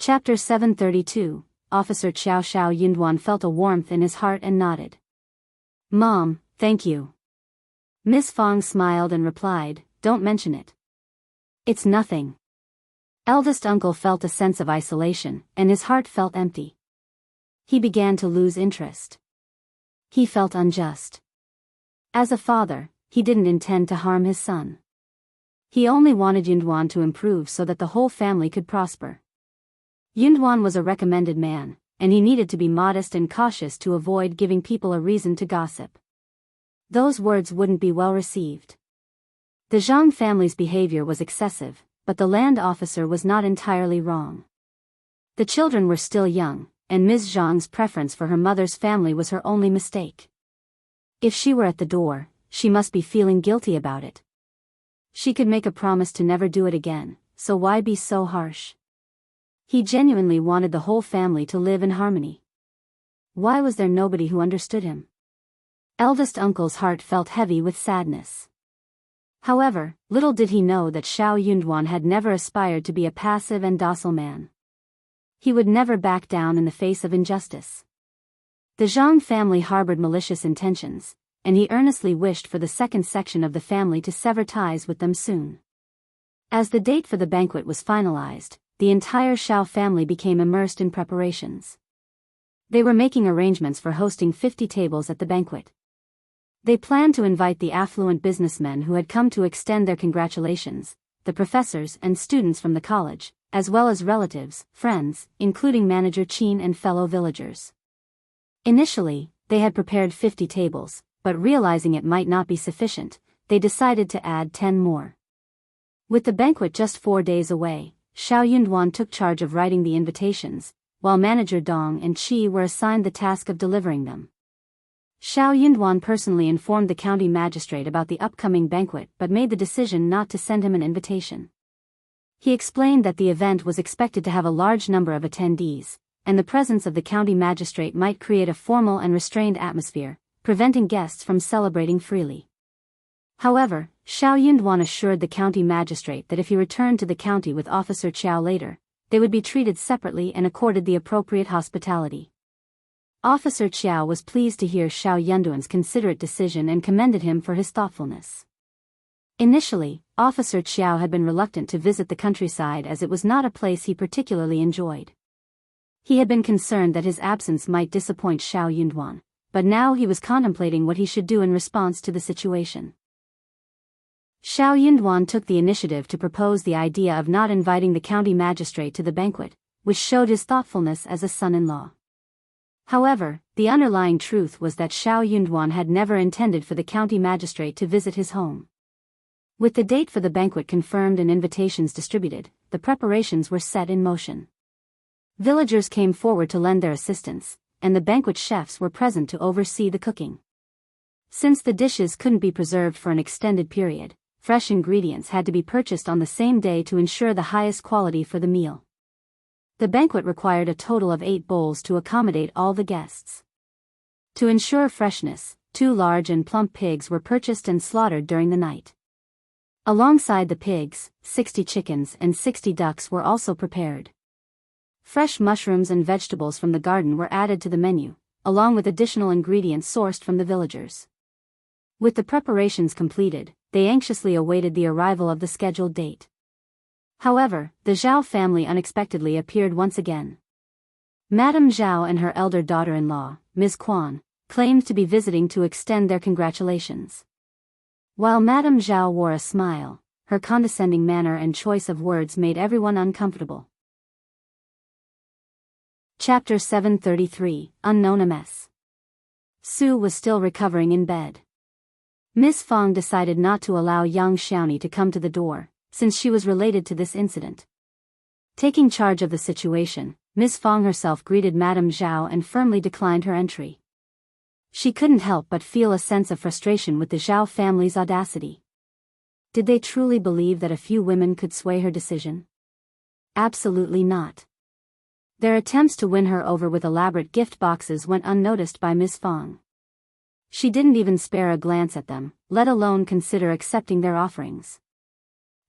Chapter 732, Officer Qiao. Yunduan felt a warmth in his heart and nodded. "Mom, thank you." Miss Fong smiled and replied, "Don't mention it. It's nothing." Eldest uncle felt a sense of isolation, and his heart felt empty. He began to lose interest. He felt unjust. As a father, he didn't intend to harm his son. He only wanted Yunduan to improve so that the whole family could prosper. Yunduan was a recommended man, and he needed to be modest and cautious to avoid giving people a reason to gossip. Those words wouldn't be well received. The Zhang family's behavior was excessive, but the land officer was not entirely wrong. The children were still young, and Ms. Zhang's preference for her mother's family was her only mistake. If she were at the door, she must be feeling guilty about it. She could make a promise to never do it again, so why be so harsh? He genuinely wanted the whole family to live in harmony. Why was there nobody who understood him? Eldest uncle's heart felt heavy with sadness. However, little did he know that Yunduan had never aspired to be a passive and docile man. He would never back down in the face of injustice. The Zhang family harbored malicious intentions, and he earnestly wished for the second section of the family to sever ties with them soon. As the date for the banquet was finalized, the entire Shao family became immersed in preparations. They were making arrangements for hosting 50 tables at the banquet. They planned to invite the affluent businessmen who had come to extend their congratulations, the professors and students from the college, as well as relatives, friends, including Manager Qin and fellow villagers. Initially, they had prepared 50 tables, but realizing it might not be sufficient, they decided to add 10 more. With the banquet just 4 days away, Yunduan took charge of writing the invitations, while Manager Dong and Qi were assigned the task of delivering them. Yunduan personally informed the county magistrate about the upcoming banquet but made the decision not to send him an invitation. He explained that the event was expected to have a large number of attendees, and the presence of the county magistrate might create a formal and restrained atmosphere, preventing guests from celebrating freely. However, Yunduan assured the county magistrate that if he returned to the county with Officer Qiao later, they would be treated separately and accorded the appropriate hospitality. Officer Qiao was pleased to hear Yunduan's considerate decision and commended him for his thoughtfulness. Initially, Officer Qiao had been reluctant to visit the countryside as it was not a place he particularly enjoyed. He had been concerned that his absence might disappoint Yunduan, but now he was contemplating what he should do in response to the situation. Yunduan took the initiative to propose the idea of not inviting the county magistrate to the banquet, which showed his thoughtfulness as a son-in-law. However, the underlying truth was that Yunduan had never intended for the county magistrate to visit his home. With the date for the banquet confirmed and invitations distributed, the preparations were set in motion. Villagers came forward to lend their assistance, and the banquet chefs were present to oversee the cooking. Since the dishes couldn't be preserved for an extended period, fresh ingredients had to be purchased on the same day to ensure the highest quality for the meal. The banquet required a total of 8 bowls to accommodate all the guests. To ensure freshness, 2 large and plump pigs were purchased and slaughtered during the night. Alongside the pigs, 60 chickens and 60 ducks were also prepared. Fresh mushrooms and vegetables from the garden were added to the menu, along with additional ingredients sourced from the villagers. With the preparations completed, they anxiously awaited the arrival of the scheduled date. However, the Zhao family unexpectedly appeared once again. Madame Zhao and her elder daughter-in-law, Ms. Quan, claimed to be visiting to extend their congratulations. While Madame Zhao wore a smile, her condescending manner and choice of words made everyone uncomfortable. Chapter 733, Unknown MS. Su was still recovering in bed. Miss Fong decided not to allow young Xiaoni to come to the door, since she was related to this incident. Taking charge of the situation, Miss Fong herself greeted Madame Zhao and firmly declined her entry. She couldn't help but feel a sense of frustration with the Zhao family's audacity. Did they truly believe that a few women could sway her decision? Absolutely not. Their attempts to win her over with elaborate gift boxes went unnoticed by Miss Fong. She didn't even spare a glance at them, let alone consider accepting their offerings.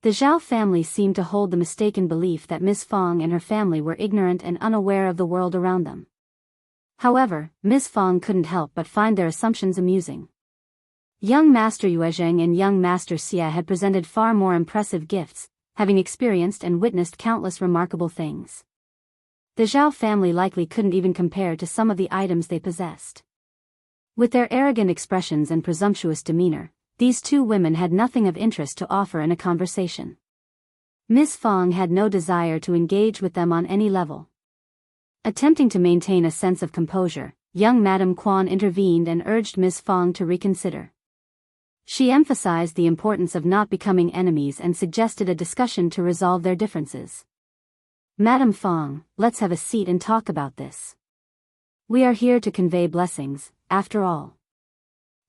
The Zhao family seemed to hold the mistaken belief that Miss Fong and her family were ignorant and unaware of the world around them. However, Miss Fong couldn't help but find their assumptions amusing. Young Master Yuezheng and young Master Xie had presented far more impressive gifts, having experienced and witnessed countless remarkable things. The Zhao family likely couldn't even compare to some of the items they possessed. With their arrogant expressions and presumptuous demeanor, these two women had nothing of interest to offer in a conversation. Miss Fong had no desire to engage with them on any level. Attempting to maintain a sense of composure, young Madame Quan intervened and urged Miss Fong to reconsider. She emphasized the importance of not becoming enemies and suggested a discussion to resolve their differences. Madame Fong, let's have a seat and talk about this. We are here to convey blessings, after all.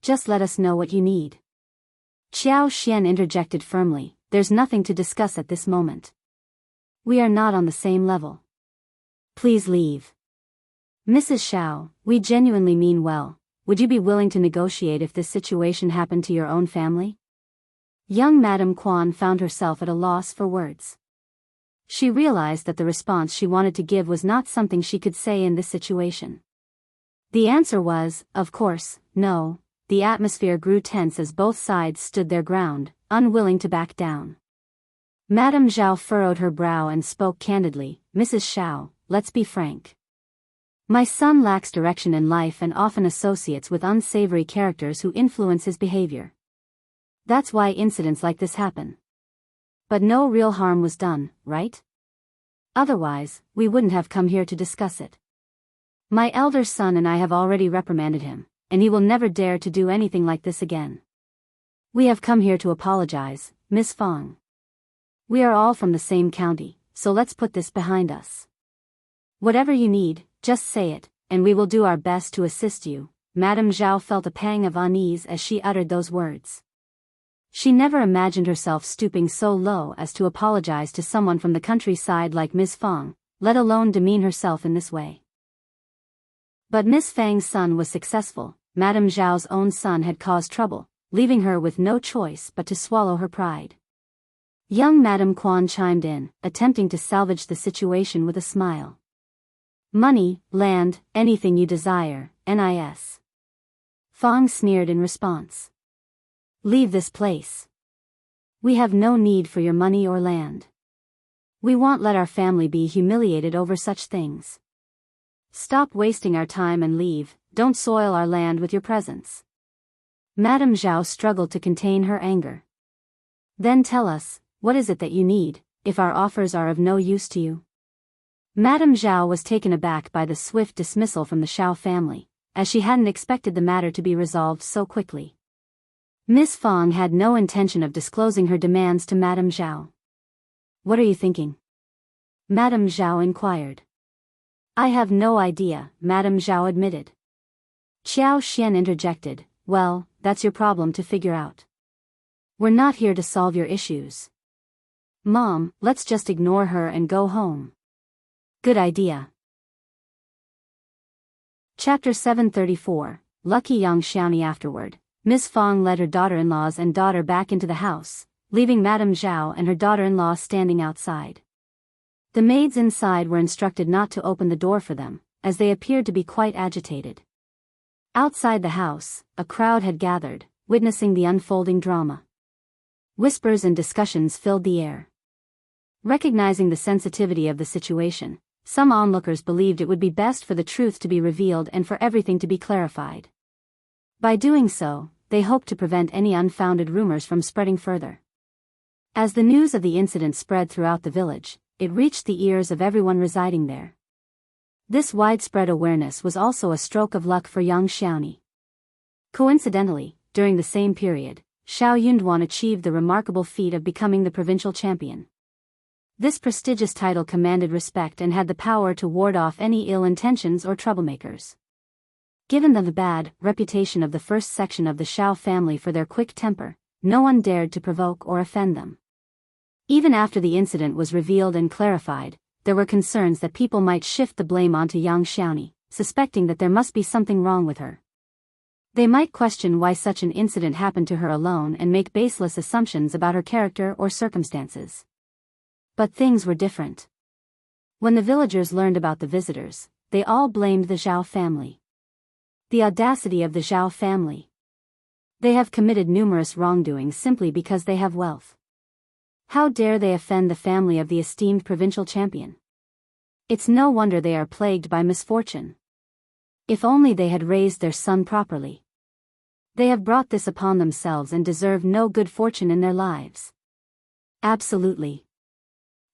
Just let us know what you need. Qiao Xian interjected firmly, there's nothing to discuss at this moment. We are not on the same level. Please leave. Mrs. Shao, we genuinely mean well. Would you be willing to negotiate if this situation happened to your own family? Young Madame Quan found herself at a loss for words. She realized that the response she wanted to give was not something she could say in this situation. The answer was, of course, no. The atmosphere grew tense as both sides stood their ground, unwilling to back down. Madame Zhao furrowed her brow and spoke candidly, Mrs. Shao, let's be frank. My son lacks direction in life and often associates with unsavory characters who influence his behavior. That's why incidents like this happen. But no real harm was done, right? Otherwise, we wouldn't have come here to discuss it. My elder son and I have already reprimanded him, and he will never dare to do anything like this again. We have come here to apologize, Miss Fong. We are all from the same county, so let's put this behind us. Whatever you need, just say it, and we will do our best to assist you. Madame Zhao felt a pang of unease as she uttered those words. She never imagined herself stooping so low as to apologize to someone from the countryside like Miss Fong, let alone demean herself in this way. But Miss Fang's son was successful. Madame Zhao's own son had caused trouble, leaving her with no choice but to swallow her pride. Young Madame Quan chimed in, attempting to salvage the situation with a smile. Money, land, anything you desire, NIS. Fong sneered in response. Leave this place. We have no need for your money or land. We won't let our family be humiliated over such things. Stop wasting our time and leave, don't soil our land with your presence. Madame Zhao struggled to contain her anger. Then tell us, what is it that you need, if our offers are of no use to you? Madame Zhao was taken aback by the swift dismissal from the Shao family, as she hadn't expected the matter to be resolved so quickly. Miss Fong had no intention of disclosing her demands to Madame Zhao. What are you thinking? Madame Zhao inquired. I have no idea, Madame Zhao admitted. Qiao Xian interjected, well, that's your problem to figure out. We're not here to solve your issues. Mom, let's just ignore her and go home. Good idea. Chapter 734, Lucky Young Xiaoni. Afterward, Miss Fong led her daughter-in-laws and daughter back into the house, leaving Madame Zhao and her daughter-in-law standing outside. The maids inside were instructed not to open the door for them, as they appeared to be quite agitated. Outside the house, a crowd had gathered, witnessing the unfolding drama. Whispers and discussions filled the air. Recognizing the sensitivity of the situation, some onlookers believed it would be best for the truth to be revealed and for everything to be clarified. By doing so, they hoped to prevent any unfounded rumors from spreading further. As the news of the incident spread throughout the village, it reached the ears of everyone residing there. This widespread awareness was also a stroke of luck for young Xiaoni. Coincidentally, during the same period, Shao Yunduan achieved the remarkable feat of becoming the provincial champion. This prestigious title commanded respect and had the power to ward off any ill intentions or troublemakers. Given the bad reputation of the first section of the Shao family for their quick temper, no one dared to provoke or offend them. Even after the incident was revealed and clarified, there were concerns that people might shift the blame onto young Xiaoni, suspecting that there must be something wrong with her. They might question why such an incident happened to her alone and make baseless assumptions about her character or circumstances. But things were different. When the villagers learned about the visitors, they all blamed the Zhao family. The audacity of the Zhao family. They have committed numerous wrongdoings simply because they have wealth. How dare they offend the family of the esteemed provincial champion? It's no wonder they are plagued by misfortune. If only they had raised their son properly. They have brought this upon themselves and deserve no good fortune in their lives. Absolutely.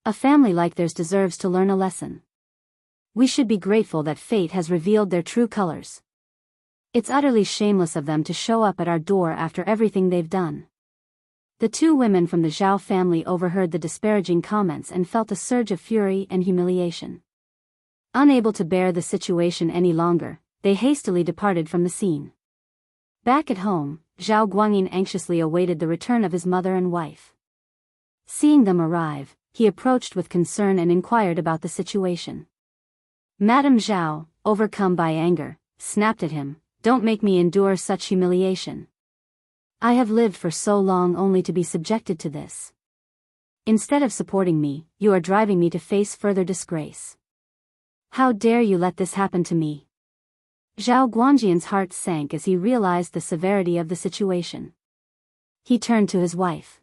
A family like theirs deserves to learn a lesson. We should be grateful that fate has revealed their true colors. It's utterly shameless of them to show up at our door after everything they've done. The two women from the Zhao family overheard the disparaging comments and felt a surge of fury and humiliation. Unable to bear the situation any longer, they hastily departed from the scene. Back at home, Zhao Guangyin anxiously awaited the return of his mother and wife. Seeing them arrive, he approached with concern and inquired about the situation. Madame Zhao, overcome by anger, snapped at him, "Don't make me endure such humiliation. I have lived for so long only to be subjected to this. Instead of supporting me, you are driving me to face further disgrace. How dare you let this happen to me?" Zhao Guangjin's heart sank as he realized the severity of the situation. He turned to his wife.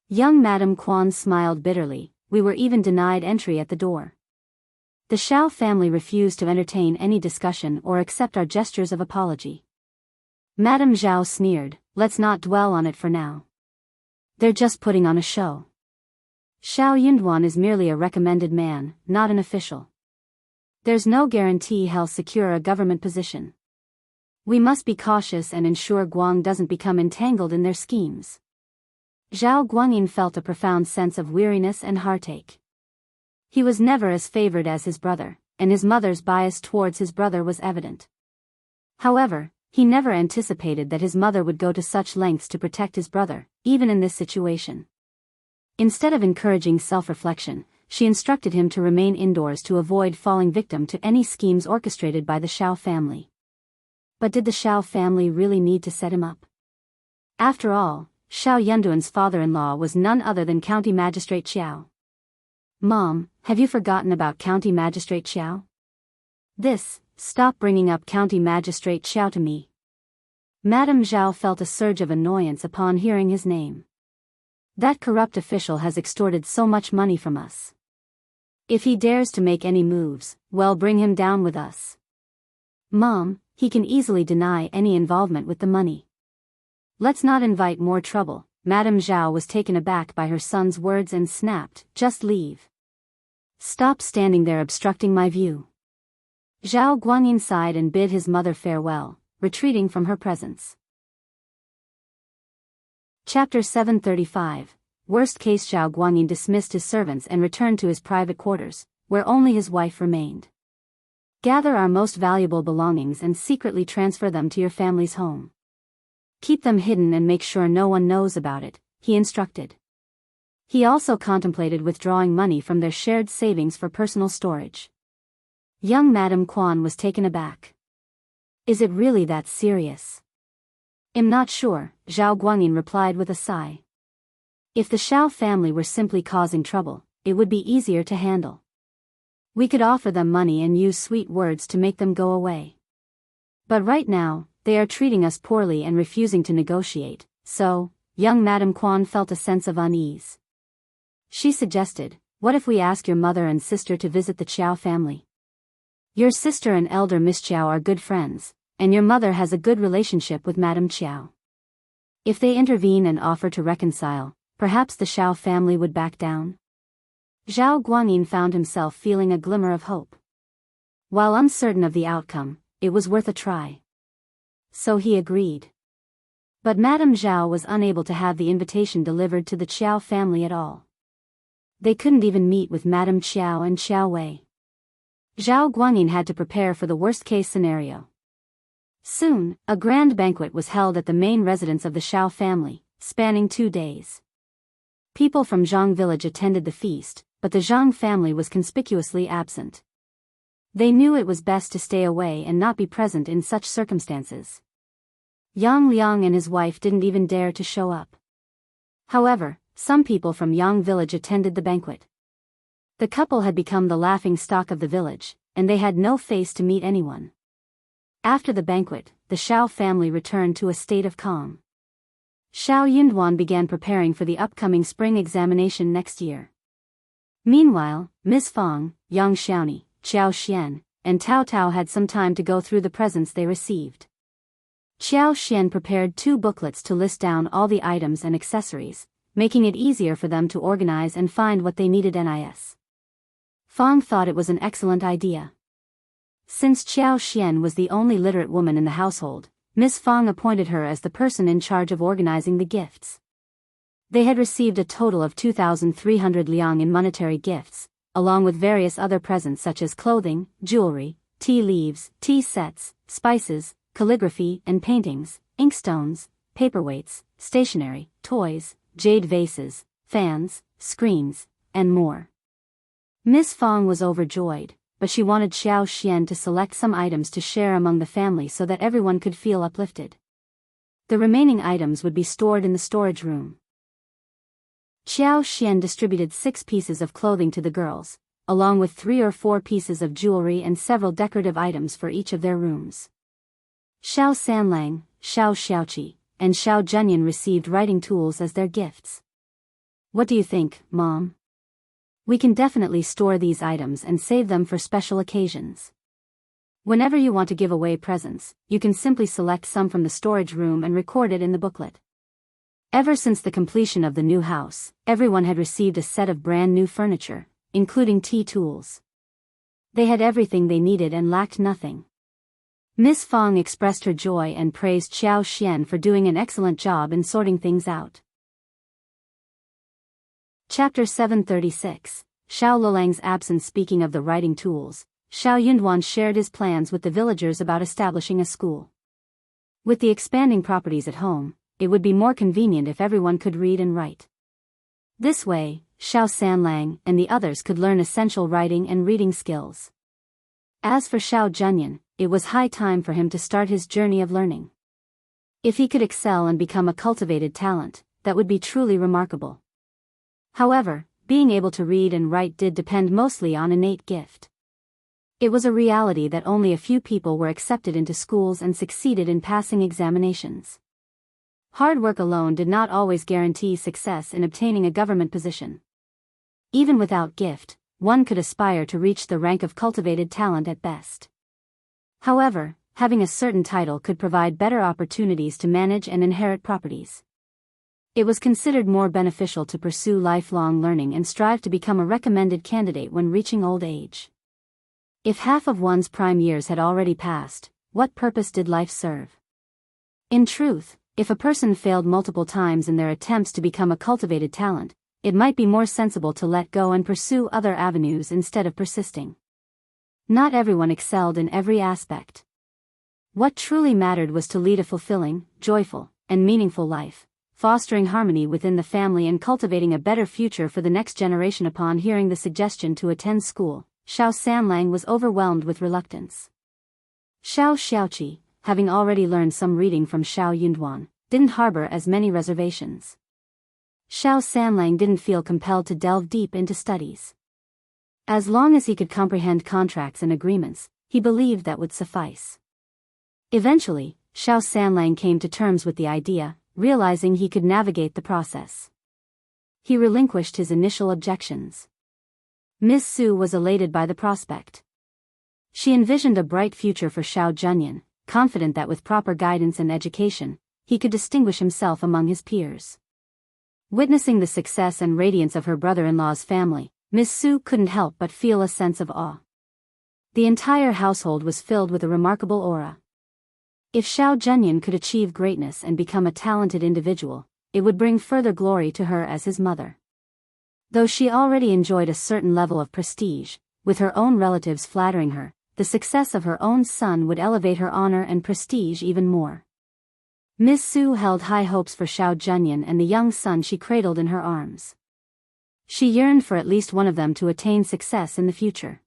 Young Madame Quan smiled bitterly, "We were even denied entry at the door. The Shao family refused to entertain any discussion or accept our gestures of apology." Madame Zhao sneered, "Let's not dwell on it for now. They're just putting on a show. Shao Yunduan is merely a recommended man, not an official. There's no guarantee he'll secure a government position. We must be cautious and ensure Guang doesn't become entangled in their schemes." Zhao Guangyin felt a profound sense of weariness and heartache. He was never as favored as his brother, and his mother's bias towards his brother was evident. However, he never anticipated that his mother would go to such lengths to protect his brother, even in this situation. Instead of encouraging self-reflection, she instructed him to remain indoors to avoid falling victim to any schemes orchestrated by the Shao family. But did the Shao family really need to set him up? After all, Shao Yunduan's father-in-law was none other than County Magistrate Qiao. "Mom, have you forgotten about County Magistrate Qiao?" Stop bringing up County Magistrate Qiao to me." Madame Zhao felt a surge of annoyance upon hearing his name. That corrupt official has extorted so much money from us. If he dares to make any moves, well, bring him down with us. "Mom, he can easily deny any involvement with the money. Let's not invite more trouble." Madame Zhao was taken aback by her son's words and snapped, "Just leave. Stop standing there obstructing my view." Zhao Guangyin sighed and bid his mother farewell, retreating from her presence. Chapter 735. Worst case. Zhao Guangyin dismissed his servants and returned to his private quarters, where only his wife remained. "Gather our most valuable belongings and secretly transfer them to your family's home. Keep them hidden and make sure no one knows about it," he instructed. He also contemplated withdrawing money from their shared savings for personal storage. Young Madame Quan was taken aback. "Is it really that serious?" "I'm not sure," Zhao Guangyin replied with a sigh. "If the Shao family were simply causing trouble, it would be easier to handle. We could offer them money and use sweet words to make them go away. But right now, they are treating us poorly and refusing to negotiate, so," young Madame Quan felt a sense of unease. She suggested, "What if we ask your mother and sister to visit the Qiao family? Your sister and elder Miss Qiao are good friends, and your mother has a good relationship with Madame Qiao. If they intervene and offer to reconcile, perhaps the Shao family would back down." Zhao Guangyin found himself feeling a glimmer of hope. While uncertain of the outcome, it was worth a try. So he agreed. But Madame Zhao was unable to have the invitation delivered to the Qiao family at all. They couldn't even meet with Madame Qiao and Qiuyue. Zhao Guangyin had to prepare for the worst-case scenario. Soon, a grand banquet was held at the main residence of the Shao family, spanning 2 days. People from Zhang village attended the feast, but the Zhang family was conspicuously absent. They knew it was best to stay away and not be present in such circumstances. Yang Liang and his wife didn't even dare to show up. However, some people from Yang village attended the banquet. The couple had become the laughing stock of the village, and they had no face to meet anyone. After the banquet, the Shao family returned to a state of calm. Shao Yunduan began preparing for the upcoming spring examination next year. Meanwhile, Ms. Fang, Yang Xiaoni, Qiao Xian, and Tao Tao had some time to go through the presents they received. Qiao Xian prepared 2 booklets to list down all the items and accessories, making it easier for them to organize and find what they needed. Nis. Fang thought it was an excellent idea. Since Qiao Xian was the only literate woman in the household, Miss Fang appointed her as the person in charge of organizing the gifts. They had received a total of 2,300 liang in monetary gifts, along with various other presents such as clothing, jewelry, tea leaves, tea sets, spices, calligraphy and paintings, inkstones, paperweights, stationery, toys, jade vases, fans, screens, and more. Miss Fang was overjoyed, but she wanted Qiao Xian to select some items to share among the family so that everyone could feel uplifted. The remaining items would be stored in the storage room. Qiao Xian distributed 6 pieces of clothing to the girls, along with 3 or 4 pieces of jewelry and several decorative items for each of their rooms. Shao Sanlang, Shao Xiaoqi, and Shao Zhenyan received writing tools as their gifts. What do you think, Mom? We can definitely store these items and save them for special occasions. Whenever you want to give away presents, you can simply select some from the storage room and record it in the booklet. Ever since the completion of the new house, everyone had received a set of brand new furniture, including tea tools. They had everything they needed and lacked nothing. Miss Fang expressed her joy and praised Qiao Xian for doing an excellent job in sorting things out. Chapter 736, Shao Liulang's absence. Speaking of the writing tools, Shao Yunduan shared his plans with the villagers about establishing a school. With the expanding properties at home, it would be more convenient if everyone could read and write. This way, Shao Sanlang and the others could learn essential writing and reading skills. As for Shao Zhenyan, it was high time for him to start his journey of learning. If he could excel and become a cultivated talent, that would be truly remarkable. However, being able to read and write did depend mostly on innate gift. It was a reality that only a few people were accepted into schools and succeeded in passing examinations. Hard work alone did not always guarantee success in obtaining a government position. Even without gift, one could aspire to reach the rank of cultivated talent at best. However, having a certain title could provide better opportunities to manage and inherit properties. It was considered more beneficial to pursue lifelong learning and strive to become a recommended candidate when reaching old age. If half of one's prime years had already passed, what purpose did life serve? In truth, if a person failed multiple times in their attempts to become a cultivated talent, it might be more sensible to let go and pursue other avenues instead of persisting. Not everyone excelled in every aspect. What truly mattered was to lead a fulfilling, joyful, and meaningful life, fostering harmony within the family and cultivating a better future for the next generation. Upon hearing the suggestion to attend school, Shao Sanlang was overwhelmed with reluctance. Shao Xiaoqi, having already learned some reading from Shao Yunduan, didn't harbor as many reservations. Shao Sanlang didn't feel compelled to delve deep into studies. As long as he could comprehend contracts and agreements, he believed that would suffice. Eventually, Shao Sanlang came to terms with the idea, realizing he could navigate the process. He relinquished his initial objections. Ms. Su was elated by the prospect. She envisioned a bright future for Shao Zhenyan, confident that with proper guidance and education, he could distinguish himself among his peers. Witnessing the success and radiance of her brother-in-law's family, Miss Su couldn't help but feel a sense of awe. The entire household was filled with a remarkable aura. If Shao Zhenyan could achieve greatness and become a talented individual, it would bring further glory to her as his mother. Though she already enjoyed a certain level of prestige, with her own relatives flattering her, the success of her own son would elevate her honor and prestige even more. Miss Su held high hopes for Shao Zhenyan and the young son she cradled in her arms. She yearned for at least one of them to attain success in the future.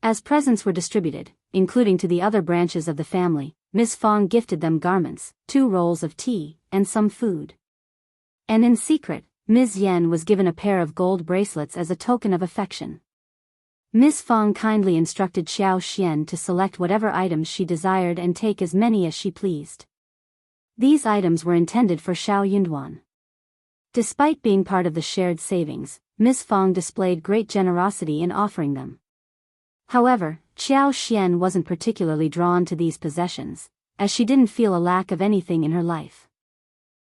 As presents were distributed, including to the other branches of the family, Ms. Fong gifted them garments, 2 rolls of tea, and some food. And in secret, Ms. Yen was given a pair of gold bracelets as a token of affection. Ms. Fong kindly instructed Xiao Xian to select whatever items she desired and take as many as she pleased. These items were intended for Xiao Yunduan. Despite being part of the shared savings, Ms. Fong displayed great generosity in offering them. However, Xiao Xian wasn't particularly drawn to these possessions, as she didn't feel a lack of anything in her life.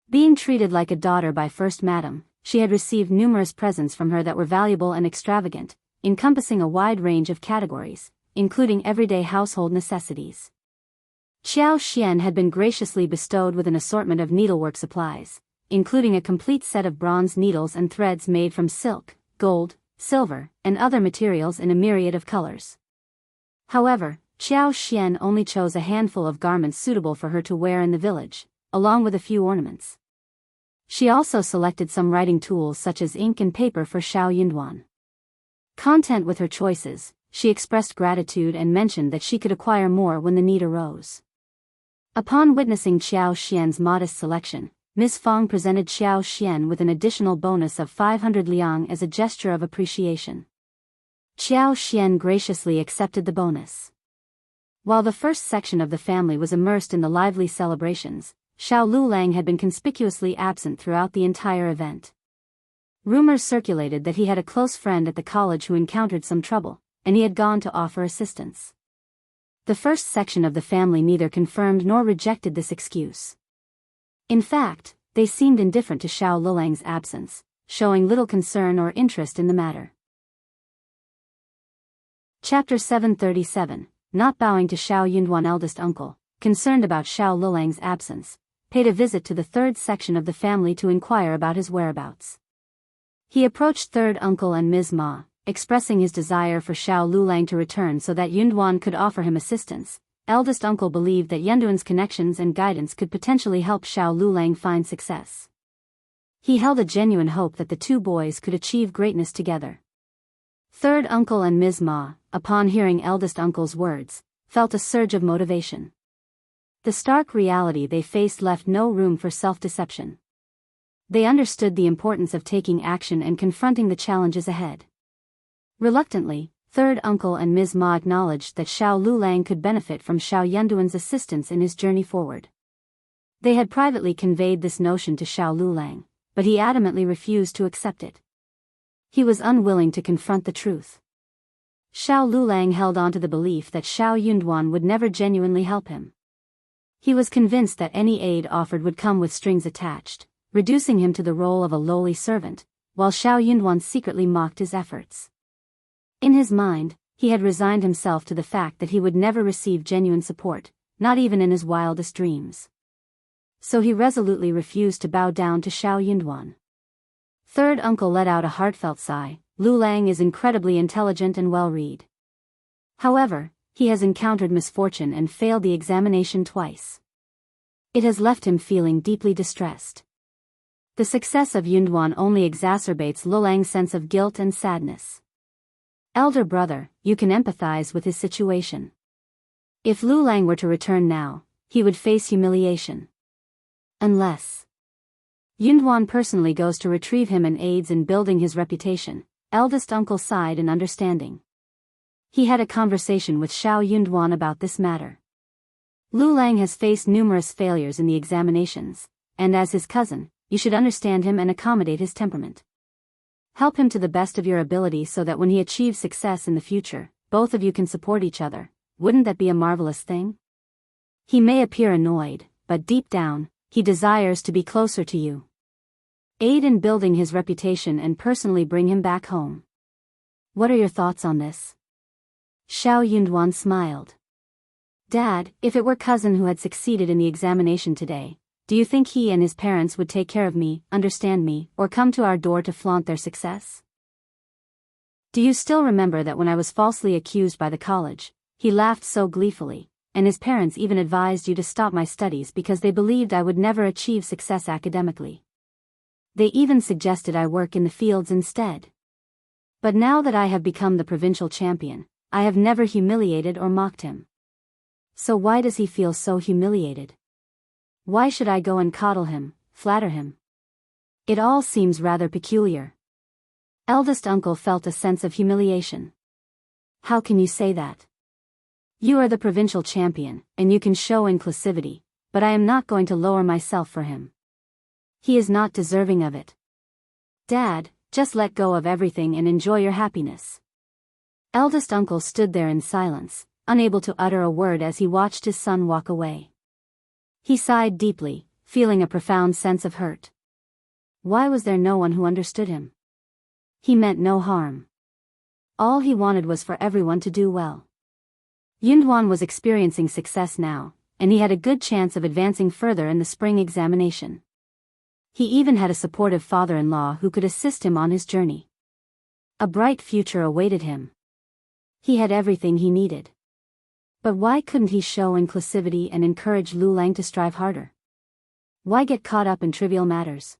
Being treated like a daughter by First Madam, she had received numerous presents from her that were valuable and extravagant, encompassing a wide range of categories, including everyday household necessities. Xiao Xian had been graciously bestowed with an assortment of needlework supplies, including a complete set of bronze needles and threads made from silk, gold, silver, and other materials in a myriad of colors. However, Xiao Xian only chose a handful of garments suitable for her to wear in the village, along with a few ornaments. She also selected some writing tools such as ink and paper for Xiao Yunduan. Content with her choices, she expressed gratitude and mentioned that she could acquire more when the need arose. Upon witnessing Xiao Xian's modest selection, Ms. Fong presented Xiao Xian with an additional bonus of 500 liang as a gesture of appreciation. Xiao Xian graciously accepted the bonus. While the first section of the family was immersed in the lively celebrations, Liulang had been conspicuously absent throughout the entire event. Rumors circulated that he had a close friend at the college who encountered some trouble, and he had gone to offer assistance. The first section of the family neither confirmed nor rejected this excuse. In fact, they seemed indifferent to Liulang's absence, showing little concern or interest in the matter. Chapter 737, Not bowing to Xiao Yunduan. Eldest uncle, concerned about Liulang's absence, paid a visit to the third section of the family to inquire about his whereabouts. He approached third uncle and Ms. Ma, expressing his desire for Liulang to return so that Yunduan could offer him assistance. Eldest uncle believed that Yunduan's connections and guidance could potentially help Liulang find success. He held a genuine hope that the two boys could achieve greatness together. Third uncle and Ms. Ma, upon hearing eldest uncle's words, felt a surge of motivation. The stark reality they faced left no room for self-deception. They understood the importance of taking action and confronting the challenges ahead. Reluctantly, third uncle and Ms. Ma acknowledged that Liulang could benefit from Xiao Yunduan's assistance in his journey forward. They had privately conveyed this notion to Liulang, but he adamantly refused to accept it. He was unwilling to confront the truth. Liulang held on to the belief that Xiao Yunduan would never genuinely help him. He was convinced that any aid offered would come with strings attached, reducing him to the role of a lowly servant, while Xiao Yunduan secretly mocked his efforts. In his mind, he had resigned himself to the fact that he would never receive genuine support, not even in his wildest dreams. So he resolutely refused to bow down to Xiao Yunduan. Third uncle let out a heartfelt sigh. Liulang is incredibly intelligent and well-read. However, he has encountered misfortune and failed the examination twice. It has left him feeling deeply distressed. The success of Yunduan only exacerbates Liulang's sense of guilt and sadness. Elder brother, you can empathize with his situation. If Liulang were to return now, he would face humiliation. Unless Yunduan personally goes to retrieve him and aids in building his reputation, eldest uncle sighed in understanding. He had a conversation with Xiao Yunduan about this matter. Liulang has faced numerous failures in the examinations, and as his cousin, you should understand him and accommodate his temperament. Help him to the best of your ability so that when he achieves success in the future, both of you can support each other. Wouldn't that be a marvelous thing? He may appear annoyed, but deep down, he desires to be closer to you. Aid in building his reputation and personally bring him back home. What are your thoughts on this? Xiao Yunduan smiled. Dad, if it were cousin who had succeeded in the examination today, do you think he and his parents would take care of me, understand me, or come to our door to flaunt their success? Do you still remember that when I was falsely accused by the college, he laughed so gleefully, and his parents even advised you to stop my studies because they believed I would never achieve success academically. They even suggested I work in the fields instead. But now that I have become the provincial champion, I have never humiliated or mocked him. So why does he feel so humiliated? Why should I go and coddle him, flatter him? It all seems rather peculiar. Eldest uncle felt a sense of humiliation. How can you say that? You are the provincial champion, and you can show inclusivity, but I am not going to lower myself for him. He is not deserving of it. Dad, just let go of everything and enjoy your happiness. Eldest uncle stood there in silence, unable to utter a word as he watched his son walk away. He sighed deeply, feeling a profound sense of hurt. Why was there no one who understood him? He meant no harm. All he wanted was for everyone to do well. Yunduan was experiencing success now, and he had a good chance of advancing further in the spring examination. He even had a supportive father-in-law who could assist him on his journey. A bright future awaited him. He had everything he needed. But why couldn't he show inclusivity and encourage Liulang to strive harder? Why get caught up in trivial matters?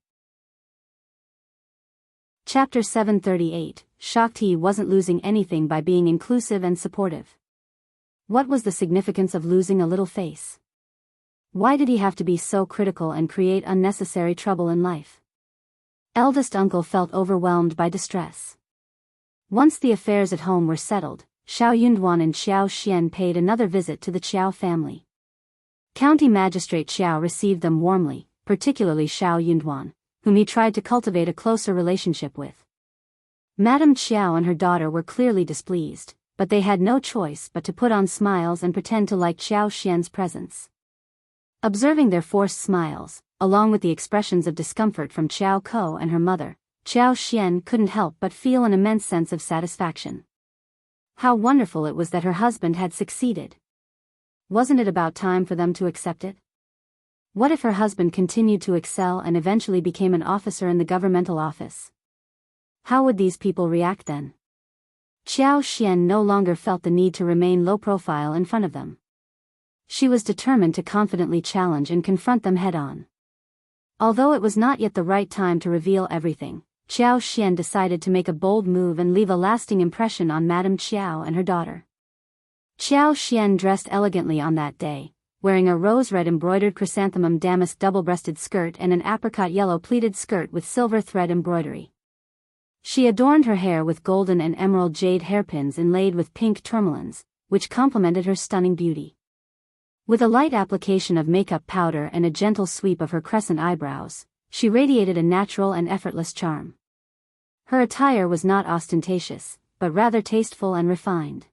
Chapter 738, shocked he wasn't losing anything by being inclusive and supportive. What was the significance of losing a little face? Why did he have to be so critical and create unnecessary trouble in life? Eldest uncle felt overwhelmed by distress. Once the affairs at home were settled, Shao Yunduan and Xiao Xian paid another visit to the Qiao family. County Magistrate Qiao received them warmly, particularly Shao Yunduan, whom he tried to cultivate a closer relationship with. Madame Qiao and her daughter were clearly displeased, but they had no choice but to put on smiles and pretend to like Xiao Xian's presence. Observing their forced smiles, along with the expressions of discomfort from Qiao Ko and her mother, Xiao Xian couldn't help but feel an immense sense of satisfaction. How wonderful it was that her husband had succeeded. Wasn't it about time for them to accept it? What if her husband continued to excel and eventually became an officer in the governmental office? How would these people react then? Xiao Xian no longer felt the need to remain low profile in front of them. She was determined to confidently challenge and confront them head-on. Although it was not yet the right time to reveal everything, Xiao Xian decided to make a bold move and leave a lasting impression on Madame Qiao and her daughter. Xiao Xian dressed elegantly on that day, wearing a rose-red embroidered chrysanthemum damask double-breasted skirt and an apricot yellow pleated skirt with silver thread embroidery. She adorned her hair with golden and emerald jade hairpins inlaid with pink tourmalines, which complemented her stunning beauty. With a light application of makeup powder and a gentle sweep of her crescent eyebrows, she radiated a natural and effortless charm. Her attire was not ostentatious, but rather tasteful and refined.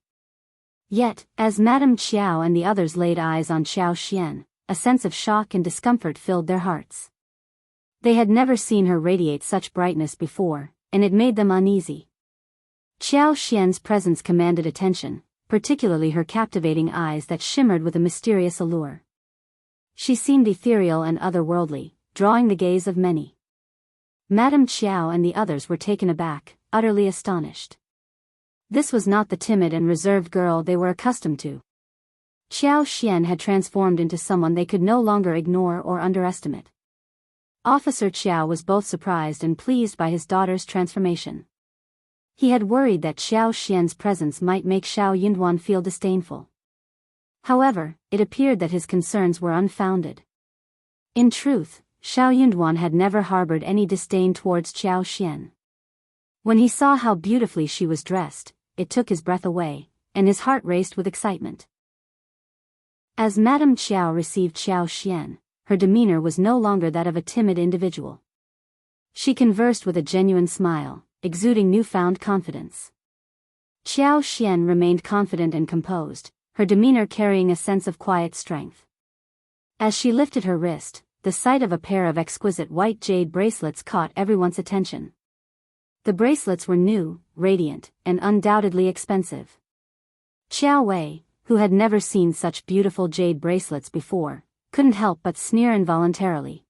Yet, as Madame Qiao and the others laid eyes on Xiao Xian, a sense of shock and discomfort filled their hearts. They had never seen her radiate such brightness before, and it made them uneasy. Xiao Xian's presence commanded attention, particularly her captivating eyes that shimmered with a mysterious allure. She seemed ethereal and otherworldly, drawing the gaze of many. Madame Qiao and the others were taken aback, utterly astonished. This was not the timid and reserved girl they were accustomed to. Xiao Xian had transformed into someone they could no longer ignore or underestimate. Officer Qiao was both surprised and pleased by his daughter's transformation. He had worried that Xiao Xian's presence might make Shao Yunduan feel disdainful. However, it appeared that his concerns were unfounded. In truth, Shao Yunduan had never harbored any disdain towards Xiao Xian. When he saw how beautifully she was dressed, it took his breath away, and his heart raced with excitement. As Madame Qiao received Xiao Xian, her demeanor was no longer that of a timid individual. She conversed with a genuine smile, exuding newfound confidence. Xiao Xian remained confident and composed, her demeanor carrying a sense of quiet strength. As she lifted her wrist, the sight of a pair of exquisite white jade bracelets caught everyone's attention. The bracelets were new, radiant, and undoubtedly expensive. Qiuyue, who had never seen such beautiful jade bracelets before, couldn't help but sneer involuntarily.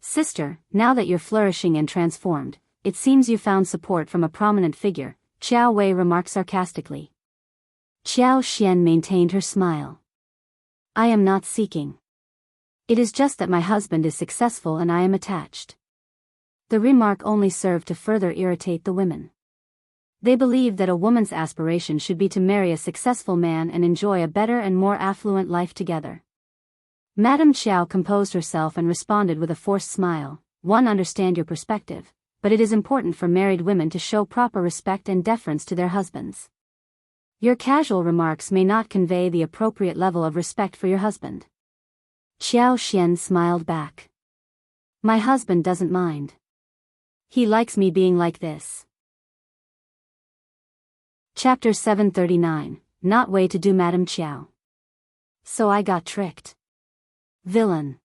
"Sister, now that you're flourishing and transformed, it seems you found support from a prominent figure," Qiuyue remarked sarcastically. Xiao Xian maintained her smile. "I am not seeking. It is just that my husband is successful and I am attached." The remark only served to further irritate the women. They believed that a woman's aspiration should be to marry a successful man and enjoy a better and more affluent life together. Madame Qiao composed herself and responded with a forced smile. One, understand your perspective, but it is important for married women to show proper respect and deference to their husbands. Your casual remarks may not convey the appropriate level of respect for your husband. Qiao Xian smiled back. My husband doesn't mind. He likes me being like this. Chapter 739, Not Way to Do Madame Qiao. So I got tricked. Villain.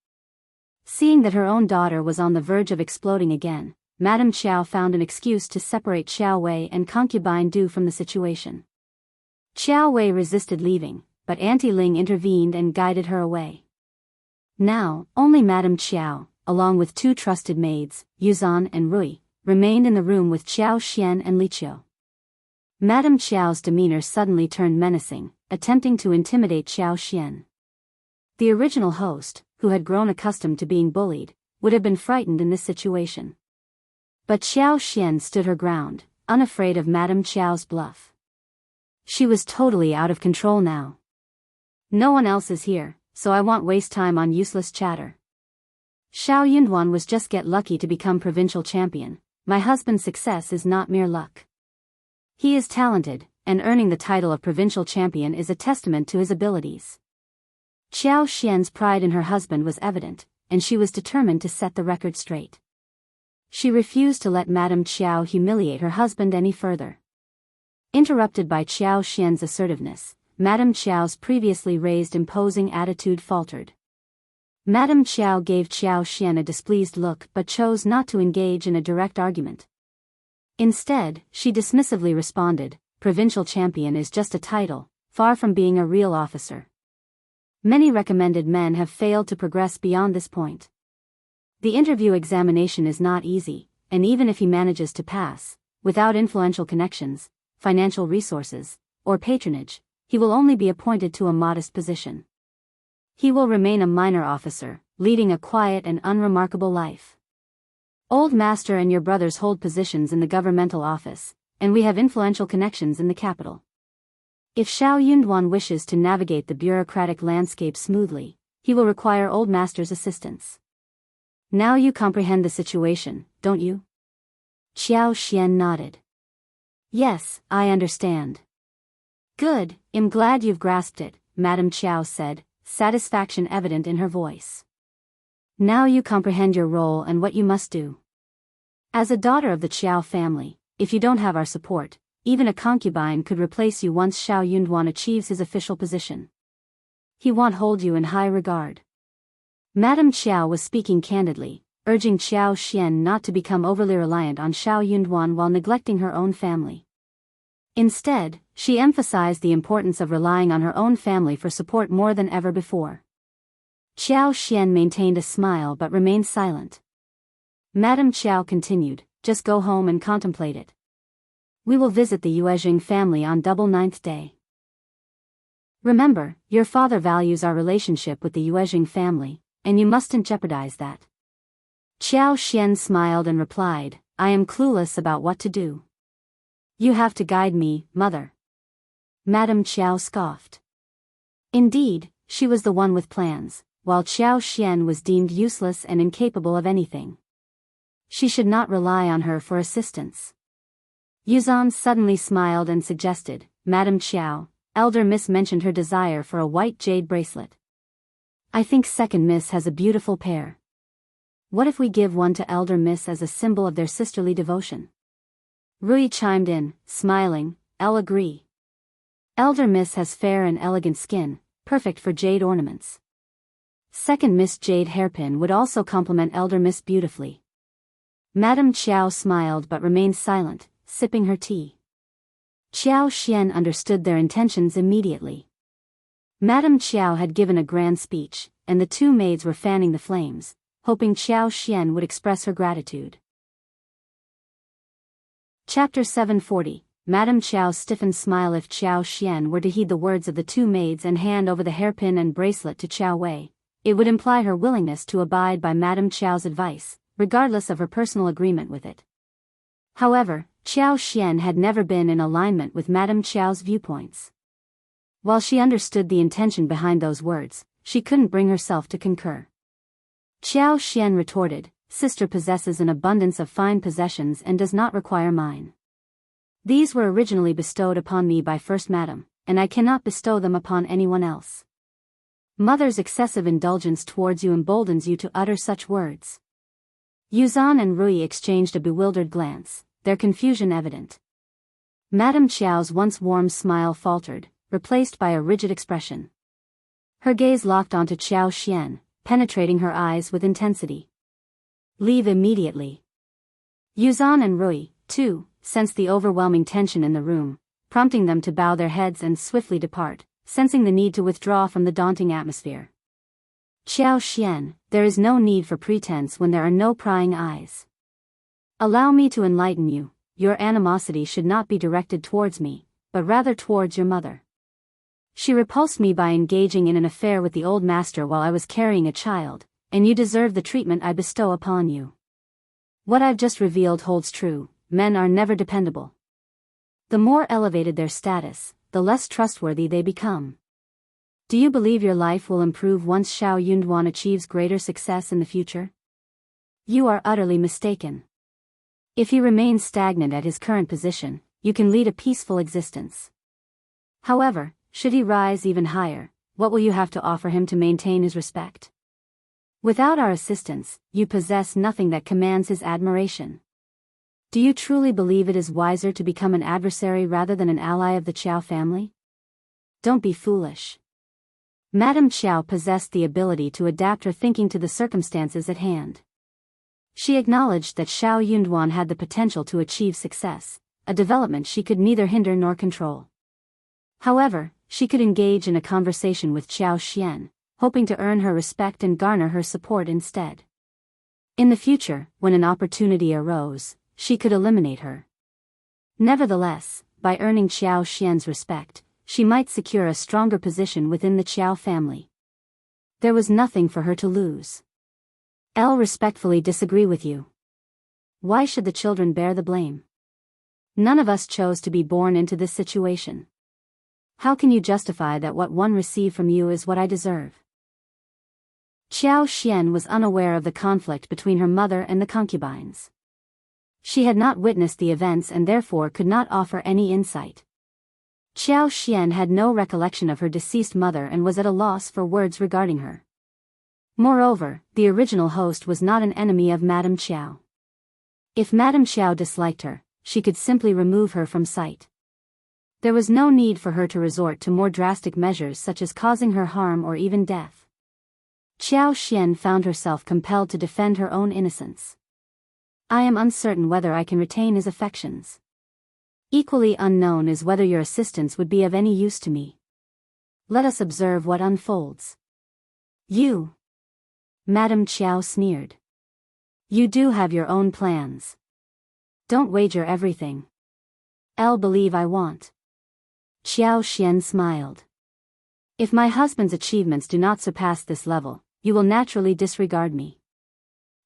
Seeing that her own daughter was on the verge of exploding again, Madame Qiao found an excuse to separate Qiuyue and concubine Du from the situation. Qiuyue resisted leaving, but Auntie Ling intervened and guided her away. Now, only Madame Qiao, along with two trusted maids, Yuezheng and Rui, remained in the room with Qiao Xian and Liulang. Madame Qiao's demeanor suddenly turned menacing, attempting to intimidate Qiao Xian. The original host, who had grown accustomed to being bullied, would have been frightened in this situation. But Qiao Xian stood her ground, unafraid of Madame Qiao's bluff. She was totally out of control now. No one else is here, so I won't waste time on useless chatter. Shao Yunduan was just get lucky to become provincial champion. My husband's success is not mere luck. He is talented, and earning the title of provincial champion is a testament to his abilities. Qiao Xian's pride in her husband was evident, and she was determined to set the record straight. She refused to let Madame Qiao humiliate her husband any further. Interrupted by Qiao Xian's assertiveness, Madame Qiao's previously raised imposing attitude faltered. Madame Qiao gave Qiao Xian a displeased look but chose not to engage in a direct argument. Instead, she dismissively responded, provincial champion is just a title, far from being a real officer. Many recommended men have failed to progress beyond this point. The interview examination is not easy, and even if he manages to pass, without influential connections, financial resources, or patronage, he will only be appointed to a modest position. He will remain a minor officer, leading a quiet and unremarkable life. Old Master and your brothers hold positions in the governmental office, and we have influential connections in the capital. If Shao Yunduan wishes to navigate the bureaucratic landscape smoothly, he will require Old Master's assistance. Now you comprehend the situation, don't you? Qiao Xian nodded. Yes, I understand. Good, I'm glad you've grasped it, Madame Qiao said, satisfaction evident in her voice. Now you comprehend your role and what you must do. As a daughter of the Qiao family, if you don't have our support, even a concubine could replace you once Shao Yunduan achieves his official position. He won't hold you in high regard. Madame Qiao was speaking candidly, urging Qiao Xian not to become overly reliant on Shao Yunduan while neglecting her own family. Instead, she emphasized the importance of relying on her own family for support more than ever before. Qiao Xian maintained a smile but remained silent. Madame Qiao continued, just go home and contemplate it. We will visit the Yuezheng family on double 9th day. Remember, your father values our relationship with the Yuezheng family, and you mustn't jeopardize that. Qiao Xian smiled and replied, I am clueless about what to do. You have to guide me, mother. Madame Qiao scoffed. Indeed, she was the one with plans, while Qiao Xian was deemed useless and incapable of anything. She should not rely on her for assistance. Yuezheng suddenly smiled and suggested, Madame Qiao, Elder Miss mentioned her desire for a white jade bracelet. I think Second Miss has a beautiful pair. What if we give one to Elder Miss as a symbol of their sisterly devotion? Rui chimed in, smiling, I'll agree. Elder Miss has fair and elegant skin, perfect for jade ornaments. Second Miss jade hairpin would also complement Elder Miss beautifully. Madame Qiao smiled but remained silent, sipping her tea. Qiao Xian understood their intentions immediately. Madame Qiao had given a grand speech, and the two maids were fanning the flames, hoping Qiao Xian would express her gratitude. Chapter 740, Madame Qiao's stiffened smile. If Qiao Xian were to heed the words of the two maids and hand over the hairpin and bracelet to Qiuyue, it would imply her willingness to abide by Madame Qiao's advice, regardless of her personal agreement with it. However, Qiao Xian had never been in alignment with Madame Qiao's viewpoints. While she understood the intention behind those words, she couldn't bring herself to concur. Qiao Xian retorted, "Sister possesses an abundance of fine possessions and does not require mine. These were originally bestowed upon me by First Madam, and I cannot bestow them upon anyone else. Mother's excessive indulgence towards you emboldens you to utter such words." Yuezheng and Rui exchanged a bewildered glance, their confusion evident. Madame Qiao's once warm smile faltered, replaced by a rigid expression. Her gaze locked onto Qiao Xian, penetrating her eyes with intensity. "Leave immediately." Yuezheng and Rui, too, sensed the overwhelming tension in the room, prompting them to bow their heads and swiftly depart, sensing the need to withdraw from the daunting atmosphere. "Qiao Xian, there is no need for pretense when there are no prying eyes. Allow me to enlighten you, your animosity should not be directed towards me, but rather towards your mother. She repulsed me by engaging in an affair with the old master while I was carrying a child, and you deserve the treatment I bestow upon you. What I've just revealed holds true, men are never dependable. The more elevated their status, the less trustworthy they become. Do you believe your life will improve once Shao Yunduan achieves greater success in the future? You are utterly mistaken. If he remains stagnant at his current position, you can lead a peaceful existence. However, should he rise even higher, what will you have to offer him to maintain his respect? Without our assistance, you possess nothing that commands his admiration. Do you truly believe it is wiser to become an adversary rather than an ally of the Qiao family? Don't be foolish." Madame Qiao possessed the ability to adapt her thinking to the circumstances at hand. She acknowledged that Shao Yunduan had the potential to achieve success, a development she could neither hinder nor control. However, she could engage in a conversation with Qiao Xian, hoping to earn her respect and garner her support instead. In the future, when an opportunity arose, she could eliminate her. Nevertheless, by earning Qiao Xian's respect, she might secure a stronger position within the Qiao family. There was nothing for her to lose. "I'll respectfully disagree with you. Why should the children bear the blame? None of us chose to be born into this situation. How can you justify that what one received from you is what I deserve?" Qiao Xian was unaware of the conflict between her mother and the concubines. She had not witnessed the events and therefore could not offer any insight. Qiao Xian had no recollection of her deceased mother and was at a loss for words regarding her. Moreover, the original host was not an enemy of Madame Qiao. If Madame Qiao disliked her, she could simply remove her from sight. There was no need for her to resort to more drastic measures such as causing her harm or even death. Qiao Xian found herself compelled to defend her own innocence. "I am uncertain whether I can retain his affections. Equally unknown is whether your assistance would be of any use to me. Let us observe what unfolds." "You?" Madame Qiao sneered. "You do have your own plans. Don't wager everything. I'll believe I want." Qiao Xian smiled. "If my husband's achievements do not surpass this level, you will naturally disregard me.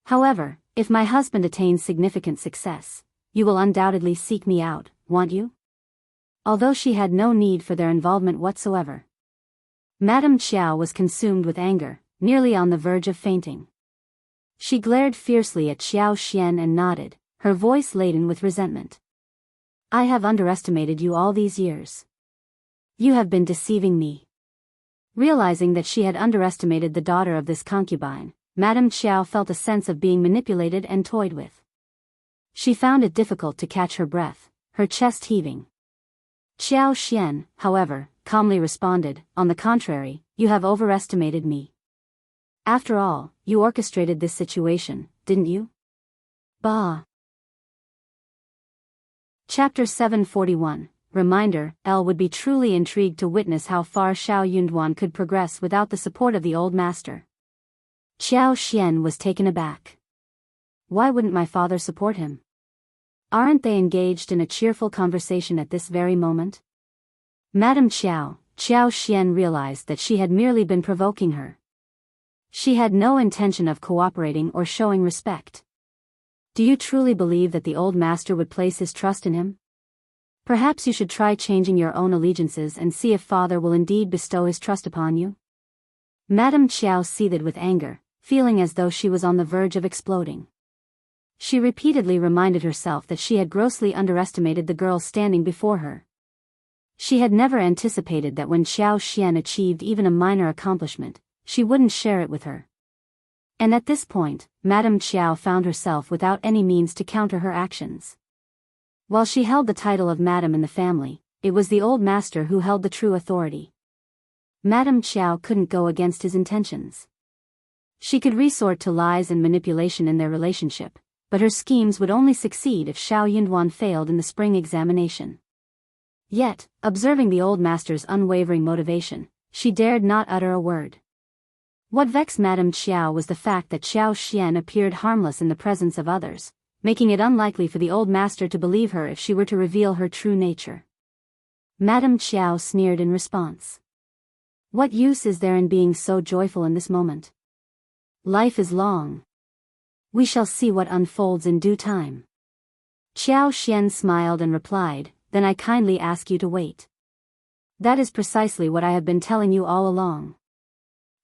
However, if my husband attains significant success, you will undoubtedly seek me out, won't you?" Although she had no need for their involvement whatsoever. Madame Qiao was consumed with anger, nearly on the verge of fainting. She glared fiercely at Qiao Xian and nodded, her voice laden with resentment. "I have underestimated you all these years. You have been deceiving me." Realizing that she had underestimated the daughter of this concubine, Madame Qiao felt a sense of being manipulated and toyed with. She found it difficult to catch her breath, her chest heaving. Qiao Xian, however, calmly responded, "On the contrary, you have overestimated me. After all, you orchestrated this situation, didn't you?" Bah. Chapter 741, Reminder. Elle would be truly intrigued to witness how far Shao Yunduan could progress without the support of the old master. Qiao Xian was taken aback. Why wouldn't my father support him? Aren't they engaged in a cheerful conversation at this very moment? Madame Qiao Xian realized that she had merely been provoking her. She had no intention of cooperating or showing respect. Do you truly believe that the old master would place his trust in him? Perhaps you should try changing your own allegiances and see if father will indeed bestow his trust upon you. Madame Qiao seethed with anger, feeling as though she was on the verge of exploding. She repeatedly reminded herself that she had grossly underestimated the girl standing before her. She had never anticipated that when Xiao Xian achieved even a minor accomplishment, she wouldn't share it with her. And at this point, Madame Qiao found herself without any means to counter her actions. While she held the title of Madame in the family, it was the old master who held the true authority. Madame Qiao couldn't go against his intentions. She could resort to lies and manipulation in their relationship, but her schemes would only succeed if Shao Yunduan failed in the spring examination. Yet, observing the old master's unwavering motivation, she dared not utter a word. What vexed Madame Qiao was the fact that Xiao Xian appeared harmless in the presence of others, making it unlikely for the old master to believe her if she were to reveal her true nature. Madame Qiao sneered in response. What use is there in being so joyful in this moment? Life is long. We shall see what unfolds in due time. Xiao Xian smiled and replied, then I kindly ask you to wait. That is precisely what I have been telling you all along.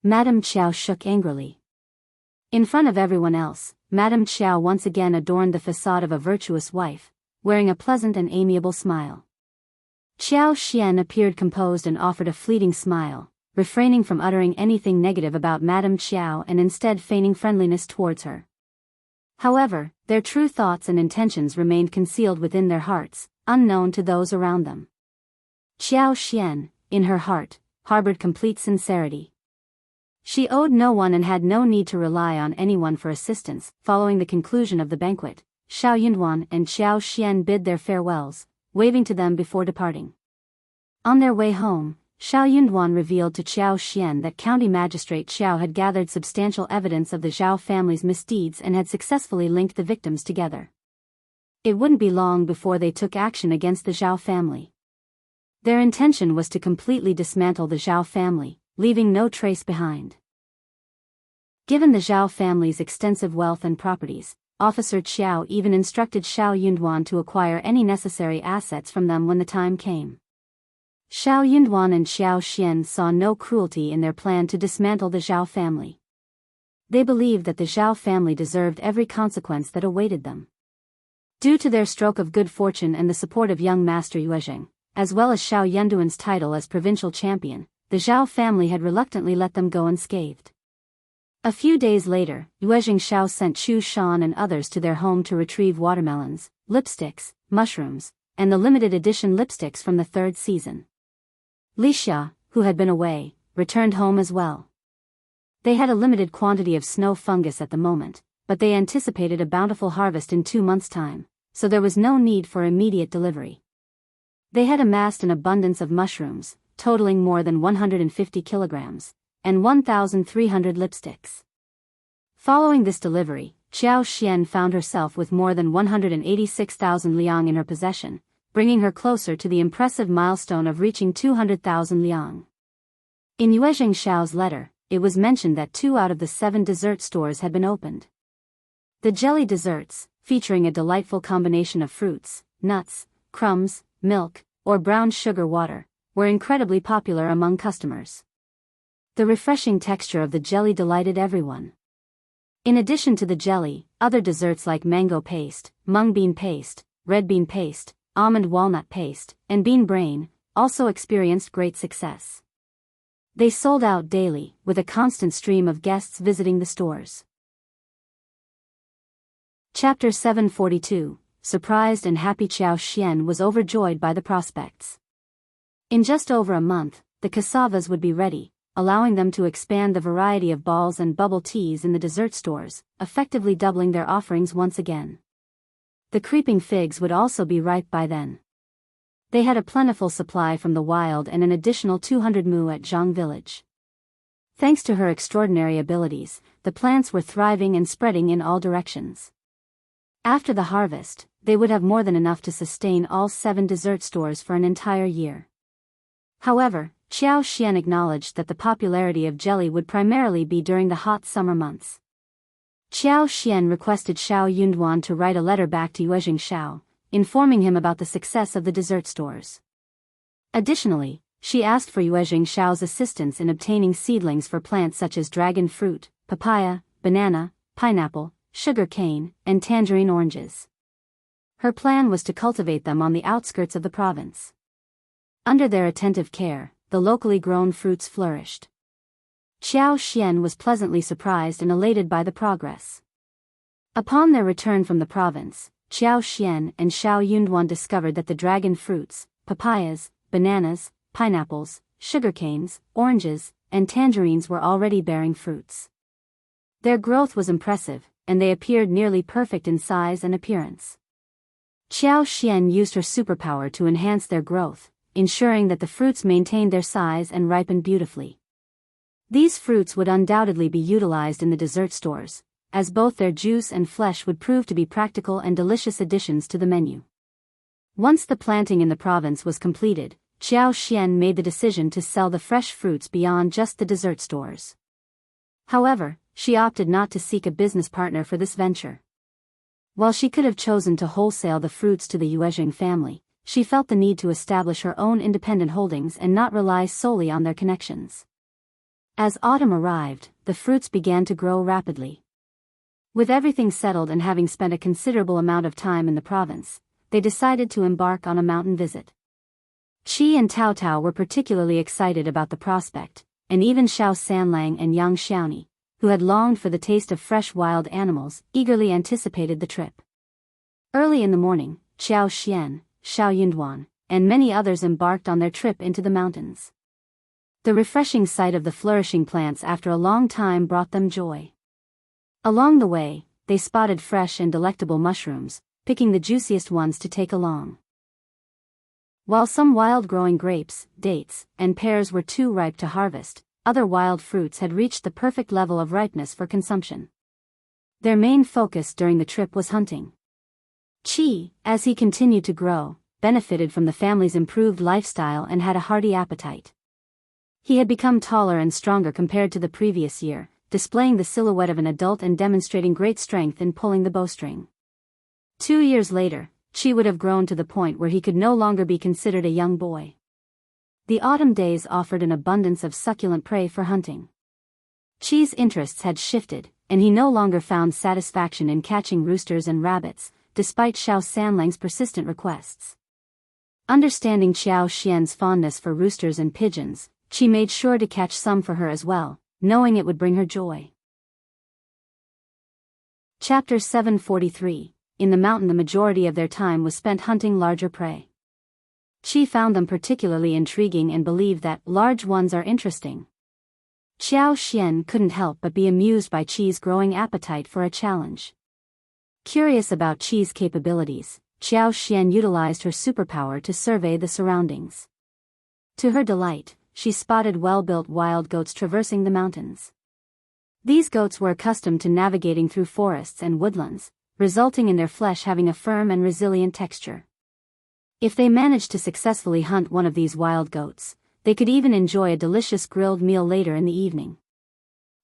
Madame Qiao shook angrily. In front of everyone else, Madame Qiao once again adorned the facade of a virtuous wife, wearing a pleasant and amiable smile. Xiao Xian appeared composed and offered a fleeting smile, refraining from uttering anything negative about Madame Qiao and instead feigning friendliness towards her. However, their true thoughts and intentions remained concealed within their hearts, unknown to those around them. Xiao Xian, in her heart, harbored complete sincerity. She owed no one and had no need to rely on anyone for assistance. Following the conclusion of the banquet, Shao Yunduan and Xiao Xian bid their farewells, waving to them before departing. On their way home, Shao Yunduan revealed to Xiao Xian that County Magistrate Qiao had gathered substantial evidence of the Zhao family's misdeeds and had successfully linked the victims together. It wouldn't be long before they took action against the Zhao family. Their intention was to completely dismantle the Zhao family, leaving no trace behind. Given the Zhao family's extensive wealth and properties, Officer Qiao even instructed Shao Yunduan to acquire any necessary assets from them when the time came. Shao Yunduan and Xiao Xian saw no cruelty in their plan to dismantle the Zhao family. They believed that the Zhao family deserved every consequence that awaited them. Due to their stroke of good fortune and the support of young Master Yuezheng, as well as Shao Yunduan's title as provincial champion, the Zhao family had reluctantly let them go unscathed. A few days later, Yuezheng Shao sent Chu Shan and others to their home to retrieve watermelons, lipsticks, mushrooms, and the limited edition lipsticks from the third season. Li Xia, who had been away, returned home as well. They had a limited quantity of snow fungus at the moment, but they anticipated a bountiful harvest in 2 months' time, so there was no need for immediate delivery. They had amassed an abundance of mushrooms, totaling more than 150 kilograms, and 1,300 lipsticks. Following this delivery, Xiao Xian found herself with more than 186,000 liang in her possession, bringing her closer to the impressive milestone of reaching 200,000 liang. In Yuezheng Shao's letter, it was mentioned that 2 out of the 7 dessert stores had been opened. The jelly desserts, featuring a delightful combination of fruits, nuts, crumbs, milk, or brown sugar water, were incredibly popular among customers. The refreshing texture of the jelly delighted everyone. In addition to the jelly, other desserts like mango paste, mung bean paste, red bean paste, almond walnut paste, and bean brain, also experienced great success. They sold out daily, with a constant stream of guests visiting the stores. Chapter 742, Surprised and happy. Xiao Xian was overjoyed by the prospects. In just over a month, the cassavas would be ready, allowing them to expand the variety of balls and bubble teas in the dessert stores, effectively doubling their offerings once again. The creeping figs would also be ripe by then. They had a plentiful supply from the wild and an additional 200 mu at Zhang village. Thanks to her extraordinary abilities, the plants were thriving and spreading in all directions. After the harvest, they would have more than enough to sustain all 7 dessert stores for an entire year. However, Xiao Xian acknowledged that the popularity of jelly would primarily be during the hot summer months. Qiao Xian requested Shao Yunduan to write a letter back to Yuezheng Shao, informing him about the success of the dessert stores. Additionally, she asked for Yuezheng Shao's assistance in obtaining seedlings for plants such as dragon fruit, papaya, banana, pineapple, sugar cane, and tangerine oranges. Her plan was to cultivate them on the outskirts of the province. Under their attentive care, the locally grown fruits flourished. Qiao Xian was pleasantly surprised and elated by the progress. Upon their return from the province, Qiao Xian and Shao Yunduan discovered that the dragon fruits, papayas, bananas, pineapples, sugarcanes, oranges, and tangerines were already bearing fruits. Their growth was impressive, and they appeared nearly perfect in size and appearance. Qiao Xian used her superpower to enhance their growth, ensuring that the fruits maintained their size and ripened beautifully. These fruits would undoubtedly be utilized in the dessert stores, as both their juice and flesh would prove to be practical and delicious additions to the menu. Once the planting in the province was completed, Qiao Xian made the decision to sell the fresh fruits beyond just the dessert stores. However, she opted not to seek a business partner for this venture. While she could have chosen to wholesale the fruits to the Yuezheng family, she felt the need to establish her own independent holdings and not rely solely on their connections. As autumn arrived, the fruits began to grow rapidly. With everything settled and having spent a considerable amount of time in the province, they decided to embark on a mountain visit. Qi and Tao Tao were particularly excited about the prospect, and even Shao Sanlang and Yang Xiaoni, who had longed for the taste of fresh wild animals, eagerly anticipated the trip. Early in the morning, Qiao Xian, Shao Yunduan, and many others embarked on their trip into the mountains. The refreshing sight of the flourishing plants after a long time brought them joy. Along the way, they spotted fresh and delectable mushrooms, picking the juiciest ones to take along. While some wild-growing grapes, dates, and pears were too ripe to harvest, other wild fruits had reached the perfect level of ripeness for consumption. Their main focus during the trip was hunting. Qi, as he continued to grow, benefited from the family's improved lifestyle and had a hearty appetite. He had become taller and stronger compared to the previous year, displaying the silhouette of an adult and demonstrating great strength in pulling the bowstring. 2 years later, Qi would have grown to the point where he could no longer be considered a young boy. The autumn days offered an abundance of succulent prey for hunting. Qi's interests had shifted, and he no longer found satisfaction in catching roosters and rabbits, despite Shao Sanlang's persistent requests. Understanding Qiao Xian's fondness for roosters and pigeons, Qi made sure to catch some for her as well, knowing it would bring her joy. Chapter 743. In the mountain, the majority of their time was spent hunting larger prey. Qi found them particularly intriguing and believed that large ones are interesting. Qiao Xian couldn't help but be amused by Qi's growing appetite for a challenge. Curious about Qi's capabilities, Qiao Xian utilized her superpower to survey the surroundings. To her delight, she spotted well-built wild goats traversing the mountains. These goats were accustomed to navigating through forests and woodlands, resulting in their flesh having a firm and resilient texture. If they managed to successfully hunt one of these wild goats, they could even enjoy a delicious grilled meal later in the evening.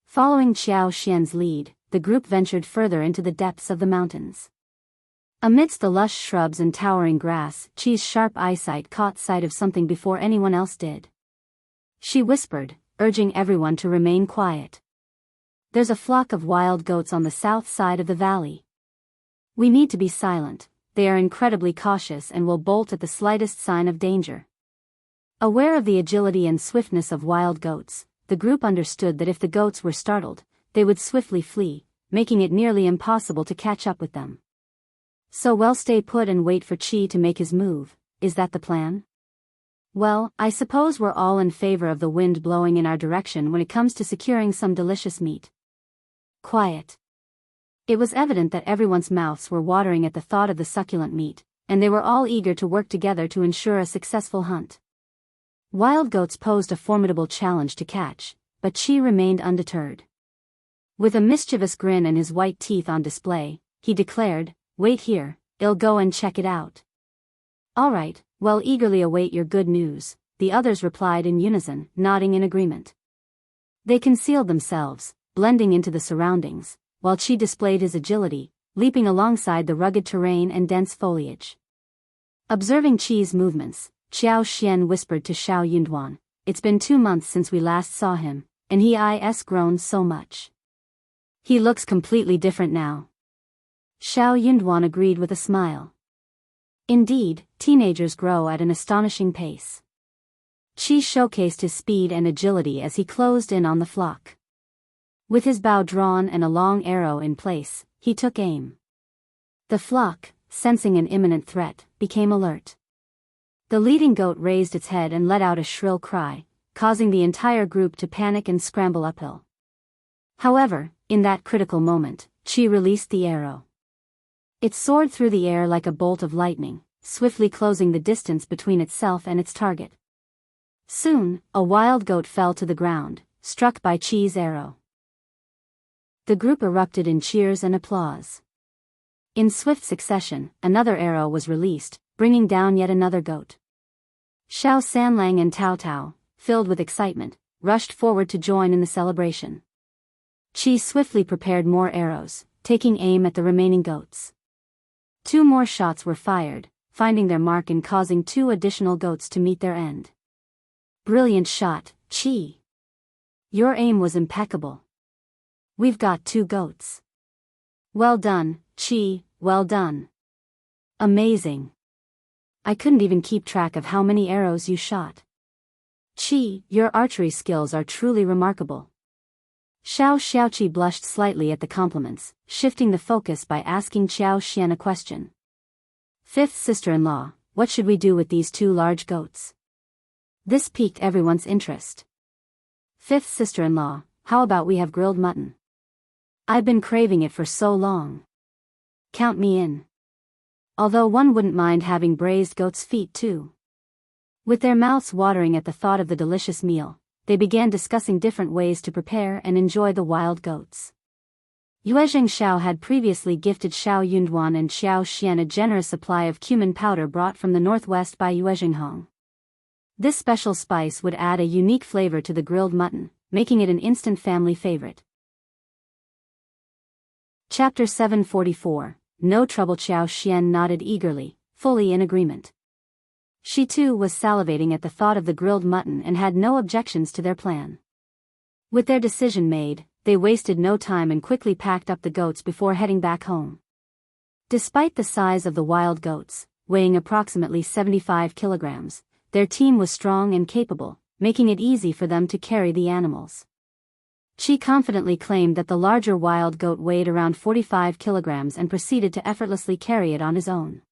Following Qiao Xian's lead, the group ventured further into the depths of the mountains. Amidst the lush shrubs and towering grass, Qi's sharp eyesight caught sight of something before anyone else did. She whispered, urging everyone to remain quiet. "There's a flock of wild goats on the south side of the valley. We need to be silent. They are incredibly cautious and will bolt at the slightest sign of danger." Aware of the agility and swiftness of wild goats, the group understood that if the goats were startled, they would swiftly flee, making it nearly impossible to catch up with them. "So we'll stay put and wait for Qi to make his move, is that the plan? Well, I suppose we're all in favor of the wind blowing in our direction when it comes to securing some delicious meat." Quiet. It was evident that everyone's mouths were watering at the thought of the succulent meat, and they were all eager to work together to ensure a successful hunt. Wild goats posed a formidable challenge to catch, but Qi remained undeterred. With a mischievous grin and his white teeth on display, he declared, "Wait here, I'll go and check it out." "All right, we'll eagerly await your good news," the others replied in unison, nodding in agreement. They concealed themselves, blending into the surroundings, while Qi displayed his agility, leaping alongside the rugged terrain and dense foliage. Observing Qi's movements, Qiao Xian whispered to Shao Yunduan, "It's been 2 months since we last saw him, and he has grown so much. He looks completely different now." Shao Yunduan agreed with a smile. Indeed, teenagers grow at an astonishing pace. Qi showcased his speed and agility as he closed in on the flock. With his bow drawn and a long arrow in place, he took aim. The flock, sensing an imminent threat, became alert. The leading goat raised its head and let out a shrill cry, causing the entire group to panic and scramble uphill. However, in that critical moment, Qi released the arrow. It soared through the air like a bolt of lightning, swiftly closing the distance between itself and its target. Soon, a wild goat fell to the ground, struck by Qi's arrow. The group erupted in cheers and applause. In swift succession, another arrow was released, bringing down yet another goat. Shao Sanlang and Tao Tao, filled with excitement, rushed forward to join in the celebration. Qi swiftly prepared more arrows, taking aim at the remaining goats. 2 more shots were fired, finding their mark and causing 2 additional goats to meet their end. "Brilliant shot, Qi. Your aim was impeccable. We've got 2 goats. Well done, Qi, well done. Amazing. I couldn't even keep track of how many arrows you shot. Qi, your archery skills are truly remarkable." Shao Xiaoqi blushed slightly at the compliments, shifting the focus by asking Qiao Xian a question. "Fifth sister-in-law, what should we do with these 2 large goats?" This piqued everyone's interest. "Fifth sister-in-law, how about we have grilled mutton? I've been craving it for so long. Count me in. Although one wouldn't mind having braised goat's feet too." With their mouths watering at the thought of the delicious meal, they began discussing different ways to prepare and enjoy the wild goats. Yuezheng Shao had previously gifted Shao Yunduan and Qiao Xian a generous supply of cumin powder brought from the northwest by Yuezheng. This special spice would add a unique flavor to the grilled mutton, making it an instant family favorite. Chapter 744, No Trouble. Qiao Xian nodded eagerly, fully in agreement. She too was salivating at the thought of the grilled mutton and had no objections to their plan. With their decision made, they wasted no time and quickly packed up the goats before heading back home. Despite the size of the wild goats, weighing approximately 75 kilograms, their team was strong and capable, making it easy for them to carry the animals. Qi confidently claimed that the larger wild goat weighed around 45 kilograms and proceeded to effortlessly carry it on his own.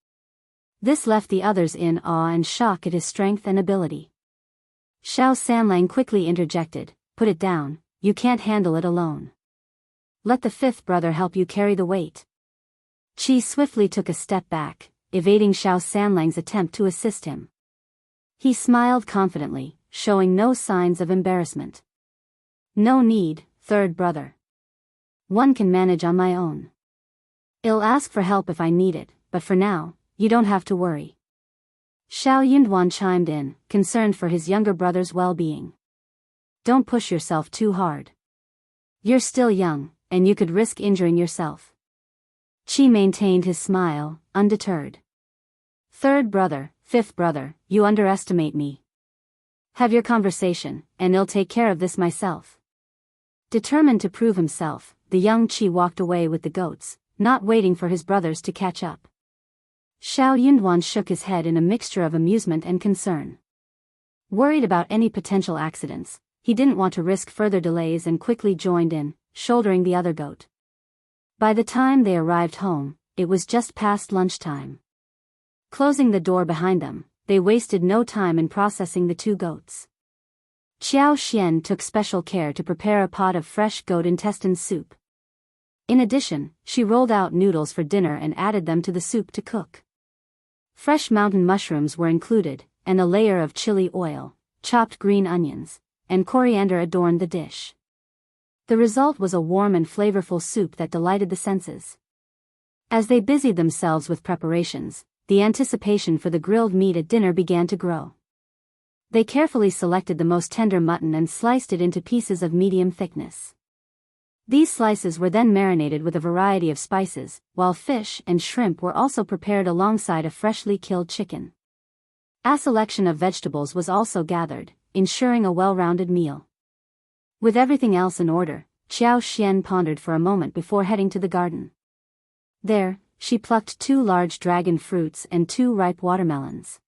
This left the others in awe and shock at his strength and ability. Shao Sanlang quickly interjected, "Put it down, you can't handle it alone. Let the 5th brother help you carry the weight." Qi swiftly took a step back, evading Shao Sanlang's attempt to assist him. He smiled confidently, showing no signs of embarrassment. "No need, 3rd brother. One can manage on my own. I'll ask for help if I need it, but for now, you don't have to worry." Shao Yunduan chimed in, concerned for his younger brother's well-being. "Don't push yourself too hard. You're still young, and you could risk injuring yourself." Qi maintained his smile, undeterred. "3rd brother, 5th brother, you underestimate me. Have your conversation, and I'll take care of this myself." Determined to prove himself, the young Qi walked away with the goats, not waiting for his brothers to catch up. Shao Yunduan shook his head in a mixture of amusement and concern. Worried about any potential accidents, he didn't want to risk further delays and quickly joined in, shouldering the other goat. By the time they arrived home, it was just past lunchtime. Closing the door behind them, they wasted no time in processing the 2 goats. Qiao Xian took special care to prepare a pot of fresh goat intestine soup. In addition, she rolled out noodles for dinner and added them to the soup to cook. Fresh mountain mushrooms were included, and a layer of chili oil, chopped green onions, and coriander adorned the dish. The result was a warm and flavorful soup that delighted the senses. As they busied themselves with preparations, the anticipation for the grilled meat at dinner began to grow. They carefully selected the most tender mutton and sliced it into pieces of medium thickness. These slices were then marinated with a variety of spices, while fish and shrimp were also prepared alongside a freshly killed chicken. A selection of vegetables was also gathered, ensuring a well-rounded meal. With everything else in order, Qiao Xian pondered for a moment before heading to the garden. There, she plucked 2 large dragon fruits and 2 ripe watermelons.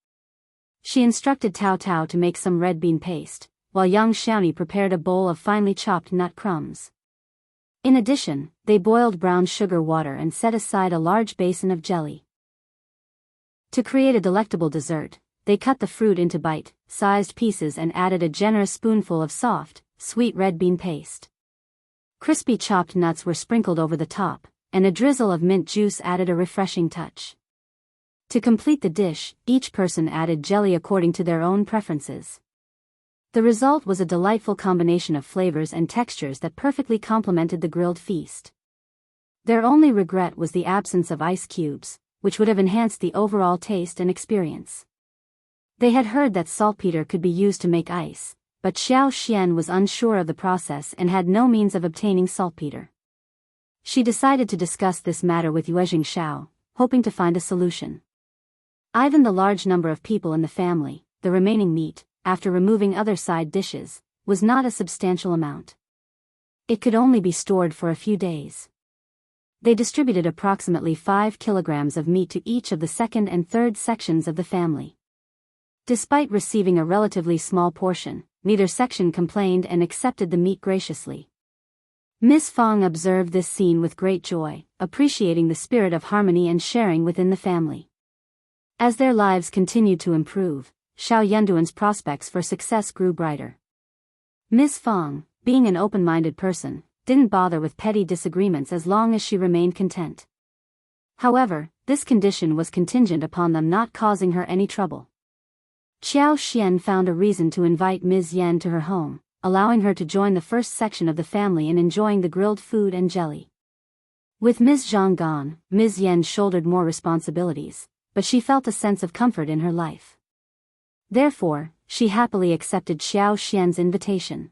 She instructed Tao Tao to make some red bean paste, while young Xiaoni prepared a bowl of finely chopped nut crumbs. In addition, they boiled brown sugar water and set aside a large basin of jelly. To create a delectable dessert, they cut the fruit into bite-sized pieces and added a generous spoonful of soft, sweet red bean paste. Crispy chopped nuts were sprinkled over the top, and a drizzle of mint juice added a refreshing touch. To complete the dish, each person added jelly according to their own preferences. The result was a delightful combination of flavors and textures that perfectly complemented the grilled feast. Their only regret was the absence of ice cubes, which would have enhanced the overall taste and experience. They had heard that saltpeter could be used to make ice, but Qiao Xian was unsure of the process and had no means of obtaining saltpeter. She decided to discuss this matter with Yuezheng Shao, hoping to find a solution. Given the large number of people in the family, the remaining meat, after removing other side dishes, was not a substantial amount. It could only be stored for a few days. They distributed approximately 5 kilograms of meat to each of the second and third sections of the family. Despite receiving a relatively small portion, neither section complained and accepted the meat graciously. Miss Fong observed this scene with great joy, appreciating the spirit of harmony and sharing within the family. As their lives continued to improve, Shao Yunduan's prospects for success grew brighter. Miss Fong, being an open-minded person, didn't bother with petty disagreements as long as she remained content. However, this condition was contingent upon them not causing her any trouble. Qiao Xian found a reason to invite Ms. Yan to her home, allowing her to join the first section of the family in enjoying the grilled food and jelly. With Ms. Zhang gone, Ms. Yan shouldered more responsibilities, but she felt a sense of comfort in her life. Therefore, she happily accepted Qiao Xian's invitation.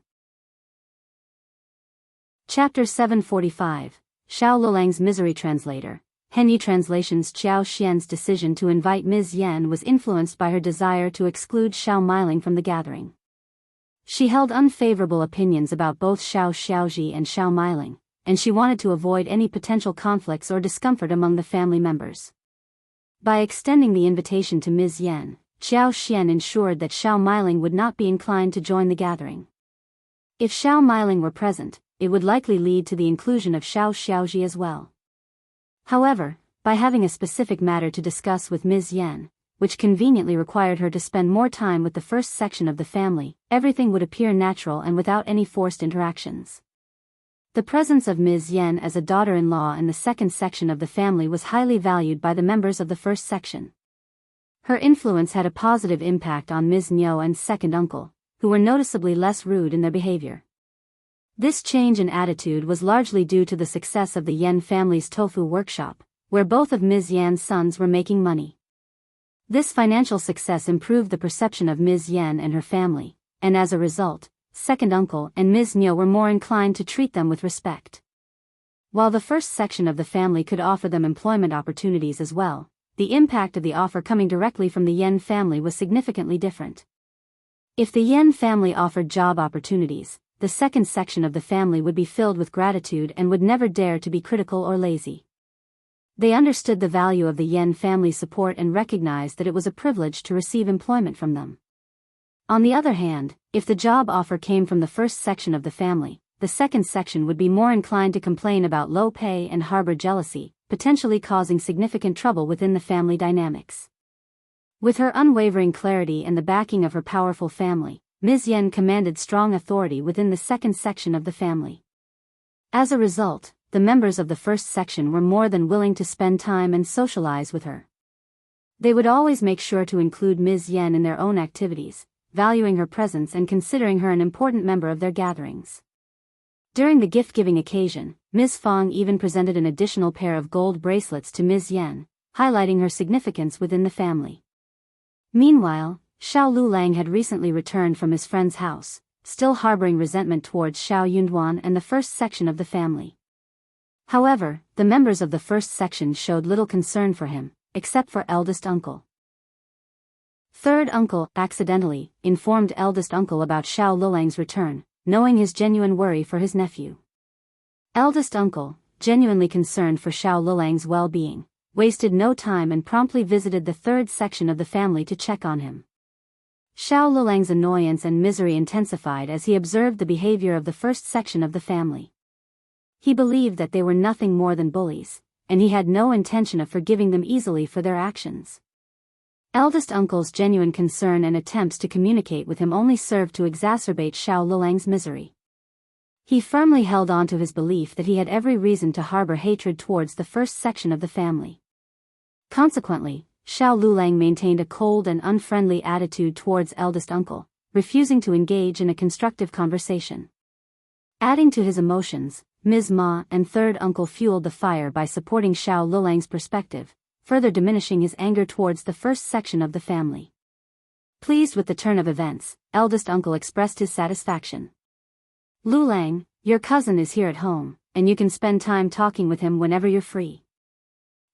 Chapter 745, Shao Liulang's Misery Translator. Henyi Translations. Qiao Xian's decision to invite Ms. Yan was influenced by her desire to exclude Shao Miling from the gathering. She held unfavorable opinions about both Shao Xiaoji and Shao Miling, and she wanted to avoid any potential conflicts or discomfort among the family members. By extending the invitation to Ms. Yan, Qiao Xian ensured that Shao Miling would not be inclined to join the gathering. If Shao Miling were present, it would likely lead to the inclusion of Shao Xiaoji as well. However, by having a specific matter to discuss with Ms. Yan, which conveniently required her to spend more time with the first section of the family, everything would appear natural and without any forced interactions. The presence of Ms. Yan as a daughter-in-law in the second section of the family was highly valued by the members of the first section. Her influence had a positive impact on Ms. Niu and second uncle, who were noticeably less rude in their behavior. This change in attitude was largely due to the success of the Yan family's tofu workshop, where both of Ms. Yan's sons were making money. This financial success improved the perception of Ms. Yan and her family, and as a result, second uncle and Ms. Niu were more inclined to treat them with respect. While the first section of the family could offer them employment opportunities as well, the impact of the offer coming directly from the Yan family was significantly different. If the Yan family offered job opportunities, the second section of the family would be filled with gratitude and would never dare to be critical or lazy. They understood the value of the Yan family's support and recognized that it was a privilege to receive employment from them. On the other hand, if the job offer came from the first section of the family, the second section would be more inclined to complain about low pay and harbor jealousy, potentially causing significant trouble within the family dynamics. With her unwavering clarity and the backing of her powerful family, Ms. Yan commanded strong authority within the second section of the family. As a result, the members of the first section were more than willing to spend time and socialize with her. They would always make sure to include Ms. Yan in their own activities, valuing her presence and considering her an important member of their gatherings. During the gift-giving occasion, Ms. Fong even presented an additional pair of gold bracelets to Ms. Yan, highlighting her significance within the family. Meanwhile, Shao Liulang had recently returned from his friend's house, still harboring resentment towards Shao Yunduan and the first section of the family. However, the members of the first section showed little concern for him, except for eldest uncle. Third uncle, accidentally, informed eldest uncle about Shao Lulang's return, knowing his genuine worry for his nephew. Eldest uncle, genuinely concerned for Shao Lulang's well-being, wasted no time and promptly visited the third section of the family to check on him. Shao Lulang's annoyance and misery intensified as he observed the behavior of the first section of the family. He believed that they were nothing more than bullies, and he had no intention of forgiving them easily for their actions. Eldest uncle's genuine concern and attempts to communicate with him only served to exacerbate Shao Lulang's misery. He firmly held on to his belief that he had every reason to harbor hatred towards the first section of the family. Consequently, Shao Lulang maintained a cold and unfriendly attitude towards eldest uncle, refusing to engage in a constructive conversation. Adding to his emotions, Ms. Ma and third uncle fueled the fire by supporting Shao Lulang's perspective, further diminishing his anger towards the first section of the family. Pleased with the turn of events, eldest uncle expressed his satisfaction. Lulang, your cousin is here at home, and you can spend time talking with him whenever you're free.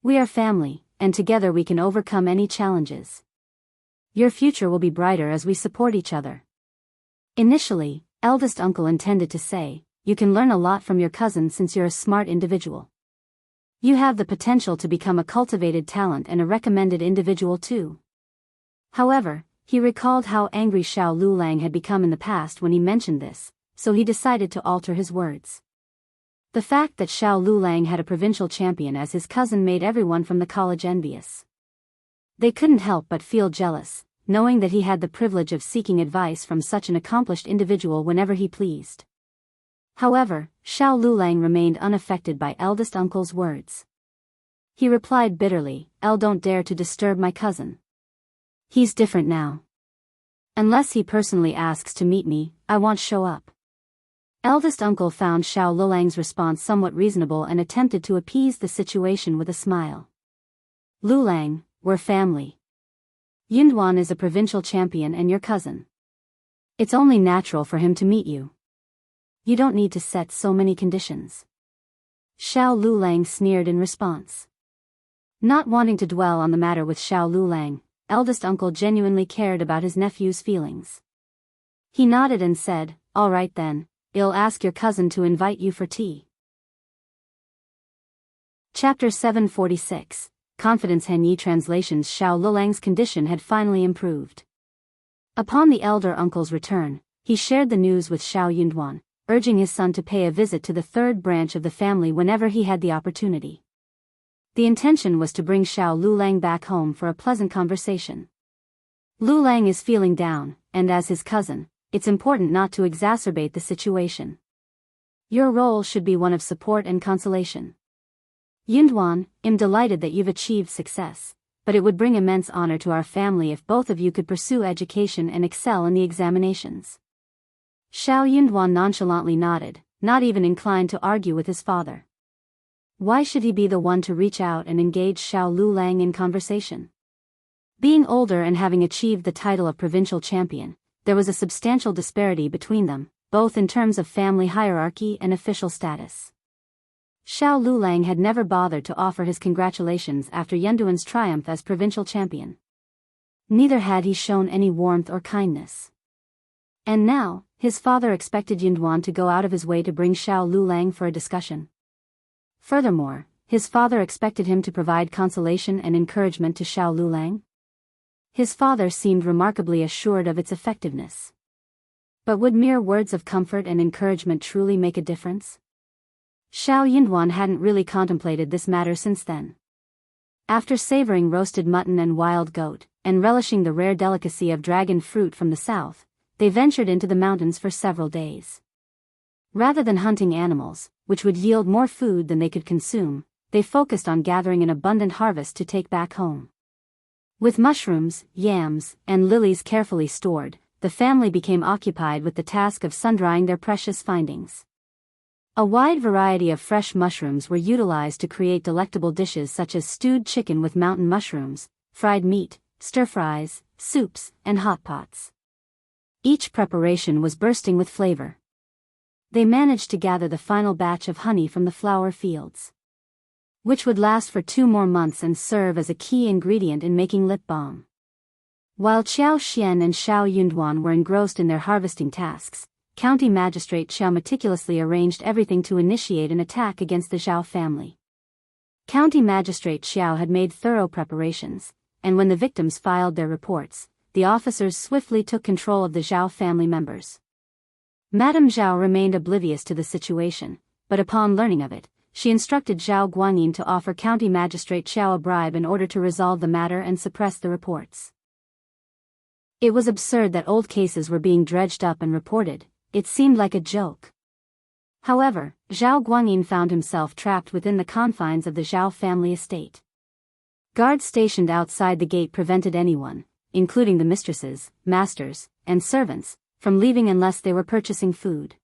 We are family, and together we can overcome any challenges. Your future will be brighter as we support each other. Initially, eldest uncle intended to say, you can learn a lot from your cousin since you're a smart individual. You have the potential to become a cultivated talent and a recommended individual too. However, he recalled how angry Shao Lulang had become in the past when he mentioned this, so he decided to alter his words. The fact that Shao Lulang had a provincial champion as his cousin made everyone from the college envious. They couldn't help but feel jealous, knowing that he had the privilege of seeking advice from such an accomplished individual whenever he pleased. However, Shao Lulang remained unaffected by eldest uncle's words. He replied bitterly, don't dare to disturb my cousin. He's different now. Unless he personally asks to meet me, I won't show up. Eldest uncle found Shao Lulang's response somewhat reasonable and attempted to appease the situation with a smile. Lulang, we're family. Yunduan is a provincial champion and your cousin. It's only natural for him to meet you. You don't need to set so many conditions. Shao Lulang sneered in response. Not wanting to dwell on the matter with Shao Lulang, eldest uncle genuinely cared about his nephew's feelings. He nodded and said, all right then, I'll ask your cousin to invite you for tea. Chapter 746, Confidence Henyi Translations. Shao Lulang's condition had finally improved. Upon the elder uncle's return, he shared the news with Shao Yunduan, urging his son to pay a visit to the third branch of the family whenever he had the opportunity. The intention was to bring Shao Lulang back home for a pleasant conversation. Lulang is feeling down, and as his cousin, it's important not to exacerbate the situation. Your role should be one of support and consolation. Yunduan, I'm delighted that you've achieved success, but it would bring immense honor to our family if both of you could pursue education and excel in the examinations. Shao Yunduan nonchalantly nodded, not even inclined to argue with his father. Why should he be the one to reach out and engage Shao Lulang in conversation? Being older and having achieved the title of provincial champion, there was a substantial disparity between them, both in terms of family hierarchy and official status. Shao Lulang had never bothered to offer his congratulations after Yunduan's triumph as provincial champion. Neither had he shown any warmth or kindness. And now, his father expected Yunduan to go out of his way to bring Shao Lulang for a discussion. Furthermore, his father expected him to provide consolation and encouragement to Shao Lulang. His father seemed remarkably assured of its effectiveness. But would mere words of comfort and encouragement truly make a difference? Shao Yunduan hadn't really contemplated this matter since then. After savoring roasted mutton and wild goat, and relishing the rare delicacy of dragon fruit from the south, they ventured into the mountains for several days. Rather than hunting animals, which would yield more food than they could consume, they focused on gathering an abundant harvest to take back home. With mushrooms, yams, and lilies carefully stored, the family became occupied with the task of sun-drying their precious findings. A wide variety of fresh mushrooms were utilized to create delectable dishes such as stewed chicken with mountain mushrooms, fried meat, stir-fries, soups, and hot pots. Each preparation was bursting with flavor. They managed to gather the final batch of honey from the flower fields, which would last for 2 more months and serve as a key ingredient in making lip balm. While Qiao Xian and Shao Yunduan were engrossed in their harvesting tasks, County Magistrate Qiao meticulously arranged everything to initiate an attack against the Zhao family. County Magistrate Qiao had made thorough preparations, and when the victims filed their reports, the officers swiftly took control of the Zhao family members. Madame Zhao remained oblivious to the situation, but upon learning of it, she instructed Zhao Guanyin to offer County Magistrate Qiao a bribe in order to resolve the matter and suppress the reports. It was absurd that old cases were being dredged up and reported. It seemed like a joke. However, Zhao Guanyin found himself trapped within the confines of the Zhao family estate. Guards stationed outside the gate prevented anyone, including the mistresses, masters, and servants, from leaving unless they were purchasing food.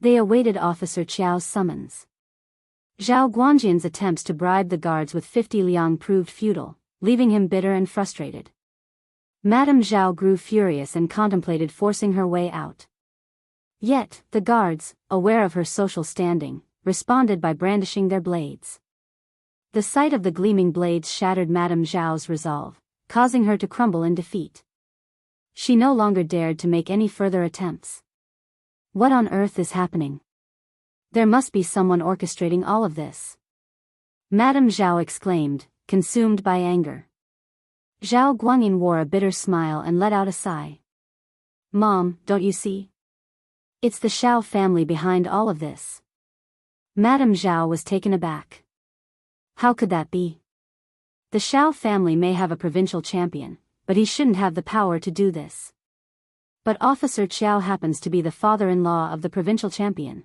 They awaited Officer Qiao's summons. Zhao Guanjin's attempts to bribe the guards with 50 liang proved futile, leaving him bitter and frustrated. Madame Zhao grew furious and contemplated forcing her way out. Yet, the guards, aware of her social standing, responded by brandishing their blades. The sight of the gleaming blades shattered Madame Zhao's resolve, causing her to crumble in defeat. She no longer dared to make any further attempts. What on earth is happening? There must be someone orchestrating all of this. Madame Zhao exclaimed, consumed by anger. Zhao Guanyin wore a bitter smile and let out a sigh. Mom, don't you see? It's the Shao family behind all of this. Madame Zhao was taken aback. How could that be? The Shao family may have a provincial champion, but he shouldn't have the power to do this. But Officer Qiao happens to be the father-in-law of the provincial champion.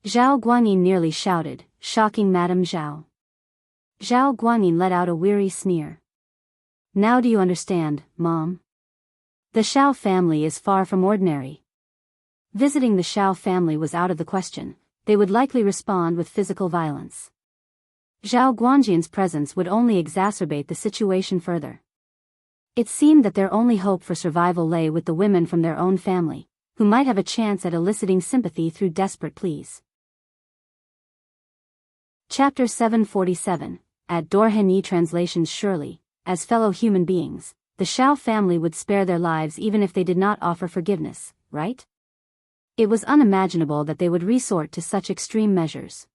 Zhao Guanyin nearly shouted, shocking Madame Zhao. Zhao Guanyin let out a weary sneer. Now do you understand, Mom? The Shao family is far from ordinary. Visiting the Shao family was out of the question. They would likely respond with physical violence. Zhao Guanjin's presence would only exacerbate the situation further. It seemed that their only hope for survival lay with the women from their own family, who might have a chance at eliciting sympathy through desperate pleas. Chapter 747, at Dorhenyi translations. Surely, as fellow human beings, the Shao family would spare their lives even if they did not offer forgiveness, right? It was unimaginable that they would resort to such extreme measures.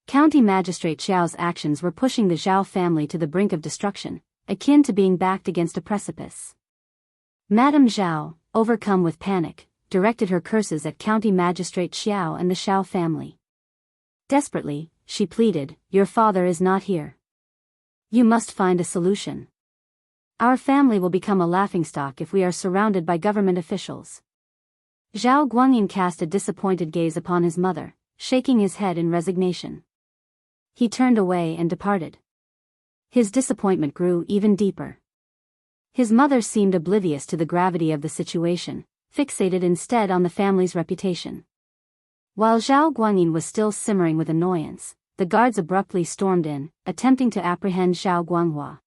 County Magistrate Qiao's actions were pushing the Zhao family to the brink of destruction, akin to being backed against a precipice. Madame Zhao, overcome with panic, directed her curses at County Magistrate Qiao and the Shao family. Desperately, she pleaded, "Your father is not here. You must find a solution. Our family will become a laughingstock if we are surrounded by government officials." Zhao Guanyin cast a disappointed gaze upon his mother, shaking his head in resignation. He turned away and departed. His disappointment grew even deeper. His mother seemed oblivious to the gravity of the situation, fixated instead on the family's reputation. While Zhao Guanyin was still simmering with annoyance, the guards abruptly stormed in, attempting to apprehend Zhao Guanghua.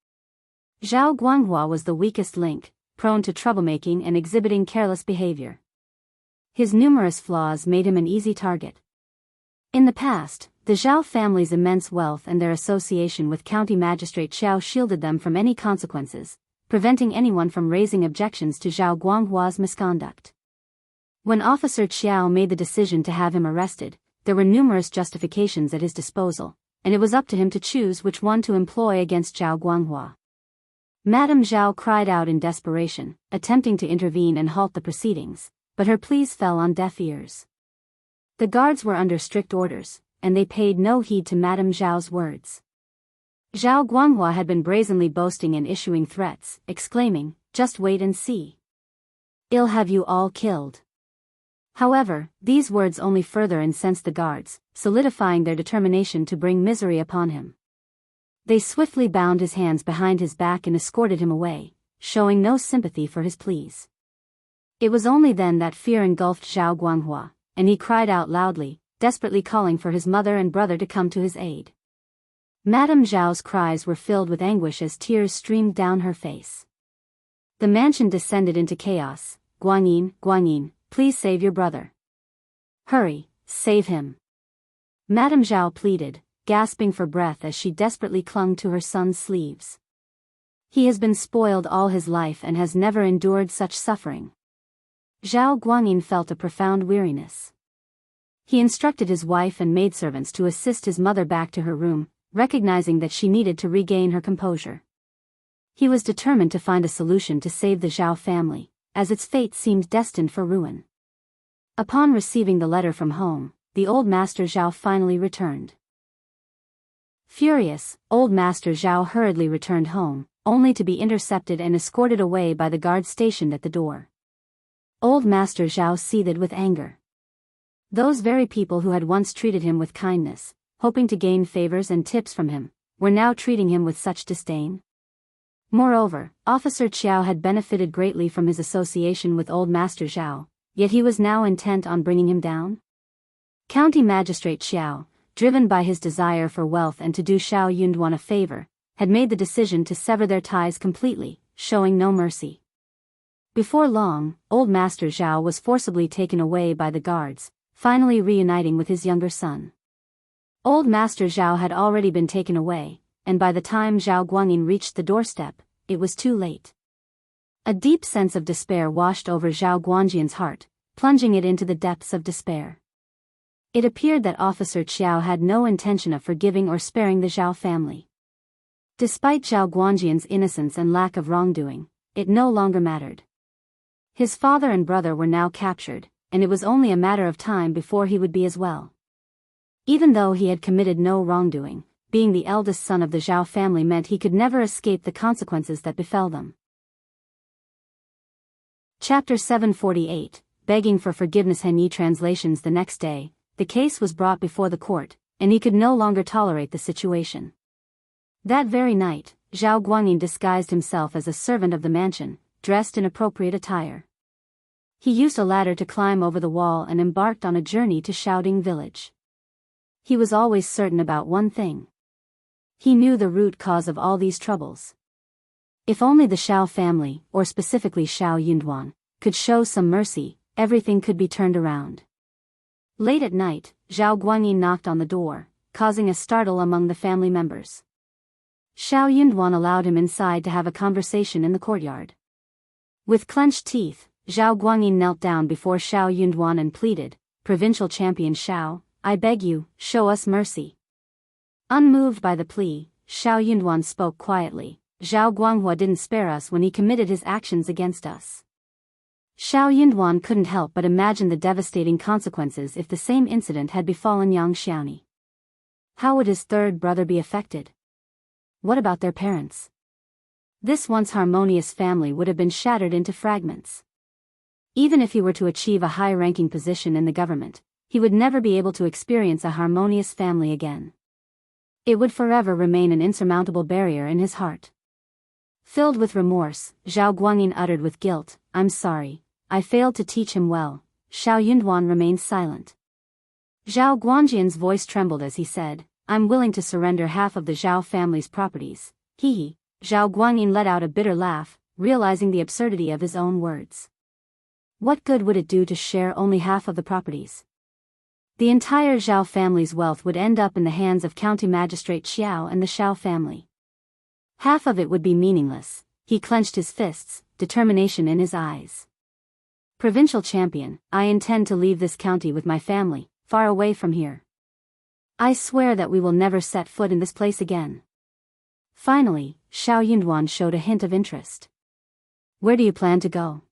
Zhao Guanghua was the weakest link, prone to troublemaking and exhibiting careless behavior. His numerous flaws made him an easy target. In the past, the Zhao family's immense wealth and their association with County Magistrate Qiao shielded them from any consequences, preventing anyone from raising objections to Zhao Guanghua's misconduct. When Officer Qiao made the decision to have him arrested, there were numerous justifications at his disposal, and it was up to him to choose which one to employ against Zhao Guanghua. Madame Zhao cried out in desperation, attempting to intervene and halt the proceedings, but her pleas fell on deaf ears. The guards were under strict orders, and they paid no heed to Madame Zhao's words. Zhao Guanghua had been brazenly boasting and issuing threats, exclaiming, "Just wait and see. I'll have you all killed." However, these words only further incensed the guards, solidifying their determination to bring misery upon him. They swiftly bound his hands behind his back and escorted him away, showing no sympathy for his pleas. It was only then that fear engulfed Zhao Guanghua, and he cried out loudly, desperately calling for his mother and brother to come to his aid. Madame Zhao's cries were filled with anguish as tears streamed down her face. The mansion descended into chaos, Guanyin, please save your brother. Hurry, save him. Madame Zhao pleaded, gasping for breath as she desperately clung to her son's sleeves. He has been spoiled all his life and has never endured such suffering. Zhao Guanyin felt a profound weariness. He instructed his wife and maidservants to assist his mother back to her room, recognizing that she needed to regain her composure. He was determined to find a solution to save the Zhao family, as its fate seemed destined for ruin. Upon receiving the letter from home, the old Master Zhao finally returned. Furious, old Master Zhao hurriedly returned home, only to be intercepted and escorted away by the guards stationed at the door. Old Master Zhao seethed with anger. Those very people who had once treated him with kindness, hoping to gain favors and tips from him, were now treating him with such disdain. Moreover, Officer Qiao had benefited greatly from his association with old Master Zhao, yet he was now intent on bringing him down. County Magistrate Qiao, driven by his desire for wealth and to do Shao Yunduan a favor, had made the decision to sever their ties completely, showing no mercy. Before long, old Master Zhao was forcibly taken away by the guards, finally reuniting with his younger son. Old Master Zhao had already been taken away, and by the time Zhao Guanyin reached the doorstep, it was too late. A deep sense of despair washed over Zhao Guanjian's heart, plunging it into the depths of despair. It appeared that Officer Qiao had no intention of forgiving or sparing the Zhao family. Despite Zhao Guanjian's innocence and lack of wrongdoing, it no longer mattered. His father and brother were now captured, and it was only a matter of time before he would be as well. Even though he had committed no wrongdoing, being the eldest son of the Zhao family meant he could never escape the consequences that befell them. Chapter 748, Begging for Forgiveness. Henyi translations. The next day, the case was brought before the court, and he could no longer tolerate the situation. That very night, Zhao Guanyin disguised himself as a servant of the mansion, dressed in appropriate attire. He used a ladder to climb over the wall and embarked on a journey to Shaoding village. He was always certain about one thing. He knew the root cause of all these troubles. If only the Shao family, or specifically Shao Yunduan, could show some mercy, everything could be turned around. Late at night, Zhao Guanyin knocked on the door, causing a startle among the family members. Shao Yunduan allowed him inside to have a conversation in the courtyard. With clenched teeth, Zhao Guanyin knelt down before Shao Yunduan and pleaded, "Provincial champion Shao, I beg you, show us mercy." Unmoved by the plea, Shao Yunduan spoke quietly, "Zhao Guanghua didn't spare us when he committed his actions against us." Shao Yunduan couldn't help but imagine the devastating consequences if the same incident had befallen young Xiaoni. How would his third brother be affected? What about their parents? This once harmonious family would have been shattered into fragments. Even if he were to achieve a high-ranking position in the government, he would never be able to experience a harmonious family again. It would forever remain an insurmountable barrier in his heart. Filled with remorse, Zhao Guanyin uttered with guilt, "I'm sorry, I failed to teach him well." Shao Yunduan remained silent. Zhao Guanjian's voice trembled as he said, "I'm willing to surrender half of the Zhao family's properties." Hee. Zhao Guanyin let out a bitter laugh, realizing the absurdity of his own words. What good would it do to share only half of the properties? The entire Zhao family's wealth would end up in the hands of County Magistrate Qiao and the Shao family. Half of it would be meaningless. He clenched his fists, determination in his eyes. "Provincial champion, I intend to leave this county with my family, far away from here. I swear that we will never set foot in this place again." Finally, Shao Yunduan showed a hint of interest. "Where do you plan to go?"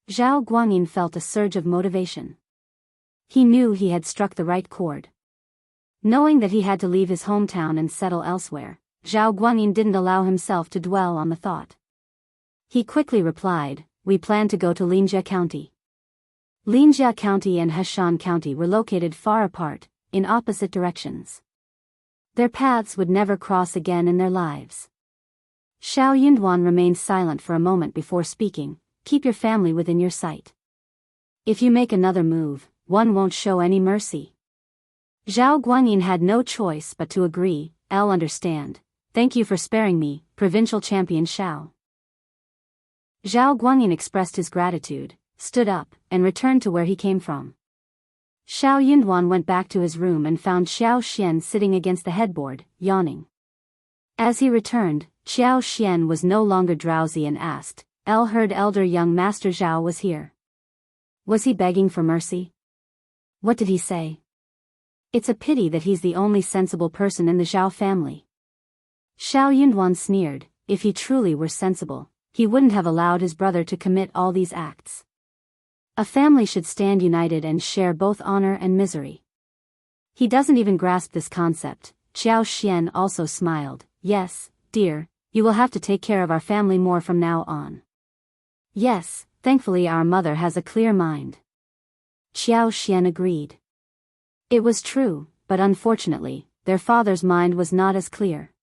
Zhao Guanyin felt a surge of motivation. He knew he had struck the right chord. Knowing that he had to leave his hometown and settle elsewhere, Zhao Guanyin didn't allow himself to dwell on the thought. He quickly replied, "We plan to go to Linjia County." Linjia County and Heshan County were located far apart, in opposite directions. Their paths would never cross again in their lives. Shao Yunduan remained silent for a moment before speaking, "Keep your family within your sight. If you make another move, one won't show any mercy." Zhao Guanyin had no choice but to agree. "I'll understand. Thank you for sparing me, Provincial Champion Shao." Zhao Guanyin expressed his gratitude, stood up, and returned to where he came from. Xiao Yunduan went back to his room and found Xiao Xian sitting against the headboard, yawning. As he returned, Xiao Xian was no longer drowsy and asked, heard elder young Master Zhao was here. Was he begging for mercy? What did he say? It's a pity that he's the only sensible person in the Zhao family. Xiao Yunduan sneered. If he truly were sensible, he wouldn't have allowed his brother to commit all these acts. A family should stand united and share both honor and misery. He doesn't even grasp this concept. Xiao Xian also smiled. Yes, dear, you will have to take care of our family more from now on. Yes, thankfully our mother has a clear mind. Xiao Xian agreed. It was true, but unfortunately, their father's mind was not as clear.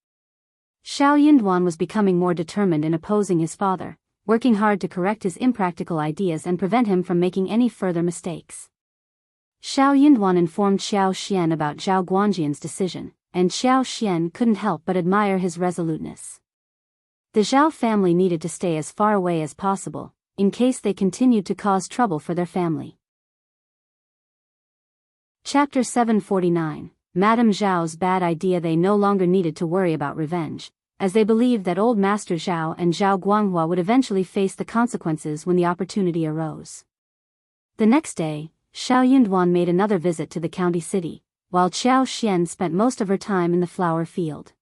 Xiao Yunduan was becoming more determined in opposing his father, working hard to correct his impractical ideas and prevent him from making any further mistakes. Xiao Yunduan informed Xiao Xian about Zhao Guangjian's decision, and Xiao Xian couldn't help but admire his resoluteness. The Zhao family needed to stay as far away as possible, in case they continued to cause trouble for their family. Chapter 749, Madame Zhao's bad idea. They no longer needed to worry about revenge, as they believed that old Master Zhao and Zhao Guanghua would eventually face the consequences when the opportunity arose. The next day, Xiao Yunduan made another visit to the county city, while Xiao Xian spent most of her time in the flower field.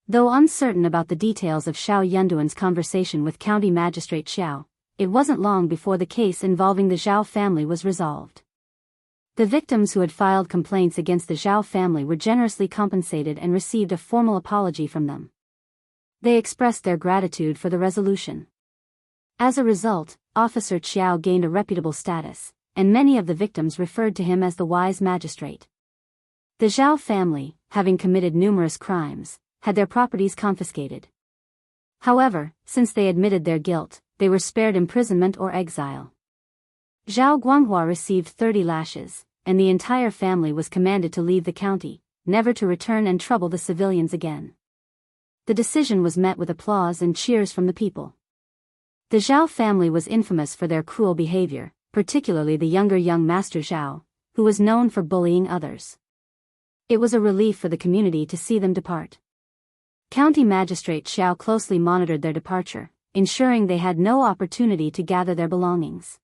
Though uncertain about the details of Xiao Yunduan's conversation with County Magistrate Qiao, it wasn't long before the case involving the Zhao family was resolved. The victims who had filed complaints against the Zhao family were generously compensated and received a formal apology from them. They expressed their gratitude for the resolution. As a result, Officer Qiao gained a reputable status, and many of the victims referred to him as the wise magistrate. The Zhao family, having committed numerous crimes, had their properties confiscated. However, since they admitted their guilt, they were spared imprisonment or exile. Zhao Guanghua received 30 lashes, and the entire family was commanded to leave the county, never to return and trouble the civilians again. The decision was met with applause and cheers from the people. The Zhao family was infamous for their cruel behavior, particularly the younger young Master Zhao, who was known for bullying others. It was a relief for the community to see them depart. County Magistrate Xiao closely monitored their departure, ensuring they had no opportunity to gather their belongings.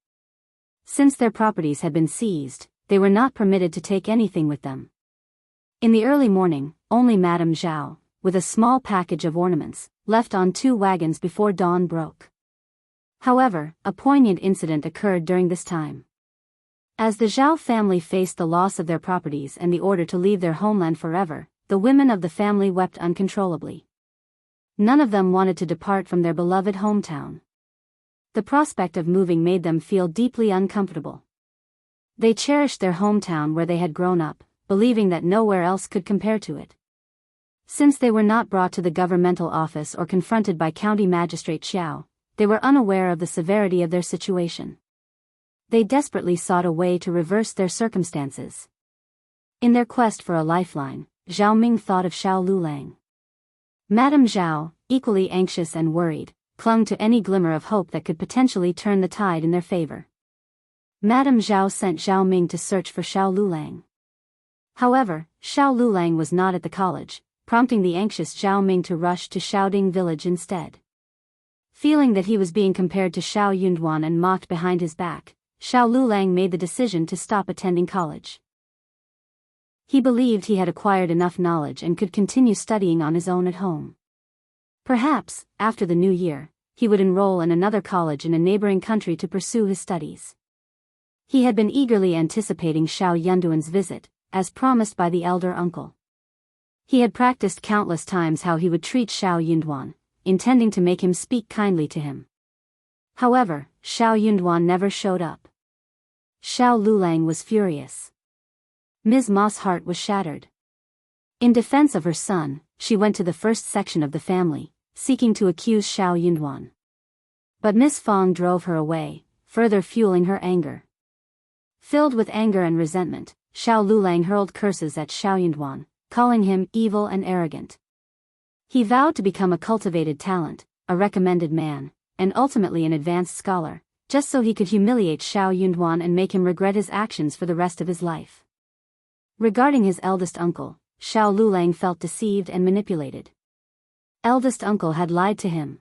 Since their properties had been seized, they were not permitted to take anything with them. In the early morning, only Madame Zhao, with a small package of ornaments, left on 2 wagons before dawn broke. However, a poignant incident occurred during this time. As the Zhao family faced the loss of their properties and the order to leave their homeland forever, the women of the family wept uncontrollably. None of them wanted to depart from their beloved hometown. The prospect of moving made them feel deeply uncomfortable. They cherished their hometown where they had grown up, believing that nowhere else could compare to it. Since they were not brought to the governmental office or confronted by County Magistrate Qiao, they were unaware of the severity of their situation. They desperately sought a way to reverse their circumstances. In their quest for a lifeline, Zhao Ming thought of Xiao Liulang. Madame Zhao, equally anxious and worried, clung to any glimmer of hope that could potentially turn the tide in their favor. Madame Zhao sent Zhao Ming to search for Xiao Liulang. However, Xiao Liulang was not at the college, prompting the anxious Zhao Ming to rush to Xiaoding village instead. Feeling that he was being compared to Xiao Yunduan and mocked behind his back, Xiao Liulang made the decision to stop attending college. He believed he had acquired enough knowledge and could continue studying on his own at home. Perhaps, after the new year, he would enroll in another college in a neighboring country to pursue his studies. He had been eagerly anticipating Xiao Yunduan's visit, as promised by the elder uncle. He had practiced countless times how he would treat Xiao Yunduan, intending to make him speak kindly to him. However, Xiao Yunduan never showed up. Xiao Liulang was furious. Ms. Ma's heart was shattered. In defense of her son, she went to the first section of the family, seeking to accuse Xiao Yunduan. But Miss Fong drove her away, further fueling her anger. Filled with anger and resentment, Xiao Liulang hurled curses at Xiao Yunduan, calling him evil and arrogant. He vowed to become a cultivated talent, a recommended man, and ultimately an advanced scholar, just so he could humiliate Xiao Yunduan and make him regret his actions for the rest of his life. Regarding his eldest uncle, Xiao Liulang felt deceived and manipulated. Eldest uncle had lied to him.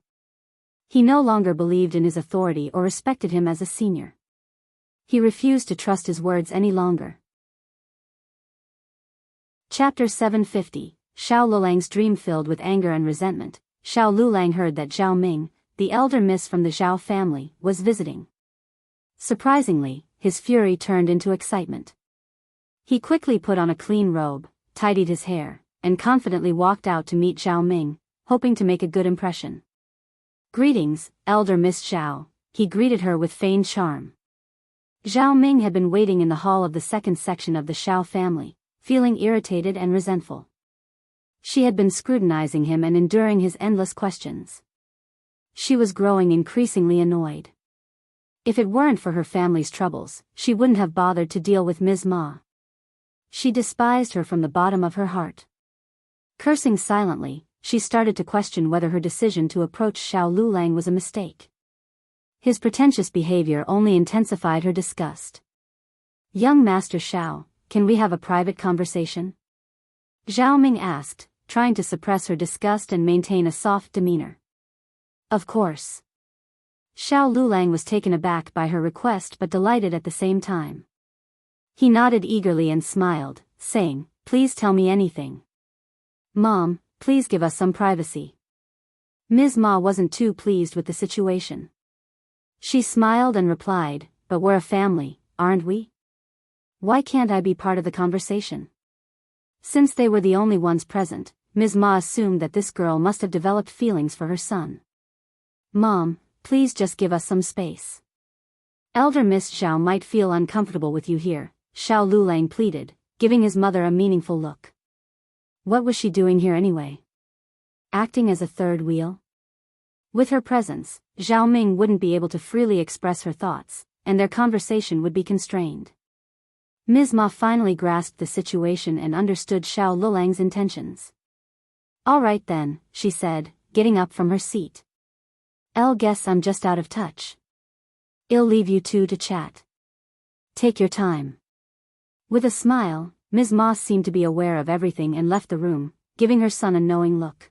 He no longer believed in his authority or respected him as a senior. He refused to trust his words any longer. Chapter 750, Xiao Liulang's dream. Filled with anger and resentment, Xiao Liulang heard that Zhao Ming, the elder miss from the Zhao family, was visiting. Surprisingly, his fury turned into excitement. He quickly put on a clean robe, tidied his hair, and confidently walked out to meet Zhao Ming, hoping to make a good impression. "Greetings, elder Miss Zhao," he greeted her with feigned charm. Zhao Ming had been waiting in the hall of the second section of the Shao family, feeling irritated and resentful. She had been scrutinizing him and enduring his endless questions. She was growing increasingly annoyed. If it weren't for her family's troubles, she wouldn't have bothered to deal with Ms. Ma. She despised her from the bottom of her heart. Cursing silently, she started to question whether her decision to approach Xiao Liulang was a mistake. His pretentious behavior only intensified her disgust. "Young Master Shao, can we have a private conversation?" Zhao Ming asked, trying to suppress her disgust and maintain a soft demeanor. "Of course." Xiao Liulang was taken aback by her request but delighted at the same time. He nodded eagerly and smiled, saying, "Please tell me anything. Mom, please give us some privacy." Ms. Ma wasn't too pleased with the situation. She smiled and replied, "But we're a family, aren't we? Why can't I be part of the conversation?" Since they were the only ones present, Ms. Ma assumed that this girl must have developed feelings for her son. "Mom, please just give us some space. Elder Miss Zhao might feel uncomfortable with you here," Xiao Liulang pleaded, giving his mother a meaningful look. What was she doing here anyway? Acting as a third wheel? With her presence, Zhao Ming wouldn't be able to freely express her thoughts, and their conversation would be constrained. Ms. Ma finally grasped the situation and understood Xiao Liulang's intentions. "All right then," she said, getting up from her seat. "I'll guess I'm just out of touch. I'll leave you two to chat. Take your time." With a smile, Ms. Ma seemed to be aware of everything and left the room, giving her son a knowing look.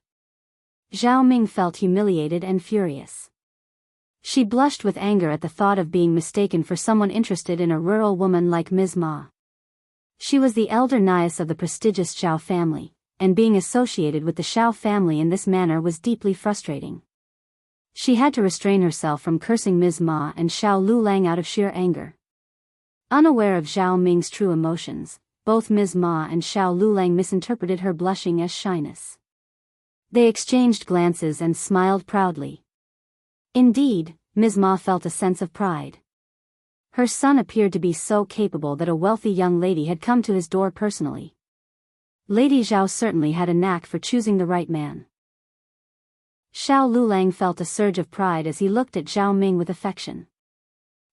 Zhao Ming felt humiliated and furious. She blushed with anger at the thought of being mistaken for someone interested in a rural woman like Ms. Ma. She was the elder niece of the prestigious Zhao family, and being associated with the Shao family in this manner was deeply frustrating. She had to restrain herself from cursing Ms. Ma and Xiao Liulang out of sheer anger. Unaware of Zhao Ming's true emotions, both Ms. Ma and Xiao Liulang misinterpreted her blushing as shyness. They exchanged glances and smiled proudly. Indeed, Ms. Ma felt a sense of pride. Her son appeared to be so capable that a wealthy young lady had come to his door personally. Lady Zhao certainly had a knack for choosing the right man. Xiao Liulang felt a surge of pride as he looked at Zhao Ming with affection.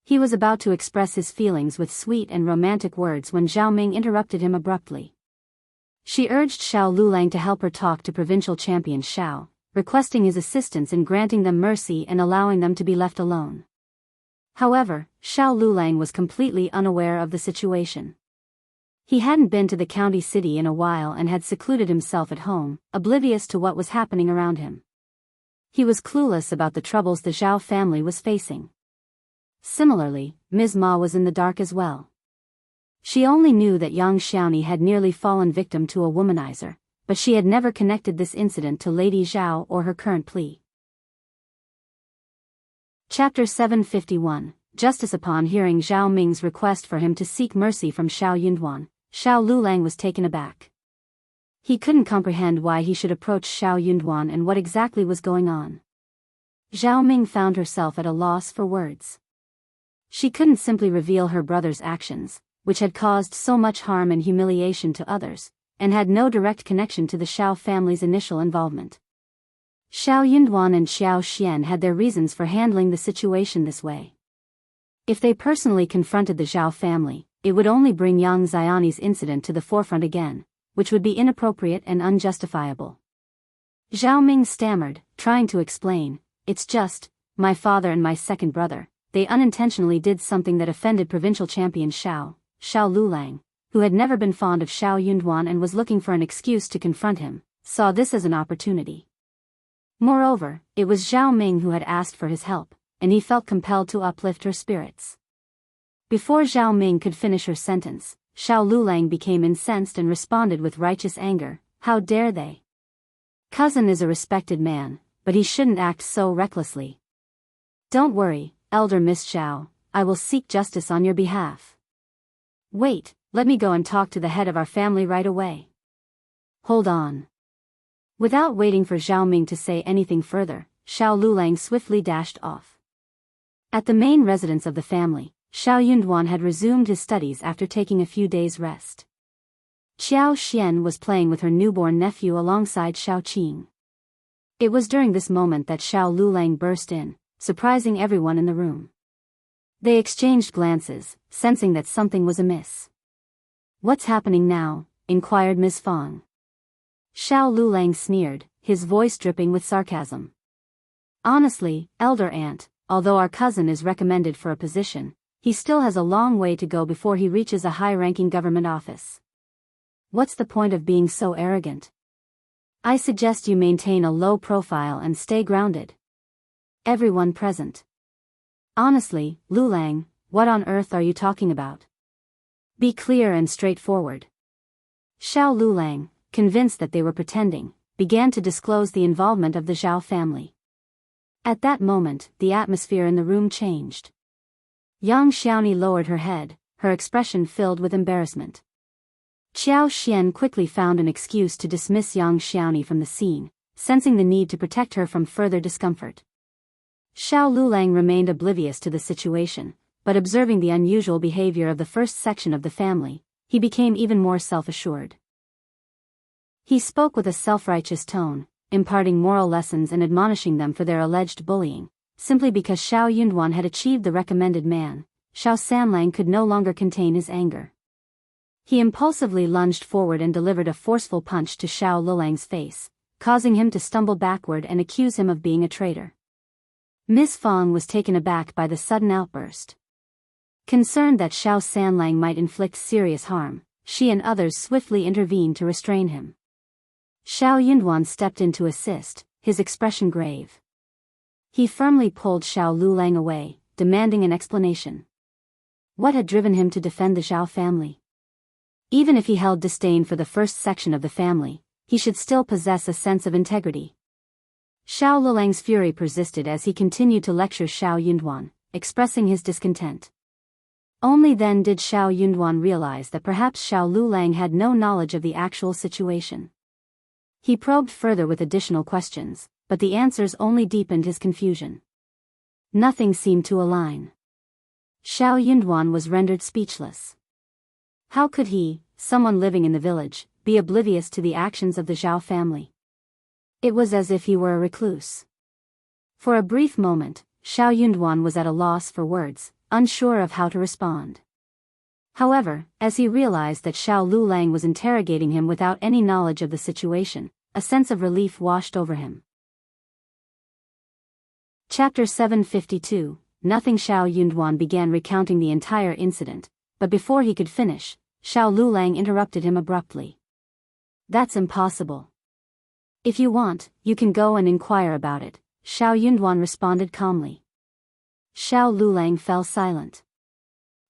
He was about to express his feelings with sweet and romantic words when Zhao Ming interrupted him abruptly. She urged Xiao Liulang to help her talk to provincial champion Shao, requesting his assistance in granting them mercy and allowing them to be left alone. However, Xiao Liulang was completely unaware of the situation. He hadn't been to the county city in a while and had secluded himself at home, oblivious to what was happening around him. He was clueless about the troubles the Zhao family was facing. Similarly, Ms. Ma was in the dark as well. She only knew that young Xiaoni had nearly fallen victim to a womanizer, but she had never connected this incident to Lady Zhao or her current plea. Chapter 751, Justice. Upon hearing Zhao Ming's request for him to seek mercy from Xiao Yunduan, Xiao Liulang was taken aback. He couldn't comprehend why he should approach Xiao Yunduan and what exactly was going on. Zhao Ming found herself at a loss for words. She couldn't simply reveal her brother's actions, which had caused so much harm and humiliation to others, and had no direct connection to the Shao family's initial involvement. Xiao Yunduan and Xiao Xian had their reasons for handling the situation this way. If they personally confronted the Zhao family, it would only bring young Xiaoni's incident to the forefront again, which would be inappropriate and unjustifiable. Zhao Ming stammered, trying to explain, "It's just, my father and my second brother, they unintentionally did something that offended provincial champion Shao Liulang, who had never been fond of Xiao Yunduan and was looking for an excuse to confront him, saw this as an opportunity. Moreover, it was Zhao Ming who had asked for his help, and he felt compelled to uplift her spirits. Before Zhao Ming could finish her sentence, Xiao Liulang became incensed and responded with righteous anger, "How dare they? Cousin is a respected man, but he shouldn't act so recklessly. Don't worry, Elder Miss Zhao, I will seek justice on your behalf. Wait, let me go and talk to the head of our family right away." "Hold on." Without waiting for Zhao Ming to say anything further, Xiao Liulang swiftly dashed off. At the main residence of the family, Xiao Yunduan had resumed his studies after taking a few days' rest. Qiao Xian was playing with her newborn nephew alongside Shao Qing. It was during this moment that Xiao Liulang burst in, surprising everyone in the room. They exchanged glances, sensing that something was amiss. "What's happening now?" inquired Ms. Fang. Xiao Liulang sneered, his voice dripping with sarcasm. "Honestly, elder aunt, although our cousin is recommended for a position, he still has a long way to go before he reaches a high-ranking government office. What's the point of being so arrogant? I suggest you maintain a low profile and stay grounded." Everyone present. "Honestly, Liulang, what on earth are you talking about? Be clear and straightforward." Xiao Liulang, convinced that they were pretending, began to disclose the involvement of the Zhao family. At that moment, the atmosphere in the room changed. Young Xiaoni lowered her head, her expression filled with embarrassment. Qiao Xian quickly found an excuse to dismiss young Xiaoni from the scene, sensing the need to protect her from further discomfort. Xiao Liulang remained oblivious to the situation, but observing the unusual behavior of the first section of the family, he became even more self-assured. He spoke with a self-righteous tone, imparting moral lessons and admonishing them for their alleged bullying. Simply because Xiao Yunduan had achieved the recommended man, Xiao Sanlang could no longer contain his anger. He impulsively lunged forward and delivered a forceful punch to Xiao Liulang's face, causing him to stumble backward and accuse him of being a traitor. Miss Fang was taken aback by the sudden outburst. Concerned that Xiao Sanlang might inflict serious harm, she and others swiftly intervened to restrain him. Xiao Yunduan stepped in to assist, his expression grave. He firmly pulled Xiao Liulang away, demanding an explanation. What had driven him to defend the Zhao family? Even if he held disdain for the first section of the family, he should still possess a sense of integrity. Xiao Liulang's fury persisted as he continued to lecture Xiao Yunduan, expressing his discontent. Only then did Xiao Yunduan realize that perhaps Xiao Liulang had no knowledge of the actual situation. He probed further with additional questions, but the answers only deepened his confusion. Nothing seemed to align. Xiao Yunduan was rendered speechless. How could he, someone living in the village, be oblivious to the actions of the Zhao family? It was as if he were a recluse. For a brief moment, Xiao Yunduan was at a loss for words, unsure of how to respond. However, as he realized that Xiao Liulang was interrogating him without any knowledge of the situation, a sense of relief washed over him. Chapter 752, Nothing. Xiao Yunduan began recounting the entire incident, but before he could finish, Xiao Liulang interrupted him abruptly. "That's impossible. If you want, you can go and inquire about it," Xiao Yunduan responded calmly. Xiao Liulang fell silent.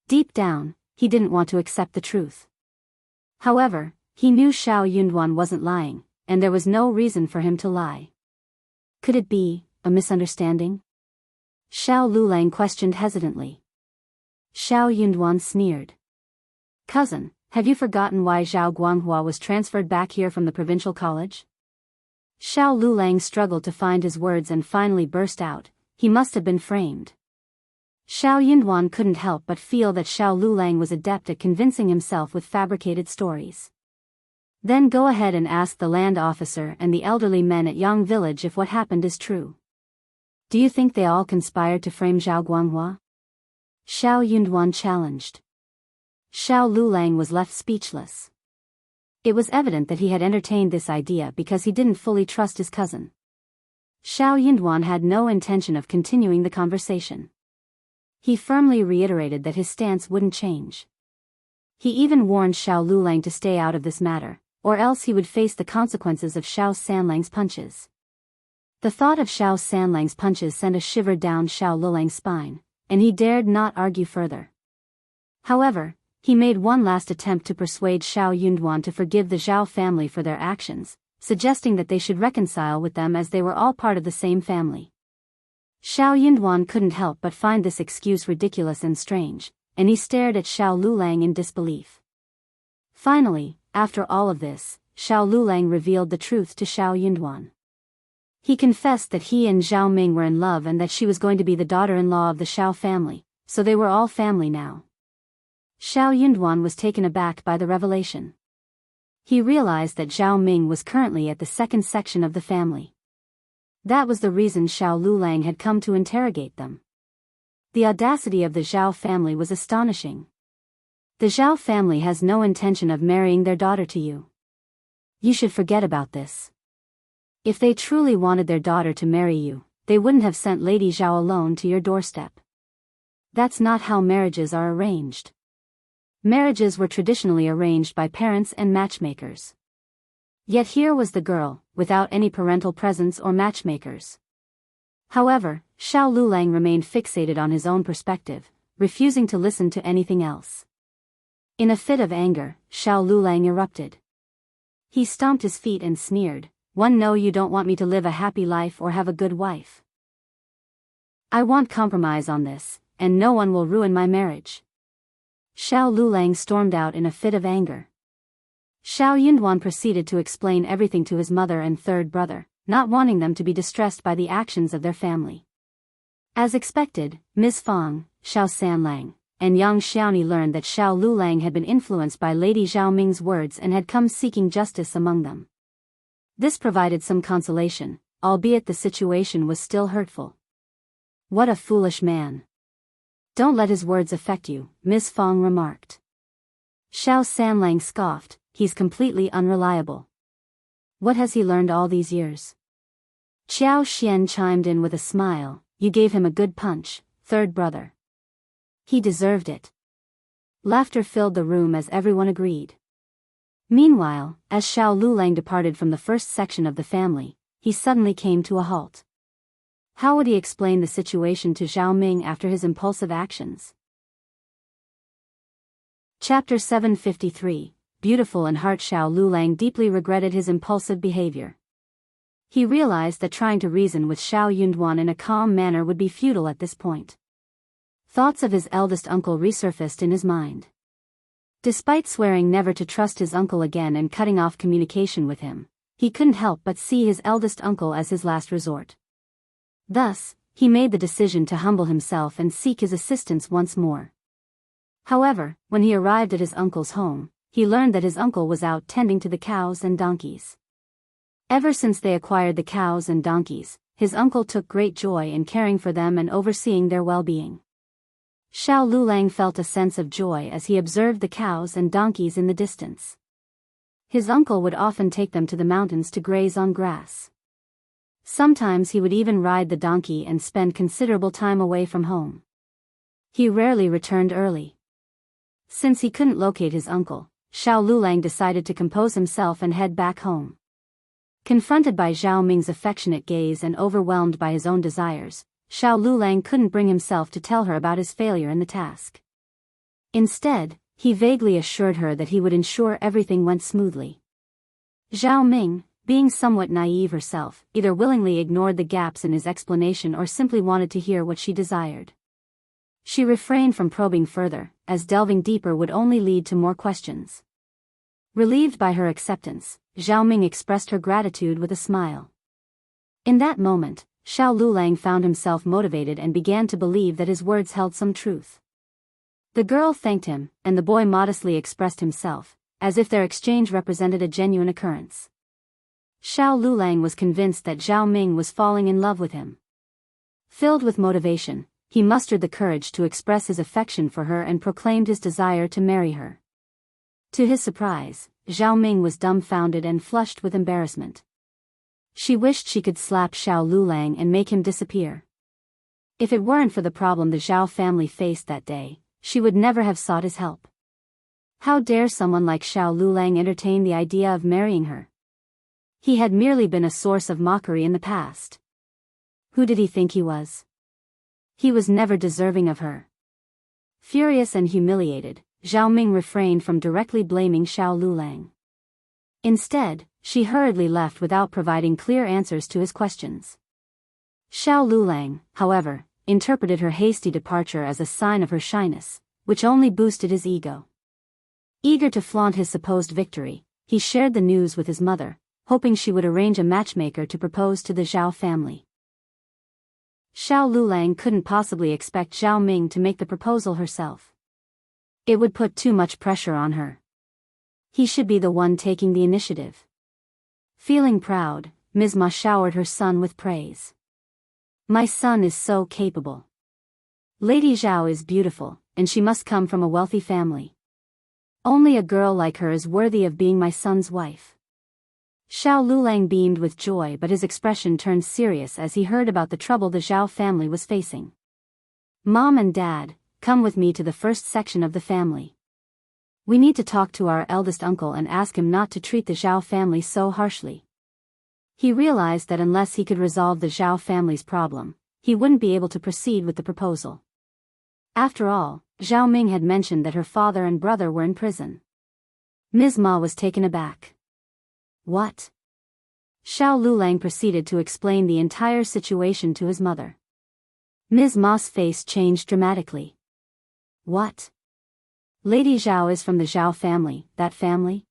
Deep down, he didn't want to accept the truth. However, he knew Xiao Yunduan wasn't lying, and there was no reason for him to lie. Could it be a misunderstanding? Xiao Liulang questioned hesitantly. Xiao Yunduan sneered. "Cousin, have you forgotten why Zhao Guanghua was transferred back here from the provincial college?" Xiao Liulang struggled to find his words and finally burst out, "He must have been framed." Xiao Yunduan couldn't help but feel that Xiao Liulang was adept at convincing himself with fabricated stories. "Then go ahead and ask the land officer and the elderly men at Yang village if what happened is true. Do you think they all conspired to frame Zhao Guanghua?" Xiao Yunduan challenged. Xiao Liulang was left speechless. It was evident that he had entertained this idea because he didn't fully trust his cousin. Xiao Yunduan had no intention of continuing the conversation. He firmly reiterated that his stance wouldn't change. He even warned Liulang to stay out of this matter, or else he would face the consequences of Xiao Sanlang's punches. The thought of Xiao Sanlang's punches sent a shiver down Liulang's spine, and he dared not argue further. However, he made one last attempt to persuade Yunduan to forgive the Zhao family for their actions, suggesting that they should reconcile with them as they were all part of the same family. Yunduan couldn't help but find this excuse ridiculous and strange, and he stared at Liulang in disbelief. Finally, after all of this, Liulang revealed the truth to Yunduan. He confessed that he and Zhao Ming were in love and that she was going to be the daughter-in-law of the Shao family, so they were all family now. Yunduan was taken aback by the revelation. He realized that Zhao Ming was currently at the second section of the family. That was the reason Liulang had come to interrogate them. The audacity of the Zhao family was astonishing. The Zhao family has no intention of marrying their daughter to you. You should forget about this. If they truly wanted their daughter to marry you, they wouldn't have sent Lady Zhao alone to your doorstep. That's not how marriages are arranged. Marriages were traditionally arranged by parents and matchmakers. Yet here was the girl, without any parental presence or matchmakers. However, Liulang remained fixated on his own perspective, refusing to listen to anything else. In a fit of anger, Liulang erupted. He stomped his feet and sneered, "No, you don't want me to live a happy life or have a good wife. I want compromise on this, and no one will ruin my marriage." Liulang stormed out in a fit of anger. Yunduan proceeded to explain everything to his mother and third brother, not wanting them to be distressed by the actions of their family. As expected, Ms. Fang, Xiao Sanlang, and young Xiaoni learned that Liulang had been influenced by Lady Zhao Ming's words and had come seeking justice among them. This provided some consolation, albeit the situation was still hurtful. What a foolish man. Don't let his words affect you, Ms. Fang remarked. Xiao Sanlang scoffed, he's completely unreliable. What has he learned all these years? Qiao Xian chimed in with a smile, you gave him a good punch, third brother. He deserved it. Laughter filled the room as everyone agreed. Meanwhile, as Liulang departed from the first section of the family, he suddenly came to a halt. How would he explain the situation to Zhao Ming after his impulsive actions? Chapter 753, Beautiful and Heart. Liulang deeply regretted his impulsive behavior. He realized that trying to reason with Yunduan in a calm manner would be futile at this point. Thoughts of his eldest uncle resurfaced in his mind. Despite swearing never to trust his uncle again and cutting off communication with him, he couldn't help but see his eldest uncle as his last resort. Thus, he made the decision to humble himself and seek his assistance once more. However, when he arrived at his uncle's home, he learned that his uncle was out tending to the cows and donkeys. Ever since they acquired the cows and donkeys, his uncle took great joy in caring for them and overseeing their well-being. Liulang felt a sense of joy as he observed the cows and donkeys in the distance. His uncle would often take them to the mountains to graze on grass. Sometimes he would even ride the donkey and spend considerable time away from home. He rarely returned early. Since he couldn't locate his uncle, Liulang decided to compose himself and head back home. Confronted by Zhao Ming's affectionate gaze and overwhelmed by his own desires, Liulang couldn't bring himself to tell her about his failure in the task. Instead, he vaguely assured her that he would ensure everything went smoothly. Zhao Ming, being somewhat naive herself, either willingly ignored the gaps in his explanation or simply wanted to hear what she desired. She refrained from probing further, as delving deeper would only lead to more questions. Relieved by her acceptance, Zhao Ming expressed her gratitude with a smile. In that moment, Liulang found himself motivated and began to believe that his words held some truth. The girl thanked him, and the boy modestly expressed himself, as if their exchange represented a genuine occurrence. Liulang was convinced that Zhao Ming was falling in love with him. Filled with motivation, he mustered the courage to express his affection for her and proclaimed his desire to marry her. To his surprise, Zhao Ming was dumbfounded and flushed with embarrassment. She wished she could slap Liulang and make him disappear. If it weren't for the problem the Zhao family faced that day, she would never have sought his help. How dare someone like Liulang entertain the idea of marrying her? He had merely been a source of mockery in the past. Who did he think he was? He was never deserving of her. Furious and humiliated, Zhao Ming refrained from directly blaming Liulang. Instead, she hurriedly left without providing clear answers to his questions. Liulang, however, interpreted her hasty departure as a sign of her shyness, which only boosted his ego. Eager to flaunt his supposed victory, he shared the news with his mother, hoping she would arrange a matchmaker to propose to the Zhao family. Liulang couldn't possibly expect Zhao Ming to make the proposal herself. It would put too much pressure on her. He should be the one taking the initiative. Feeling proud, Ms. Ma showered her son with praise. My son is so capable. Lady Zhao is beautiful, and she must come from a wealthy family. Only a girl like her is worthy of being my son's wife. Liulang beamed with joy, but his expression turned serious as he heard about the trouble the Zhao family was facing. Mom and Dad, come with me to the first section of the family. We need to talk to our eldest uncle and ask him not to treat the Zhao family so harshly. He realized that unless he could resolve the Zhao family's problem, he wouldn't be able to proceed with the proposal. After all, Zhao Ming had mentioned that her father and brother were in prison. Ms. Ma was taken aback. What? Liulang proceeded to explain the entire situation to his mother. Ms. Ma's face changed dramatically. What? Lady Zhao is from the Zhao family, that family?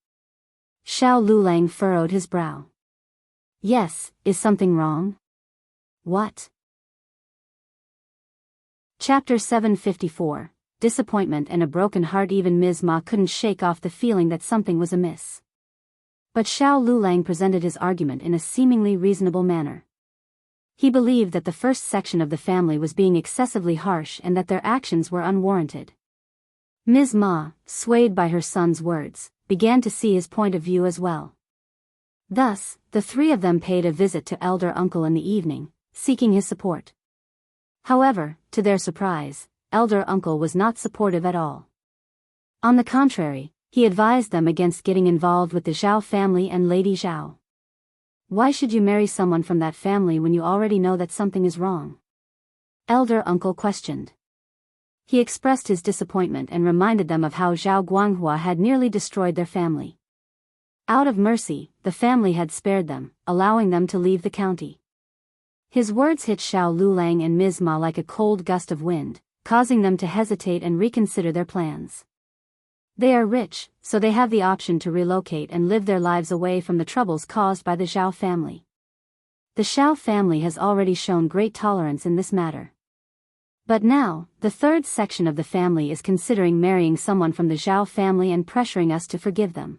Liulang furrowed his brow. Yes, is something wrong? What? Chapter 754, Disappointment and a Broken Heart. Even Ms. Ma couldn't shake off the feeling that something was amiss. But Liulang presented his argument in a seemingly reasonable manner. He believed that the first section of the family was being excessively harsh and that their actions were unwarranted. Ms. Ma, swayed by her son's words, began to see his point of view as well. Thus, the three of them paid a visit to elder uncle in the evening, seeking his support. However, to their surprise, elder uncle was not supportive at all. On the contrary, he advised them against getting involved with the Zhao family and Lady Zhao. Why should you marry someone from that family when you already know that something is wrong? Elder uncle questioned. He expressed his disappointment and reminded them of how Zhao Guanghua had nearly destroyed their family. Out of mercy, the family had spared them, allowing them to leave the county. His words hit Liulang and Ms. Ma like a cold gust of wind, causing them to hesitate and reconsider their plans. They are rich, so they have the option to relocate and live their lives away from the troubles caused by the Zhao family. The Xiao family has already shown great tolerance in this matter. But now, the third section of the family is considering marrying someone from the Zhao family and pressuring us to forgive them.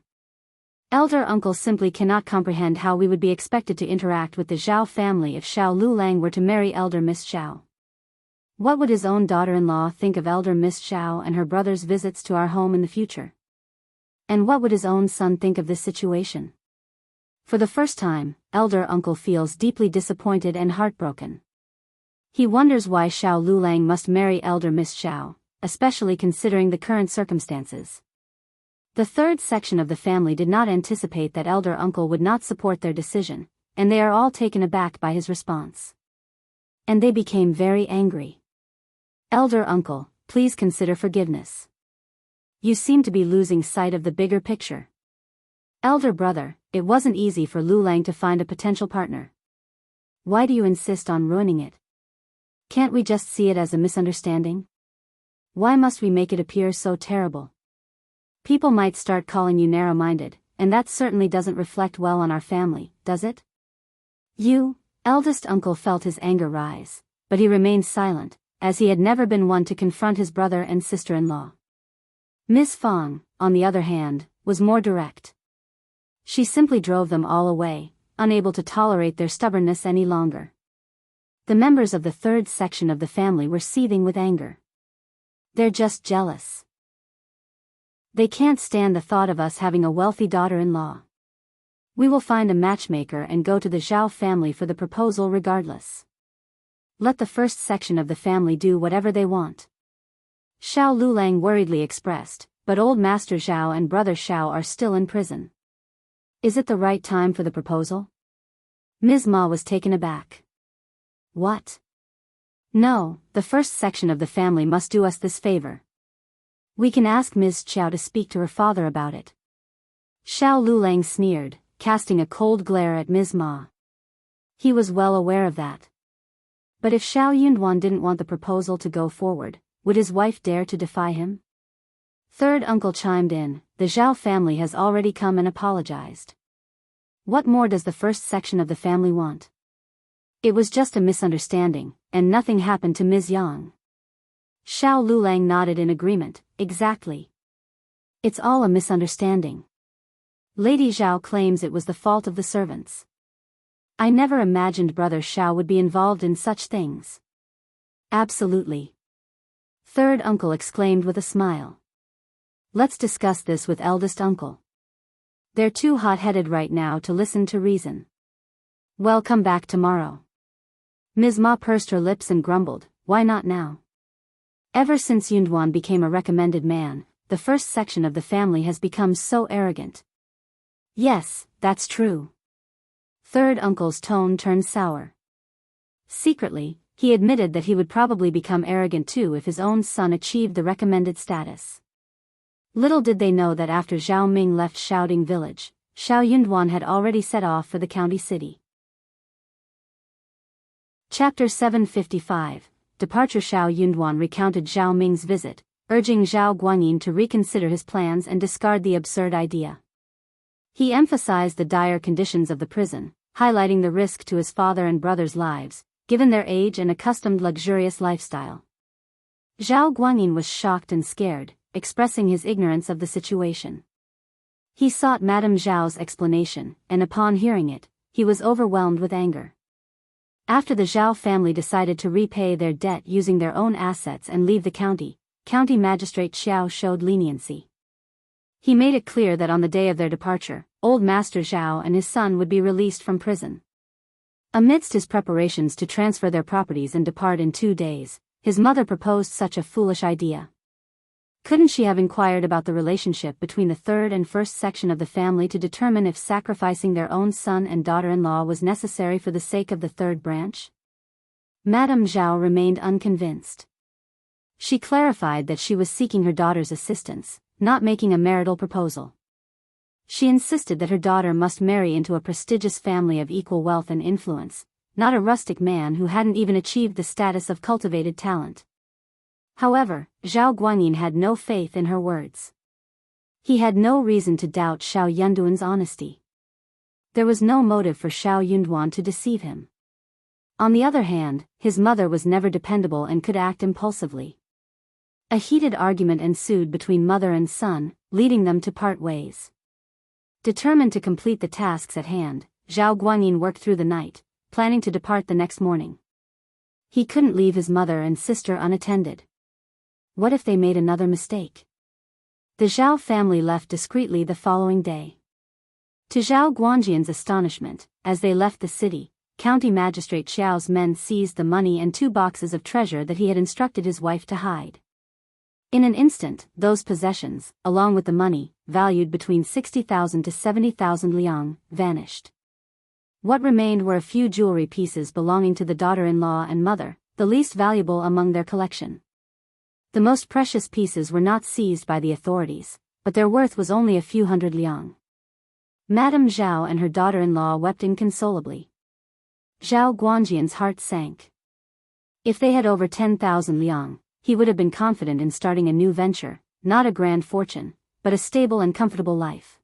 Elder uncle simply cannot comprehend how we would be expected to interact with the Zhao family if Liulang were to marry elder Miss Zhao. What would his own daughter-in-law think of elder Miss Zhao and her brother's visits to our home in the future? And what would his own son think of this situation? For the first time, elder uncle feels deeply disappointed and heartbroken. He wonders why Liulang must marry elder Miss Zhao, especially considering the current circumstances. The third section of the family did not anticipate that elder uncle would not support their decision, and they are all taken aback by his response. And they became very angry. Elder uncle, please consider forgiveness. You seem to be losing sight of the bigger picture. Elder brother, it wasn't easy for Liulang to find a potential partner. Why do you insist on ruining it? Can't we just see it as a misunderstanding? Why must we make it appear so terrible? People might start calling you narrow-minded, and that certainly doesn't reflect well on our family, does it? You, eldest uncle felt his anger rise, but he remained silent, as he had never been one to confront his brother and sister-in-law. Miss Fang, on the other hand, was more direct. She simply drove them all away, unable to tolerate their stubbornness any longer. The members of the third section of the family were seething with anger. They're just jealous. They can't stand the thought of us having a wealthy daughter-in-law. We will find a matchmaker and go to the Zhao family for the proposal regardless. Let the first section of the family do whatever they want. Xiao Liulang worriedly expressed, but old Master Zhao and brother Shao are still in prison. Is it the right time for the proposal? Ms. Ma was taken aback. What? No, the first section of the family must do us this favor. We can ask Ms. Qiao to speak to her father about it. Xiao Liulang sneered, casting a cold glare at Ms. Ma. He was well aware of that. But if Xiao Yunduan didn't want the proposal to go forward, would his wife dare to defy him? Third uncle chimed in, the Zhao family has already come and apologized. What more does the first section of the family want? It was just a misunderstanding, and nothing happened to Ms. Yang. Xiao Liulang nodded in agreement, exactly. It's all a misunderstanding. Lady Zhao claims it was the fault of the servants. I never imagined brother Shao would be involved in such things. Absolutely. Third uncle exclaimed with a smile. Let's discuss this with eldest uncle. They're too hot-headed right now to listen to reason. Well, come back tomorrow. Ms. Ma pursed her lips and grumbled, why not now? Ever since Yunduan became a recommended man, the first section of the family has become so arrogant. Yes, that's true. Third uncle's tone turned sour. Secretly, he admitted that he would probably become arrogant too if his own son achieved the recommended status. Little did they know that after Zhao Ming left Shouting Village, Xiao Yunduan had already set off for the county city. Chapter 755, Departure. Xiao Yunduan recounted Zhao Ming's visit, urging Zhao Guanyin to reconsider his plans and discard the absurd idea. He emphasized the dire conditions of the prison, highlighting the risk to his father and brother's lives, given their age and accustomed luxurious lifestyle. Zhao Guanyin was shocked and scared, expressing his ignorance of the situation. He sought Madame Zhao's explanation, and upon hearing it, he was overwhelmed with anger. After the Zhao family decided to repay their debt using their own assets and leave the county, County Magistrate Qiao showed leniency. He made it clear that on the day of their departure, old Master Zhao and his son would be released from prison. Amidst his preparations to transfer their properties and depart in 2 days, his mother proposed such a foolish idea. Couldn't she have inquired about the relationship between the third and first section of the family to determine if sacrificing their own son and daughter-in-law was necessary for the sake of the third branch? Madame Zhao remained unconvinced. She clarified that she was seeking her daughter's assistance, not making a marital proposal. She insisted that her daughter must marry into a prestigious family of equal wealth and influence, not a rustic man who hadn't even achieved the status of cultivated talent. However, Zhao Guanyin had no faith in her words. He had no reason to doubt Xiao Yunduan's honesty. There was no motive for Xiao Yunduan to deceive him. On the other hand, his mother was never dependable and could act impulsively. A heated argument ensued between mother and son, leading them to part ways. Determined to complete the tasks at hand, Zhao Guanyin worked through the night, planning to depart the next morning. He couldn't leave his mother and sister unattended. What if they made another mistake? The Zhao family left discreetly the following day. To Zhao Guanjian's astonishment, as they left the city, County Magistrate Qiao's men seized the money and 2 boxes of treasure that he had instructed his wife to hide. In an instant, those possessions, along with the money, valued between 60,000 to 70,000 liang, vanished. What remained were a few jewelry pieces belonging to the daughter-in-law and mother, the least valuable among their collection. The most precious pieces were not seized by the authorities, but their worth was only a few hundred liang. Madame Zhao and her daughter-in-law wept inconsolably. Zhao Guanjian's heart sank. If they had over 10,000 liang, he would have been confident in starting a new venture, not a grand fortune, but a stable and comfortable life.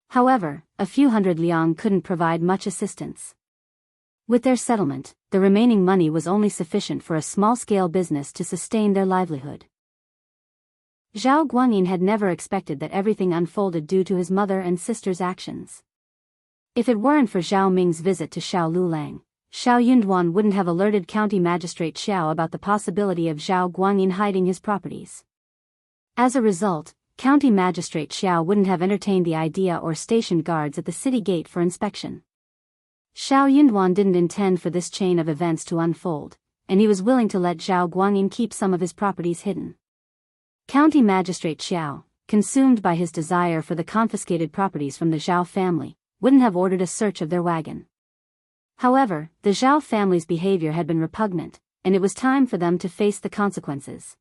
However, a few hundred liang couldn't provide much assistance. With their settlement, the remaining money was only sufficient for a small-scale business to sustain their livelihood. Zhao Guanyin had never expected that everything unfolded due to his mother and sister's actions. If it weren't for Zhao Ming's visit to Xiao Liulang, Xiao Yunduan wouldn't have alerted County Magistrate Qiao about the possibility of Zhao Guanyin hiding his properties. As a result, County Magistrate Qiao wouldn't have entertained the idea or stationed guards at the city gate for inspection. Xiao Yunduan didn't intend for this chain of events to unfold, and he was willing to let Zhao Guangyin keep some of his properties hidden. County Magistrate Qiao, consumed by his desire for the confiscated properties from the Zhao family, wouldn't have ordered a search of their wagon. However, the Zhao family's behavior had been repugnant, and it was time for them to face the consequences.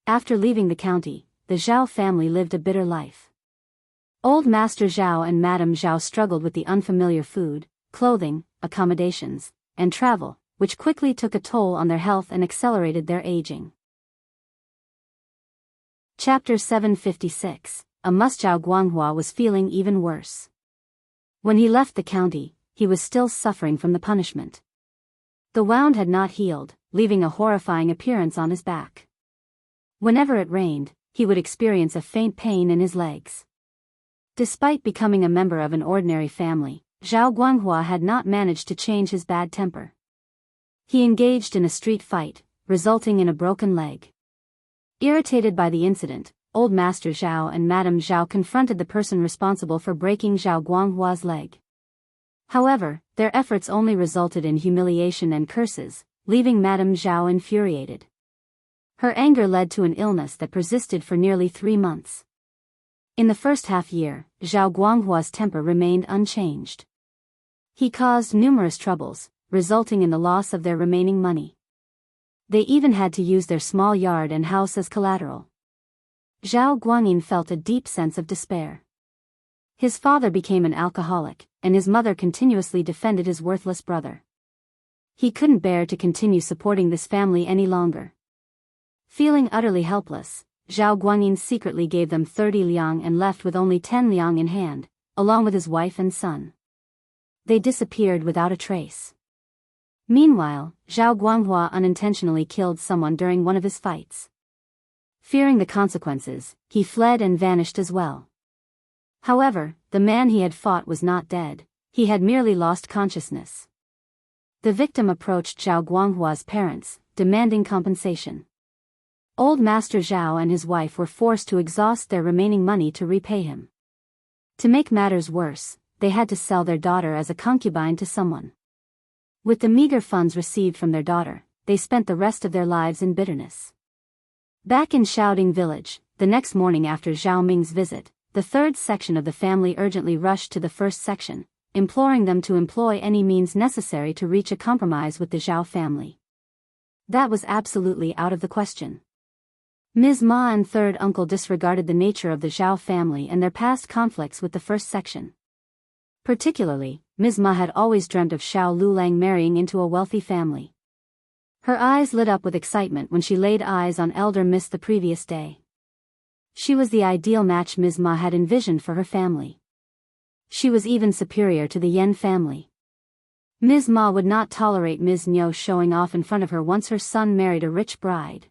After leaving the county, the Zhao family lived a bitter life. Old Master Zhao and Madame Zhao struggled with the unfamiliar food, clothing, accommodations, and travel, which quickly took a toll on their health and accelerated their aging. Chapter 756. Zhao Guanghua was feeling even worse. When he left the county, he was still suffering from the punishment. The wound had not healed, leaving a horrifying appearance on his back. Whenever it rained, he would experience a faint pain in his legs. Despite becoming a member of an ordinary family, Zhao Guanghua had not managed to change his bad temper. He engaged in a street fight, resulting in a broken leg. Irritated by the incident, Old Master Zhao and Madame Zhao confronted the person responsible for breaking Zhao Guanghua's leg. However, their efforts only resulted in humiliation and curses, leaving Madame Zhao infuriated. Her anger led to an illness that persisted for nearly 3 months. In the first half-year, Zhao Guanghua's temper remained unchanged. He caused numerous troubles, resulting in the loss of their remaining money. They even had to use their small yard and house as collateral. Zhao Guangyin felt a deep sense of despair. His father became an alcoholic, and his mother continuously defended his worthless brother. He couldn't bear to continue supporting this family any longer. Feeling utterly helpless, Zhao Guangyin secretly gave them 30 liang and left with only 10 liang in hand, along with his wife and son. They disappeared without a trace. Meanwhile, Zhao Guanghua unintentionally killed someone during one of his fights. Fearing the consequences, he fled and vanished as well. However, the man he had fought was not dead, he had merely lost consciousness. The victim approached Zhao Guanghua's parents, demanding compensation. Old Master Zhao and his wife were forced to exhaust their remaining money to repay him. To make matters worse, they had to sell their daughter as a concubine to someone. With the meager funds received from their daughter, they spent the rest of their lives in bitterness. Back in Xiaoding village, the next morning after Zhao Ming's visit, the third section of the family urgently rushed to the first section, imploring them to employ any means necessary to reach a compromise with the Zhao family. That was absolutely out of the question. Ms. Ma and third uncle disregarded the nature of the Zhao family and their past conflicts with the first section. Particularly, Ms. Ma had always dreamt of Liulang marrying into a wealthy family. Her eyes lit up with excitement when she laid eyes on elder Miss the previous day. She was the ideal match Ms. Ma had envisioned for her family. She was even superior to the Yen family. Ms. Ma would not tolerate Ms. Niu showing off in front of her once her son married a rich bride.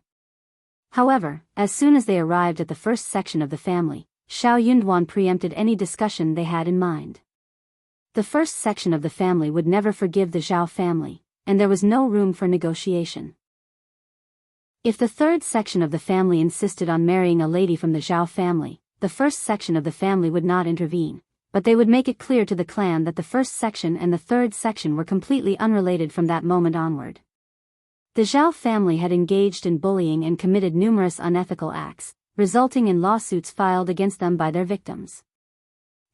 However, as soon as they arrived at the first section of the family, Yunduan preempted any discussion they had in mind. The first section of the family would never forgive the Zhao family, and there was no room for negotiation. If the third section of the family insisted on marrying a lady from the Zhao family, the first section of the family would not intervene, but they would make it clear to the clan that the first section and the third section were completely unrelated from that moment onward. The Zhao family had engaged in bullying and committed numerous unethical acts, resulting in lawsuits filed against them by their victims.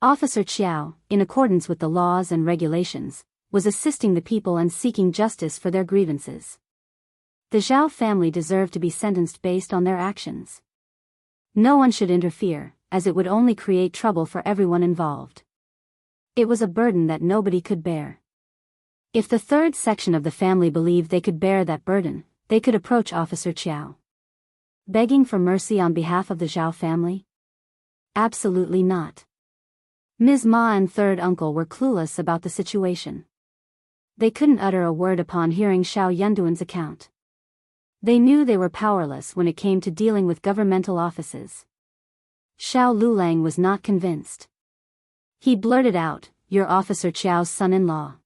Officer Qiao, in accordance with the laws and regulations, was assisting the people and seeking justice for their grievances. The Zhao family deserved to be sentenced based on their actions. No one should interfere, as it would only create trouble for everyone involved. It was a burden that nobody could bear. If the third section of the family believed they could bear that burden, they could approach Officer Qiao. Begging for mercy on behalf of the Zhao family? Absolutely not. Ms. Ma and third uncle were clueless about the situation. They couldn't utter a word upon hearing Shao Yunduan's account. They knew they were powerless when it came to dealing with governmental offices. Shao Liulang was not convinced. He blurted out, "You're Officer Qiao's son-in-law.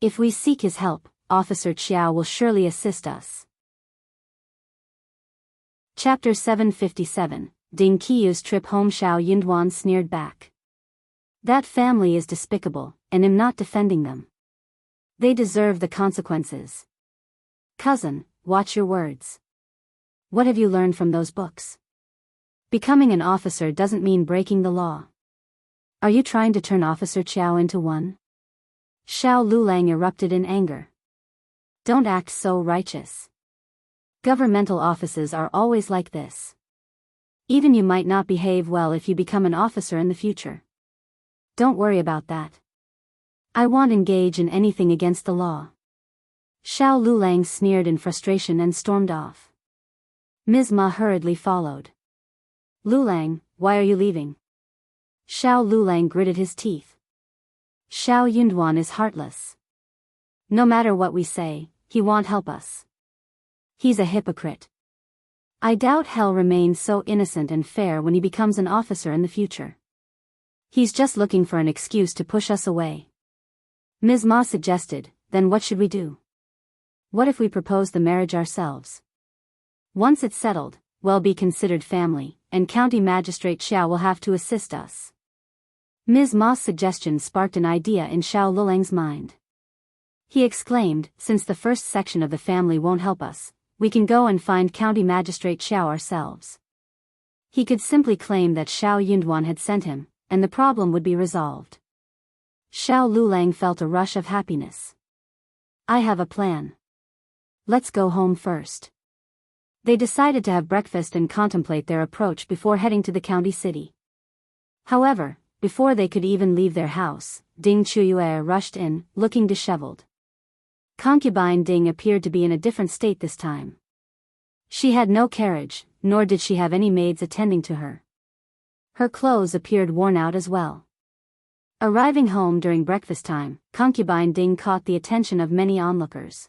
If we seek his help, Officer Qiao will surely assist us." Chapter 757, Ding Qiuyue's trip home. Shao Yunduan sneered back. "That family is despicable, and I'm not defending them. They deserve the consequences." Cousin, watch your words. What have you learned from those books? Becoming an officer doesn't mean breaking the law. Are you trying to turn Officer Qiao into one? Liulang erupted in anger. Don't act so righteous. Governmental offices are always like this. Even you might not behave well if you become an officer in the future. Don't worry about that. I won't engage in anything against the law. Liulang sneered in frustration and stormed off. Ms. Ma hurriedly followed. Liulang, why are you leaving? Liulang gritted his teeth. Yunduan is heartless. No matter what we say, he won't help us. He's a hypocrite. I doubt he'll remain so innocent and fair when he becomes an officer in the future. He's just looking for an excuse to push us away. Ms. Ma suggested, then what should we do? What if we propose the marriage ourselves? Once it's settled, we'll be considered family, and County Magistrate Qiao will have to assist us. Ms. Ma's suggestion sparked an idea in Liulang's mind. He exclaimed, since the first section of the family won't help us, we can go and find County Magistrate Qiao ourselves. He could simply claim that Yunduan had sent him, and the problem would be resolved. Liulang felt a rush of happiness. I have a plan. Let's go home first. They decided to have breakfast and contemplate their approach before heading to the county city. However, before they could even leave their house, Qiuyue rushed in, looking disheveled. Concubine Ting appeared to be in a different state this time. She had no carriage, nor did she have any maids attending to her. Her clothes appeared worn out as well. Arriving home during breakfast time, Concubine Ting caught the attention of many onlookers.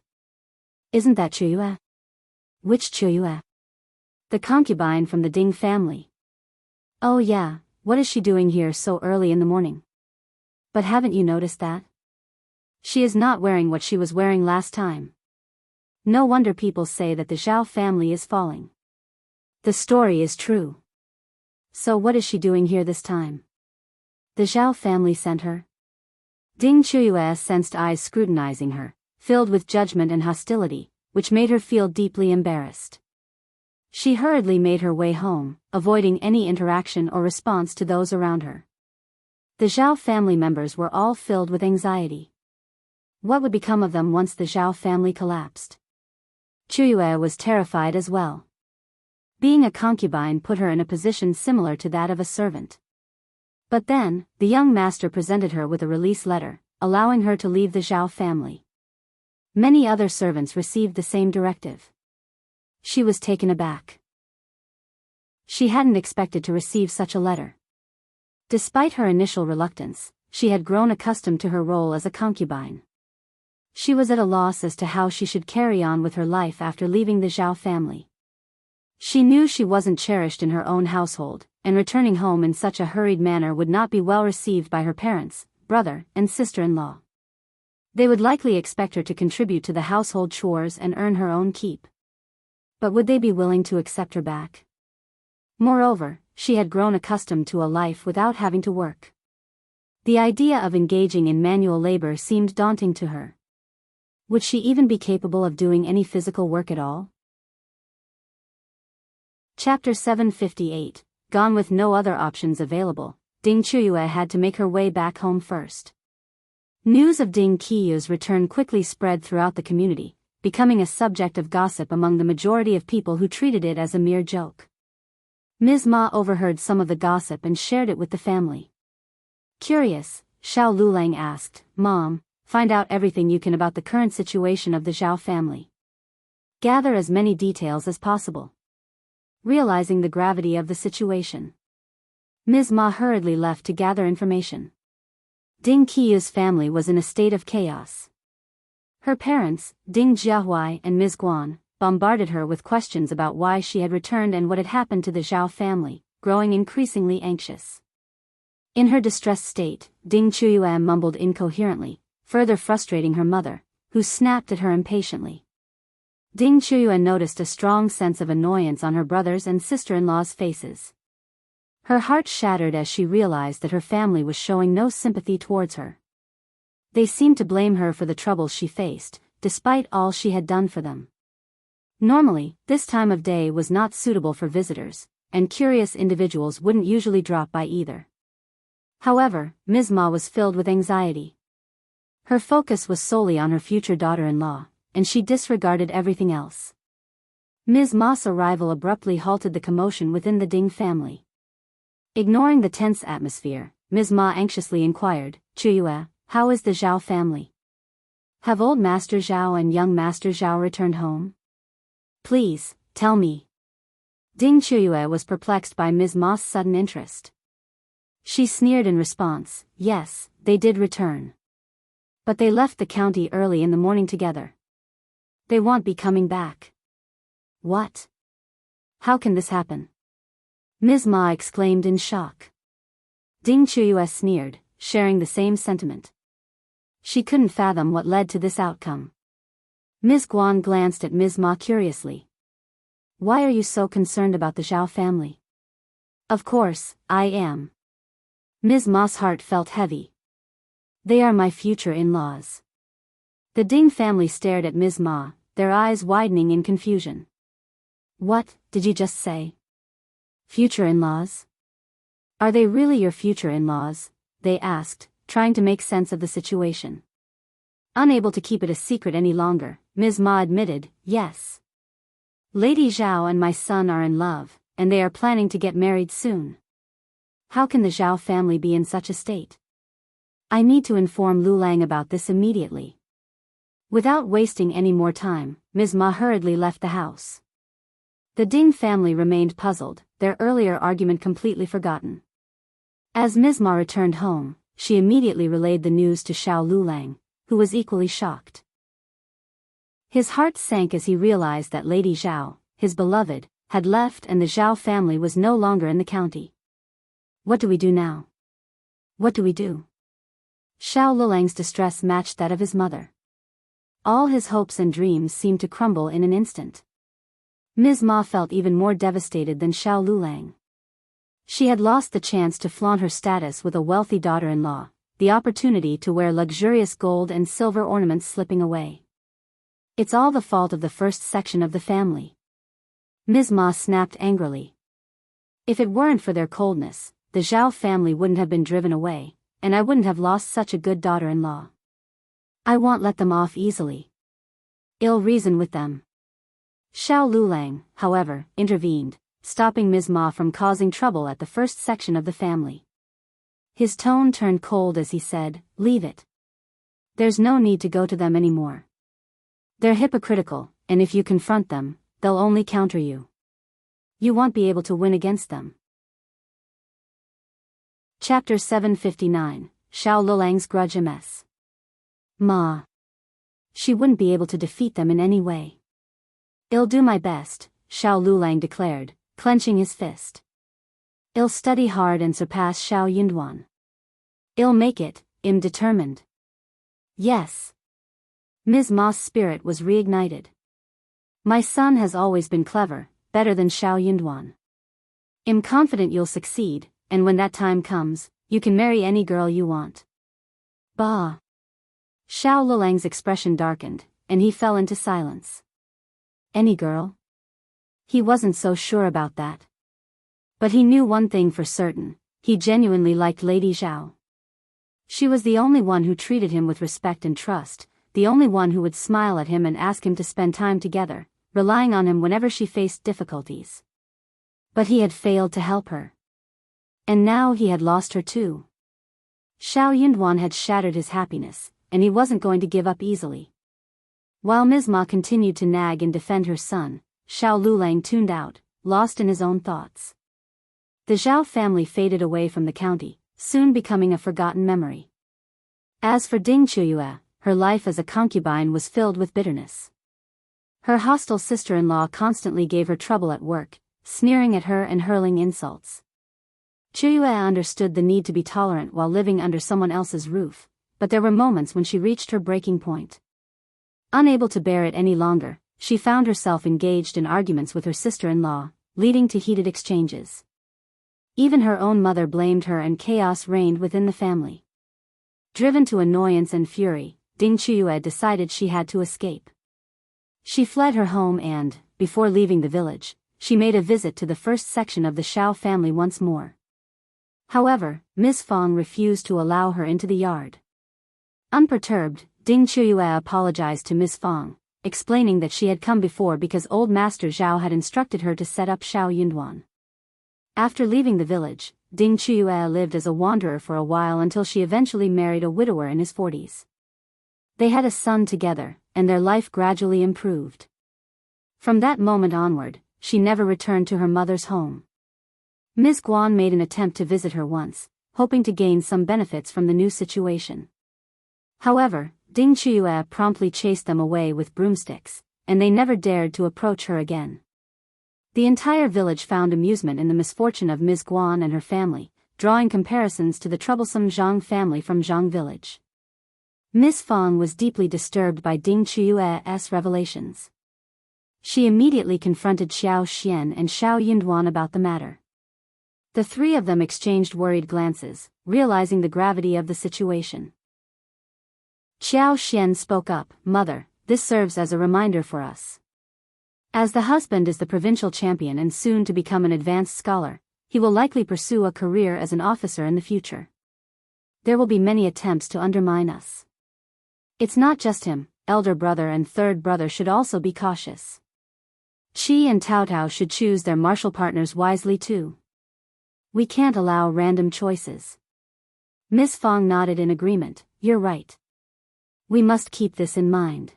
Isn't that Qiuyue? Which Qiuyue? The concubine from the Ting family. Oh yeah, what is she doing here so early in the morning? But haven't you noticed that? She is not wearing what she was wearing last time. No wonder people say that the Zhao family is falling. The story is true. So what is she doing here this time? The Zhao family sent her? Qiuyue sensed eyes scrutinizing her, filled with judgment and hostility, which made her feel deeply embarrassed. She hurriedly made her way home, avoiding any interaction or response to those around her. The Zhao family members were all filled with anxiety. What would become of them once the Zhao family collapsed? Qiuyue was terrified as well. Being a concubine put her in a position similar to that of a servant. But then, the young master presented her with a release letter, allowing her to leave the Zhao family. Many other servants received the same directive. She was taken aback. She hadn't expected to receive such a letter. Despite her initial reluctance, she had grown accustomed to her role as a concubine. She was at a loss as to how she should carry on with her life after leaving the Zhao family. She knew she wasn't cherished in her own household, and returning home in such a hurried manner would not be well received by her parents, brother, and sister-in-law. They would likely expect her to contribute to the household chores and earn her own keep. But would they be willing to accept her back? Moreover, she had grown accustomed to a life without having to work. The idea of engaging in manual labor seemed daunting to her. Would she even be capable of doing any physical work at all? Chapter 758, Gone with no other options available, Qiuyue had to make her way back home first. News of Qiuyue's return quickly spread throughout the community, becoming a subject of gossip among the majority of people who treated it as a mere joke. Ms. Ma overheard some of the gossip and shared it with the family. Curious, Liulang asked, Mom, find out everything you can about the current situation of the Zhao family. Gather as many details as possible. Realizing the gravity of the situation, Ms. Ma hurriedly left to gather information. Qiuyue's family was in a state of chaos. Her parents, Jiahui and Ms. Guan, bombarded her with questions about why she had returned and what had happened to the Zhao family, growing increasingly anxious. In her distressed state, Qiuyue mumbled incoherently, further frustrating her mother, who snapped at her impatiently. Qiuyue noticed a strong sense of annoyance on her brother's and sister-in-law's faces. Her heart shattered as she realized that her family was showing no sympathy towards her. They seemed to blame her for the troubles she faced, despite all she had done for them. Normally, this time of day was not suitable for visitors, and curious individuals wouldn't usually drop by either. However, Ms. Ma was filled with anxiety. Her focus was solely on her future daughter-in-law, and she disregarded everything else. Ms. Ma's arrival abruptly halted the commotion within the Ting family. Ignoring the tense atmosphere, Ms. Ma anxiously inquired, "Qiuyue, how is the Zhao family? Have old Master Zhao and young Master Zhao returned home? Please, tell me." Qiuyue was perplexed by Ms. Ma's sudden interest. She sneered in response, "Yes, they did return. But they left the county early in the morning together. They won't be coming back." "What? How can this happen?" Ms. Ma exclaimed in shock. Qiuyue sneered, sharing the same sentiment. She couldn't fathom what led to this outcome. Ms. Guan glanced at Ms. Ma curiously. "Why are you so concerned about the Zhao family?" "Of course, I am." Ms. Ma's heart felt heavy. "They are my future in-laws." The Ting family stared at Ms. Ma, their eyes widening in confusion. "What did you just say? Future in-laws? Are they really your future in-laws?" they asked, trying to make sense of the situation. Unable to keep it a secret any longer, Ms. Ma admitted, "Yes. Lady Zhao and my son are in love, and they are planning to get married soon. How can the Zhao family be in such a state? I need to inform Liulang about this immediately." Without wasting any more time, Ms. Ma hurriedly left the house. The Ting family remained puzzled, their earlier argument completely forgotten. As Ms. Ma returned home, she immediately relayed the news to Liulang, who was equally shocked. His heart sank as he realized that Lady Zhao, his beloved, had left and the Zhao family was no longer in the county. "What do we do now? What do we do?" Liulang's distress matched that of his mother. All his hopes and dreams seemed to crumble in an instant. Ms. Ma felt even more devastated than Liulang. She had lost the chance to flaunt her status with a wealthy daughter-in-law, the opportunity to wear luxurious gold and silver ornaments slipping away. "It's all the fault of the first section of the family." Ms. Ma snapped angrily. "If it weren't for their coldness, the Zhao family wouldn't have been driven away, and I wouldn't have lost such a good daughter-in-law. I won't let them off easily. I'll reason with them." Liulang, however, intervened, stopping Ms. Ma from causing trouble at the first section of the family. His tone turned cold as he said, "Leave it. There's no need to go to them anymore. They're hypocritical, and if you confront them, they'll only counter you. You won't be able to win against them." Chapter 759, Liulang's Grudge MS. Ma. She wouldn't be able to defeat them in any way. "I'll do my best," Liulang declared, clenching his fist. "I'll study hard and surpass Yunduan. I'll make it, I'm determined." "Yes." Ms. Ma's spirit was reignited. "My son has always been clever, better than Yunduan. I'm confident you'll succeed, and when that time comes, you can marry any girl you want." "Bah." Liulang's expression darkened, and he fell into silence. Any girl? He wasn't so sure about that. But he knew one thing for certain, he genuinely liked Lady Zhao. She was the only one who treated him with respect and trust, the only one who would smile at him and ask him to spend time together, relying on him whenever she faced difficulties. But he had failed to help her. And now he had lost her too. Yunduan had shattered his happiness, and he wasn't going to give up easily. While Ms. Ma continued to nag and defend her son, Liulang tuned out, lost in his own thoughts. The Zhao family faded away from the county, soon becoming a forgotten memory. As for Qiuyue, her life as a concubine was filled with bitterness. Her hostile sister-in-law constantly gave her trouble at work, sneering at her and hurling insults. Qiuyue understood the need to be tolerant while living under someone else's roof, but there were moments when she reached her breaking point. Unable to bear it any longer, she found herself engaged in arguments with her sister-in-law, leading to heated exchanges. Even her own mother blamed her and chaos reigned within the family. Driven to annoyance and fury, Qiuyue decided she had to escape. She fled her home and, before leaving the village, she made a visit to the first section of the Shao family once more. However, Miss Fong refused to allow her into the yard. Unperturbed, Qiuyue apologized to Miss Fong, explaining that she had come before because old Master Zhao had instructed her to set up Shao Yunduan. After leaving the village, Qiuyue lived as a wanderer for a while until she eventually married a widower in his 40s. They had a son together, and their life gradually improved. From that moment onward, she never returned to her mother's home. Ms. Guan made an attempt to visit her once, hoping to gain some benefits from the new situation. However, Qiuyue promptly chased them away with broomsticks, and they never dared to approach her again. The entire village found amusement in the misfortune of Ms. Guan and her family, drawing comparisons to the troublesome Zhang family from Zhang village. Miss Fong was deeply disturbed by Qiuyue's revelations. She immediately confronted Xiao Xian and Shao Yunduan about the matter. The three of them exchanged worried glances, realizing the gravity of the situation. Xiao Xian spoke up, "Mother, this serves as a reminder for us. As the husband is the provincial champion and soon to become an advanced scholar, he will likely pursue a career as an officer in the future. There will be many attempts to undermine us. It's not just him, elder brother and third brother should also be cautious. Qi and Tao should choose their martial partners wisely too. We can't allow random choices." Miss Fong nodded in agreement. "You're right. We must keep this in mind."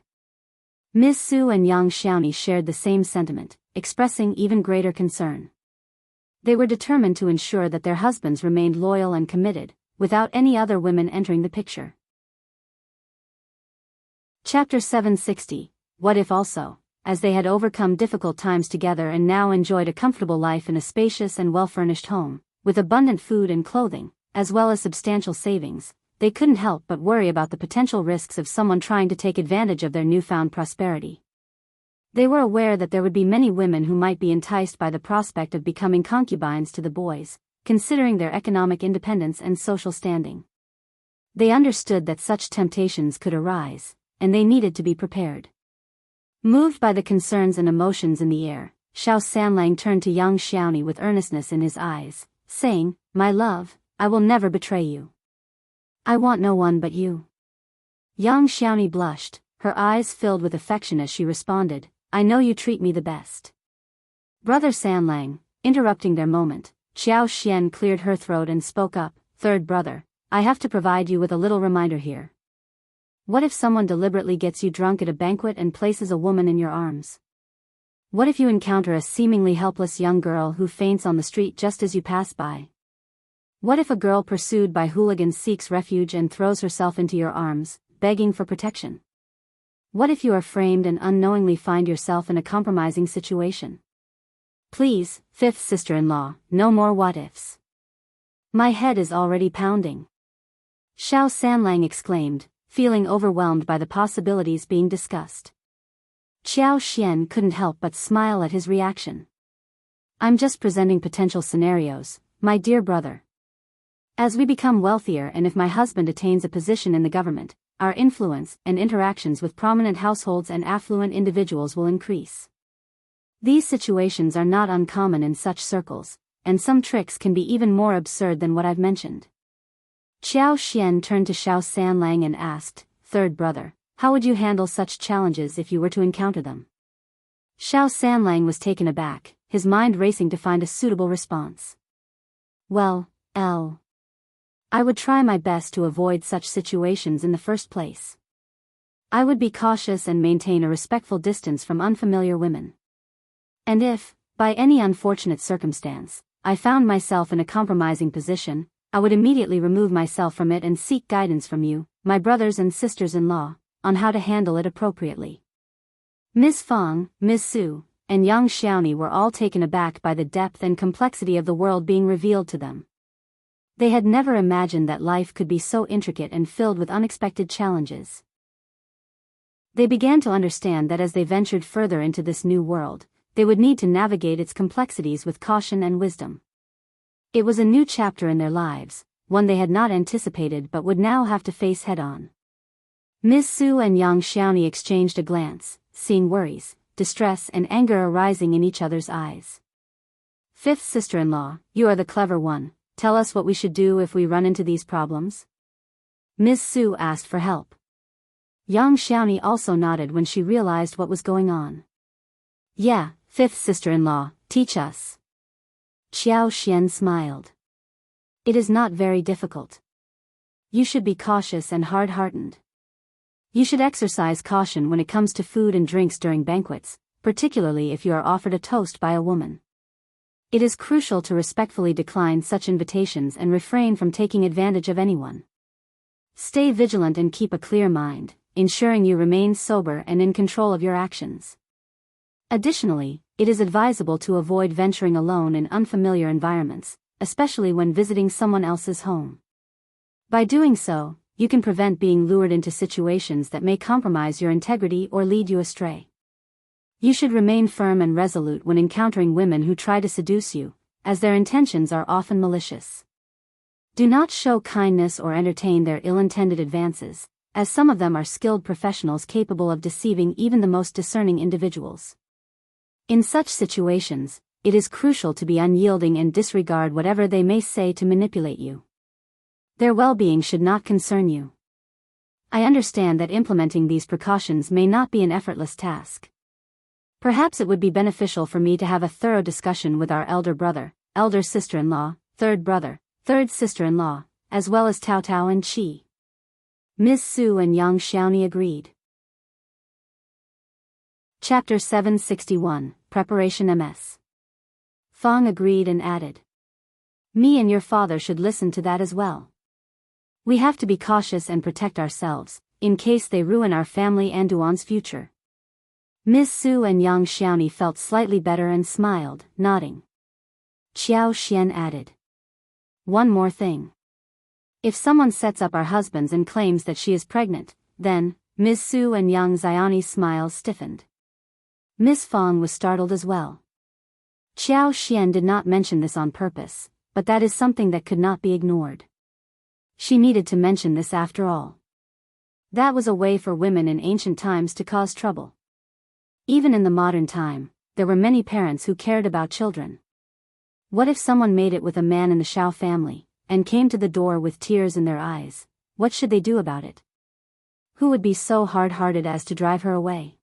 Ms. Su and young Xiaoni shared the same sentiment, expressing even greater concern. They were determined to ensure that their husbands remained loyal and committed, without any other women entering the picture. Chapter 760, What If Also, as they had overcome difficult times together and now enjoyed a comfortable life in a spacious and well-furnished home, with abundant food and clothing, as well as substantial savings, they couldn't help but worry about the potential risks of someone trying to take advantage of their newfound prosperity. They were aware that there would be many women who might be enticed by the prospect of becoming concubines to the boys, considering their economic independence and social standing. They understood that such temptations could arise, and they needed to be prepared. Moved by the concerns and emotions in the air, Shao Sanlang turned to young Xiaoni with earnestness in his eyes, saying, "My love, I will never betray you. I want no one but you." Young Xiaoni blushed, her eyes filled with affection as she responded, "I know you treat me the best." Brother Sanlang, interrupting their moment, Xiao Xian cleared her throat and spoke up, "Third brother, I have to provide you with a little reminder here. What if someone deliberately gets you drunk at a banquet and places a woman in your arms? What if you encounter a seemingly helpless young girl who faints on the street just as you pass by? What if a girl pursued by hooligans seeks refuge and throws herself into your arms, begging for protection? What if you are framed and unknowingly find yourself in a compromising situation? Please, fifth sister-in-law, no more what-ifs. My head is already pounding." Shao Sanlang exclaimed, feeling overwhelmed by the possibilities being discussed. Xiao Xian couldn't help but smile at his reaction. "I'm just presenting potential scenarios, my dear brother. As we become wealthier and if my husband attains a position in the government, our influence and interactions with prominent households and affluent individuals will increase. These situations are not uncommon in such circles, and some tricks can be even more absurd than what I've mentioned." Xiao Xian turned to Shao Sanlang and asked, "Third brother, how would you handle such challenges if you were to encounter them?" Shao Sanlang was taken aback, his mind racing to find a suitable response. "Well, I would try my best to avoid such situations in the first place. I would be cautious and maintain a respectful distance from unfamiliar women. And if, by any unfortunate circumstance, I found myself in a compromising position, I would immediately remove myself from it and seek guidance from you, my brothers and sisters-in-law, on how to handle it appropriately." Ms. Fong, Ms. Su, and young Xiaoni were all taken aback by the depth and complexity of the world being revealed to them. They had never imagined that life could be so intricate and filled with unexpected challenges. They began to understand that as they ventured further into this new world, they would need to navigate its complexities with caution and wisdom. It was a new chapter in their lives, one they had not anticipated but would now have to face head-on. Ms. Su and young Xiaoni exchanged a glance, seeing worries, distress and anger arising in each other's eyes. Fifth sister-in-law, you are the clever one, tell us what we should do if we run into these problems? Ms. Su asked for help. Young Xiaoni also nodded when she realized what was going on. Yeah, fifth sister-in-law, teach us. Qiao Xian smiled. It is not very difficult. You should be cautious and hard-hearted. You should exercise caution when it comes to food and drinks during banquets, particularly if you are offered a toast by a woman. It is crucial to respectfully decline such invitations and refrain from taking advantage of anyone. Stay vigilant and keep a clear mind, ensuring you remain sober and in control of your actions. Additionally, it is advisable to avoid venturing alone in unfamiliar environments, especially when visiting someone else's home. By doing so, you can prevent being lured into situations that may compromise your integrity or lead you astray. You should remain firm and resolute when encountering women who try to seduce you, as their intentions are often malicious. Do not show kindness or entertain their ill-intended advances, as some of them are skilled professionals capable of deceiving even the most discerning individuals. In such situations, it is crucial to be unyielding and disregard whatever they may say to manipulate you. Their well-being should not concern you. I understand that implementing these precautions may not be an effortless task. Perhaps it would be beneficial for me to have a thorough discussion with our elder brother, elder sister-in-law, third brother, third sister-in-law, as well as Tao Tao and Qi. Ms. Su and Yang Xiaoni agreed. Chapter 761, Preparation MS. Fang agreed and added. Me and your father should listen to that as well. We have to be cautious and protect ourselves, in case they ruin our family and Duan's future. Ms. Su and Yang Xiaoni felt slightly better and smiled, nodding. Qiao Xian added. One more thing. If someone sets up our husbands and claims that she is pregnant, then, Ms. Su and Yang Xiaoni's smiles stiffened. Ms. Fang was startled as well. Qiao Xian did not mention this on purpose, but that is something that could not be ignored. She needed to mention this after all. That was a way for women in ancient times to cause trouble. Even in the modern time, there were many parents who cared about children. What if someone made it with a man in the Shao family, and came to the door with tears in their eyes? What should they do about it? Who would be so hard-hearted as to drive her away?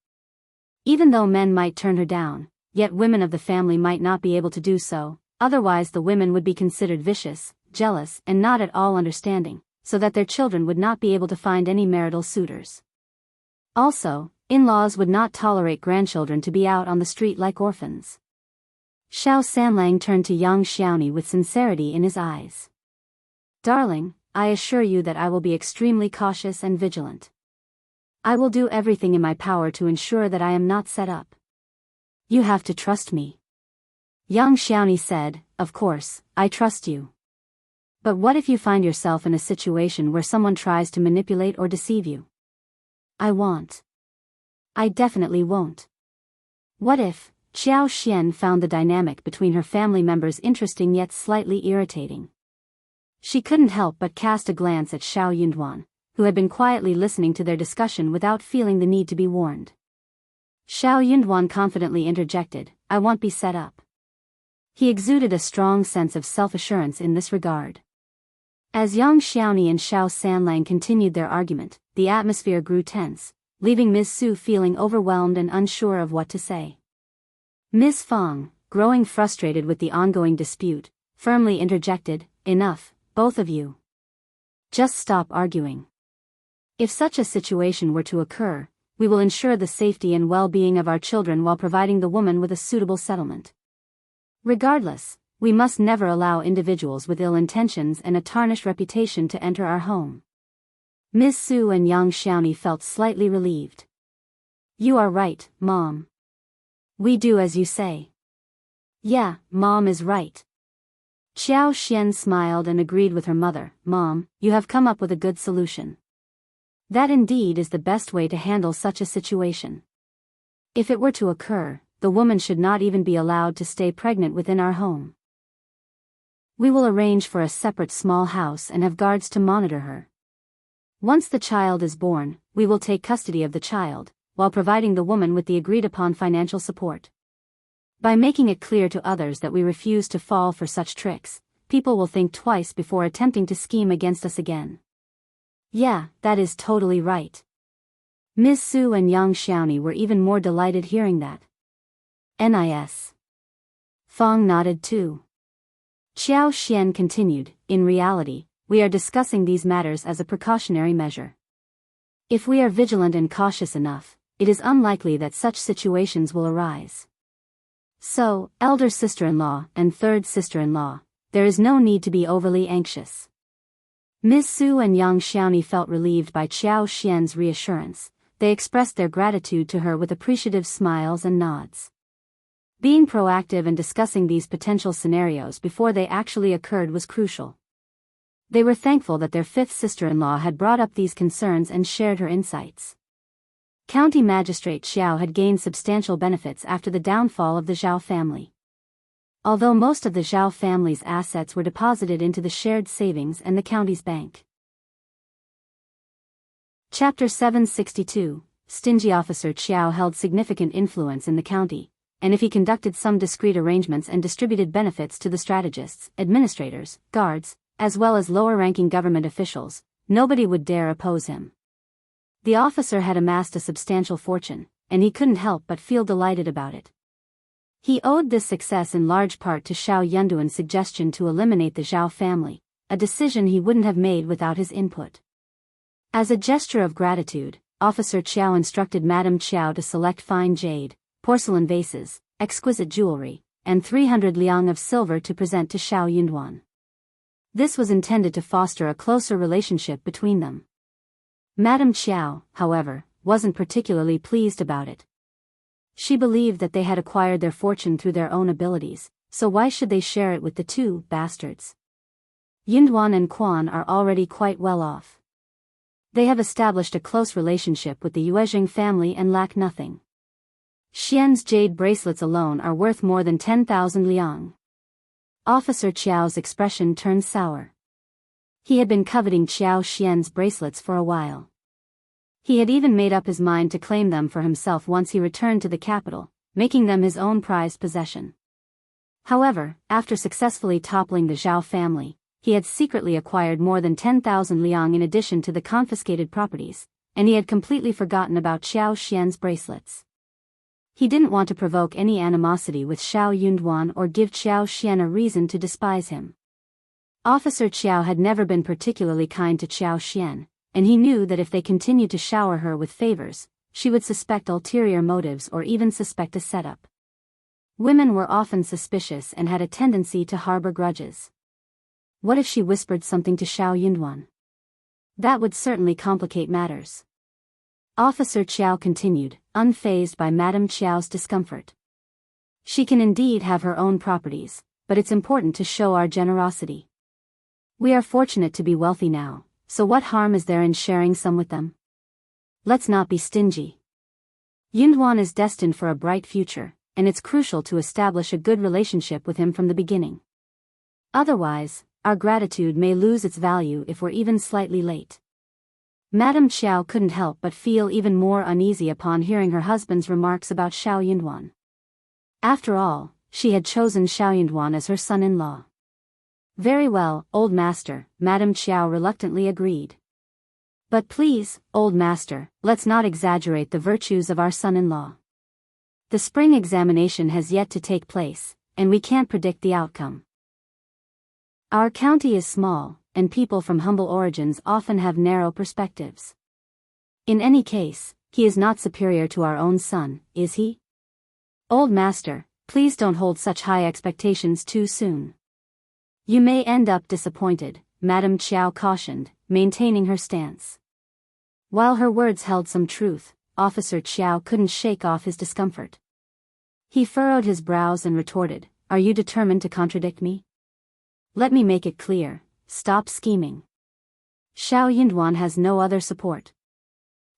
Even though men might turn her down, yet women of the family might not be able to do so, otherwise the women would be considered vicious, jealous and not at all understanding, so that their children would not be able to find any marital suitors. Also, in-laws would not tolerate grandchildren to be out on the street like orphans. Shao Sanlang turned to Yang Xiaoni with sincerity in his eyes. Darling, I assure you that I will be extremely cautious and vigilant. I will do everything in my power to ensure that I am not set up. You have to trust me. Yang Xiaoni said, Of course, I trust you. But what if you find yourself in a situation where someone tries to manipulate or deceive you? I definitely won't. What if? Qiao Xian found the dynamic between her family members interesting yet slightly irritating. She couldn't help but cast a glance at Shao Yunduan, who had been quietly listening to their discussion without feeling the need to be warned. Shao Yunduan confidently interjected, I won't be set up. He exuded a strong sense of self-assurance in this regard. As Yang Xiaoni and Shao Sanlang continued their argument, the atmosphere grew tense, leaving Ms. Su feeling overwhelmed and unsure of what to say. Ms. Fang, growing frustrated with the ongoing dispute, firmly interjected, Enough, both of you. Just stop arguing. If such a situation were to occur, we will ensure the safety and well-being of our children while providing the woman with a suitable settlement. Regardless, we must never allow individuals with ill intentions and a tarnished reputation to enter our home. Ms. Su and Yang Xiaoni felt slightly relieved. You are right, Mom. We do as you say. Yeah, Mom is right. Qiao Xian smiled and agreed with her mother. Mom, you have come up with a good solution. That indeed is the best way to handle such a situation. If it were to occur, the woman should not even be allowed to stay pregnant within our home. We will arrange for a separate small house and have guards to monitor her. Once the child is born, we will take custody of the child, while providing the woman with the agreed-upon financial support. By making it clear to others that we refuse to fall for such tricks, people will think twice before attempting to scheme against us again. Yeah, that is totally right. Ms. Su and young Xiaoni were even more delighted hearing that. Nis. Fong nodded too. Qiao Xian continued, in reality, we are discussing these matters as a precautionary measure. If we are vigilant and cautious enough, it is unlikely that such situations will arise. So, elder sister-in-law and third sister-in-law, there is no need to be overly anxious. Ms. Su and young Xiaoni felt relieved by Qiao Xian's reassurance. They expressed their gratitude to her with appreciative smiles and nods. Being proactive and discussing these potential scenarios before they actually occurred was crucial. They were thankful that their fifth sister-in-law had brought up these concerns and shared her insights. County Magistrate Xiao had gained substantial benefits after the downfall of the Zhao family. Although most of the Zhao family's assets were deposited into the shared savings and the county's bank. Chapter 762, Stingy Officer Qiao held significant influence in the county, and if he conducted some discreet arrangements and distributed benefits to the strategists, administrators, guards, as well as lower-ranking government officials, nobody would dare oppose him. The officer had amassed a substantial fortune, and he couldn't help but feel delighted about it. He owed this success in large part to Shao Yunduan's suggestion to eliminate the Zhao family, a decision he wouldn't have made without his input. As a gesture of gratitude, Officer Qiao instructed Madame Qiao to select fine jade, porcelain vases, exquisite jewelry, and 300 liang of silver to present to Shao Yunduan. This was intended to foster a closer relationship between them. Madame Qiao, however, wasn't particularly pleased about it. She believed that they had acquired their fortune through their own abilities, so why should they share it with the two bastards? Yunduan and Quan are already quite well off. They have established a close relationship with the Yuezheng family and lack nothing. Xian's jade bracelets alone are worth more than 10,000 liang. Officer Qiao's expression turned sour. He had been coveting Qiao Xian's bracelets for a while. He had even made up his mind to claim them for himself once he returned to the capital, making them his own prized possession. However, after successfully toppling the Zhao family, he had secretly acquired more than 10,000 liang in addition to the confiscated properties, and he had completely forgotten about Qiao Xian's bracelets. He didn't want to provoke any animosity with Shao Yunduan or give Qiao Xian a reason to despise him. Officer Qiao had never been particularly kind to Qiao Xian, and he knew that if they continued to shower her with favors, she would suspect ulterior motives or even suspect a setup. Women were often suspicious and had a tendency to harbor grudges. What if she whispered something to Shao Yunduan? That would certainly complicate matters. Officer Qiao continued, unfazed by Madame Qiao's discomfort. She can indeed have her own properties, but it's important to show our generosity. We are fortunate to be wealthy now, so what harm is there in sharing some with them? Let's not be stingy. Yunduan is destined for a bright future, and it's crucial to establish a good relationship with him from the beginning. Otherwise, our gratitude may lose its value if we're even slightly late. Madame Qiao couldn't help but feel even more uneasy upon hearing her husband's remarks about Shao Yunduan. After all, she had chosen Shao Yunduan as her son-in-law. Very well, old master, Madame Qiao reluctantly agreed. But please, old master, let's not exaggerate the virtues of our son-in-law. The spring examination has yet to take place, and we can't predict the outcome. Our county is small, and people from humble origins often have narrow perspectives. In any case, he is not superior to our own son, is he? Old master, please don't hold such high expectations too soon. You may end up disappointed, Madame Qiao cautioned, maintaining her stance. While her words held some truth, Officer Qiao couldn't shake off his discomfort. He furrowed his brows and retorted, "Are you determined to contradict me? Let me make it clear, stop scheming. Shao Yunduan has no other support.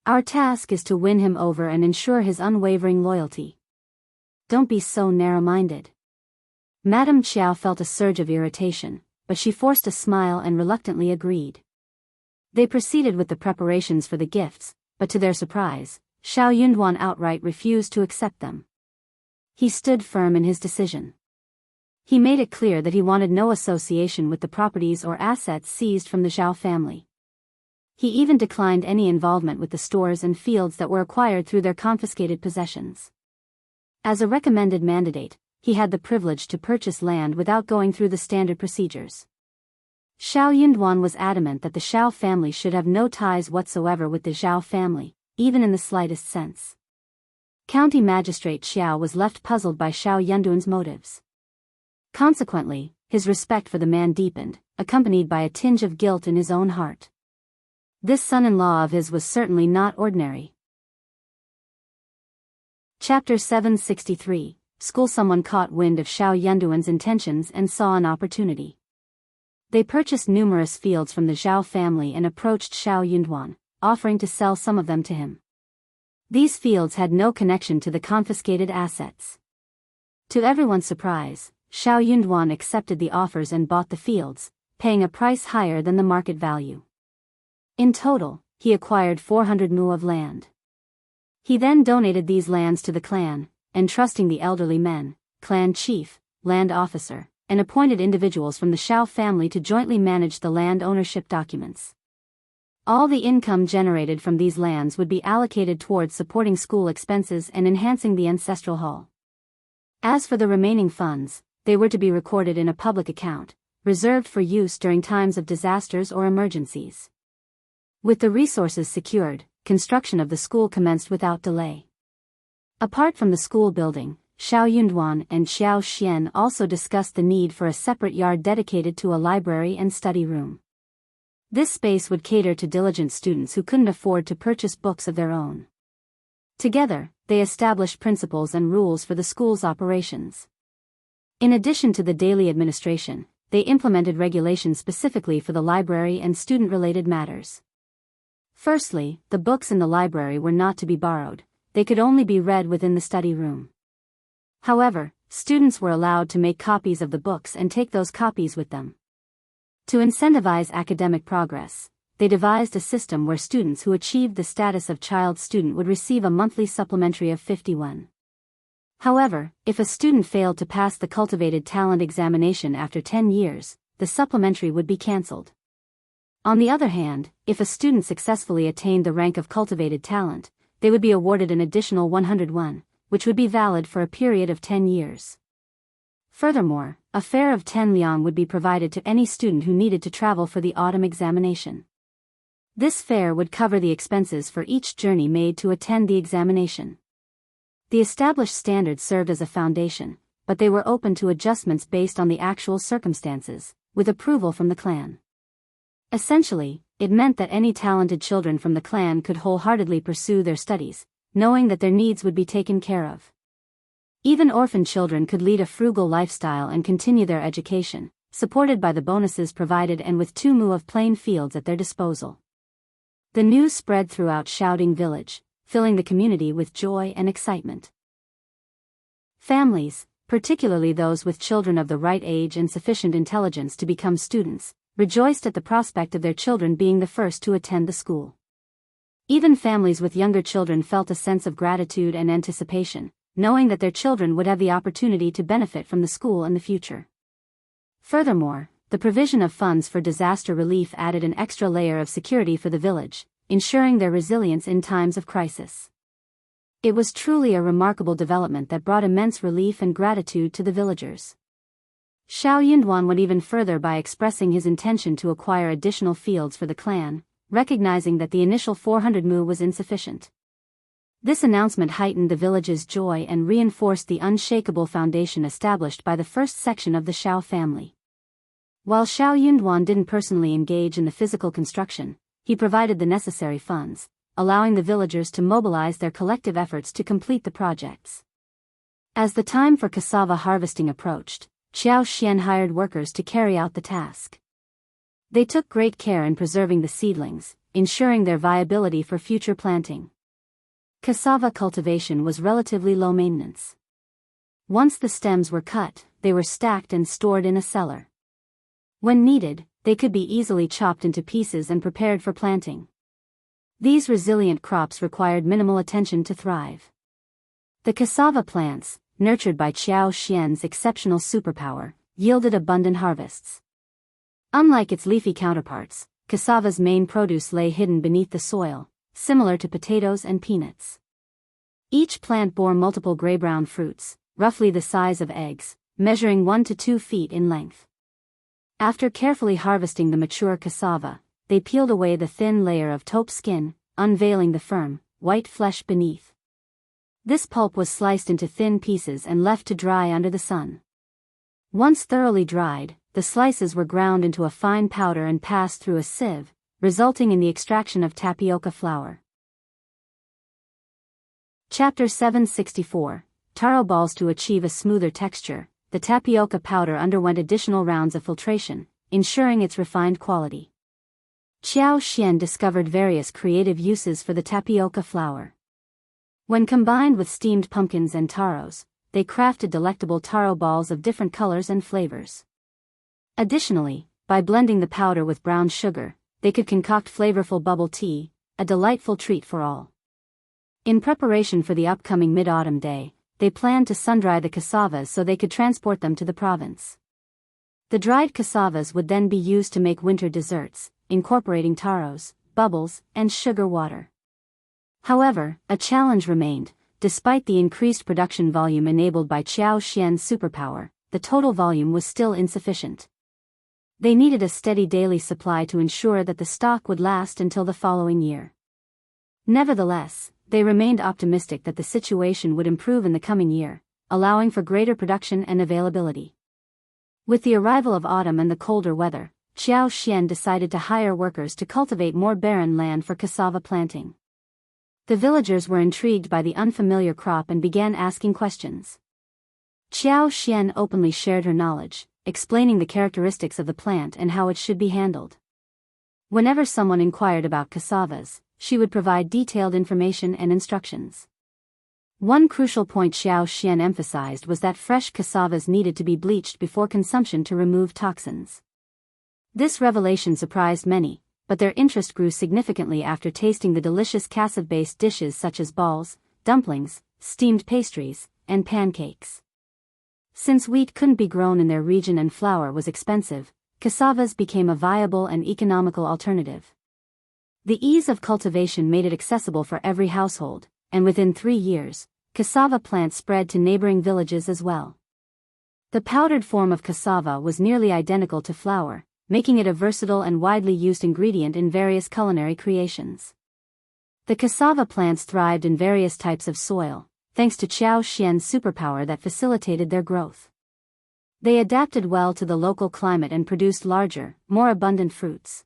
Our task is to win him over and ensure his unwavering loyalty. Don't be so narrow-minded." Madame Qiao felt a surge of irritation, but she forced a smile and reluctantly agreed. They proceeded with the preparations for the gifts, but to their surprise, Xiao Yunduan outright refused to accept them. He stood firm in his decision. He made it clear that he wanted no association with the properties or assets seized from the Zhao family. He even declined any involvement with the stores and fields that were acquired through their confiscated possessions. As a recommended mandate, he had the privilege to purchase land without going through the standard procedures. Xiao Yunduan was adamant that the Shao family should have no ties whatsoever with the Zhao family, even in the slightest sense. County Magistrate Qiao was left puzzled by Xiao Yunduan's motives. Consequently, his respect for the man deepened, accompanied by a tinge of guilt in his own heart. This son-in-law of his was certainly not ordinary. Chapter 763, School. Someone caught wind of Xiao Yunduan's intentions and saw an opportunity. They purchased numerous fields from the Zhao family and approached Xiao Yunduan, offering to sell some of them to him. These fields had no connection to the confiscated assets. To everyone's surprise, Xiao Yunduan accepted the offers and bought the fields, paying a price higher than the market value. In total, he acquired 400 mu of land. He then donated these lands to the clan, entrusting the elderly men, clan chief, land officer, and appointed individuals from the Shao family to jointly manage the land ownership documents. All the income generated from these lands would be allocated towards supporting school expenses and enhancing the ancestral hall. As for the remaining funds, they were to be recorded in a public account, reserved for use during times of disasters or emergencies. With the resources secured, construction of the school commenced without delay. Apart from the school building, Xiao Yunduan and Xiao Xian also discussed the need for a separate yard dedicated to a library and study room. This space would cater to diligent students who couldn't afford to purchase books of their own. Together, they established principles and rules for the school's operations. In addition to the daily administration, they implemented regulations specifically for the library and student-related matters. Firstly, the books in the library were not to be borrowed, they could only be read within the study room. However, students were allowed to make copies of the books and take those copies with them. To incentivize academic progress, they devised a system where students who achieved the status of child student would receive a monthly supplementary of 51. However, if a student failed to pass the cultivated talent examination after 10 years, the supplementary would be cancelled. On the other hand, if a student successfully attained the rank of cultivated talent, they would be awarded an additional 101, which would be valid for a period of 10 years. Furthermore, a fare of 10 liang would be provided to any student who needed to travel for the autumn examination. This fare would cover the expenses for each journey made to attend the examination. The established standards served as a foundation, but they were open to adjustments based on the actual circumstances, with approval from the clan. Essentially, it meant that any talented children from the clan could wholeheartedly pursue their studies, knowing that their needs would be taken care of. Even orphan children could lead a frugal lifestyle and continue their education, supported by the bonuses provided and with 2 mu of plain fields at their disposal. The news spread throughout Shouting Village, filling the community with joy and excitement. Families, particularly those with children of the right age and sufficient intelligence to become students, rejoiced at the prospect of their children being the first to attend the school. Even families with younger children felt a sense of gratitude and anticipation, knowing that their children would have the opportunity to benefit from the school in the future. Furthermore, the provision of funds for disaster relief added an extra layer of security for the village, ensuring their resilience in times of crisis. It was truly a remarkable development that brought immense relief and gratitude to the villagers. Xiao Yunduan went even further by expressing his intention to acquire additional fields for the clan, recognizing that the initial 400 mu was insufficient. This announcement heightened the village's joy and reinforced the unshakable foundation established by the first section of the Shao family. While Xiao Yunduan didn't personally engage in the physical construction, he provided the necessary funds, allowing the villagers to mobilize their collective efforts to complete the projects. As the time for cassava harvesting approached, Xiao Xian hired workers to carry out the task. They took great care in preserving the seedlings, ensuring their viability for future planting. Cassava cultivation was relatively low maintenance. Once the stems were cut, they were stacked and stored in a cellar. When needed, they could be easily chopped into pieces and prepared for planting. These resilient crops required minimal attention to thrive. The cassava plants, nurtured by Qiao Xian's exceptional superpower, yielded abundant harvests. Unlike its leafy counterparts, cassava's main produce lay hidden beneath the soil, similar to potatoes and peanuts. Each plant bore multiple gray-brown fruits, roughly the size of eggs, measuring 1 to 2 feet in length. After carefully harvesting the mature cassava, they peeled away the thin layer of taupe skin, unveiling the firm, white flesh beneath. This pulp was sliced into thin pieces and left to dry under the sun. Once thoroughly dried, the slices were ground into a fine powder and passed through a sieve, resulting in the extraction of tapioca flour. Chapter 764, Taro balls. To achieve a smoother texture, the tapioca powder underwent additional rounds of filtration, ensuring its refined quality. Qiao Xian discovered various creative uses for the tapioca flour. When combined with steamed pumpkins and taros, they crafted delectable taro balls of different colors and flavors. Additionally, by blending the powder with brown sugar, they could concoct flavorful bubble tea, a delightful treat for all. In preparation for the upcoming mid-autumn day, they planned to sun-dry the cassavas so they could transport them to the province. The dried cassavas would then be used to make winter desserts, incorporating taros, bubbles, and sugar water. However, a challenge remained. Despite the increased production volume enabled by Qiao Xian's superpower, the total volume was still insufficient. They needed a steady daily supply to ensure that the stock would last until the following year. Nevertheless, they remained optimistic that the situation would improve in the coming year, allowing for greater production and availability. With the arrival of autumn and the colder weather, Qiao Xian decided to hire workers to cultivate more barren land for cassava planting. The villagers were intrigued by the unfamiliar crop and began asking questions. Qiao Xian openly shared her knowledge, explaining the characteristics of the plant and how it should be handled. Whenever someone inquired about cassavas, she would provide detailed information and instructions. One crucial point Qiao Xian emphasized was that fresh cassavas needed to be bleached before consumption to remove toxins. This revelation surprised many, but their interest grew significantly after tasting the delicious cassava-based dishes such as balls, dumplings, steamed pastries, and pancakes. Since wheat couldn't be grown in their region and flour was expensive, cassavas became a viable and economical alternative. The ease of cultivation made it accessible for every household, and within 3 years, cassava plants spread to neighboring villages as well. The powdered form of cassava was nearly identical to flour, making it a versatile and widely used ingredient in various culinary creations. The cassava plants thrived in various types of soil, thanks to Qiao Xian's superpower that facilitated their growth. They adapted well to the local climate and produced larger, more abundant fruits.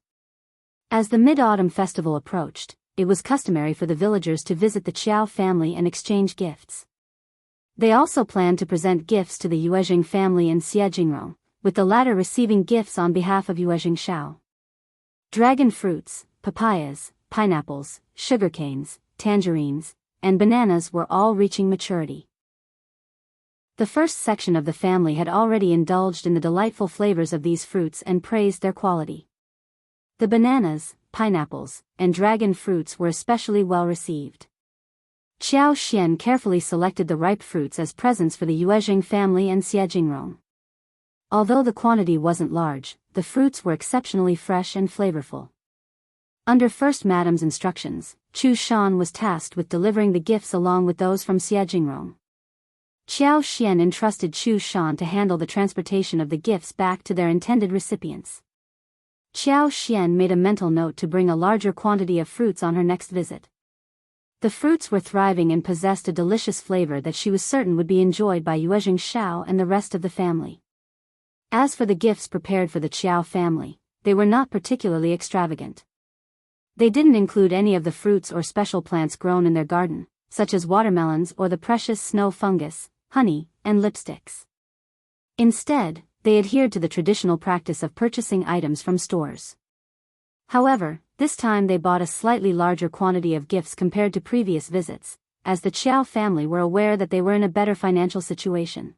As the Mid-Autumn Festival approached, it was customary for the villagers to visit the Qiao family and exchange gifts. They also planned to present gifts to the Yuezheng family in Xiejingrong, with the latter receiving gifts on behalf of Yuezheng Shao. Dragon fruits, papayas, pineapples, sugarcanes, tangerines, and bananas were all reaching maturity. The first section of the family had already indulged in the delightful flavors of these fruits and praised their quality. The bananas, pineapples, and dragon fruits were especially well received. Qiao Xian carefully selected the ripe fruits as presents for the Yuezheng family and Xiejingrong. Although the quantity wasn't large, the fruits were exceptionally fresh and flavorful. Under First Madame's instructions, Chu Shan was tasked with delivering the gifts along with those from Xiejingrong. Qiao Xian entrusted Chu Shan to handle the transportation of the gifts back to their intended recipients. Qiao Xian made a mental note to bring a larger quantity of fruits on her next visit. The fruits were thriving and possessed a delicious flavor that she was certain would be enjoyed by Yuezheng Shao and the rest of the family. As for the gifts prepared for the Qiao family, they were not particularly extravagant. They didn't include any of the fruits or special plants grown in their garden, such as watermelons or the precious snow fungus, honey, and lipsticks. Instead, they adhered to the traditional practice of purchasing items from stores. However, this time they bought a slightly larger quantity of gifts compared to previous visits, as the Qiao family were aware that they were in a better financial situation.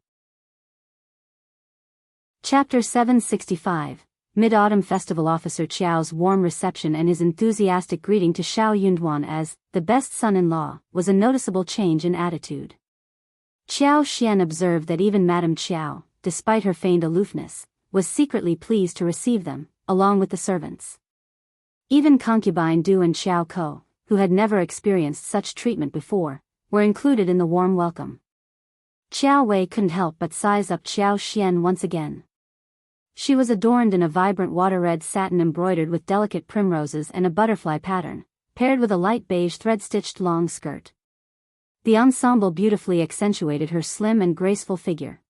Chapter 765, Mid-Autumn Festival Officer Qiao's warm reception and his enthusiastic greeting to Shao Yunduan as the best son-in-law was a noticeable change in attitude. Qiao Xian observed that even Madame Qiao, despite her feigned aloofness, was secretly pleased to receive them, along with the servants. Even concubine Du and Qiao Ko, who had never experienced such treatment before, were included in the warm welcome. Qiuyue couldn't help but size up Qiao Xian once again. She was adorned in a vibrant water-red satin embroidered with delicate primroses and a butterfly pattern, paired with a light beige thread-stitched long skirt. The ensemble beautifully accentuated her slim and graceful figure.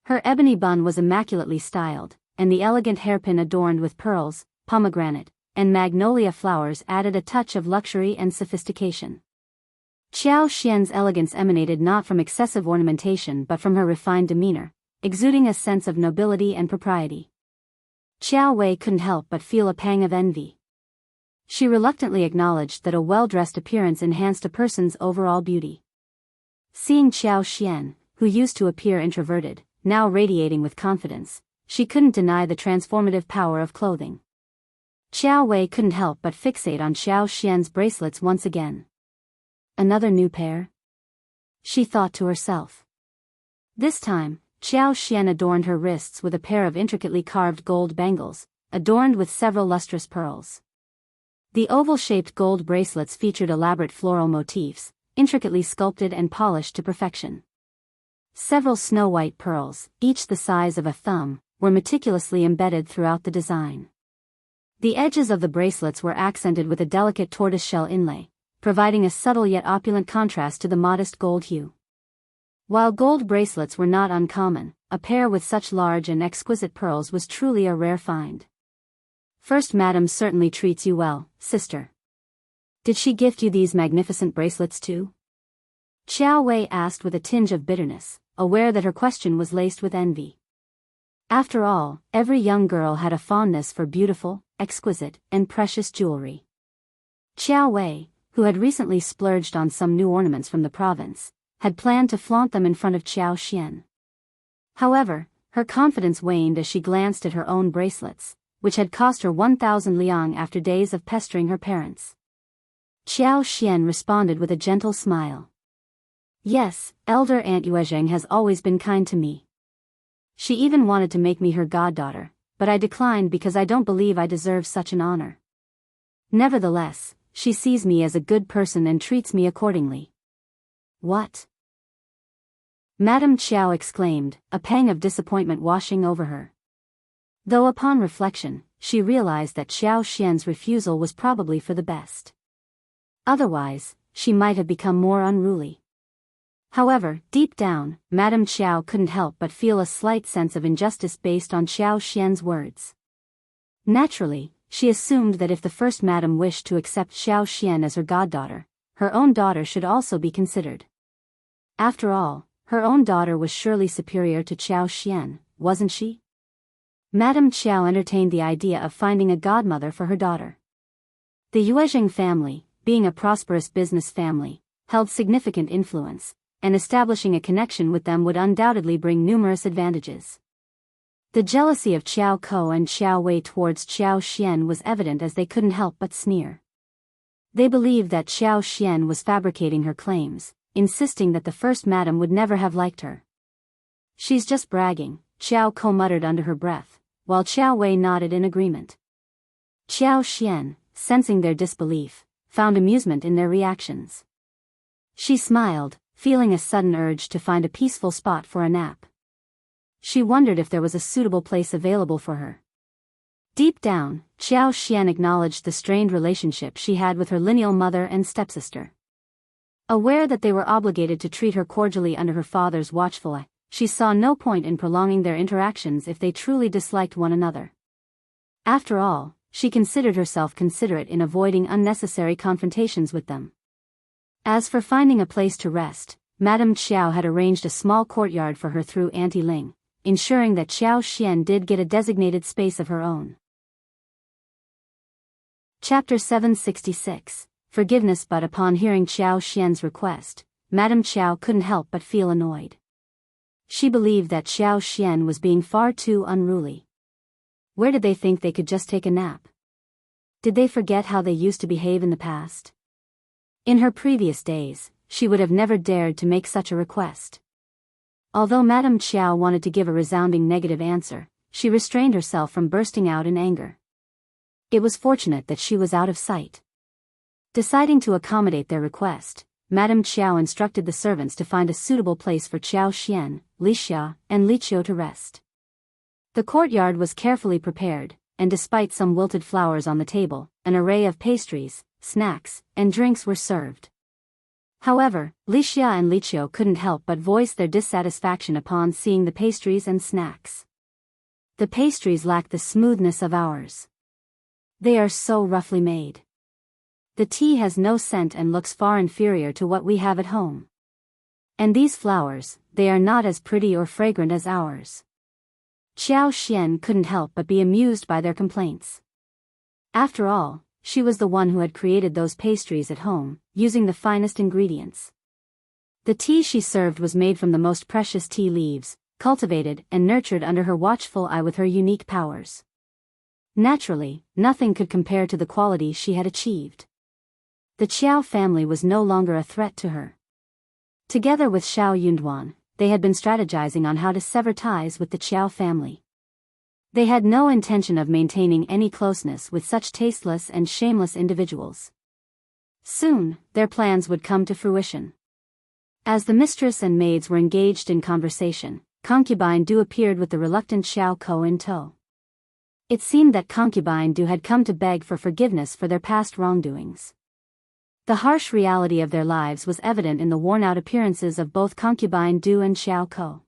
Her ebony bun was immaculately styled, and the elegant hairpin adorned with pearls, pomegranate, and magnolia flowers added a touch of luxury and sophistication. Qiao Xian's elegance emanated not from excessive ornamentation but from her refined demeanor, exuding a sense of nobility and propriety. Qiuyue couldn't help but feel a pang of envy. She reluctantly acknowledged that a well-dressed appearance enhanced a person's overall beauty. Seeing Qiao Xian, who used to appear introverted, now radiating with confidence, she couldn't deny the transformative power of clothing. Qiuyue couldn't help but fixate on Qiao Xian's bracelets once again. Another new pair? She thought to herself. This time, Qiao Xian adorned her wrists with a pair of intricately carved gold bangles, adorned with several lustrous pearls. The oval-shaped gold bracelets featured elaborate floral motifs, intricately sculpted and polished to perfection. Several snow-white pearls, each the size of a thumb, were meticulously embedded throughout the design. The edges of the bracelets were accented with a delicate tortoiseshell inlay, providing a subtle yet opulent contrast to the modest gold hue. While gold bracelets were not uncommon, a pair with such large and exquisite pearls was truly a rare find. First Madam certainly treats you well, sister. Did she gift you these magnificent bracelets too? Qiuyue asked with a tinge of bitterness, aware that her question was laced with envy. After all, every young girl had a fondness for beautiful, exquisite, and precious jewelry. Qiuyue, who had recently splurged on some new ornaments from the province, had planned to flaunt them in front of Qiao Xian. However, her confidence waned as she glanced at her own bracelets, which had cost her 1,000 liang after days of pestering her parents. Qiao Xian responded with a gentle smile. Yes, elder Aunt Yuezheng has always been kind to me. She even wanted to make me her goddaughter, but I declined because I don't believe I deserve such an honor. Nevertheless, she sees me as a good person and treats me accordingly. What? Madame Qiao exclaimed, a pang of disappointment washing over her. Though upon reflection, she realized that Qiao Xian's refusal was probably for the best. Otherwise, she might have become more unruly. However, deep down, Madame Qiao couldn't help but feel a slight sense of injustice based on Qiao Xian's words. Naturally, she assumed that if the first madam wished to accept Qiao Xian as her goddaughter, her own daughter should also be considered. After all, her own daughter was surely superior to Qiao Xian, wasn't she? Madame Qiao entertained the idea of finding a godmother for her daughter. The Yuezheng family, being a prosperous business family, held significant influence, and establishing a connection with them would undoubtedly bring numerous advantages. The jealousy of Qiao Ko and Qiuyue towards Qiao Xian was evident as they couldn't help but sneer. They believed that Qiao Xian was fabricating her claims, insisting that the first madam would never have liked her. She's just bragging, Qiao Ko muttered under her breath, while Qiuyue nodded in agreement. Qiao Xian, sensing their disbelief, found amusement in their reactions. She smiled, feeling a sudden urge to find a peaceful spot for a nap. She wondered if there was a suitable place available for her. Deep down, Qiao Xian acknowledged the strained relationship she had with her lineal mother and stepsister. Aware that they were obligated to treat her cordially under her father's watchful eye, she saw no point in prolonging their interactions if they truly disliked one another. After all, she considered herself considerate in avoiding unnecessary confrontations with them. As for finding a place to rest, Madame Qiao had arranged a small courtyard for her through Auntie Ling, ensuring that Qiao Xian did get a designated space of her own. Chapter 766, Forgiveness. But upon hearing Qiao Xian's request, Madame Qiao couldn't help but feel annoyed. She believed that Qiao Xian was being far too unruly. Where did they think they could just take a nap? Did they forget how they used to behave in the past? In her previous days, she would have never dared to make such a request. Although Madame Qiao wanted to give a resounding negative answer, she restrained herself from bursting out in anger. It was fortunate that she was out of sight. Deciding to accommodate their request, Madame Qiao instructed the servants to find a suitable place for Qiao Xian, Li Xia, and Li Qiu to rest. The courtyard was carefully prepared, and despite some wilted flowers on the table, an array of pastries, snacks, and drinks were served. However, Li Xia and Li Qiu couldn't help but voice their dissatisfaction upon seeing the pastries and snacks. The pastries lack the smoothness of ours. They are so roughly made. The tea has no scent and looks far inferior to what we have at home. And these flowers, they are not as pretty or fragrant as ours. Qiao Xian couldn't help but be amused by their complaints. After all, she was the one who had created those pastries at home, using the finest ingredients. The tea she served was made from the most precious tea leaves, cultivated and nurtured under her watchful eye with her unique powers. Naturally, nothing could compare to the quality she had achieved. The Qiao family was no longer a threat to her. Together with Shao Yunduan, they had been strategizing on how to sever ties with the Qiao family. They had no intention of maintaining any closeness with such tasteless and shameless individuals. Soon, their plans would come to fruition. As the mistress and maids were engaged in conversation, Concubine Du appeared with the reluctant Xiao Ko in tow. It seemed that Concubine Du had come to beg for forgiveness for their past wrongdoings. The harsh reality of their lives was evident in the worn-out appearances of both Concubine Du and Xiao Ko.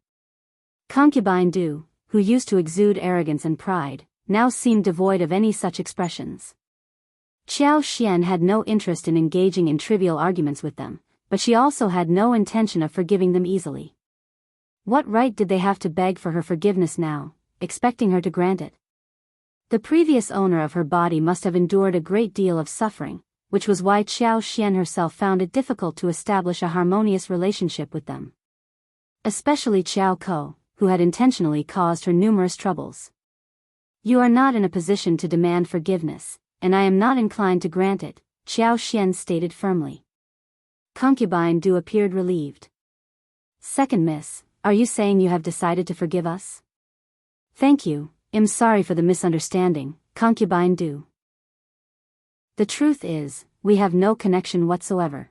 Concubine Du, who used to exude arrogance and pride, now seemed devoid of any such expressions. Qiao Xian had no interest in engaging in trivial arguments with them, but she also had no intention of forgiving them easily. What right did they have to beg for her forgiveness now, expecting her to grant it? The previous owner of her body must have endured a great deal of suffering, which was why Qiao Xian herself found it difficult to establish a harmonious relationship with them. Especially Qiao Ko, who had intentionally caused her numerous troubles. You are not in a position to demand forgiveness, and I am not inclined to grant it, Qiao Xian stated firmly. Concubine Du appeared relieved. Second miss, are you saying you have decided to forgive us? Thank you, I'm sorry for the misunderstanding, Concubine Du. The truth is, we have no connection whatsoever.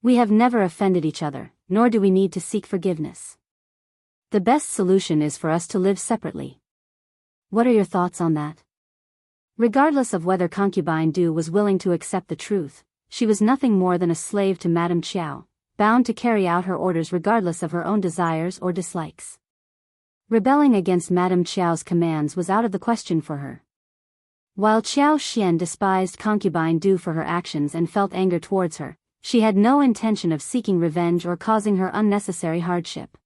We have never offended each other, nor do we need to seek forgiveness. The best solution is for us to live separately. What are your thoughts on that? Regardless of whether Concubine Du was willing to accept the truth, she was nothing more than a slave to Madame Qiao, bound to carry out her orders regardless of her own desires or dislikes. Rebelling against Madame Qiao's commands was out of the question for her. While Qiao Xian despised Concubine Du for her actions and felt anger towards her, she had no intention of seeking revenge or causing her unnecessary hardship.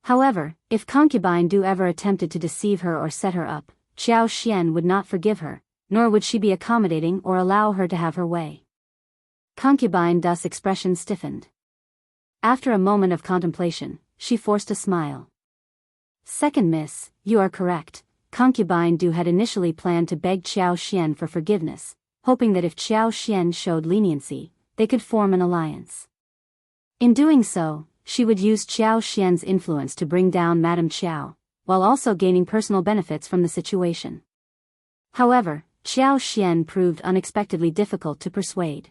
However, if Concubine Du ever attempted to deceive her or set her up, Qiao Xian would not forgive her, nor would she be accommodating or allow her to have her way. Concubine Du's expression stiffened. After a moment of contemplation, she forced a smile. Second miss, you are correct. Concubine Du had initially planned to beg Qiao Xian for forgiveness, hoping that if Qiao Xian showed leniency, they could form an alliance. In doing so, she would use Qiao Xian's influence to bring down Madame Qiao, while also gaining personal benefits from the situation. However, Qiao Xian proved unexpectedly difficult to persuade.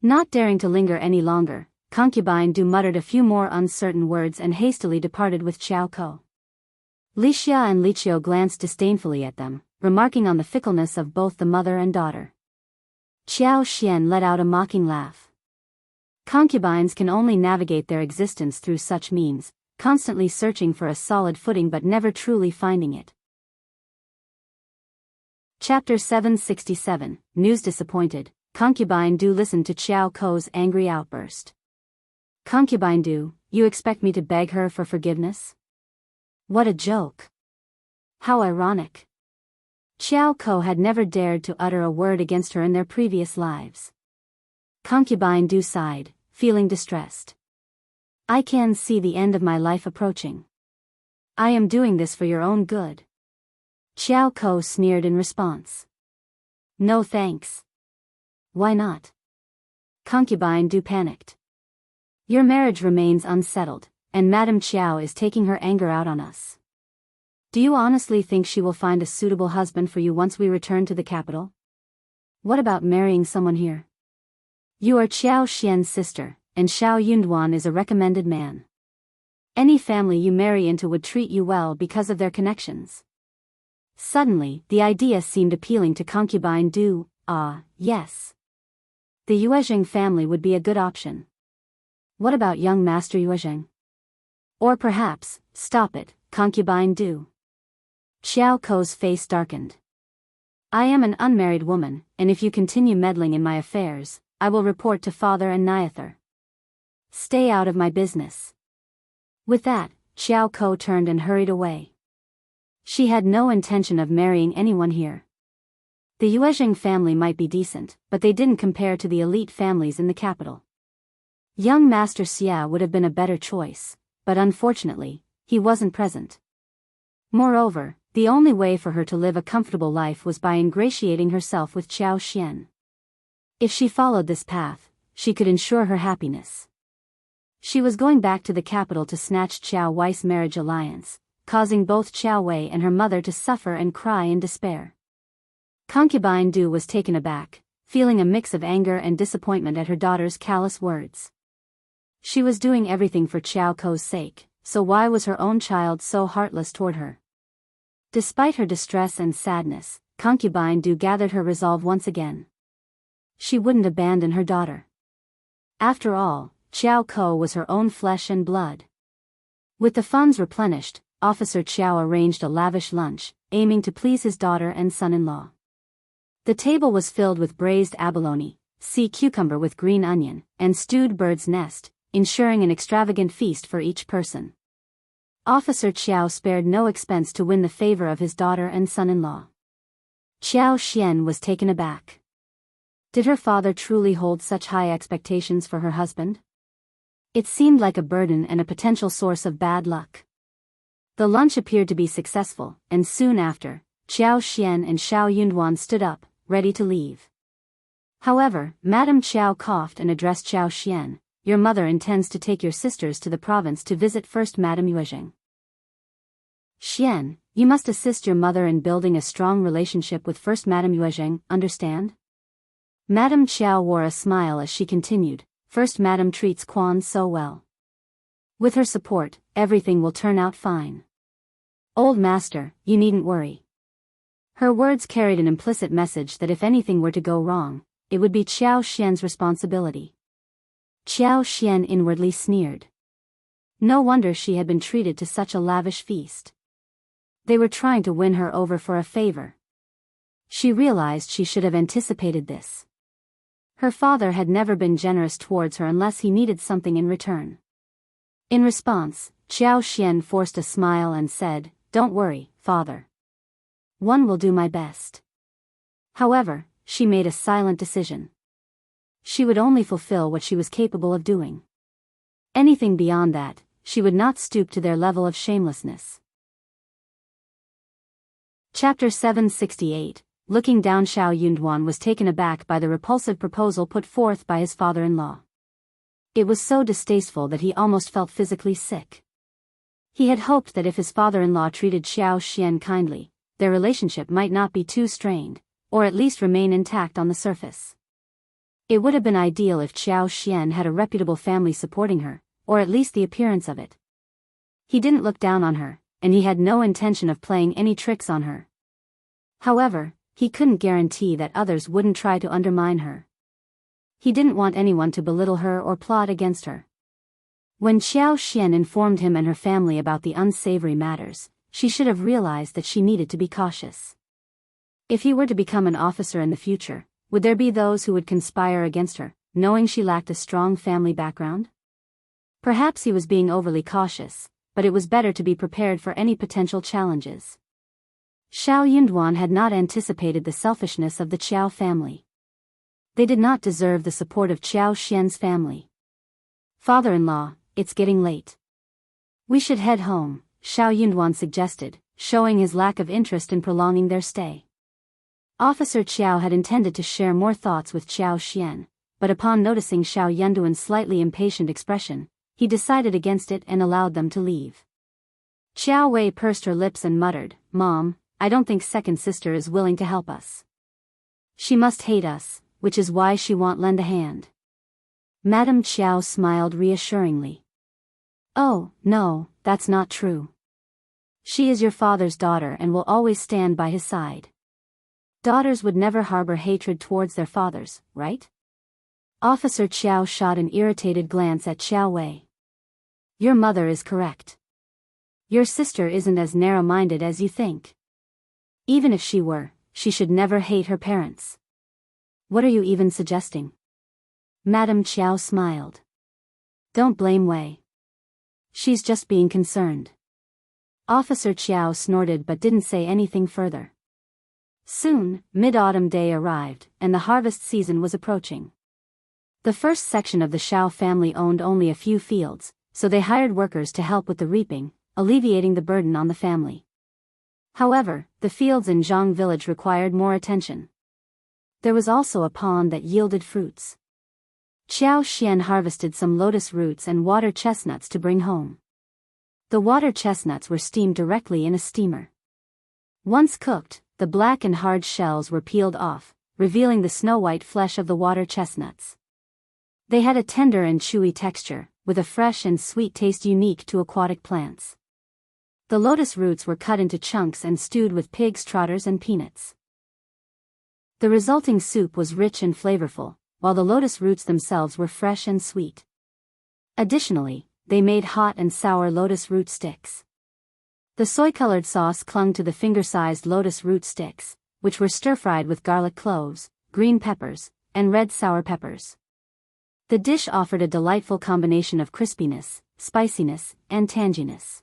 Not daring to linger any longer, Concubine Du muttered a few more uncertain words and hastily departed with Qiao Ko. Li Xia and Li Qiu glanced disdainfully at them, remarking on the fickleness of both the mother and daughter. Qiao Xian let out a mocking laugh. Concubines can only navigate their existence through such means, constantly searching for a solid footing but never truly finding it. Chapter 767, News Disappointed. Concubine Du listened to Qiao Ko's angry outburst. Concubine Du, you expect me to beg her for forgiveness? What a joke. How ironic. Qiao Ko had never dared to utter a word against her in their previous lives. Concubine Du sighed, feeling distressed. I can see the end of my life approaching. I am doing this for your own good. Qiao Ko sneered in response. No thanks. Why not? Concubine Du panicked. Your marriage remains unsettled, and Madame Qiao is taking her anger out on us. Do you honestly think she will find a suitable husband for you once we return to the capital? What about marrying someone here? You are Qiao Xian's sister, and Shao Yunduan is a recommended man. Any family you marry into would treat you well because of their connections. Suddenly, the idea seemed appealing to concubine Du. Yes. The Yuezheng family would be a good option. What about young Master Yuezheng? Or perhaps, stop it, concubine Du. Qiao Ko's face darkened. I am an unmarried woman, and if you continue meddling in my affairs, I will report to father and Nyather. Stay out of my business. With that, Qiao Ko turned and hurried away. She had no intention of marrying anyone here. The Yuezheng family might be decent, but they didn't compare to the elite families in the capital. Young Master Xia would have been a better choice, but unfortunately, he wasn't present. Moreover, the only way for her to live a comfortable life was by ingratiating herself with Qiao Xian. If she followed this path, she could ensure her happiness. She was going back to the capital to snatch Qiao Wei's marriage alliance, causing both Qiao Wei and her mother to suffer and cry in despair. Concubine Du was taken aback, feeling a mix of anger and disappointment at her daughter's callous words. She was doing everything for Qiao Ko's sake, so why was her own child so heartless toward her? Despite her distress and sadness, concubine Du gathered her resolve once again. She wouldn't abandon her daughter. After all, Qiao Ko was her own flesh and blood. With the funds replenished, Officer Qiao arranged a lavish lunch, aiming to please his daughter and son-in-law. The table was filled with braised abalone, sea cucumber with green onion, and stewed bird's nest, ensuring an extravagant feast for each person. Officer Qiao spared no expense to win the favor of his daughter and son-in-law. Qiao Xian was taken aback. Did her father truly hold such high expectations for her husband? It seemed like a burden and a potential source of bad luck. The lunch appeared to be successful, and soon after, Qiao Xian and Shao Yunduan stood up, ready to leave. However, Madame Qiao coughed and addressed Qiao Xian. Your mother intends to take your sisters to the province to visit First Madame Yuezheng. Xian, you must assist your mother in building a strong relationship with First Madame Yuezheng, understand? Madame Qiao wore a smile as she continued, First Madame treats Quan so well. With her support, everything will turn out fine. Old master, you needn't worry. Her words carried an implicit message that if anything were to go wrong, it would be Qiao Xian's responsibility. Qiao Xian inwardly sneered. No wonder she had been treated to such a lavish feast. They were trying to win her over for a favor. She realized she should have anticipated this. Her father had never been generous towards her unless he needed something in return. In response, Qiao Xian forced a smile and said, Don't worry, father. One will do my best. However, she made a silent decision. She would only fulfill what she was capable of doing. Anything beyond that, she would not stoop to their level of shamelessness. Chapter 768. Looking down, Shao Yunduan was taken aback by the repulsive proposal put forth by his father-in-law. It was so distasteful that he almost felt physically sick. He had hoped that if his father-in-law treated Qiao Xian kindly, their relationship might not be too strained, or at least remain intact on the surface. It would have been ideal if Qiao Xian had a reputable family supporting her, or at least the appearance of it. He didn't look down on her, and he had no intention of playing any tricks on her. However, he couldn't guarantee that others wouldn't try to undermine her. He didn't want anyone to belittle her or plot against her. When Qiao Xian informed him and her family about the unsavory matters, she should have realized that she needed to be cautious. If he were to become an officer in the future, would there be those who would conspire against her, knowing she lacked a strong family background? Perhaps he was being overly cautious, but it was better to be prepared for any potential challenges. Shao Yunduan had not anticipated the selfishness of the Qiao family. They did not deserve the support of Qiao Xian's family. Father-in-law, it's getting late. We should head home, Shao Yunduan suggested, showing his lack of interest in prolonging their stay. Officer Qiao had intended to share more thoughts with Qiao Xian, but upon noticing Xiao Yunduan's slightly impatient expression, he decided against it and allowed them to leave. Qiuyue pursed her lips and muttered, "Mom, I don't think second sister is willing to help us. She must hate us, which is why she won't lend a hand." Madame Qiao smiled reassuringly. "Oh, no, that's not true. She is your father's daughter and will always stand by his side. Daughters would never harbor hatred towards their fathers, right?" Officer Qiao shot an irritated glance at Qiuyue. "Your mother is correct. Your sister isn't as narrow-minded as you think. Even if she were, she should never hate her parents." "What are you even suggesting?" Madame Qiao smiled. "Don't blame Wei. She's just being concerned." Officer Qiao snorted but didn't say anything further. Soon, mid-autumn day arrived, and the harvest season was approaching. The first section of the Shao family owned only a few fields, so they hired workers to help with the reaping, alleviating the burden on the family. However, the fields in Zhang village required more attention. There was also a pond that yielded fruits. Qiao Xian harvested some lotus roots and water chestnuts to bring home. The water chestnuts were steamed directly in a steamer. Once cooked, the black and hard shells were peeled off, revealing the snow-white flesh of the water chestnuts. They had a tender and chewy texture, with a fresh and sweet taste unique to aquatic plants. The lotus roots were cut into chunks and stewed with pig's trotters and peanuts. The resulting soup was rich and flavorful, while the lotus roots themselves were fresh and sweet. Additionally, they made hot and sour lotus root sticks. The soy-colored sauce clung to the finger-sized lotus root sticks, which were stir-fried with garlic cloves, green peppers, and red sour peppers. The dish offered a delightful combination of crispiness, spiciness, and tanginess.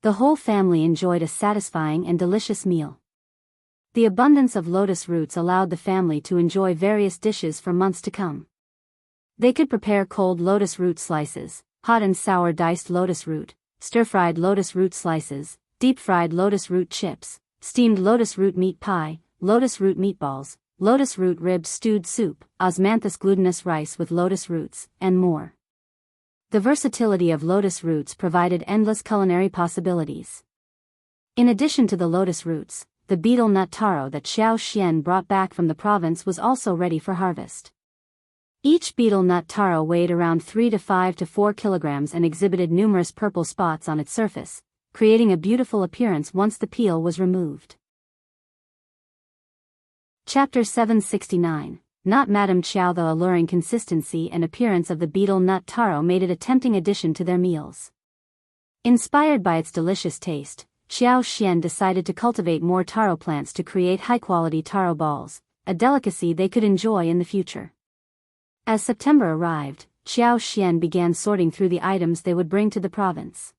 The whole family enjoyed a satisfying and delicious meal. The abundance of lotus roots allowed the family to enjoy various dishes for months to come. They could prepare cold lotus root slices, hot and sour diced lotus root, stir-fried lotus root slices, deep-fried lotus root chips, steamed lotus root meat pie, lotus root meatballs, lotus root rib stewed soup, osmanthus glutinous rice with lotus roots, and more. The versatility of lotus roots provided endless culinary possibilities. In addition to the lotus roots, the betel nut taro that Qiao Xian brought back from the province was also ready for harvest. Each betel nut taro weighed around 3 to 5 to 4 kilograms and exhibited numerous purple spots on its surface, creating a beautiful appearance once the peel was removed. Chapter 769. Not Madame Qiao. The alluring consistency and appearance of the betel nut taro made it a tempting addition to their meals. Inspired by its delicious taste, Qiao Xian decided to cultivate more taro plants to create high-quality taro balls, a delicacy they could enjoy in the future. As September arrived, Qiao Xian began sorting through the items they would bring to the province.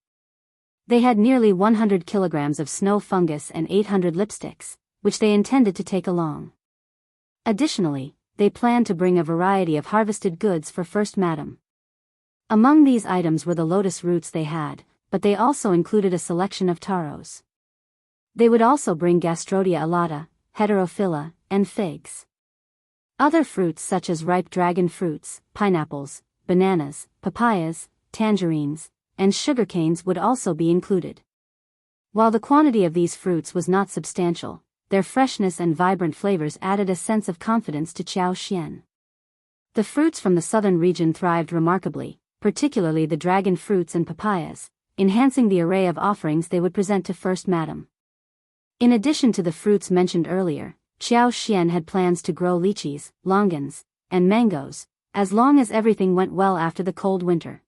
They had nearly 100 kilograms of snow fungus and 800 lipsticks, which they intended to take along. Additionally, they planned to bring a variety of harvested goods for First Madam. Among these items were the lotus roots they had, but they also included a selection of taros. They would also bring Gastrodia alata, heterophylla, and figs. Other fruits such as ripe dragon fruits, pineapples, bananas, papayas, tangerines, and sugarcanes would also be included. While the quantity of these fruits was not substantial, their freshness and vibrant flavors added a sense of confidence to Qiao Xian. The fruits from the southern region thrived remarkably, particularly the dragon fruits and papayas, enhancing the array of offerings they would present to First Madam. In addition to the fruits mentioned earlier, Qiao Xian had plans to grow lychees, longans, and mangoes, as long as everything went well after the cold winter.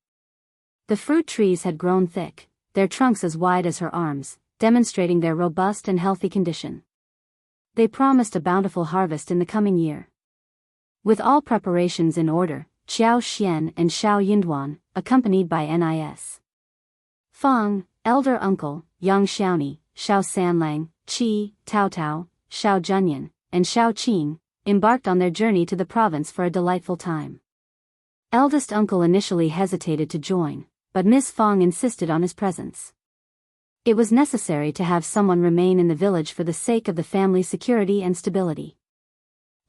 The fruit trees had grown thick, their trunks as wide as her arms, demonstrating their robust and healthy condition. They promised a bountiful harvest in the coming year. With all preparations in order, Qiao Xian and Shao Yunduan, accompanied by Nis. Fang, elder uncle, young Xiaoni, Shao Sanlang, Qi, Tao Tao, Shao Junyan, and Shao Qing, embarked on their journey to the province for a delightful time. Eldest uncle initially hesitated to join, but Miss Fang insisted on his presence. It was necessary to have someone remain in the village for the sake of the family's security and stability.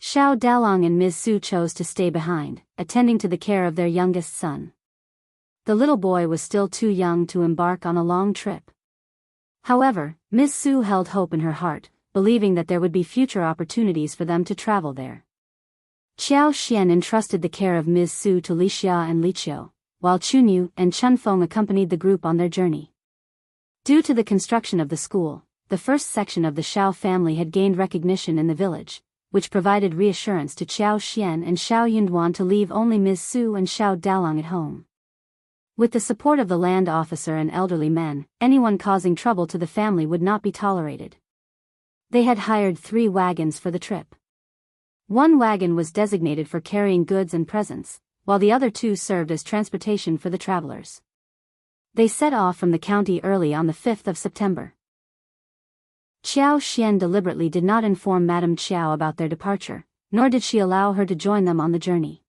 Xiao Dalong and Ms. Su chose to stay behind, attending to the care of their youngest son. The little boy was still too young to embark on a long trip. However, Ms. Su held hope in her heart, believing that there would be future opportunities for them to travel there. Qiao Xian entrusted the care of Ms. Su to Li Xia and Li Qiu, while Chunyu and Chunfeng accompanied the group on their journey. Due to the construction of the school, the first section of the Shao family had gained recognition in the village, which provided reassurance to Qiao Xian and Xiao Yunduan to leave only Ms. Su and Xiao Dalong at home. With the support of the land officer and elderly men, anyone causing trouble to the family would not be tolerated. They had hired 3 wagons for the trip. One wagon was designated for carrying goods and presents, while the other 2 served as transportation for the travelers. They set off from the county early on the 5th of September. Qiao Xian deliberately did not inform Madame Qiao about their departure, nor did she allow her to join them on the journey.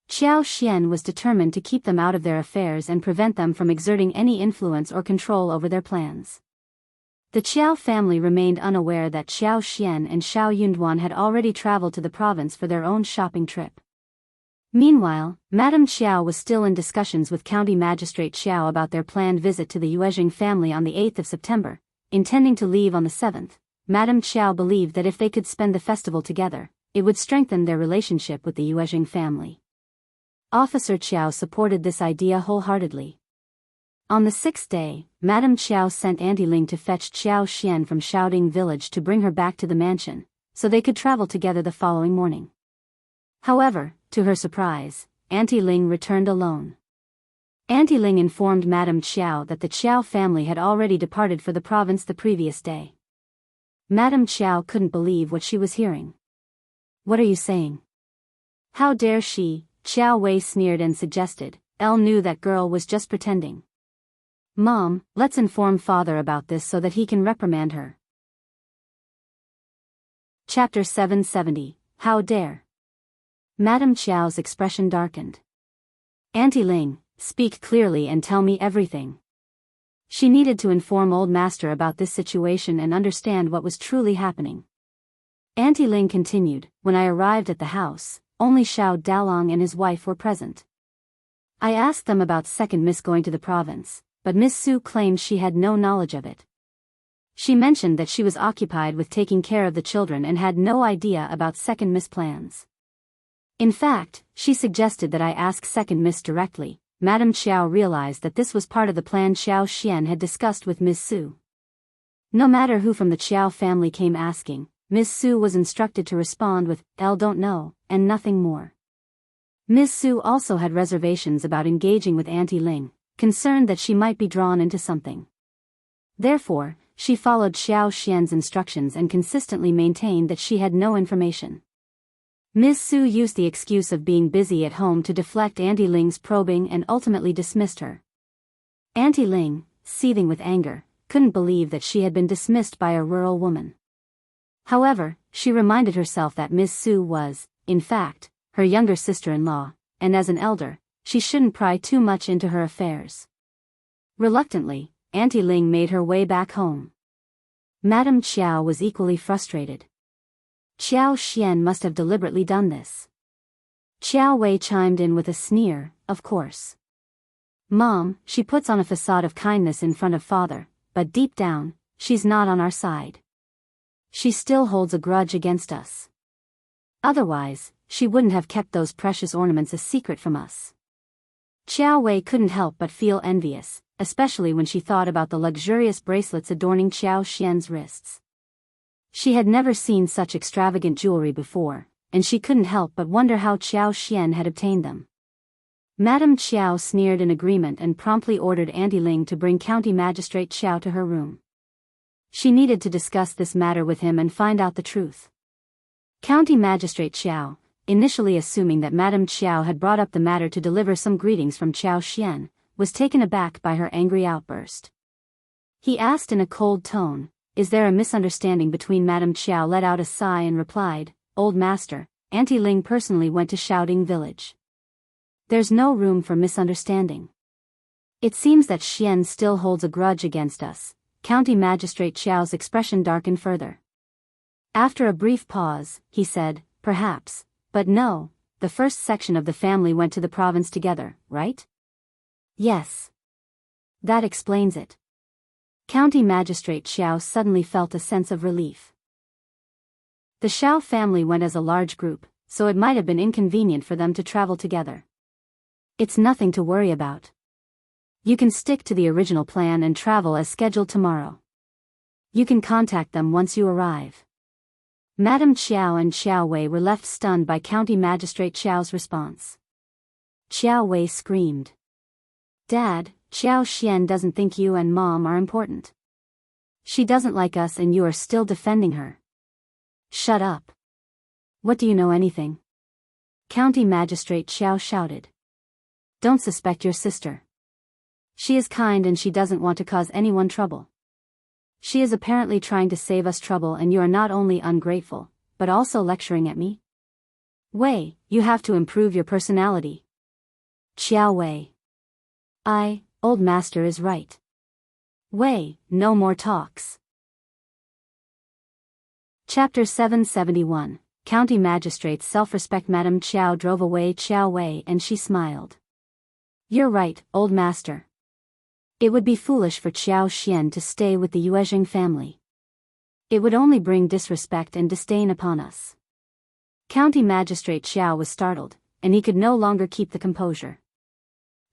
Qiao Xian was determined to keep them out of their affairs and prevent them from exerting any influence or control over their plans. The Qiao family remained unaware that Qiao Xian and Xiao Yunduan had already traveled to the province for their own shopping trip. Meanwhile, Madame Qiao was still in discussions with County Magistrate Qiao about their planned visit to the Yuezheng family on the 8th of September, intending to leave on the 7th. Madame Qiao believed that if they could spend the festival together, it would strengthen their relationship with the Yuezheng family. Officer Qiao supported this idea wholeheartedly. On the 6th day, Madame Qiao sent Auntie Ling to fetch Qiao Xian from Shaoding village to bring her back to the mansion, so they could travel together the following morning. However, to her surprise, Auntie Ling returned alone. Auntie Ling informed Madame Qiao that the Qiao family had already departed for the province the previous day. Madame Qiao couldn't believe what she was hearing. "What are you saying? How dare she?" Qiao Wei sneered and suggested. "Elle knew that girl was just pretending. Mom, let's inform father about this so that he can reprimand her." Chapter 770, How Dare? Madame Qiao's expression darkened. "Auntie Ling, speak clearly and tell me everything." She needed to inform Old Master about this situation and understand what was truly happening. Auntie Ling continued, "When I arrived at the house, only Xiao Dalong and his wife were present. I asked them about second Miss going to the province, but Miss Su claimed she had no knowledge of it. She mentioned that she was occupied with taking care of the children and had no idea about second Miss plans. In fact, she suggested that I ask second Miss directly." Madame Qiao realized that this was part of the plan Qiao Xian had discussed with Miss Su. No matter who from the Qiao family came asking, Miss Su was instructed to respond with, "Elle don't know," and nothing more. Miss Su also had reservations about engaging with Auntie Ling, concerned that she might be drawn into something. Therefore, she followed Qiao Xian's instructions and consistently maintained that she had no information. Miss Su used the excuse of being busy at home to deflect Auntie Ling's probing and ultimately dismissed her. Auntie Ling, seething with anger, couldn't believe that she had been dismissed by a rural woman. However, she reminded herself that Miss Su was, in fact, her younger sister-in-law, and as an elder, she shouldn't pry too much into her affairs. Reluctantly, Auntie Ling made her way back home. Madame Qiao was equally frustrated. Qiao Xian must have deliberately done this. Qiao Wei chimed in with a sneer, "Of course. Mom, she puts on a facade of kindness in front of father, but deep down, she's not on our side. She still holds a grudge against us. Otherwise, she wouldn't have kept those precious ornaments a secret from us." Qiao Wei couldn't help but feel envious, especially when she thought about the luxurious bracelets adorning Qiao Xian's wrists. She had never seen such extravagant jewelry before, and she couldn't help but wonder how Qiao Xian had obtained them. Madame Qiao sneered in agreement and promptly ordered Auntie Ling to bring County Magistrate Qiao to her room. She needed to discuss this matter with him and find out the truth. County Magistrate Qiao, initially assuming that Madame Qiao had brought up the matter to deliver some greetings from Qiao Xian, was taken aback by her angry outburst. He asked in a cold tone, "Is there a misunderstanding between?" Madame Qiao let out a sigh and replied, "Old Master, Auntie Ling personally went to Shaoding village. There's no room for misunderstanding. It seems that Xian still holds a grudge against us, County Magistrate Qiao's expression darkened further. After a brief pause, he said, "Perhaps, but no, the first section of the family went to the province together, right?" "Yes. That explains it." County Magistrate Qiao suddenly felt a sense of relief. The Shao family went as a large group, so it might have been inconvenient for them to travel together. "It's nothing to worry about. You can stick to the original plan and travel as scheduled tomorrow. You can contact them once you arrive." Madame Qiao and Qiuyue were left stunned by County Magistrate Qiao's response. Qiuyue screamed. "Dad, Qiao Xian doesn't think you and Mom are important. She doesn't like us and you are still defending her." "Shut up. What do you know anything?" County Magistrate Qiao shouted. "Don't suspect your sister. She is kind and she doesn't want to cause anyone trouble. She is apparently trying to save us trouble and you are not only ungrateful, but also lecturing at me? Wei, you have to improve your personality." Qiuyue. Old master is right. Wei, no more talks. Chapter 771, County Magistrate's Self-Respect. Madame Qiao drove away Qiuyue and she smiled. "You're right, old master. It would be foolish for Qiao Xian to stay with the Yuezheng family. It would only bring disrespect and disdain upon us." County Magistrate Qiao was startled, and he could no longer keep the composure.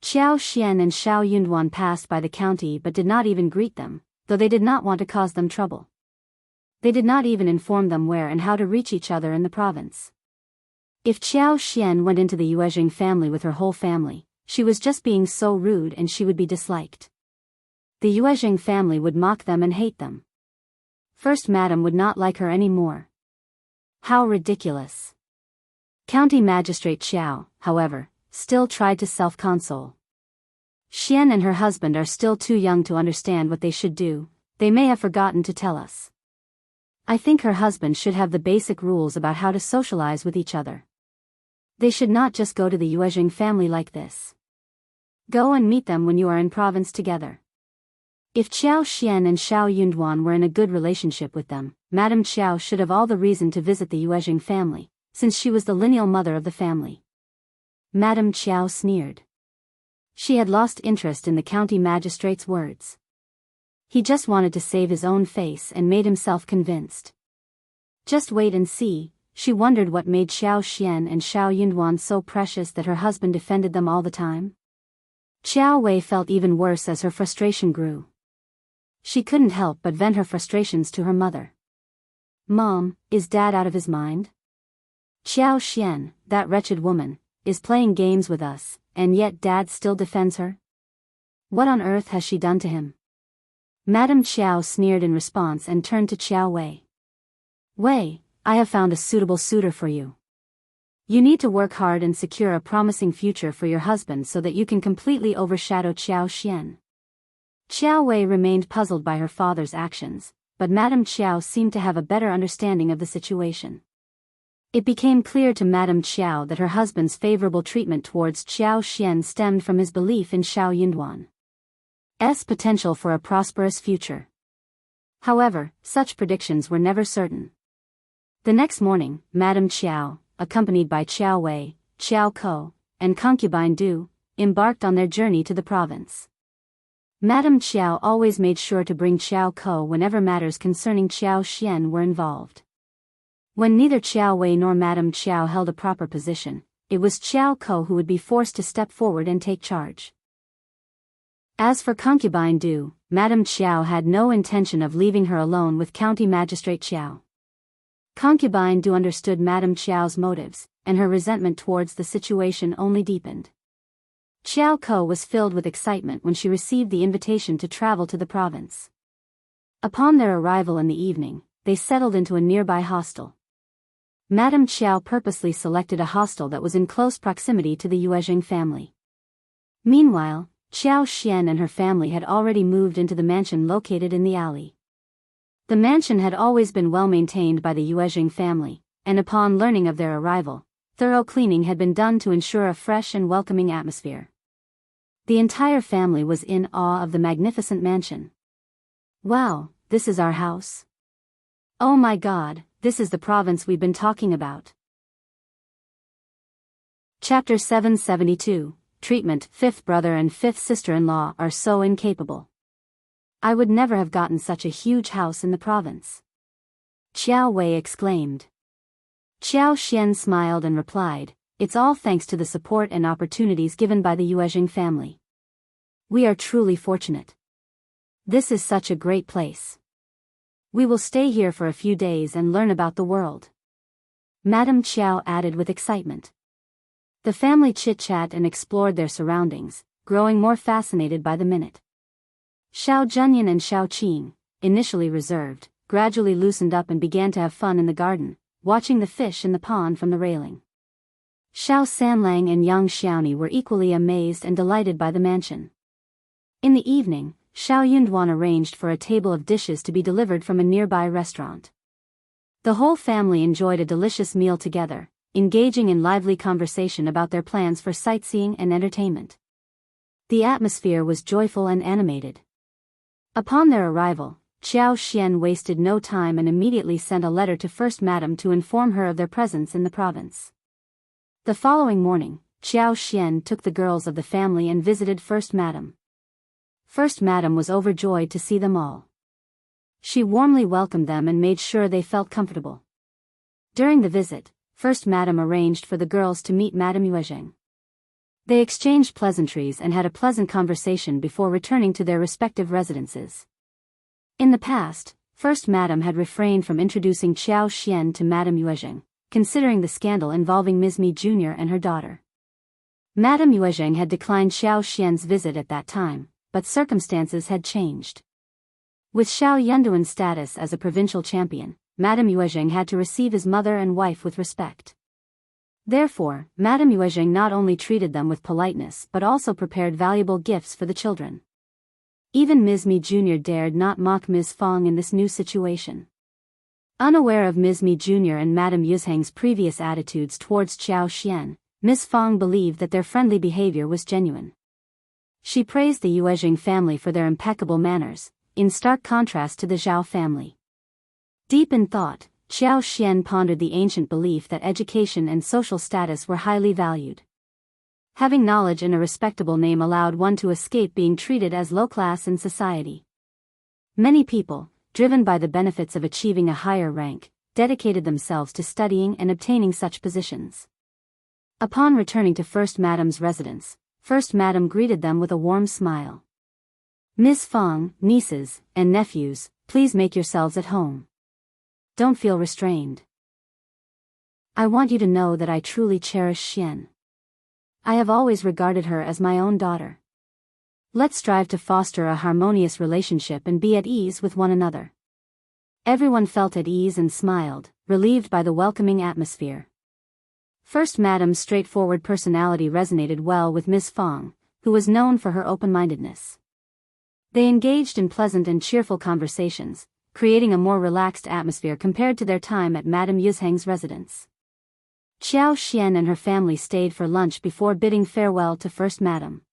Qiao Xian and Shao Yunduan passed by the county but did not even greet them, though they did not want to cause them trouble. They did not even inform them where and how to reach each other in the province. If Qiao Xian went into the Yuezheng family with her whole family, she was just being so rude and she would be disliked. The Yuezheng family would mock them and hate them. First Madam would not like her any more. How ridiculous. County Magistrate Qiao, however, still tried to self-console. Xian and her husband are still too young to understand what they should do, they may have forgotten to tell us. I think her husband should have the basic rules about how to socialize with each other. They should not just go to the Yuezheng family like this. Go and meet them when you are in province together. If Qiao Xian and Shao Yunduan were in a good relationship with them, Madame Qiao should have all the reason to visit the Yuezheng family, since she was the lineal mother of the family. Madame Qiao sneered. She had lost interest in the county magistrate's words. He just wanted to save his own face and made himself convinced. Just wait and see, she wondered what made Qiao Xian and Shao Yunduan so precious that her husband defended them all the time. Qiuyue felt even worse as her frustration grew. She couldn't help but vent her frustrations to her mother. "Mom, is Dad out of his mind? Qiao Xian, that wretched woman, is playing games with us, and yet Dad still defends her? What on earth has she done to him?" Madame Qiao sneered in response and turned to Qiuyue. "Wei, I have found a suitable suitor for you. You need to work hard and secure a promising future for your husband so that you can completely overshadow Qiao Xian." Qiuyue remained puzzled by her father's actions, but Madame Qiao seemed to have a better understanding of the situation. It became clear to Madame Qiao that her husband's favorable treatment towards Qiao Xian stemmed from his belief in Shao Yunduan's potential for a prosperous future. However, such predictions were never certain. The next morning, Madame Qiao, accompanied by Qiuyue, Qiao Ko, and concubine Du, embarked on their journey to the province. Madame Qiao always made sure to bring Qiao Ko whenever matters concerning Qiao Xian were involved. When neither Qiuyue nor Madame Qiao held a proper position, it was Qiao Ko who would be forced to step forward and take charge. As for concubine Du, Madame Qiao had no intention of leaving her alone with County Magistrate Qiao. Concubine Du understood Madame Qiao's motives, and her resentment towards the situation only deepened. Qiao Ko was filled with excitement when she received the invitation to travel to the province. Upon their arrival in the evening, they settled into a nearby hostel. Madame Qiao purposely selected a hostel that was in close proximity to the Yuezheng family. Meanwhile, Qiao Xian and her family had already moved into the mansion located in the alley. The mansion had always been well maintained by the Yuezheng family, and upon learning of their arrival, thorough cleaning had been done to ensure a fresh and welcoming atmosphere. The entire family was in awe of the magnificent mansion. Wow, this is our house? Oh my god, this is the province we've been talking about. Chapter 772, Treatment. Fifth brother and fifth sister-in-law are so incapable. I would never have gotten such a huge house in the province. Qiuyue exclaimed. Xiao Xian smiled and replied, it's all thanks to the support and opportunities given by the Yuezheng family. We are truly fortunate. This is such a great place. We will stay here for a few days and learn about the world. Madame Qiao added with excitement. The family chit-chat and explored their surroundings, growing more fascinated by the minute. Shao Junyan and Shao Qing, initially reserved, gradually loosened up and began to have fun in the garden, watching the fish in the pond from the railing. Shao Sanlang and Yang Xiaoni were equally amazed and delighted by the mansion. In the evening, Shao Yunduan arranged for a table of dishes to be delivered from a nearby restaurant. The whole family enjoyed a delicious meal together, engaging in lively conversation about their plans for sightseeing and entertainment. The atmosphere was joyful and animated. Upon their arrival, Qiao Xian wasted no time and immediately sent a letter to First Madam to inform her of their presence in the province. The following morning, Qiao Xian took the girls of the family and visited First Madam. First Madam was overjoyed to see them all. She warmly welcomed them and made sure they felt comfortable. During the visit, First Madam arranged for the girls to meet Madame Yuezheng. They exchanged pleasantries and had a pleasant conversation before returning to their respective residences. In the past, First Madam had refrained from introducing Qiao Xian to Madame Yuezheng, considering the scandal involving Ms. Mi Jr. and her daughter. Madame Yuezheng had declined Xiao Xian's visit at that time, but circumstances had changed. With Shao Yunduan's status as a provincial champion, Madame Yuezheng had to receive his mother and wife with respect. Therefore, Madame Yuezheng not only treated them with politeness but also prepared valuable gifts for the children. Even Ms. Mi Jr. dared not mock Ms. Fong in this new situation. Unaware of Ms. Mi Jr. and Madame Yuezheng's previous attitudes towards Qiao Xian, Ms. Fong believed that their friendly behavior was genuine. She praised the Yuezheng family for their impeccable manners, in stark contrast to the Zhao family. Deep in thought, Qiao Xian pondered the ancient belief that education and social status were highly valued. Having knowledge and a respectable name allowed one to escape being treated as low class in society. Many people, driven by the benefits of achieving a higher rank, dedicated themselves to studying and obtaining such positions. Upon returning to First Madam's residence, First Madam greeted them with a warm smile. Ms. Fong, nieces, and nephews, please make yourselves at home. Don't feel restrained. I want you to know that I truly cherish Xian. I have always regarded her as my own daughter. Let's strive to foster a harmonious relationship and be at ease with one another. Everyone felt at ease and smiled, relieved by the welcoming atmosphere. First Madam's straightforward personality resonated well with Ms. Fong, who was known for her open-mindedness. They engaged in pleasant and cheerful conversations, creating a more relaxed atmosphere compared to their time at Madame Yuezheng's residence. Qiao Xian and her family stayed for lunch before bidding farewell to First Madam.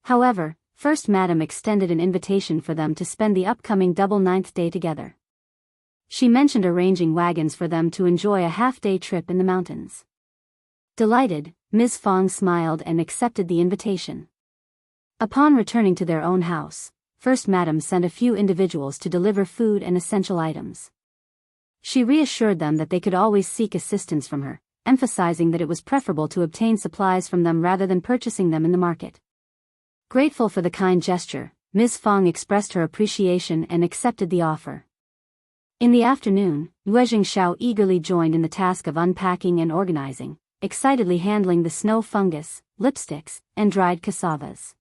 However, First Madam extended an invitation for them to spend the upcoming double ninth day together. She mentioned arranging wagons for them to enjoy a half-day trip in the mountains. Delighted, Ms. Fong smiled and accepted the invitation. Upon returning to their own house, First Madam sent a few individuals to deliver food and essential items. She reassured them that they could always seek assistance from her, emphasizing that it was preferable to obtain supplies from them rather than purchasing them in the market. Grateful for the kind gesture, Ms. Fong expressed her appreciation and accepted the offer. In the afternoon, Yuezheng Shao eagerly joined in the task of unpacking and organizing, excitedly handling the snow fungus, lipsticks, and dried cassavas.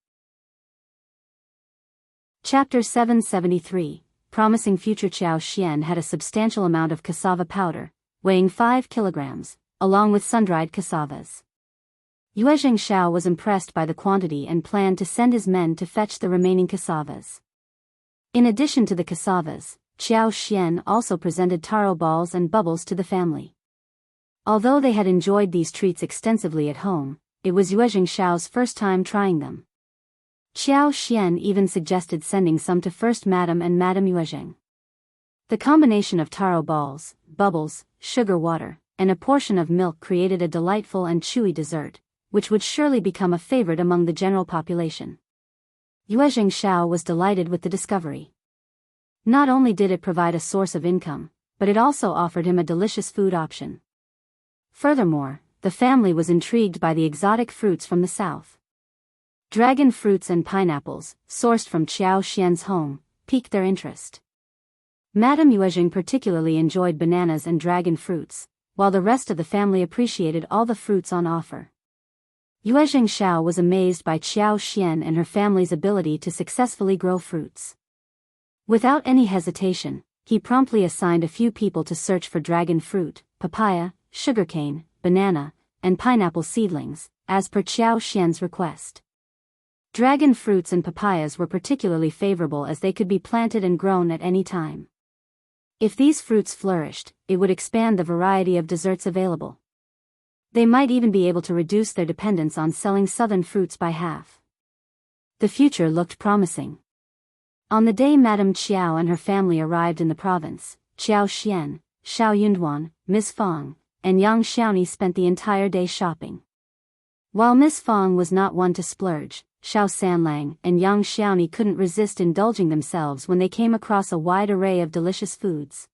Chapter 773, Promising Future. Qiao Xian had a substantial amount of cassava powder, weighing 5 kilograms, along with sun-dried cassavas. Yuezheng Shao was impressed by the quantity and planned to send his men to fetch the remaining cassavas. In addition to the cassavas, Qiao Xian also presented taro balls and bubbles to the family. Although they had enjoyed these treats extensively at home, it was Yuezheng Shao's first time trying them. Qiao Xian even suggested sending some to First Madam and Madam Yuezheng. The combination of taro balls, bubbles, sugar water, and a portion of milk created a delightful and chewy dessert, which would surely become a favorite among the general population. Yuezheng Shao was delighted with the discovery. Not only did it provide a source of income, but it also offered him a delicious food option. Furthermore, the family was intrigued by the exotic fruits from the south. Dragon fruits and pineapples, sourced from Qiao Xian's home, piqued their interest. Madame Yuezheng particularly enjoyed bananas and dragon fruits, while the rest of the family appreciated all the fruits on offer. Yuezheng Shao was amazed by Qiao Xian and her family's ability to successfully grow fruits. Without any hesitation, he promptly assigned a few people to search for dragon fruit, papaya, sugarcane, banana, and pineapple seedlings, as per Qiao Xian's request. Dragon fruits and papayas were particularly favorable as they could be planted and grown at any time. If these fruits flourished, it would expand the variety of desserts available. They might even be able to reduce their dependence on selling southern fruits by half. The future looked promising. On the day Madame Qiao and her family arrived in the province, Qiao Xian, Shao Yunduan, Miss Fang, and young Xiaoni spent the entire day shopping. While Miss Fang was not one to splurge, Shao Sanlang and young Xiaoni couldn't resist indulging themselves when they came across a wide array of delicious foods.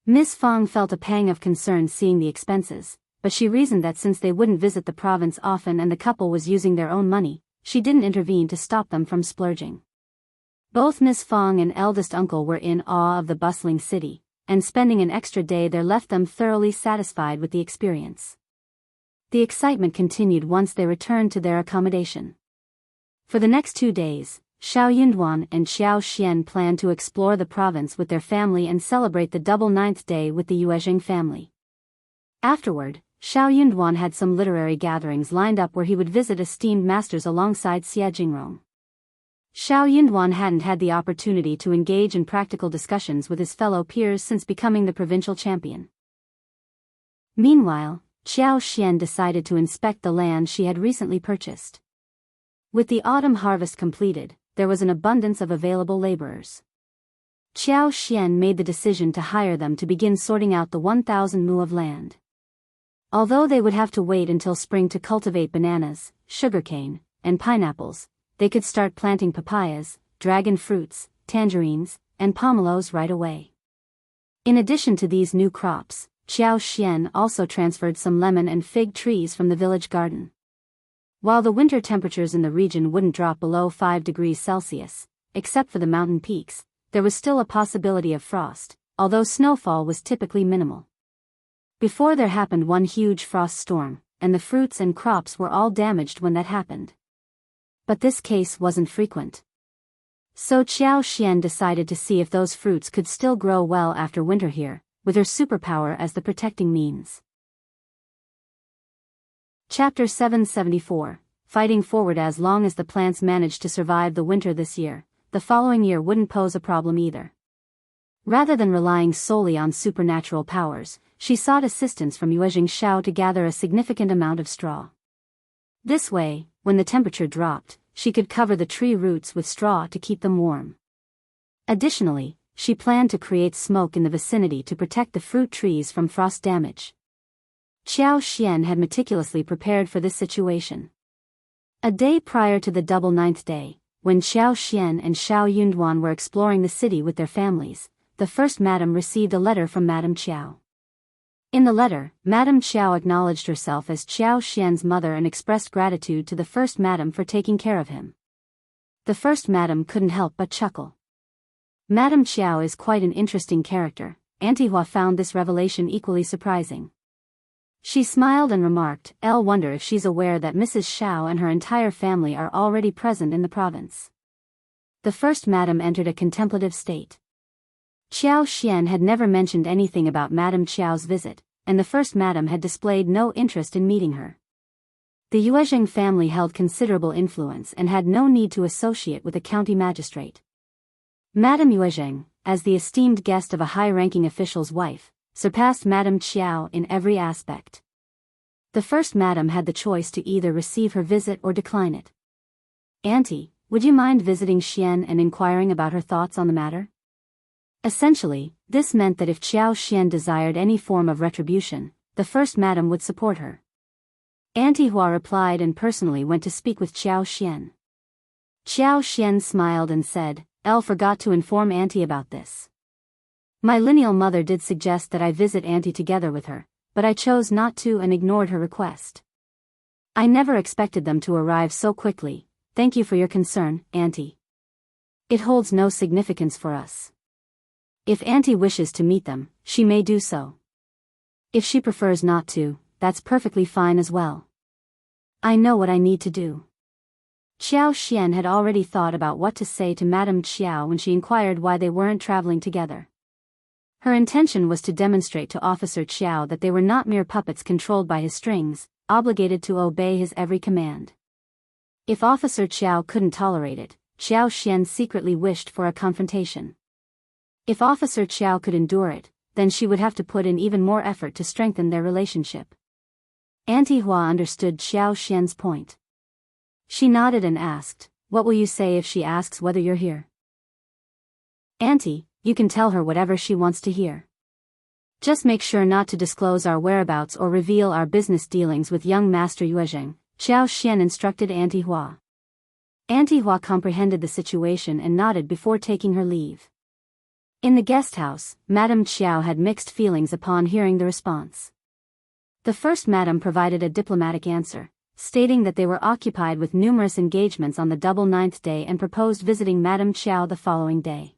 Miss Fang felt a pang of concern seeing the expenses, but she reasoned that since they wouldn't visit the province often and the couple was using their own money, she didn't intervene to stop them from splurging. Both Miss Fang and eldest uncle were in awe of the bustling city, and spending an extra day there left them thoroughly satisfied with the experience. The excitement continued once they returned to their accommodation. For the next 2 days, Shao Yunduan and Qiao Xian planned to explore the province with their family and celebrate the double 9th day with the Yuezheng family. Afterward, Shao Yunduan had some literary gatherings lined up where he would visit esteemed masters alongside Xie Jingrong. Shao Yunduan hadn't had the opportunity to engage in practical discussions with his fellow peers since becoming the provincial champion. Meanwhile, Qiao Xian decided to inspect the land she had recently purchased. With the autumn harvest completed, there was an abundance of available laborers. Qiao Xian made the decision to hire them to begin sorting out the 1,000 mu of land. Although they would have to wait until spring to cultivate bananas, sugarcane, and pineapples, they could start planting papayas, dragon fruits, tangerines, and pomelos right away. In addition to these new crops, Qiao Xian also transferred some lemon and fig trees from the village garden. While the winter temperatures in the region wouldn't drop below 5 degrees Celsius, except for the mountain peaks, there was still a possibility of frost, although snowfall was typically minimal. Before there happened one huge frost storm, and the fruits and crops were all damaged when that happened. But this case wasn't frequent. So Qiao Xian decided to see if those fruits could still grow well after winter here, with her superpower as the protecting means. Chapter 774, Fighting Forward. As long as the plants managed to survive the winter this year, the following year wouldn't pose a problem either. Rather than relying solely on supernatural powers, she sought assistance from Yuezheng Shao to gather a significant amount of straw. This way, when the temperature dropped, she could cover the tree roots with straw to keep them warm. Additionally, she planned to create smoke in the vicinity to protect the fruit trees from frost damage. Qiao Xian had meticulously prepared for this situation. A day prior to the double 9th day, when Qiao Xian and Shao Yunduan were exploring the city with their families, the first madam received a letter from Madame Qiao. In the letter, Madame Qiao acknowledged herself as Qiao Xian's mother and expressed gratitude to the first madam for taking care of him. The first madam couldn't help but chuckle. Madame Qiao is quite an interesting character. Auntie Hua found this revelation equally surprising. She smiled and remarked, "I'll wonder if she's aware that Mrs. Shao and her entire family are already present in the province." The first madam entered a contemplative state. Qiao Xian had never mentioned anything about Madame Qiao's visit, and the first madam had displayed no interest in meeting her. The Yuezheng family held considerable influence and had no need to associate with a county magistrate. Madame Yuezheng, as the esteemed guest of a high-ranking official's wife, surpassed Madame Qiao in every aspect. The first madam had the choice to either receive her visit or decline it. "Auntie, would you mind visiting Xian and inquiring about her thoughts on the matter? Essentially, this meant that if Qiao Xian desired any form of retribution, the First Madam would support her. Auntie Hua replied and personally went to speak with Qiao Xian. Qiao Xian smiled and said, "Elle forgot to inform Auntie about this. My lineal mother did suggest that I visit Auntie together with her, but I chose not to and ignored her request. I never expected them to arrive so quickly. Thank you for your concern, Auntie. It holds no significance for us. If Auntie wishes to meet them, she may do so. If she prefers not to, that's perfectly fine as well. I know what I need to do." Qiao Xian had already thought about what to say to Madame Qiao when she inquired why they weren't traveling together. Her intention was to demonstrate to Officer Qiao that they were not mere puppets controlled by his strings, obligated to obey his every command. If Officer Qiao couldn't tolerate it, Qiao Xian secretly wished for a confrontation. If Officer Qiao could endure it, then she would have to put in even more effort to strengthen their relationship. Auntie Hua understood Qiao Xian's point. She nodded and asked, "What will you say if she asks whether you're here?" "Auntie, you can tell her whatever she wants to hear. Just make sure not to disclose our whereabouts or reveal our business dealings with young Master Yuezheng," Qiao Xian instructed Auntie Hua. Auntie Hua comprehended the situation and nodded before taking her leave. In the guest house, Madame Qiao had mixed feelings upon hearing the response. The First Madam provided a diplomatic answer, stating that they were occupied with numerous engagements on the double 9th day and proposed visiting Madame Qiao the following day.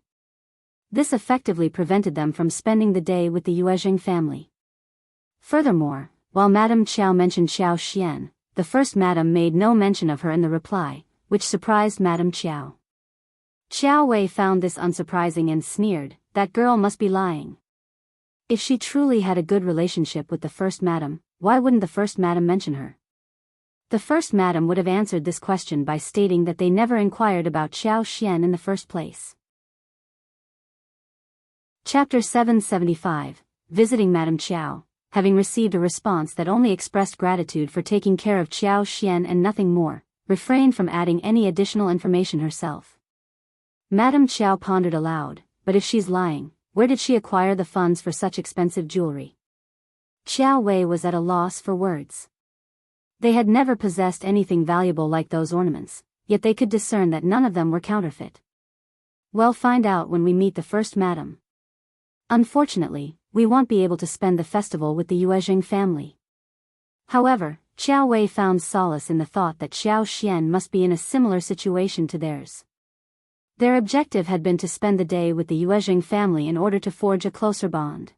This effectively prevented them from spending the day with the Yuezheng family. Furthermore, while Madame Qiao mentioned Qiao Xian, the First Madam made no mention of her in the reply, which surprised Madame Qiao. Qiuyue found this unsurprising and sneered, "That girl must be lying. If she truly had a good relationship with the First Madam, why wouldn't the First Madam mention her?" The First Madam would have answered this question by stating that they never inquired about Qiao Xian in the first place. Chapter 775, Visiting Madame Qiao. Having received a response that only expressed gratitude for taking care of Qiao Xian and nothing more, refrained from adding any additional information herself. Madame Qiao pondered aloud, "But if she's lying, where did she acquire the funds for such expensive jewelry?" Qiuyue was at a loss for words. They had never possessed anything valuable like those ornaments, yet they could discern that none of them were counterfeit. "We'll find out when we meet the First Madam. Unfortunately, we won't be able to spend the festival with the Yuezheng family." However, Qiuyue found solace in the thought that Qiao Xian must be in a similar situation to theirs. Their objective had been to spend the day with the Yuezheng family in order to forge a closer bond.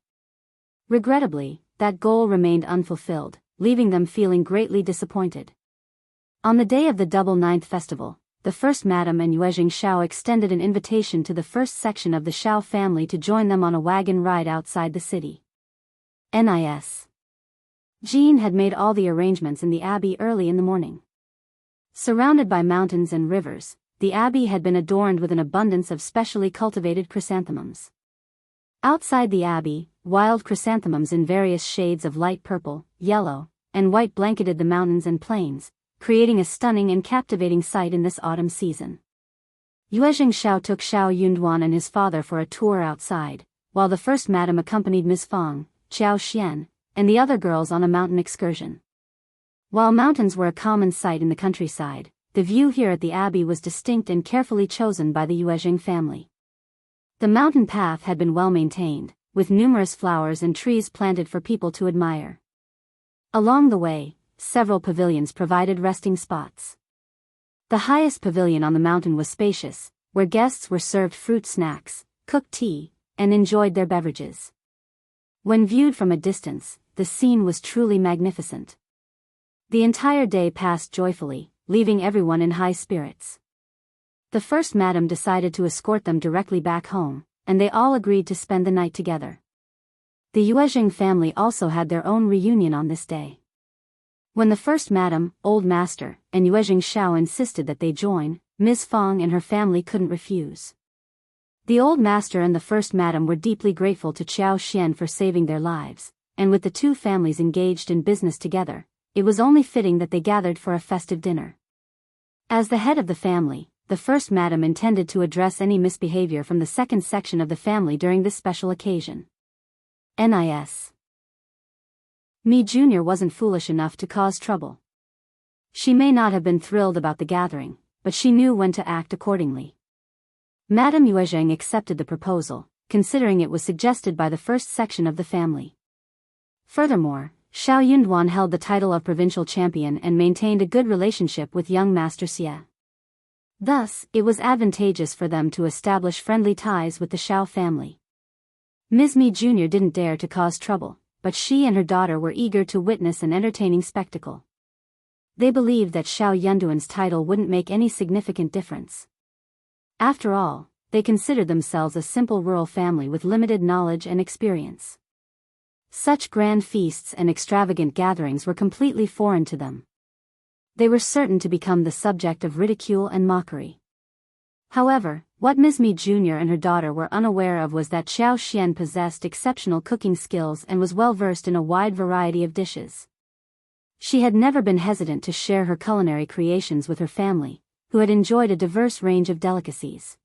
Regrettably, that goal remained unfulfilled, leaving them feeling greatly disappointed. On the day of the Double Ninth Festival, the First Madam and Yuezheng Shao extended an invitation to the first section of the Shao family to join them on a wagon ride outside the city. Nis. Jean had made all the arrangements in the abbey early in the morning. Surrounded by mountains and rivers, the abbey had been adorned with an abundance of specially cultivated chrysanthemums. Outside the abbey, wild chrysanthemums in various shades of light purple, yellow, and white blanketed the mountains and plains, creating a stunning and captivating sight in this autumn season. Yuezheng Shao took Shao Yunduan and his father for a tour outside, while the First Madam accompanied Miss Fang, Qiao Xian, and the other girls on a mountain excursion. While mountains were a common sight in the countryside, the view here at the abbey was distinct and carefully chosen by the Yuezheng family. The mountain path had been well maintained, with numerous flowers and trees planted for people to admire. Along the way, several pavilions provided resting spots. The highest pavilion on the mountain was spacious, where guests were served fruit snacks, cooked tea, and enjoyed their beverages. When viewed from a distance, the scene was truly magnificent. The entire day passed joyfully, leaving everyone in high spirits. The First Madam decided to escort them directly back home, and they all agreed to spend the night together. The Yuezheng family also had their own reunion on this day. When the First Madam, Old Master, and Yuezheng Shao insisted that they join, Ms. Fang and her family couldn't refuse. The Old Master and the First Madam were deeply grateful to Qiao Xian for saving their lives, and with the two families engaged in business together, it was only fitting that they gathered for a festive dinner. As the head of the family, the first madam intended to address any misbehavior from the second section of the family during this special occasion. Nis. Mi Jr. wasn't foolish enough to cause trouble. She may not have been thrilled about the gathering, but she knew when to act accordingly. Madame Yuezheng accepted the proposal, considering it was suggested by the first section of the family. Furthermore, Shao Yunduan held the title of provincial champion and maintained a good relationship with young Master Xie. Thus, it was advantageous for them to establish friendly ties with the Shao family. Ms. Mi Jr. didn't dare to cause trouble, but she and her daughter were eager to witness an entertaining spectacle. They believed that Shao Yunduan's title wouldn't make any significant difference. After all, they considered themselves a simple rural family with limited knowledge and experience. Such grand feasts and extravagant gatherings were completely foreign to them. They were certain to become the subject of ridicule and mockery. However, what Ms. Mi Jr. and her daughter were unaware of was that Xiao Xian possessed exceptional cooking skills and was well versed in a wide variety of dishes. She had never been hesitant to share her culinary creations with her family, who had enjoyed a diverse range of delicacies.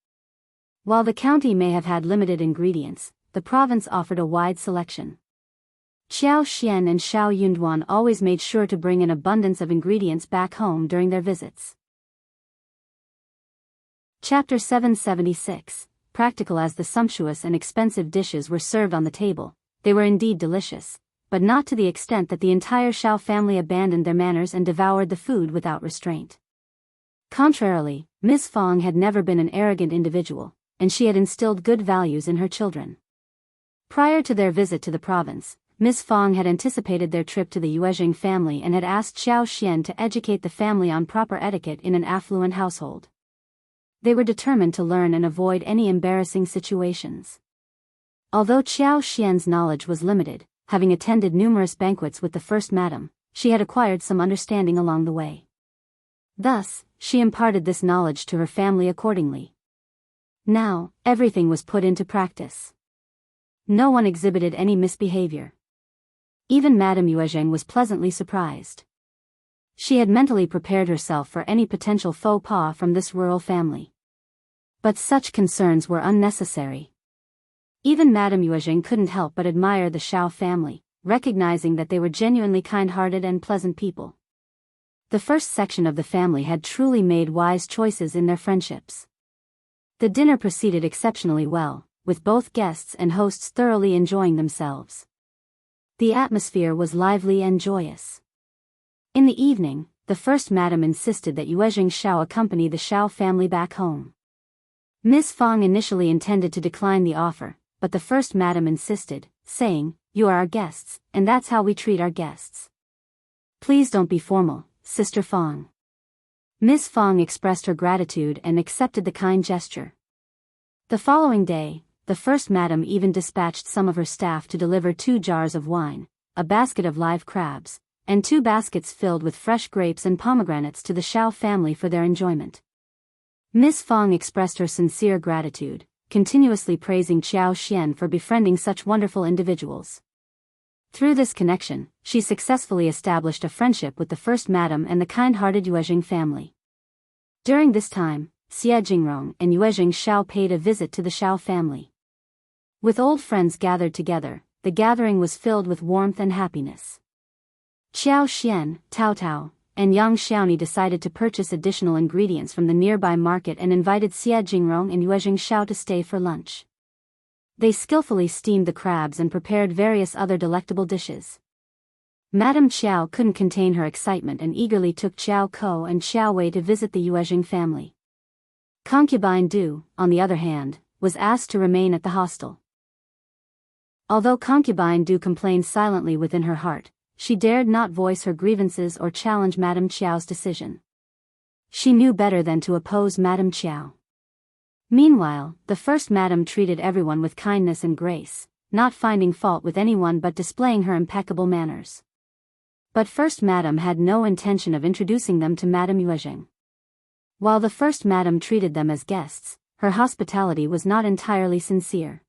While the county may have had limited ingredients, the province offered a wide selection. Qiao Xian and Shao Yunduan always made sure to bring an abundance of ingredients back home during their visits. Chapter 776. Practical. As the sumptuous and expensive dishes were served on the table, they were indeed delicious, but not to the extent that the entire Shao family abandoned their manners and devoured the food without restraint. Contrarily, Ms. Fong had never been an arrogant individual, and she had instilled good values in her children. Prior to their visit to the province, Ms. Fong had anticipated their trip to the Yuezheng family and had asked Xiao Xian to educate the family on proper etiquette in an affluent household. They were determined to learn and avoid any embarrassing situations. Although Xiao Xian's knowledge was limited, having attended numerous banquets with the first madam, she had acquired some understanding along the way. Thus, she imparted this knowledge to her family accordingly. Now, everything was put into practice. No one exhibited any misbehavior. Even Madame Yuezheng was pleasantly surprised. She had mentally prepared herself for any potential faux pas from this rural family. But such concerns were unnecessary. Even Madame Yuezheng couldn't help but admire the Shao family, recognizing that they were genuinely kind-hearted and pleasant people. The first section of the family had truly made wise choices in their friendships. The dinner proceeded exceptionally well, with both guests and hosts thoroughly enjoying themselves. The atmosphere was lively and joyous. In the evening, the first madam insisted that Yuezheng Shao accompany the Shao family back home. Ms. Fong initially intended to decline the offer, but the first madam insisted, saying, "You are our guests, and that's how we treat our guests. Please don't be formal, Sister Fong." Ms. Fong expressed her gratitude and accepted the kind gesture. The following day, the first madam even dispatched some of her staff to deliver 2 jars of wine, a basket of live crabs, and 2 baskets filled with fresh grapes and pomegranates to the Shao family for their enjoyment. Ms. Fong expressed her sincere gratitude, continuously praising Qiao Xian for befriending such wonderful individuals. Through this connection, she successfully established a friendship with the first madam and the kind-hearted Yuezheng family. During this time, Xie Jingrong and Yuezheng Shao paid a visit to the Shao family. With old friends gathered together, the gathering was filled with warmth and happiness. Qiao Xian, Tao Tao, and young Xiaoni decided to purchase additional ingredients from the nearby market and invited Xie Jingrong and Yuezheng Shao to stay for lunch. They skillfully steamed the crabs and prepared various other delectable dishes. Madame Qiao couldn't contain her excitement and eagerly took Qiao Ko and Qiuyue to visit the Yuezheng family. Concubine Du, on the other hand, was asked to remain at the hostel. Although Concubine Du complained silently within her heart, she dared not voice her grievances or challenge Madame Qiao's decision. She knew better than to oppose Madame Qiao. Meanwhile, the first madam treated everyone with kindness and grace, not finding fault with anyone but displaying her impeccable manners. But first madam had no intention of introducing them to Madame Yuezheng. While the first madam treated them as guests, her hospitality was not entirely sincere.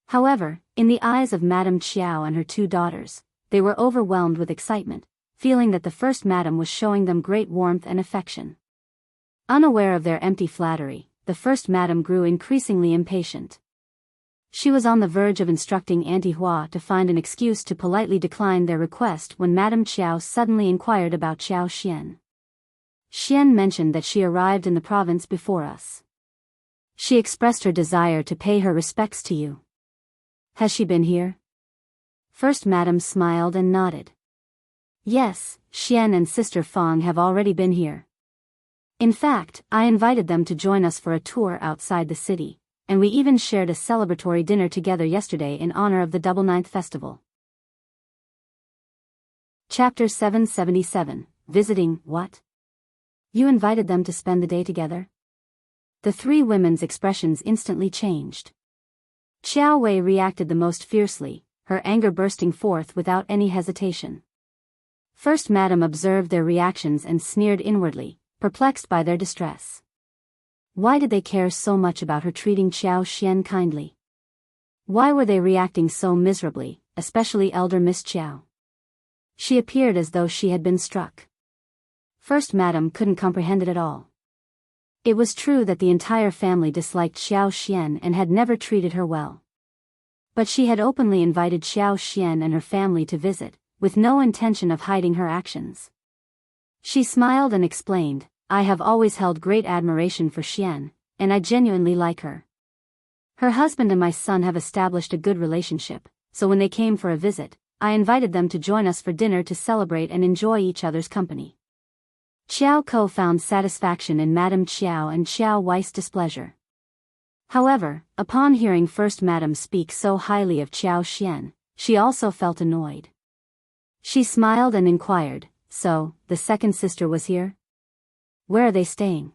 However, in the eyes of Madame Qiao and her 2 daughters, they were overwhelmed with excitement, feeling that the first madam was showing them great warmth and affection. Unaware of their empty flattery, the First Madam grew increasingly impatient. She was on the verge of instructing Auntie Hua to find an excuse to politely decline their request when Madame Qiao suddenly inquired about Qiao Xian. Xian mentioned that she arrived in the province before us. She expressed her desire to pay her respects to you. Has she been here? First Madam smiled and nodded. Yes, Xian and Sister Fang have already been here. In fact, I invited them to join us for a tour outside the city, and we even shared a celebratory dinner together yesterday in honor of the Double Ninth Festival. Chapter 777, Visiting, What? You invited them to spend the day together? The three women's expressions instantly changed. Qiuyue reacted the most fiercely, her anger bursting forth without any hesitation. First Madam observed their reactions and sneered inwardly, perplexed by their distress. Why did they care so much about her treating Qiao Xian kindly? Why were they reacting so miserably, especially elder Miss Qiao? She appeared as though she had been struck. First Madam couldn't comprehend it at all. It was true that the entire family disliked Qiao Xian and had never treated her well. But she had openly invited Qiao Xian and her family to visit, with no intention of hiding her actions. She smiled and explained, I have always held great admiration for Xian, and I genuinely like her. Her husband and my son have established a good relationship, so when they came for a visit, I invited them to join us for dinner to celebrate and enjoy each other's company. Qiao Ko found satisfaction in Madame Qiao and Qiao Wei's displeasure. However, upon hearing First Madam speak so highly of Qiao Xian, she also felt annoyed. She smiled and inquired, so, the second sister was here? Where are they staying?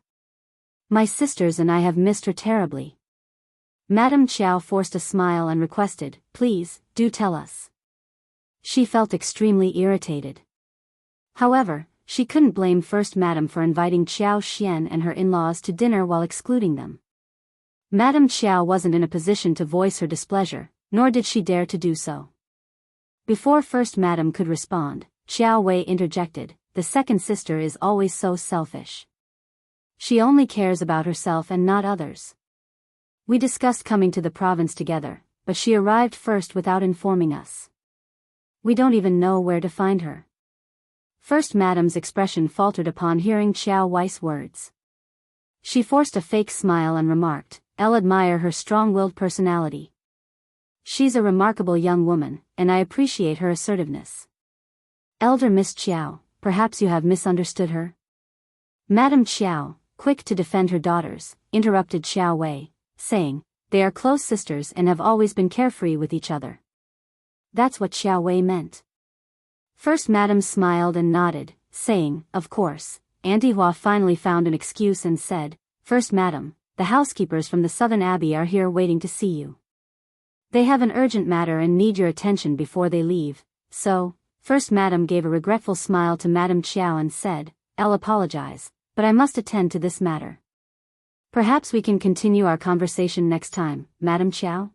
My sisters and I have missed her terribly. Madame Qiao forced a smile and requested, please, do tell us. She felt extremely irritated. However, she couldn't blame First Madam for inviting Qiao Xian and her in-laws to dinner while excluding them. Madame Qiao wasn't in a position to voice her displeasure, nor did she dare to do so. Before First Madam could respond, Qiuyue interjected, the second sister is always so selfish. She only cares about herself and not others. We discussed coming to the province together, but she arrived first without informing us. We don't even know where to find her. First Madam's expression faltered upon hearing Qiao Wei's words. She forced a fake smile and remarked, I'll admire her strong-willed personality. She's a remarkable young woman, and I appreciate her assertiveness. Elder Miss Qiao, perhaps you have misunderstood her? Madame Qiao, quick to defend her daughters, interrupted Qiuyue, saying, they are close sisters and have always been carefree with each other. That's what Qiuyue meant. First Madam smiled and nodded, saying, of course. Auntie Hua finally found an excuse and said, First Madam, the housekeepers from the Southern Abbey are here waiting to see you. They have an urgent matter and need your attention before they leave, so, First Madam gave a regretful smile to Madame Qiao and said, I'll apologize, but I must attend to this matter. Perhaps we can continue our conversation next time, Madame Qiao?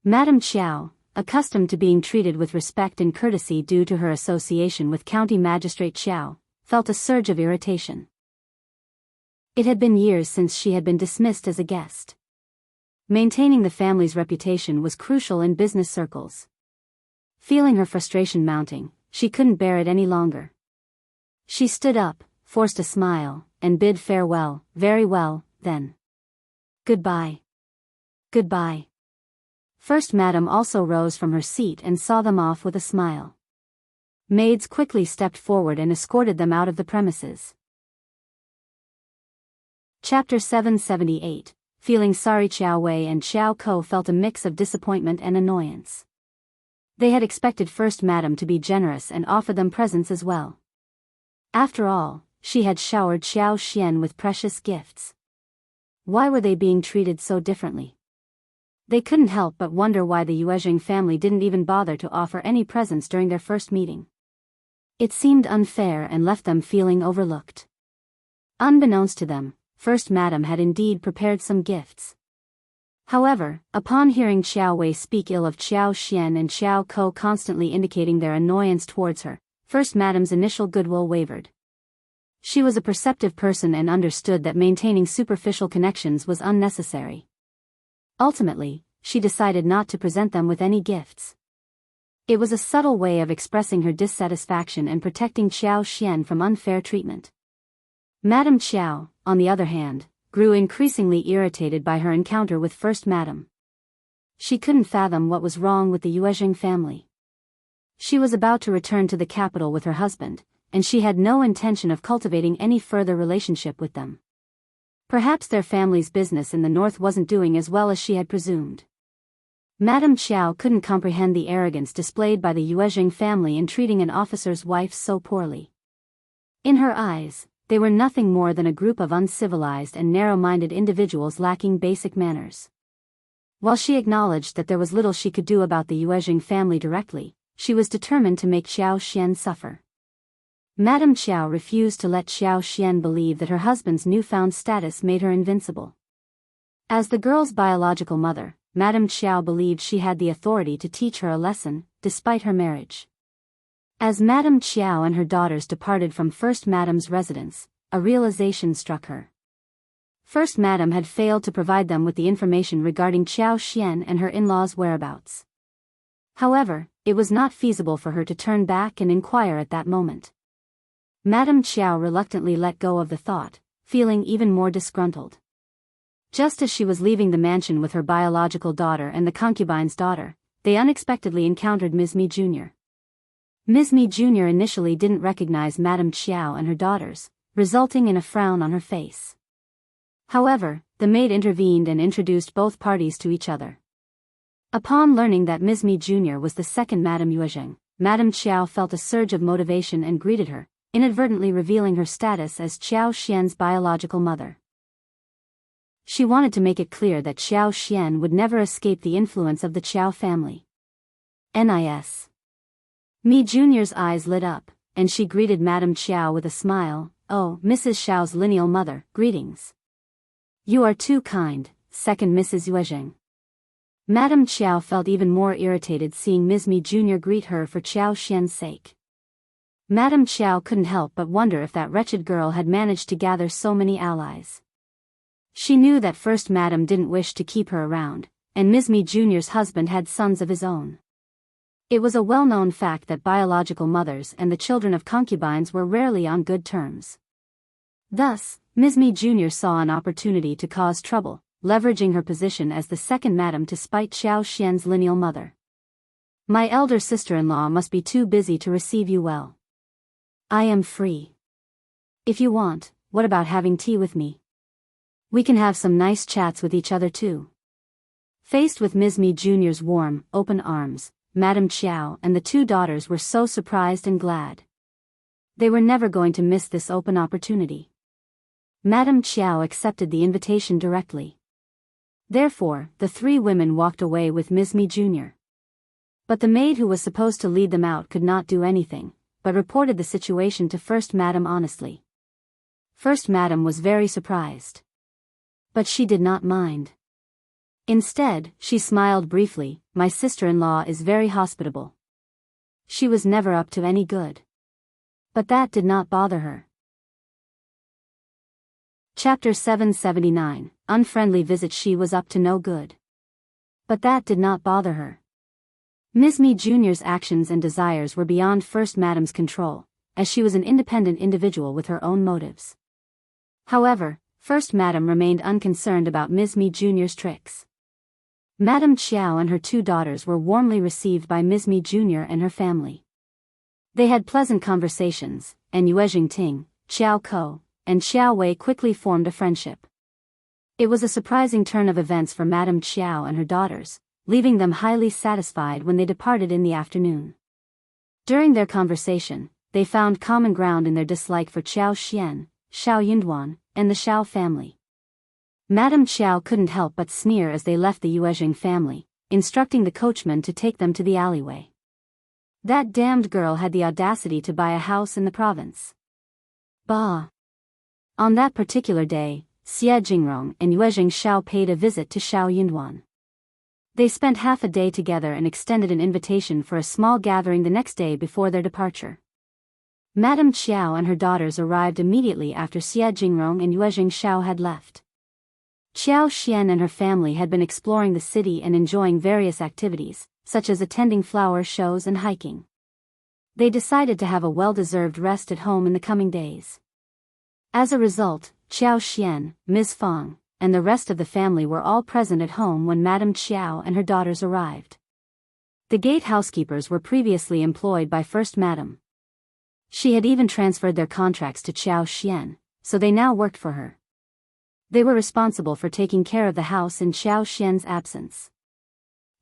Madame Qiao, accustomed to being treated with respect and courtesy due to her association with County Magistrate Qiao, felt a surge of irritation. It had been years since she had been dismissed as a guest. Maintaining the family's reputation was crucial in business circles. Feeling her frustration mounting, she couldn't bear it any longer. She stood up, forced a smile, and bid farewell. Very well, then. Goodbye. Goodbye. First Madam also rose from her seat and saw them off with a smile. Maids quickly stepped forward and escorted them out of the premises. Chapter 778, Feeling sorry. Qiuyue and Qiao Ko felt a mix of disappointment and annoyance. They had expected First Madam to be generous and offer them presents as well. After all, she had showered Qiao Xian with precious gifts. Why were they being treated so differently? They couldn't help but wonder why the Yuezheng family didn't even bother to offer any presents during their first meeting. It seemed unfair and left them feeling overlooked. Unbeknownst to them, First Madam had indeed prepared some gifts. However, upon hearing Qiuyue speak ill of Qiao Xian and Qiao Ko constantly indicating their annoyance towards her, First Madam's initial goodwill wavered. She was a perceptive person and understood that maintaining superficial connections was unnecessary. Ultimately, she decided not to present them with any gifts. It was a subtle way of expressing her dissatisfaction and protecting Qiao Xian from unfair treatment. Madame Qiao, on the other hand, grew increasingly irritated by her encounter with First Madame. She couldn't fathom what was wrong with the Yuezheng family. She was about to return to the capital with her husband, and she had no intention of cultivating any further relationship with them. Perhaps their family's business in the north wasn't doing as well as she had presumed. Madame Qiao couldn't comprehend the arrogance displayed by the Yuezheng family in treating an officer's wife so poorly. In her eyes, they were nothing more than a group of uncivilized and narrow-minded individuals lacking basic manners. While she acknowledged that there was little she could do about the Yuezheng family directly, she was determined to make Qiao Xian suffer. Madame Qiao refused to let Qiao Xian believe that her husband's newfound status made her invincible. As the girl's biological mother, Madame Qiao believed she had the authority to teach her a lesson, despite her marriage. As Madame Qiao and her daughters departed from First Madame's residence, a realization struck her. First Madame had failed to provide them with the information regarding Qiao Xian and her in-laws' whereabouts. However, it was not feasible for her to turn back and inquire at that moment. Madame Qiao reluctantly let go of the thought, feeling even more disgruntled. Just as she was leaving the mansion with her biological daughter and the concubine's daughter, they unexpectedly encountered Ms. Mi Jr. Ms. Mi Jr. initially didn't recognize Madame Qiao and her daughters, resulting in a frown on her face. However, the maid intervened and introduced both parties to each other. Upon learning that Ms. Mi Jr. was the second Madame Yuezheng, Madame Qiao felt a surge of motivation and greeted her, inadvertently revealing her status as Qiao Xian's biological mother. She wanted to make it clear that Qiao Xian would never escape the influence of the Qiao family. Nis. Mi Jr.'s eyes lit up, and she greeted Madame Qiao with a smile. "Oh, Mrs. Shao's lineal mother, greetings. You are too kind, second Mrs. Yuezheng." Madame Qiao felt even more irritated seeing Ms. Mi Jr. greet her for Qiao Xian's sake. Madame Qiao couldn't help but wonder if that wretched girl had managed to gather so many allies. She knew that First Madame didn't wish to keep her around, and Ms. Mi Jr.'s husband had sons of his own. It was a well-known fact that biological mothers and the children of concubines were rarely on good terms. Thus, Ms. Mi Jr. saw an opportunity to cause trouble, leveraging her position as the second madam to spite Qiao Xian's lineal mother. "My elder sister-in-law must be too busy to receive you well. I am free. If you want, what about having tea with me? We can have some nice chats with each other too." Faced with Ms. Mi Jr.'s warm, open arms, Madame Qiao and the two daughters were so surprised and glad. They were never going to miss this open opportunity. Madame Qiao accepted the invitation directly. Therefore, the three women walked away with Ms. Mi Jr. But the maid who was supposed to lead them out could not do anything, but reported the situation to First Madame honestly. First Madame was very surprised. But she did not mind. Instead, she smiled briefly. "My sister-in-law is very hospitable. She was never up to any good." But that did not bother her. Chapter 779, Unfriendly Visit. She was up to no good. But that did not bother her. Ms. Mi Jr.'s actions and desires were beyond First Madame's control, as she was an independent individual with her own motives. However, First Madame remained unconcerned about Ms. Mi Jr.'s tricks. Madame Qiao and her two daughters were warmly received by Ms. Mi Jr. and her family. They had pleasant conversations, and Yuezheng Ting, Qiao Ko, and Xiaowei quickly formed a friendship. It was a surprising turn of events for Madame Qiao and her daughters, leaving them highly satisfied when they departed in the afternoon. During their conversation, they found common ground in their dislike for Qiao Xian, Shao Yunduan, and the Shao family. Madame Qiao couldn't help but sneer as they left the Yuezheng family, instructing the coachman to take them to the alleyway. That damned girl had the audacity to buy a house in the province. Bah! On that particular day, Xie Jingrong and Yuezheng Shao paid a visit to Shao Yunduan. They spent half a day together and extended an invitation for a small gathering the next day before their departure. Madame Qiao and her daughters arrived immediately after Xie Jingrong and Yuezheng Shao had left. Qiao Xian and her family had been exploring the city and enjoying various activities, such as attending flower shows and hiking. They decided to have a well-deserved rest at home in the coming days. As a result, Qiao Xian, Ms. Fang, and the rest of the family were all present at home when Madame Qiao and her daughters arrived. The gate housekeepers were previously employed by First Madame. She had even transferred their contracts to Qiao Xian, so they now worked for her. They were responsible for taking care of the house in Qiao Xian's absence.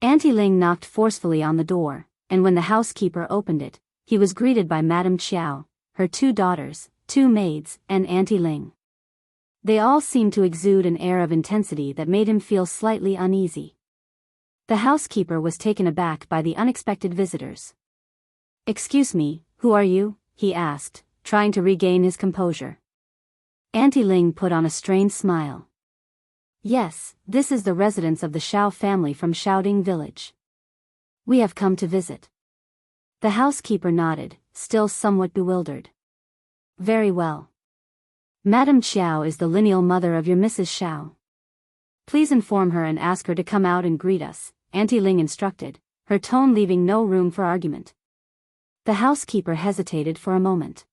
Auntie Ling knocked forcefully on the door, and when the housekeeper opened it, he was greeted by Madame Qiao, her 2 daughters, 2 maids, and Auntie Ling. They all seemed to exude an air of intensity that made him feel slightly uneasy. The housekeeper was taken aback by the unexpected visitors. "Excuse me, who are you?" he asked, trying to regain his composure. Auntie Ling put on a strained smile. "Yes, this is the residence of the Shao family from Shaoding village. We have come to visit." The housekeeper nodded, still somewhat bewildered. "Very well. Madame Qiao is the lineal mother of your Mrs. Shao. Please inform her and ask her to come out and greet us," Auntie Ling instructed, her tone leaving no room for argument. The housekeeper hesitated for a moment.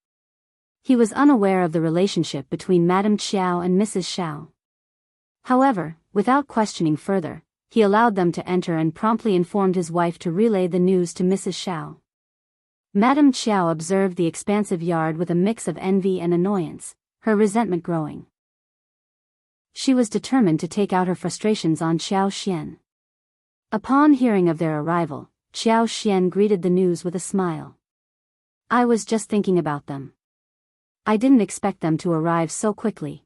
He was unaware of the relationship between Madame Qiao and Mrs. Shao. However, without questioning further, he allowed them to enter and promptly informed his wife to relay the news to Mrs. Shao. Madame Qiao observed the expansive yard with a mix of envy and annoyance, her resentment growing. She was determined to take out her frustrations on Qiao Xian. Upon hearing of their arrival, Qiao Xian greeted the news with a smile. "I was just thinking about them. I didn't expect them to arrive so quickly."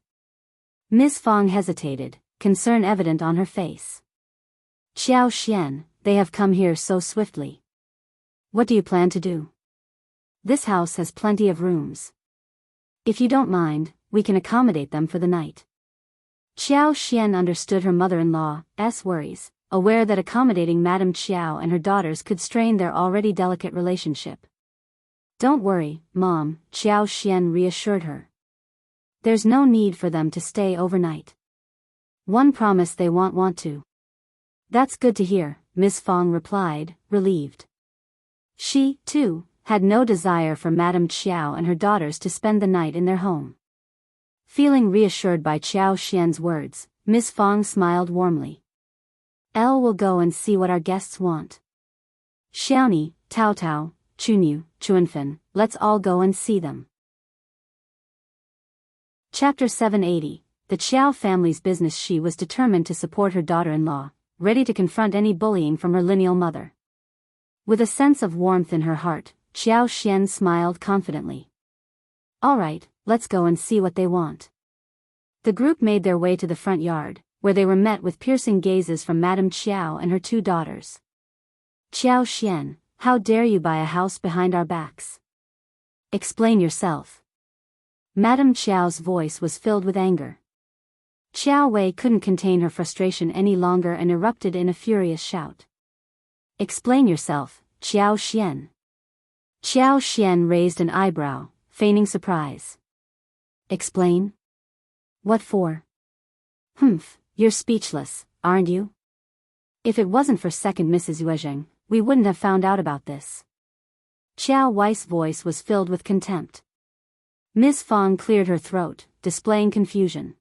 Ms. Fang hesitated, concern evident on her face. "Qiao Xian, they have come here so swiftly. What do you plan to do? This house has plenty of rooms. If you don't mind, we can accommodate them for the night." Qiao Xian understood her mother-in-law's worries, aware that accommodating Madame Qiao and her daughters could strain their already delicate relationship. "Don't worry, Mom," Qiao Xian reassured her. "There's no need for them to stay overnight. One promise they won't want to." "That's good to hear," Ms. Fang replied, relieved. She, too, had no desire for Madame Qiao and her daughters to spend the night in their home. Feeling reassured by Qiao Xian's words, Ms. Fang smiled warmly. "Elle will go and see what our guests want. Xiaoni, Tao Tao, Chunyu, Chuanfen, let's all go and see them." Chapter 780, The Qiao family's business. She was determined to support her daughter-in-law, ready to confront any bullying from her lineal mother. With a sense of warmth in her heart, Qiao Xian smiled confidently. "All right, let's go and see what they want." The group made their way to the front yard, where they were met with piercing gazes from Madame Qiao and her 2 daughters. "Qiao Xian, how dare you buy a house behind our backs? Explain yourself." Madame Qiao's voice was filled with anger. Qiuyue couldn't contain her frustration any longer and erupted in a furious shout. "Explain yourself, Qiao Xian." Qiao Xian raised an eyebrow, feigning surprise. "Explain? What for?" "Humph, you're speechless, aren't you? If it wasn't for second Mrs. Yuezheng, we wouldn't have found out about this." Qiuyue's voice was filled with contempt. Ms. Fang cleared her throat, displaying confusion.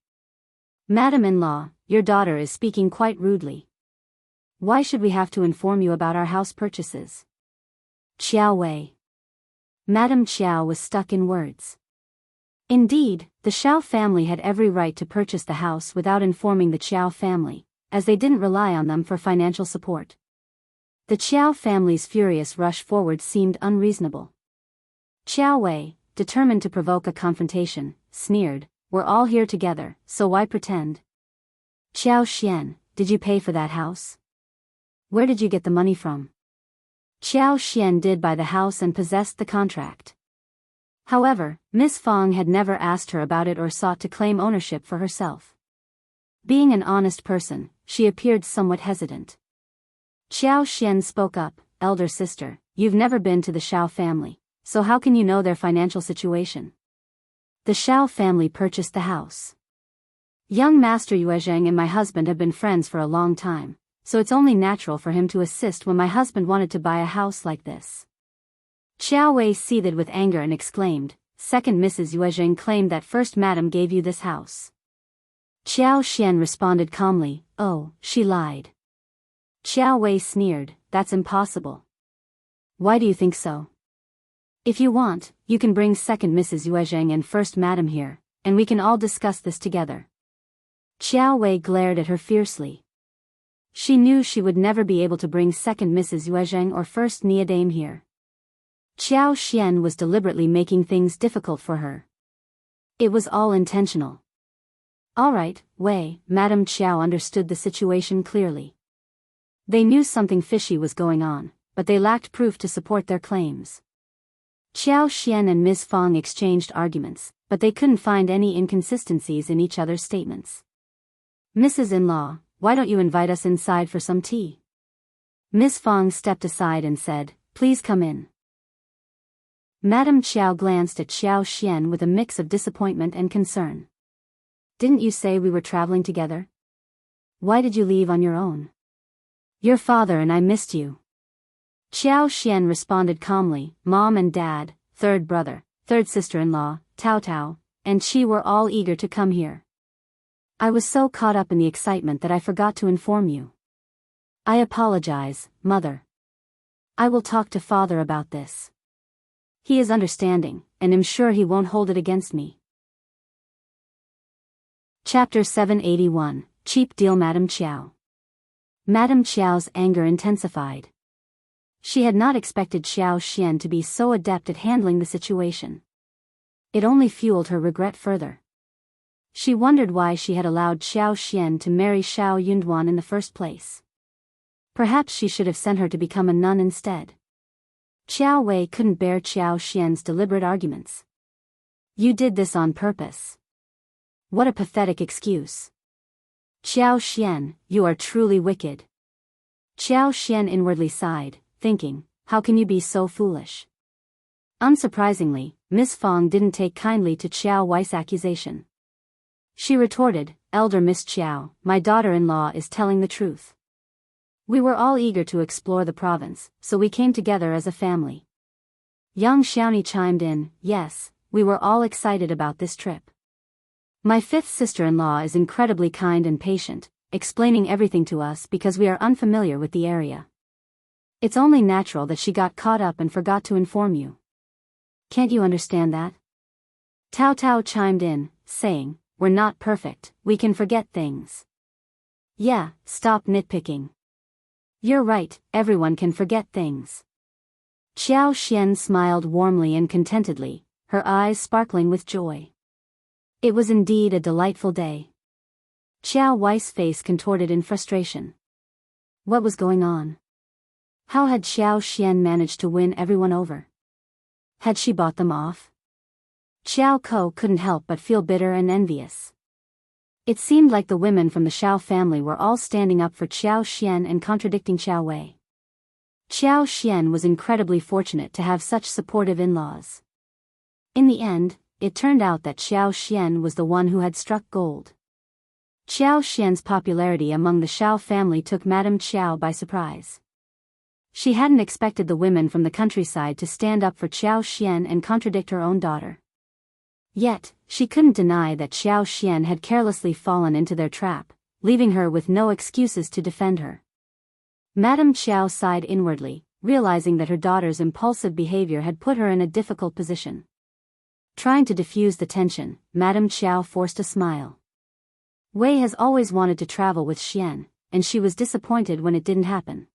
"Madam-in-law, your daughter is speaking quite rudely. Why should we have to inform you about our house purchases?" "Qiuyue." Madame Qiao was stuck in words. Indeed, the Shao family had every right to purchase the house without informing the Qiao family, as they didn't rely on them for financial support. The Qiao family's furious rush forward seemed unreasonable. Qiuyue, determined to provoke a confrontation, sneered, "We're all here together, so why pretend? Qiao Xian, did you pay for that house? Where did you get the money from?" Qiao Xian did buy the house and possessed the contract. However, Ms. Fang had never asked her about it or sought to claim ownership for herself. Being an honest person, she appeared somewhat hesitant. Qiao Xian spoke up, "Elder sister, you've never been to the Shao family, so how can you know their financial situation? The Shao family purchased the house. Young Master Yuezheng and my husband have been friends for a long time, so it's only natural for him to assist when my husband wanted to buy a house like this. Qiuyue seethed with anger and exclaimed, "Second Mrs. Yuezheng claimed that first madam gave you this house." Qiao Xian responded calmly, "Oh, she lied." Qiuyue sneered, "That's impossible." "Why do you think so?" "If you want, you can bring second Mrs. Yuezheng and first madam here, and we can all discuss this together." Qiuyue glared at her fiercely. She knew she would never be able to bring second Mrs. Yuezheng or first Niadame here. Qiao Xian was deliberately making things difficult for her. It was all intentional. All right, Wei, Madame Qiao understood the situation clearly. They knew something fishy was going on, but they lacked proof to support their claims. Qiao Xian and Ms. Fong exchanged arguments, but they couldn't find any inconsistencies in each other's statements. "Mrs. In-law, why don't you invite us inside for some tea?" Ms. Fong stepped aside and said, "Please come in." Madame Qiao glanced at Qiao Xian with a mix of disappointment and concern. "Didn't you say we were traveling together? Why did you leave on your own?" "Your father and I missed you." Qiao Xian responded calmly, "Mom and Dad, third brother, third sister-in-law, Tao Tao, and Qi were all eager to come here. I was so caught up in the excitement that I forgot to inform you. I apologize, Mother. I will talk to Father about this. He is understanding, and am sure he won't hold it against me." Chapter 781, Cheap Deal. Madame Qiao. Madame Qiao's anger intensified. She had not expected Qiao Xian to be so adept at handling the situation. It only fueled her regret further. She wondered why she had allowed Qiao Xian to marry Shao Yunduan in the first place. Perhaps she should have sent her to become a nun instead. Qiuyue couldn't bear Qiao Xian's deliberate arguments. "You did this on purpose. What a pathetic excuse. Qiao Xian, you are truly wicked." Qiao Xian inwardly sighed, thinking, how can you be so foolish? Unsurprisingly, Miss Fong didn't take kindly to Qiuyue's accusation. She retorted, "Elder Miss Qiao, my daughter-in-law is telling the truth. We were all eager to explore the province, so we came together as a family." Young Xiaoni chimed in, "Yes, we were all excited about this trip. My fifth sister-in-law is incredibly kind and patient, explaining everything to us because we are unfamiliar with the area. It's only natural that she got caught up and forgot to inform you. Can't you understand that?" Tao Tao chimed in, saying, "We're not perfect, we can forget things." "Yeah, stop nitpicking. You're right, everyone can forget things." Qiao Xian smiled warmly and contentedly, her eyes sparkling with joy. It was indeed a delightful day. Qiuyue's face contorted in frustration. What was going on? How had Qiao Xian managed to win everyone over? Had she bought them off? Qiao Ko couldn't help but feel bitter and envious. It seemed like the women from the Shao family were all standing up for Qiao Xian and contradicting Qiuyue. Qiao Xian was incredibly fortunate to have such supportive in-laws. In the end, it turned out that Qiao Xian was the one who had struck gold. Qiao Xian's popularity among the Shao family took Madame Qiao by surprise. She hadn't expected the women from the countryside to stand up for Qiao Xian and contradict her own daughter. Yet, she couldn't deny that Qiao Xian had carelessly fallen into their trap, leaving her with no excuses to defend her. Madame Qiao sighed inwardly, realizing that her daughter's impulsive behavior had put her in a difficult position. Trying to diffuse the tension, Madame Qiao forced a smile. Wei has always wanted to travel with Xian, and she was disappointed when it didn't happen.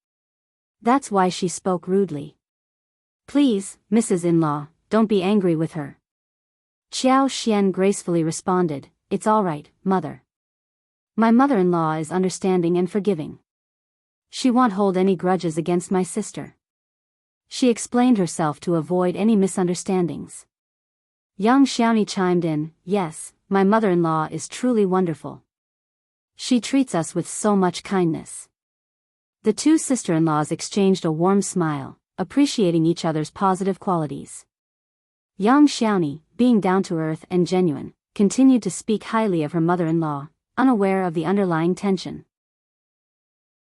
That's why she spoke rudely. "Please, Mrs. In-law, don't be angry with her." Qiao Xian gracefully responded, "It's all right, Mother. My mother-in-law is understanding and forgiving. She won't hold any grudges against my sister." She explained herself to avoid any misunderstandings. Young Xiaoni chimed in, "Yes, my mother-in-law is truly wonderful. She treats us with so much kindness." The two sister-in-laws exchanged a warm smile, appreciating each other's positive qualities. Young Xiaoni, being down-to-earth and genuine, continued to speak highly of her mother-in-law, unaware of the underlying tension.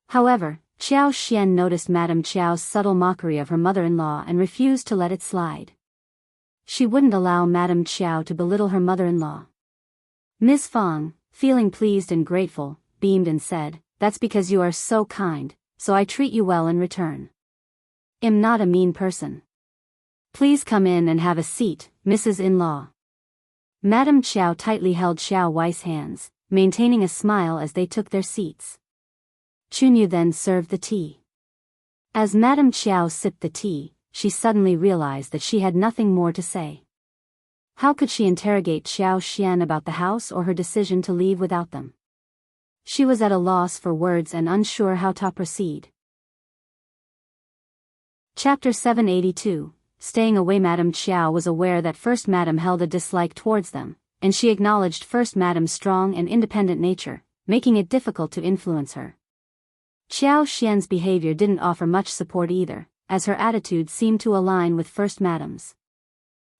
However, Qiao Xian noticed Madame Qiao's subtle mockery of her mother-in-law and refused to let it slide. She wouldn't allow Madame Qiao to belittle her mother-in-law. Miss Fang, feeling pleased and grateful, beamed and said, "That's because you are so kind, so I treat you well in return. I'm not a mean person. Please come in and have a seat, Mrs. In-law." Madame Qiao tightly held Xiao Wei's hands, maintaining a smile as they took their seats. Qiuyue then served the tea. As Madame Qiao sipped the tea, she suddenly realized that she had nothing more to say. How could she interrogate Qiao Xian about the house or her decision to leave without them? She was at a loss for words and unsure how to proceed. Chapter 782. Staying away. Madame Qiao was aware that First Madame held a dislike towards them, and she acknowledged First Madame's strong and independent nature, making it difficult to influence her. Qiao Xian's behavior didn't offer much support either, as her attitude seemed to align with First Madame's.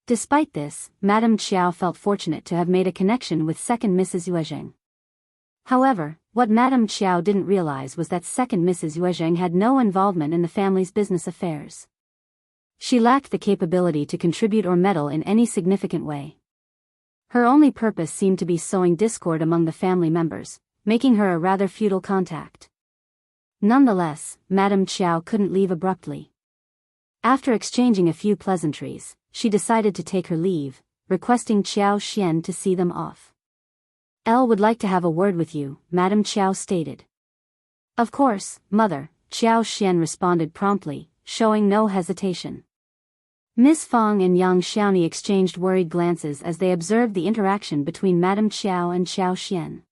Despite this, Madame Qiao felt fortunate to have made a connection with Second Mrs. Yuezheng. However, what Madame Qiao didn't realize was that Second Mrs. Yuezheng had no involvement in the family's business affairs. She lacked the capability to contribute or meddle in any significant way. Her only purpose seemed to be sowing discord among the family members, making her a rather futile contact. Nonetheless, Madame Qiao couldn't leave abruptly. After exchanging a few pleasantries, she decided to take her leave, requesting Qiao Xian to see them off. "Elle would like to have a word with you," Madame Qiao stated. "Of course, mother," Qiao Xian responded promptly, showing no hesitation. Miss Fang and young Xiaoni exchanged worried glances as they observed the interaction between Madame Qiao and Qiao Xian.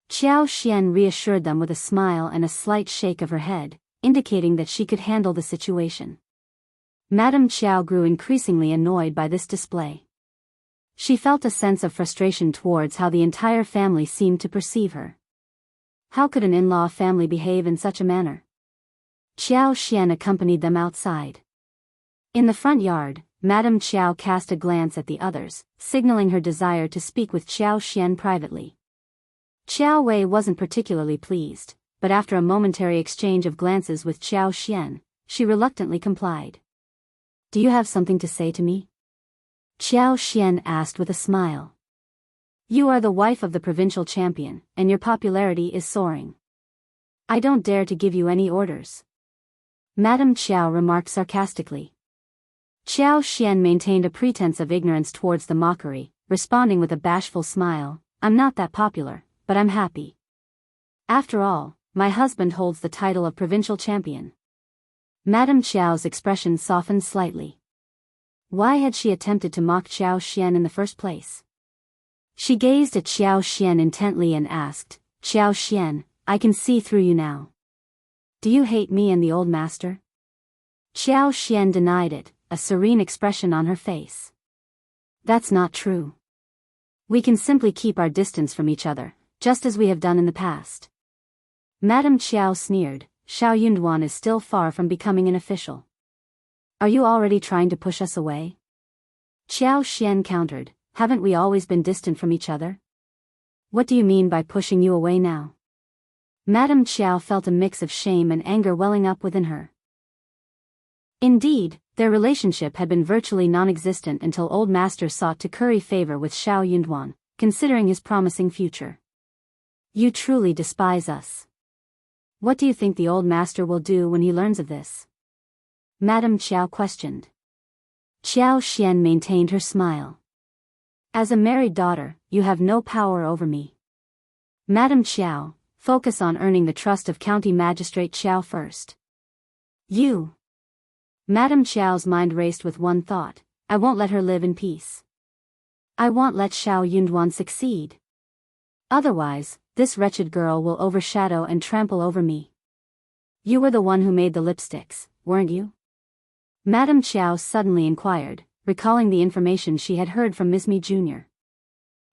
Qiao Xian reassured them with a smile and a slight shake of her head, indicating that she could handle the situation. Madame Qiao grew increasingly annoyed by this display. She felt a sense of frustration towards how the entire family seemed to perceive her. How could an in-law family behave in such a manner? Qiao Xian accompanied them outside. In the front yard, Madame Qiao cast a glance at the others, signaling her desire to speak with Qiao Xian privately. Qiuyue wasn't particularly pleased, but after a momentary exchange of glances with Qiao Xian, she reluctantly complied. "Do you have something to say to me?" Qiao Xian asked with a smile. "You are the wife of the provincial champion, and your popularity is soaring. I don't dare to give you any orders," Madame Qiao remarked sarcastically. Qiao Xian maintained a pretense of ignorance towards the mockery, responding with a bashful smile, "I'm not that popular, but I'm happy. After all, my husband holds the title of provincial champion." Madame Qiao's expression softened slightly. Why had she attempted to mock Qiao Xian in the first place? She gazed at Qiao Xian intently and asked, "Qiao Xian, I can see through you now. Do you hate me and the old master?" Qiao Xian denied it, a serene expression on her face. "That's not true. We can simply keep our distance from each other, just as we have done in the past." Madame Qiao sneered, "Shao Yunduan is still far from becoming an official. Are you already trying to push us away?" Qiao Xian countered, "Haven't we always been distant from each other? What do you mean by pushing you away now?" Madame Qiao felt a mix of shame and anger welling up within her. Indeed, their relationship had been virtually non-existent until Old Master sought to curry favor with Shao Yunduan, considering his promising future. "You truly despise us. What do you think the Old Master will do when he learns of this?" Madame Qiao questioned. Qiao Xian maintained her smile. "As a married daughter, you have no power over me. Madame Qiao, focus on earning the trust of County Magistrate Qiao first." "You." Madame Qiao's mind raced with one thought, "I won't let her live in peace. I won't let Shao Yunduan succeed. Otherwise, this wretched girl will overshadow and trample over me." "You were the one who made the lipsticks, weren't you?" Madame Qiao suddenly inquired, recalling the information she had heard from Miss Mi Jr.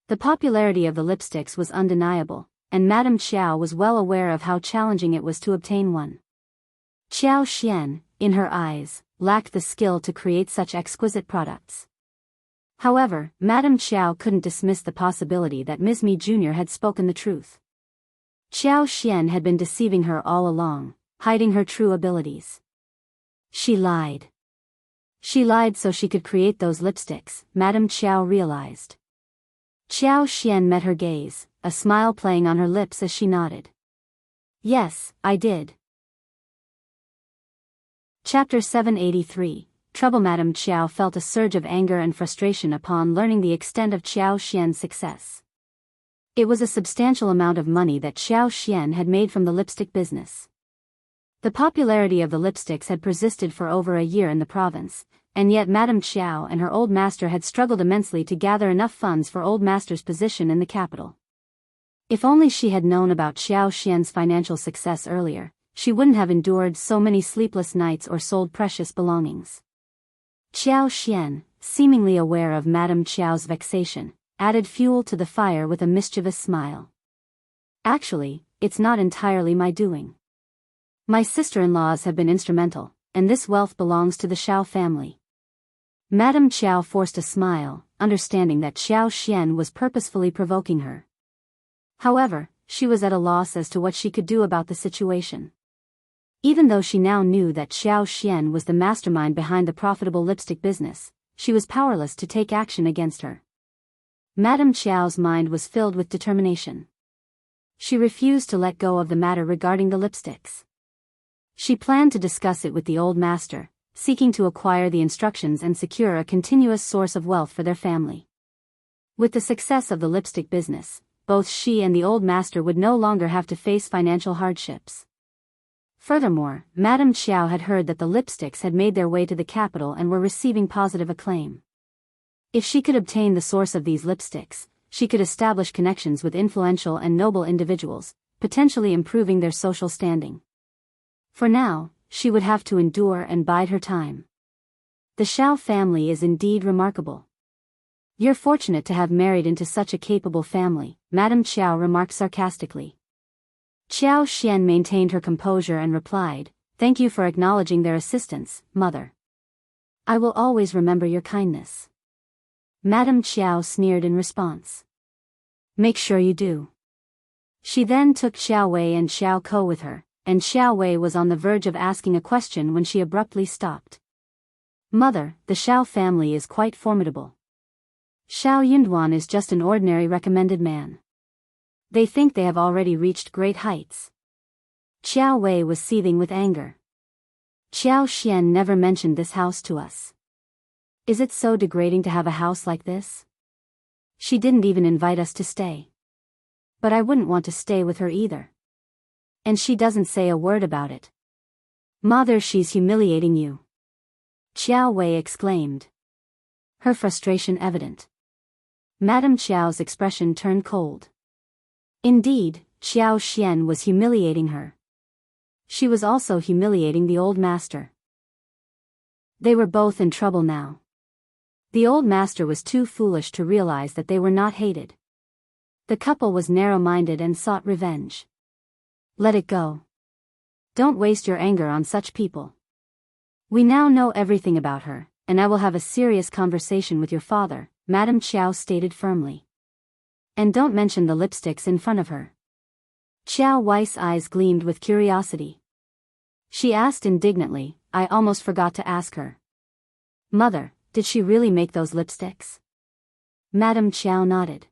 The popularity of the lipsticks was undeniable, and Madame Qiao was well aware of how challenging it was to obtain one. Qiao Xian, in her eyes, lacked the skill to create such exquisite products. However, Madame Qiao couldn't dismiss the possibility that Ms. Mi Jr. had spoken the truth. Qiao Xian had been deceiving her all along, hiding her true abilities. She lied. She lied so she could create those lipsticks, Madame Qiao realized. Qiao Xian met her gaze, a smile playing on her lips as she nodded. Yes, I did. Chapter 783. Trouble. Madame Qiao felt a surge of anger and frustration upon learning the extent of Qiao Xian's success. It was a substantial amount of money that Qiao Xian had made from the lipstick business. The popularity of the lipsticks had persisted for over a year in the province, and yet Madame Qiao and her old master had struggled immensely to gather enough funds for old master's position in the capital. If only she had known about Qiao Xian's financial success earlier, she wouldn't have endured so many sleepless nights or sold precious belongings. Qiao Xian, seemingly aware of Madame Qiao's vexation, added fuel to the fire with a mischievous smile. Actually, it's not entirely my doing. My sister-in-laws have been instrumental, and this wealth belongs to the Shao family. Madame Qiao forced a smile, understanding that Qiao Xian was purposefully provoking her. However, she was at a loss as to what she could do about the situation. Even though she now knew that Qiao Xian was the mastermind behind the profitable lipstick business, she was powerless to take action against her. Madame Qiao's mind was filled with determination. She refused to let go of the matter regarding the lipsticks. She planned to discuss it with the old master, seeking to acquire the instructions and secure a continuous source of wealth for their family. With the success of the lipstick business, both she and the old master would no longer have to face financial hardships. Furthermore, Madame Qiao had heard that the lipsticks had made their way to the capital and were receiving positive acclaim. If she could obtain the source of these lipsticks, she could establish connections with influential and noble individuals, potentially improving their social standing. For now, she would have to endure and bide her time. The Shao family is indeed remarkable. You're fortunate to have married into such a capable family, Madame Qiao remarked sarcastically. Qiao Xian maintained her composure and replied, "Thank you for acknowledging their assistance, mother. I will always remember your kindness." Madame Qiao sneered in response. "Make sure you do." She then took Qiuyue and Shao with her, and Qiuyue was on the verge of asking a question when she abruptly stopped. "Mother, the Shao family is quite formidable. Shao Yunduan is just an ordinary recommended man. They think they have already reached great heights." Qiuyue was seething with anger. "Qiao Xian never mentioned this house to us. Is it so degrading to have a house like this? She didn't even invite us to stay. But I wouldn't want to stay with her either. And she doesn't say a word about it. Mother, she's humiliating you," Qiuyue exclaimed. Her frustration evident. Madame Qiao's expression turned cold. Indeed, Qiao Xian was humiliating her. She was also humiliating the old master. They were both in trouble now. The old master was too foolish to realize that they were not hated. The couple was narrow-minded and sought revenge. Let it go. Don't waste your anger on such people. We now know everything about her, and I will have a serious conversation with your father, Madame Qiao stated firmly. And don't mention the lipsticks in front of her. Qiuyue's eyes gleamed with curiosity. She asked indignantly, "I almost forgot to ask her. Mother, did she really make those lipsticks?" Madame Qiao nodded.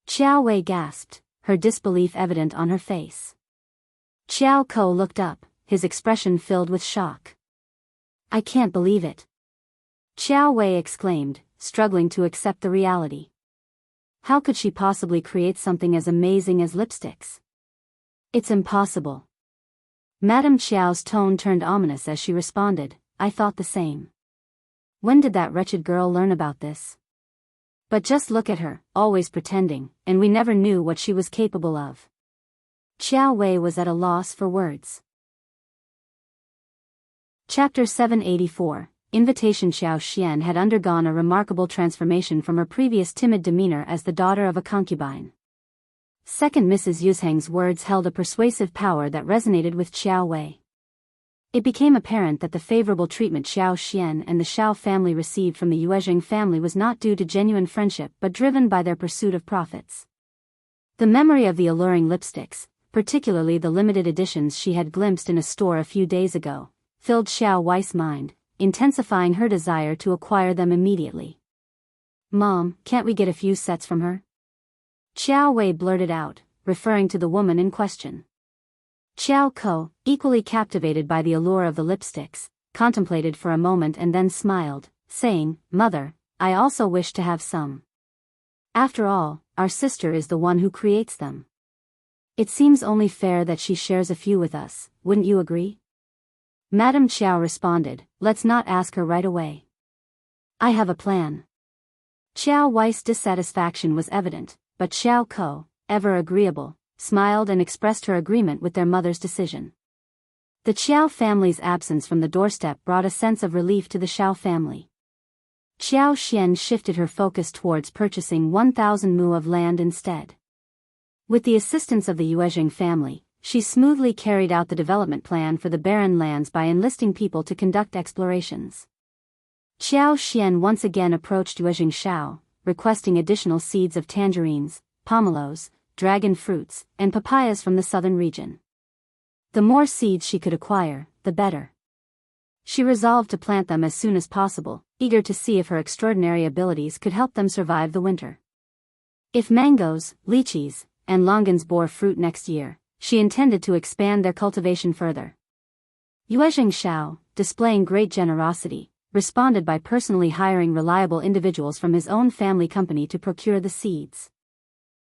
Qiuyue gasped, her disbelief evident on her face. Qiao looked up, his expression filled with shock. "I can't believe it," Qiuyue exclaimed, struggling to accept the reality. How could she possibly create something as amazing as lipsticks? It's impossible. Madame Qiao's tone turned ominous as she responded, "I thought the same. When did that wretched girl learn about this? But just look at her, always pretending, and we never knew what she was capable of." Qiuyue was at a loss for words. Chapter 784. Invitation. Qiao Xian had undergone a remarkable transformation from her previous timid demeanor as the daughter of a concubine. Second Mrs. Yuezheng's words held a persuasive power that resonated with Qiuyue. It became apparent that the favorable treatment Xiao Xian and the Shao family received from the Yuezheng family was not due to genuine friendship but driven by their pursuit of profits. The memory of the alluring lipsticks, particularly the limited editions she had glimpsed in a store a few days ago, filled Xiao Wei's mind, intensifying her desire to acquire them immediately. "Mom, can't we get a few sets from her?" Qiao Wei blurted out, referring to the woman in question. Qiao Ko, equally captivated by the allure of the lipsticks, contemplated for a moment and then smiled, saying, "Mother, I also wish to have some. After all, our sister is the one who creates them. It seems only fair that she shares a few with us, wouldn't you agree?" Madame Qiao responded, "Let's not ask her right away. I have a plan." Qiao Wei's dissatisfaction was evident, but Qiao Ko, ever agreeable, smiled and expressed her agreement with their mother's decision. The Qiao family's absence from the doorstep brought a sense of relief to the Shao family. Qiao Xian shifted her focus towards purchasing 1,000 mu of land instead. With the assistance of the Yuezheng family, she smoothly carried out the development plan for the barren lands by enlisting people to conduct explorations. Qiao Xian once again approached Yuezheng Shao, requesting additional seeds of tangerines, pomelos, dragon fruits, and papayas from the southern region. The more seeds she could acquire, the better. She resolved to plant them as soon as possible, eager to see if her extraordinary abilities could help them survive the winter. If mangoes, lychees, and longans bore fruit next year, she intended to expand their cultivation further. Yuezheng Shao, displaying great generosity, responded by personally hiring reliable individuals from his own family company to procure the seeds.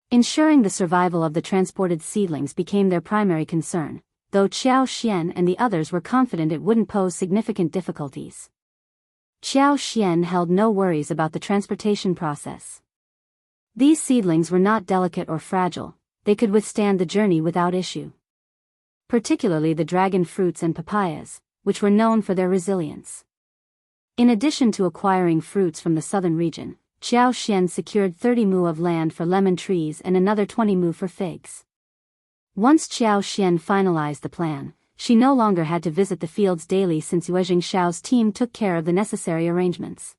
Ensuring the survival of the transported seedlings became their primary concern, though Qiao Xian and the others were confident it wouldn't pose significant difficulties. Qiao Xian held no worries about the transportation process. These seedlings were not delicate or fragile, they could withstand the journey without issue. Particularly the dragon fruits and papayas, which were known for their resilience. In addition to acquiring fruits from the southern region, Qiao Xian secured 30 mu of land for lemon trees and another 20 mu for figs. Once Qiao Xian finalized the plan, she no longer had to visit the fields daily since Yuezheng Shao's team took care of the necessary arrangements.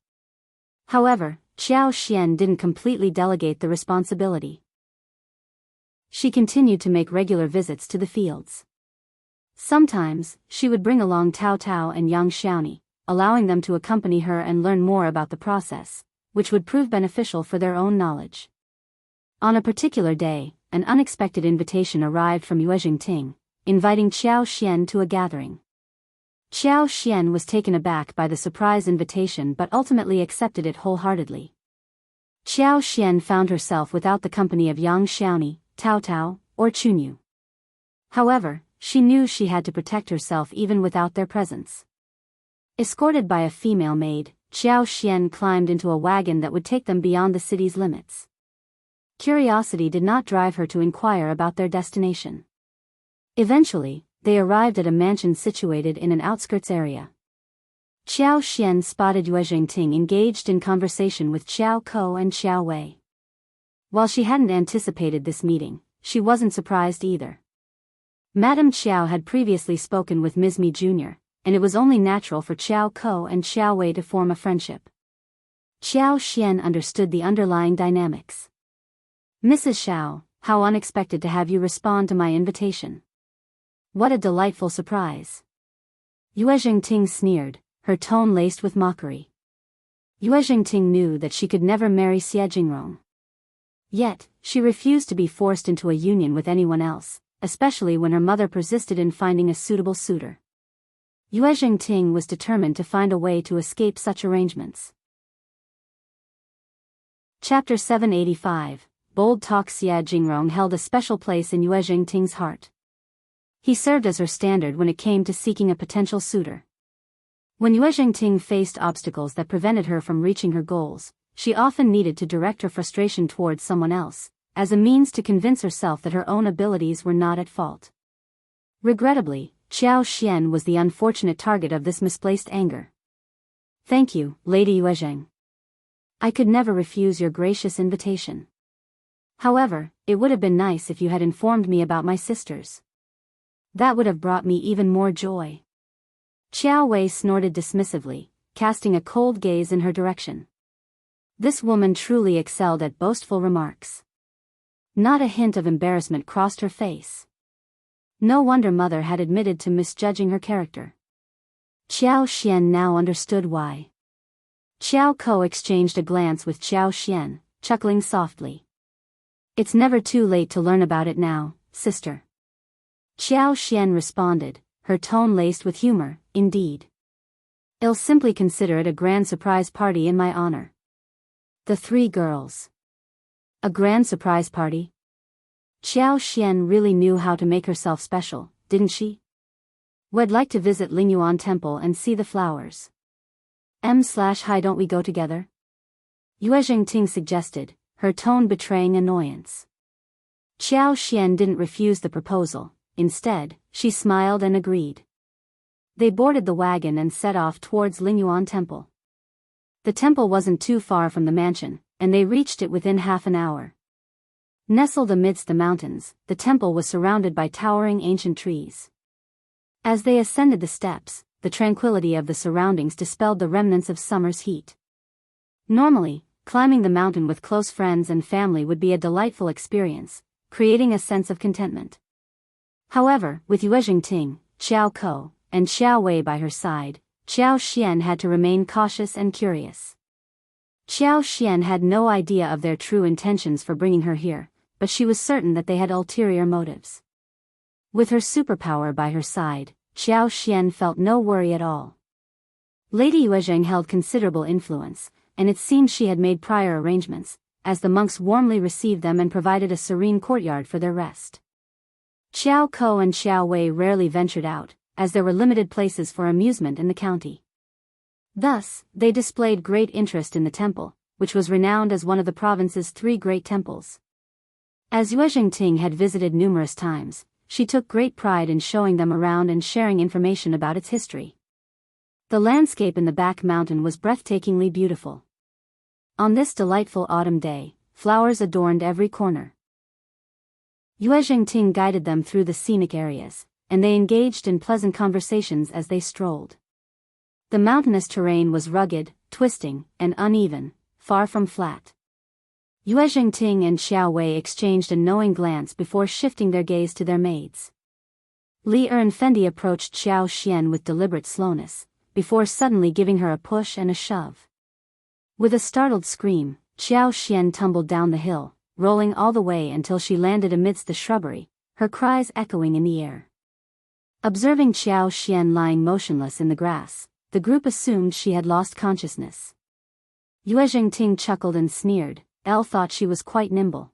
However, Qiao Xian didn't completely delegate the responsibility. She continued to make regular visits to the fields. Sometimes, she would bring along Tao Tao and young Xiaoni, allowing them to accompany her and learn more about the process, which would prove beneficial for their own knowledge. On a particular day, an unexpected invitation arrived from Yuezheng Ting, inviting Qiao Xian to a gathering. Qiao Xian was taken aback by the surprise invitation but ultimately accepted it wholeheartedly. Qiao Xian found herself without the company of young Xiaoni, Tao Tao, or Qiuyue. However, she knew she had to protect herself even without their presence. Escorted by a female maid, Qiao Xian climbed into a wagon that would take them beyond the city's limits. Curiosity did not drive her to inquire about their destination. Eventually, they arrived at a mansion situated in an outskirts area. Qiao Xian spotted Yuezheng Ting engaged in conversation with Qiao Ko and Qiao Wei. While she hadn't anticipated this meeting, she wasn't surprised either. Madame Qiao had previously spoken with Ms. Mi Jr., and it was only natural for Qiao Ko and Qiao Wei to form a friendship. Qiao Xian understood the underlying dynamics. "Mrs. Shao, how unexpected to have you respond to my invitation. What a delightful surprise." Yuezheng Ting sneered, her tone laced with mockery. Yuezheng Ting knew that she could never marry Xie Jingrong. Yet, she refused to be forced into a union with anyone else, especially when her mother persisted in finding a suitable suitor. Yuezheng Ting was determined to find a way to escape such arrangements. Chapter 785, Bold Talk. Xie Jingrong held a special place in Yuezheng Ting's heart. He served as her standard when it came to seeking a potential suitor. When Yuezheng Ting faced obstacles that prevented her from reaching her goals, she often needed to direct her frustration towards someone else, as a means to convince herself that her own abilities were not at fault. Regrettably, Qiao Xian was the unfortunate target of this misplaced anger. "Thank you, Lady Yuezheng. I could never refuse your gracious invitation. However, it would have been nice if you had informed me about my sisters. That would have brought me even more joy." Qiuyue snorted dismissively, casting a cold gaze in her direction. This woman truly excelled at boastful remarks. Not a hint of embarrassment crossed her face. No wonder Mother had admitted to misjudging her character. Qiao Xian now understood why. Qiao Ko exchanged a glance with Qiao Xian, chuckling softly. It's never too late to learn about it now, sister. Qiao Xian responded, her tone laced with humor, indeed. I'll simply consider it a grand surprise party in my honor. The three girls. A grand surprise party? Qiao Xian really knew how to make herself special, didn't she? Would like to visit Lingyuan Temple and see the flowers. Hi, don't we go together? Yuezheng Ting suggested, her tone betraying annoyance. Qiao Xian didn't refuse the proposal, instead, she smiled and agreed. They boarded the wagon and set off towards Lingyuan Temple. The temple wasn't too far from the mansion, and they reached it within half an hour. Nestled amidst the mountains, the temple was surrounded by towering ancient trees. As they ascended the steps, the tranquility of the surroundings dispelled the remnants of summer's heat. Normally, climbing the mountain with close friends and family would be a delightful experience, creating a sense of contentment. However, with Yuezheng Ting, Qiao Ko, and Xiaowei by her side, Qiao Xian had to remain cautious and curious. Qiao Xian had no idea of their true intentions for bringing her here, but she was certain that they had ulterior motives. With her superpower by her side, Qiao Xian felt no worry at all. Lady Yuezheng held considerable influence, and it seemed she had made prior arrangements, as the monks warmly received them and provided a serene courtyard for their rest. Qiao Ko and Xiaowei rarely ventured out, as there were limited places for amusement in the county. Thus, they displayed great interest in the temple, which was renowned as one of the province's three great temples. As Yuezheng Ting had visited numerous times, she took great pride in showing them around and sharing information about its history. The landscape in the back mountain was breathtakingly beautiful. On this delightful autumn day, flowers adorned every corner. Yuezheng Ting guided them through the scenic areas, and they engaged in pleasant conversations as they strolled. The mountainous terrain was rugged, twisting, and uneven, far from flat. Yuezheng Ting and Xiaowei exchanged a knowing glance before shifting their gaze to their maids. Unfriendly approached Qiao Xian with deliberate slowness, before suddenly giving her a push and a shove. With a startled scream, Qiao Xian tumbled down the hill, rolling all the way until she landed amidst the shrubbery, her cries echoing in the air. Observing Qiao Xian lying motionless in the grass, the group assumed she had lost consciousness. Yuezheng Ting chuckled and sneered, Elle thought she was quite nimble.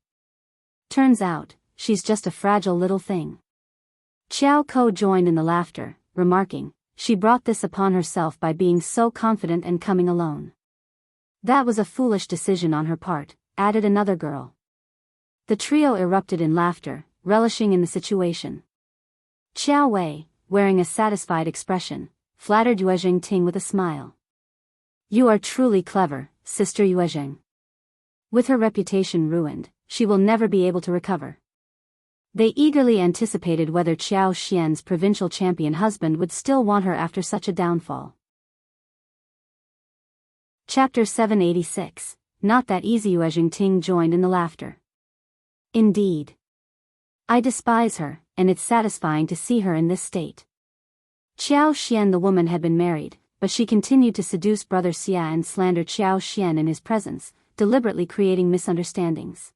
Turns out, she's just a fragile little thing. Qiao Ko joined in the laughter, remarking, she brought this upon herself by being so confident and coming alone. That was a foolish decision on her part, added another girl. The trio erupted in laughter, relishing in the situation. Xiaowei, wearing a satisfied expression, flattered Yuezheng Ting with a smile. You are truly clever, Sister Yuezheng. With her reputation ruined, she will never be able to recover. They eagerly anticipated whether Qiao Xian's provincial champion husband would still want her after such a downfall. Chapter 786, Not That Easy. Yuezheng Ting joined in the laughter. Indeed. I despise her, and it's satisfying to see her in this state. Qiao Xian, the woman, had been married, but she continued to seduce Brother Xia and slander Qiao Xian in his presence, deliberately creating misunderstandings.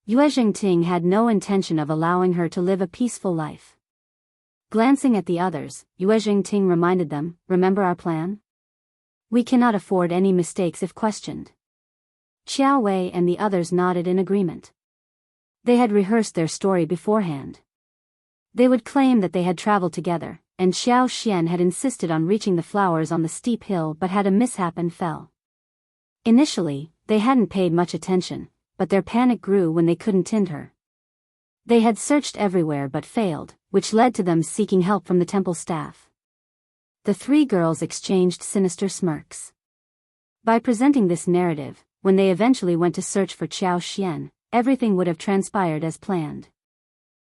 Yuezheng Ting had no intention of allowing her to live a peaceful life. Glancing at the others, Yuezheng Ting reminded them, remember our plan? We cannot afford any mistakes if questioned. Xiaowei and the others nodded in agreement. They had rehearsed their story beforehand. They would claim that they had traveled together, and Qiao Xian had insisted on reaching the flowers on the steep hill but had a mishap and fell. Initially, they hadn't paid much attention, but their panic grew when they couldn't find her. They had searched everywhere but failed, which led to them seeking help from the temple staff. The three girls exchanged sinister smirks. By presenting this narrative, when they eventually went to search for Qiao Xian, everything would have transpired as planned.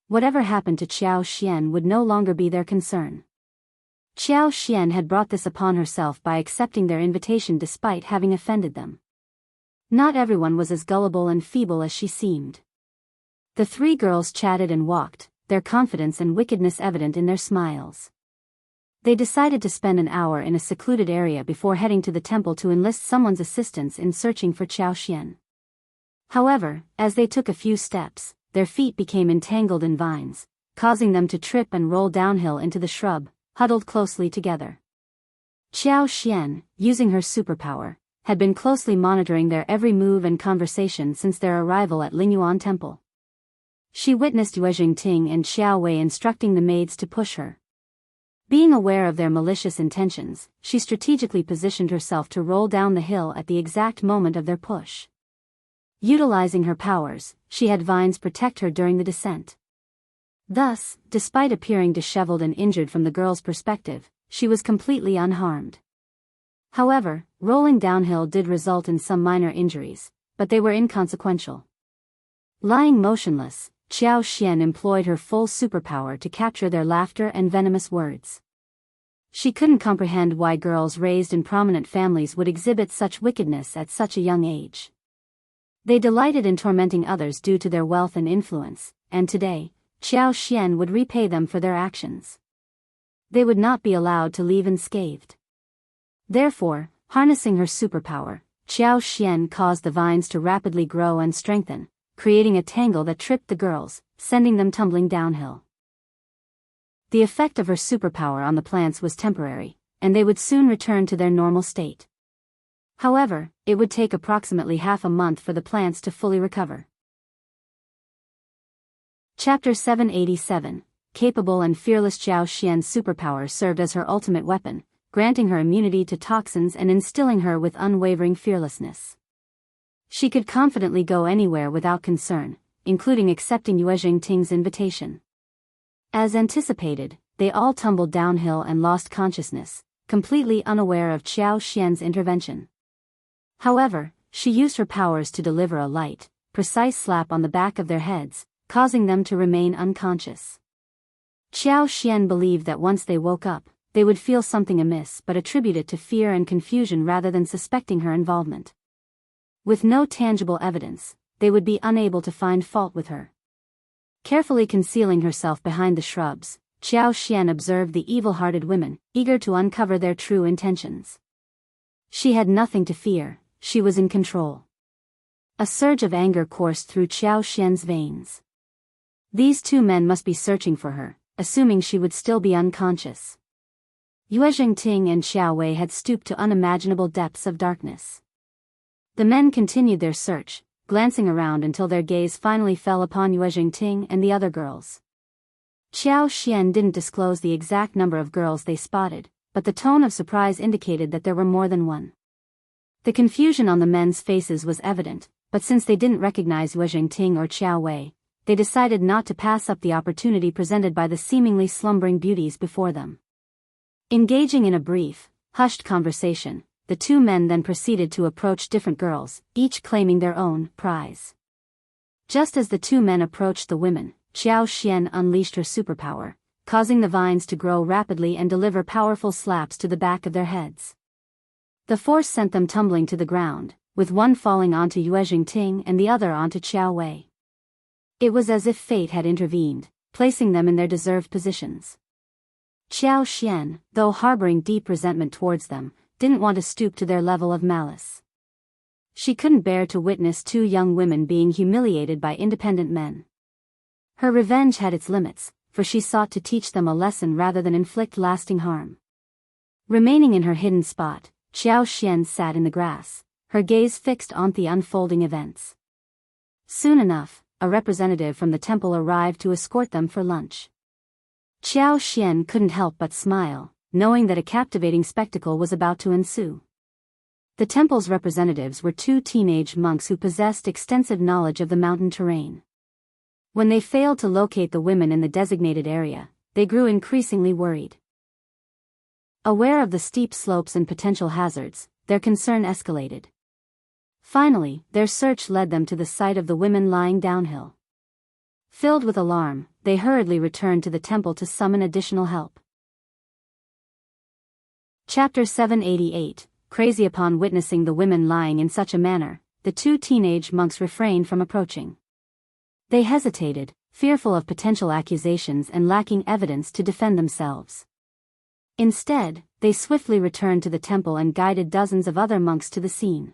Whatever happened to Qiao Xian would no longer be their concern. Qiao Xian had brought this upon herself by accepting their invitation despite having offended them. Not everyone was as gullible and feeble as she seemed. The three girls chatted and walked, their confidence and wickedness evident in their smiles. They decided to spend an hour in a secluded area before heading to the temple to enlist someone's assistance in searching for Qiao Xian. However, as they took a few steps, their feet became entangled in vines, causing them to trip and roll downhill into the shrub, huddled closely together. Qiao Xian, using her superpower, had been closely monitoring their every move and conversation since their arrival at Liulang Temple. She witnessed Yuezheng Ting and Xiaowei instructing the maids to push her. Being aware of their malicious intentions, she strategically positioned herself to roll down the hill at the exact moment of their push. Utilizing her powers, she had vines protect her during the descent. Thus, despite appearing disheveled and injured from the girl's perspective, she was completely unharmed. However, rolling downhill did result in some minor injuries, but they were inconsequential. Lying motionless, Qiao Xian employed her full superpower to capture their laughter and venomous words. She couldn't comprehend why girls raised in prominent families would exhibit such wickedness at such a young age. They delighted in tormenting others due to their wealth and influence, and today, Qiao Xian would repay them for their actions. They would not be allowed to leave unscathed. Therefore, harnessing her superpower, Qiao Xian caused the vines to rapidly grow and strengthen, creating a tangle that tripped the girls, sending them tumbling downhill. The effect of her superpower on the plants was temporary, and they would soon return to their normal state. However, it would take approximately half a month for the plants to fully recover. Chapter 787, Capable and Fearless. Qiao Xian's superpower served as her ultimate weapon, granting her immunity to toxins and instilling her with unwavering fearlessness. She could confidently go anywhere without concern, including accepting Yuezheng Ting's invitation. As anticipated, they all tumbled downhill and lost consciousness, completely unaware of Qiao Xian's intervention. However, she used her powers to deliver a light, precise slap on the back of their heads, causing them to remain unconscious. Qiao Xian believed that once they woke up, they would feel something amiss but attribute it to fear and confusion rather than suspecting her involvement. With no tangible evidence, they would be unable to find fault with her. Carefully concealing herself behind the shrubs, Qiao Xian observed the evil-hearted women, eager to uncover their true intentions. She had nothing to fear, she was in control. A surge of anger coursed through Qiao Xian's veins. These two men must be searching for her, assuming she would still be unconscious. Yuezheng Ting and Xiaowei had stooped to unimaginable depths of darkness. The men continued their search, glancing around until their gaze finally fell upon Yuezheng Ting and the other girls. Qiao Xian didn't disclose the exact number of girls they spotted, but the tone of surprise indicated that there were more than one. The confusion on the men's faces was evident, but since they didn't recognize Yuezheng Ting or Xiaowei, they decided not to pass up the opportunity presented by the seemingly slumbering beauties before them. Engaging in a brief, hushed conversation, the two men then proceeded to approach different girls, each claiming their own prize. Just as the two men approached the women, Qiao Xian unleashed her superpower, causing the vines to grow rapidly and deliver powerful slaps to the back of their heads. The force sent them tumbling to the ground, with one falling onto Yuezheng Ting and the other onto Xiaowei. It was as if fate had intervened, placing them in their deserved positions. Qiao Xian, though harboring deep resentment towards them, didn't want to stoop to their level of malice. She couldn't bear to witness two young women being humiliated by independent men. Her revenge had its limits, for she sought to teach them a lesson rather than inflict lasting harm. Remaining in her hidden spot, Qiao Xian sat in the grass, her gaze fixed on the unfolding events. Soon enough, a representative from the temple arrived to escort them for lunch. Qiao Xian couldn't help but smile, knowing that a captivating spectacle was about to ensue. The temple's representatives were two teenage monks who possessed extensive knowledge of the mountain terrain. When they failed to locate the women in the designated area, they grew increasingly worried. Aware of the steep slopes and potential hazards, their concern escalated. Finally, their search led them to the site of the women lying downhill. Filled with alarm, they hurriedly returned to the temple to summon additional help. Chapter 788, Crazy. Upon witnessing the women lying in such a manner, the two teenage monks refrained from approaching. They hesitated, fearful of potential accusations and lacking evidence to defend themselves. Instead, they swiftly returned to the temple and guided dozens of other monks to the scene.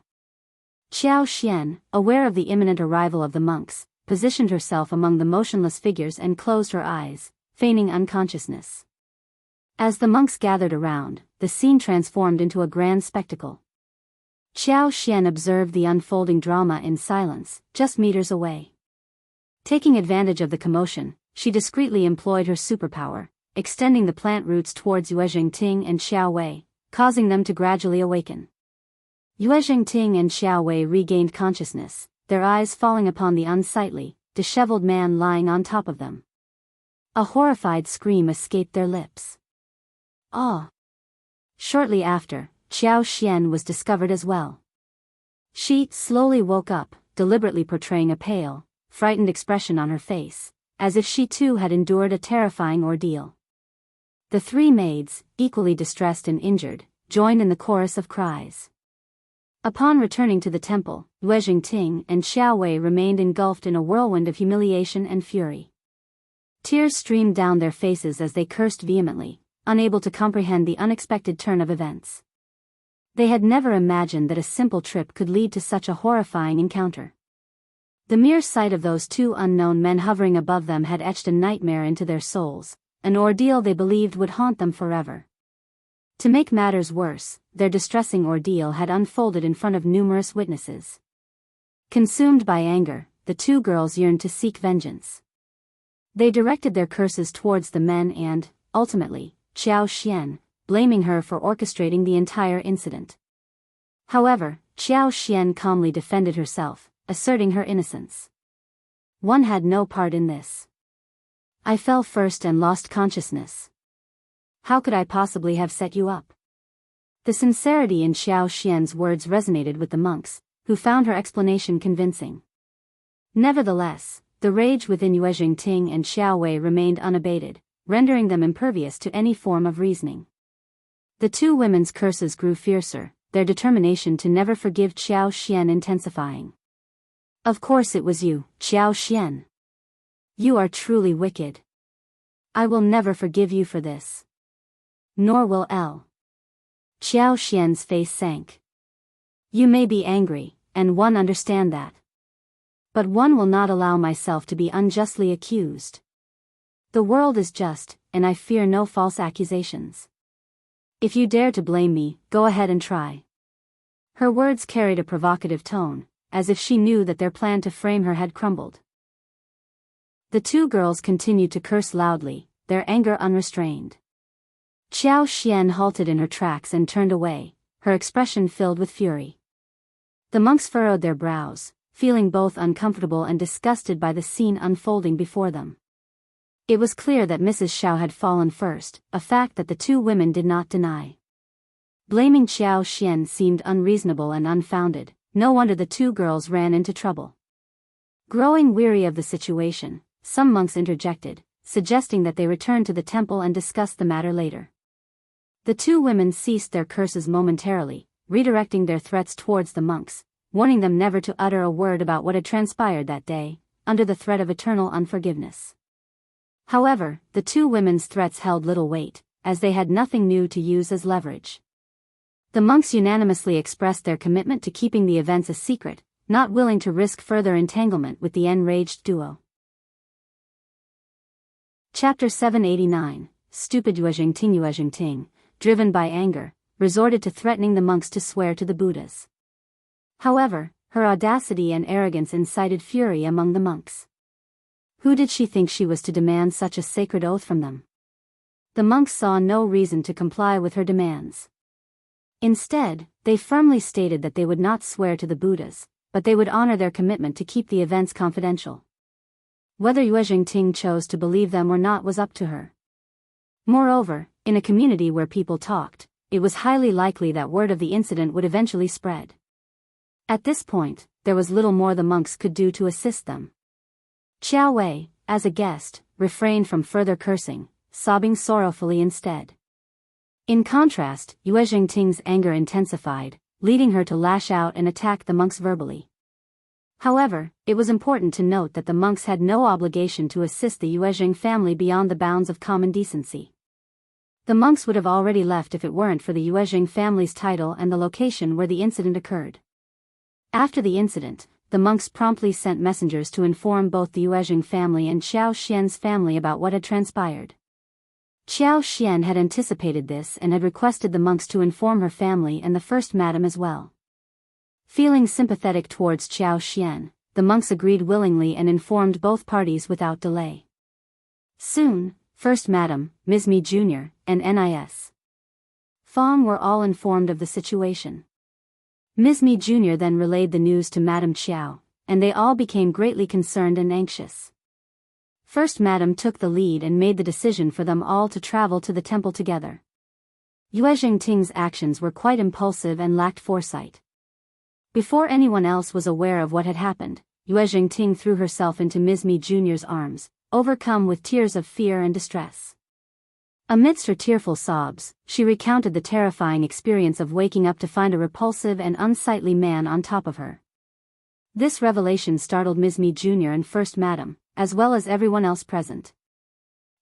Qiao Xian, aware of the imminent arrival of the monks, positioned herself among the motionless figures and closed her eyes, feigning unconsciousness. As the monks gathered around, the scene transformed into a grand spectacle. Qiao Xian observed the unfolding drama in silence, just meters away. Taking advantage of the commotion, she discreetly employed her superpower, extending the plant roots towards Yuezheng, Ting and Xiaowei, causing them to gradually awaken. Yuezheng, Ting and Xiaowei regained consciousness, their eyes falling upon the unsightly, disheveled man lying on top of them. A horrified scream escaped their lips. Ah! Shortly after, Qiao Xian was discovered as well. She slowly woke up, deliberately portraying a pale, frightened expression on her face, as if she too had endured a terrifying ordeal. The three maids, equally distressed and injured, joined in the chorus of cries. Upon returning to the temple, Yuezheng, Ting and Xiaowei remained engulfed in a whirlwind of humiliation and fury. Tears streamed down their faces as they cursed vehemently, unable to comprehend the unexpected turn of events. They had never imagined that a simple trip could lead to such a horrifying encounter. The mere sight of those two unknown men hovering above them had etched a nightmare into their souls, an ordeal they believed would haunt them forever. To make matters worse, their distressing ordeal had unfolded in front of numerous witnesses. Consumed by anger, the two girls yearned to seek vengeance. They directed their curses towards the men and, ultimately, Qiao Xian, blaming her for orchestrating the entire incident. However, Qiao Xian calmly defended herself, asserting her innocence. One had no part in this. I fell first and lost consciousness. How could I possibly have set you up? The sincerity in Qiao Xian's words resonated with the monks, who found her explanation convincing. Nevertheless, the rage within Yuezheng, Ting and Xiaowei remained unabated, rendering them impervious to any form of reasoning. The two women's curses grew fiercer, their determination to never forgive Qiao Xian intensifying. Of course it was you, Qiao Xian. You are truly wicked. I will never forgive you for this. Nor will L. Qiao Xian's face sank. You may be angry, and one understand that. But one will not allow myself to be unjustly accused. The world is just, and I fear no false accusations. If you dare to blame me, go ahead and try. Her words carried a provocative tone, as if she knew that their plan to frame her had crumbled. The two girls continued to curse loudly, their anger unrestrained. Qiao Xian halted in her tracks and turned away, her expression filled with fury. The monks furrowed their brows, feeling both uncomfortable and disgusted by the scene unfolding before them. It was clear that Mrs. Shao had fallen first, a fact that the two women did not deny. Blaming Qiao Xian seemed unreasonable and unfounded, no wonder the two girls ran into trouble. Growing weary of the situation, some monks interjected, suggesting that they return to the temple and discuss the matter later. The two women ceased their curses momentarily, redirecting their threats towards the monks, warning them never to utter a word about what had transpired that day, under the threat of eternal unforgiveness. However, the two women's threats held little weight, as they had nothing new to use as leverage. The monks unanimously expressed their commitment to keeping the events a secret, not willing to risk further entanglement with the enraged duo. Chapter 789, Stupid. Yuezheng Ting, driven by anger, resorted to threatening the monks to swear to the Buddhas. However, her audacity and arrogance incited fury among the monks. Who did she think she was to demand such a sacred oath from them? The monks saw no reason to comply with her demands. Instead, they firmly stated that they would not swear to the Buddhas, but they would honor their commitment to keep the events confidential. Whether Yuezheng Ting chose to believe them or not was up to her. Moreover, in a community where people talked, it was highly likely that word of the incident would eventually spread. At this point, there was little more the monks could do to assist them. Qiaowei, as a guest, refrained from further cursing, sobbing sorrowfully instead. In contrast, Yuezheng Ting's anger intensified, leading her to lash out and attack the monks verbally. However, it was important to note that the monks had no obligation to assist the Yuezheng family beyond the bounds of common decency. The monks would have already left if it weren't for the Yuezheng family's title and the location where the incident occurred. After the incident, the monks promptly sent messengers to inform both the Yuezheng family and Xiao Xian's family about what had transpired. Xiao Xian had anticipated this and had requested the monks to inform her family and the first madam as well. Feeling sympathetic towards Xiao Xian, the monks agreed willingly and informed both parties without delay. Soon, First Madam, Ms. Mi Jr., and Nis. Fong were all informed of the situation. Ms. Mi Jr. then relayed the news to Madam Qiao, and they all became greatly concerned and anxious. First Madam took the lead and made the decision for them all to travel to the temple together. Yuezheng Ting's actions were quite impulsive and lacked foresight. Before anyone else was aware of what had happened, Yuezheng Ting threw herself into Ms. Mi Jr.'s arms, overcome with tears of fear and distress. Amidst her tearful sobs, she recounted the terrifying experience of waking up to find a repulsive and unsightly man on top of her. This revelation startled Ms. Mi Jr. and First Madam, as well as everyone else present.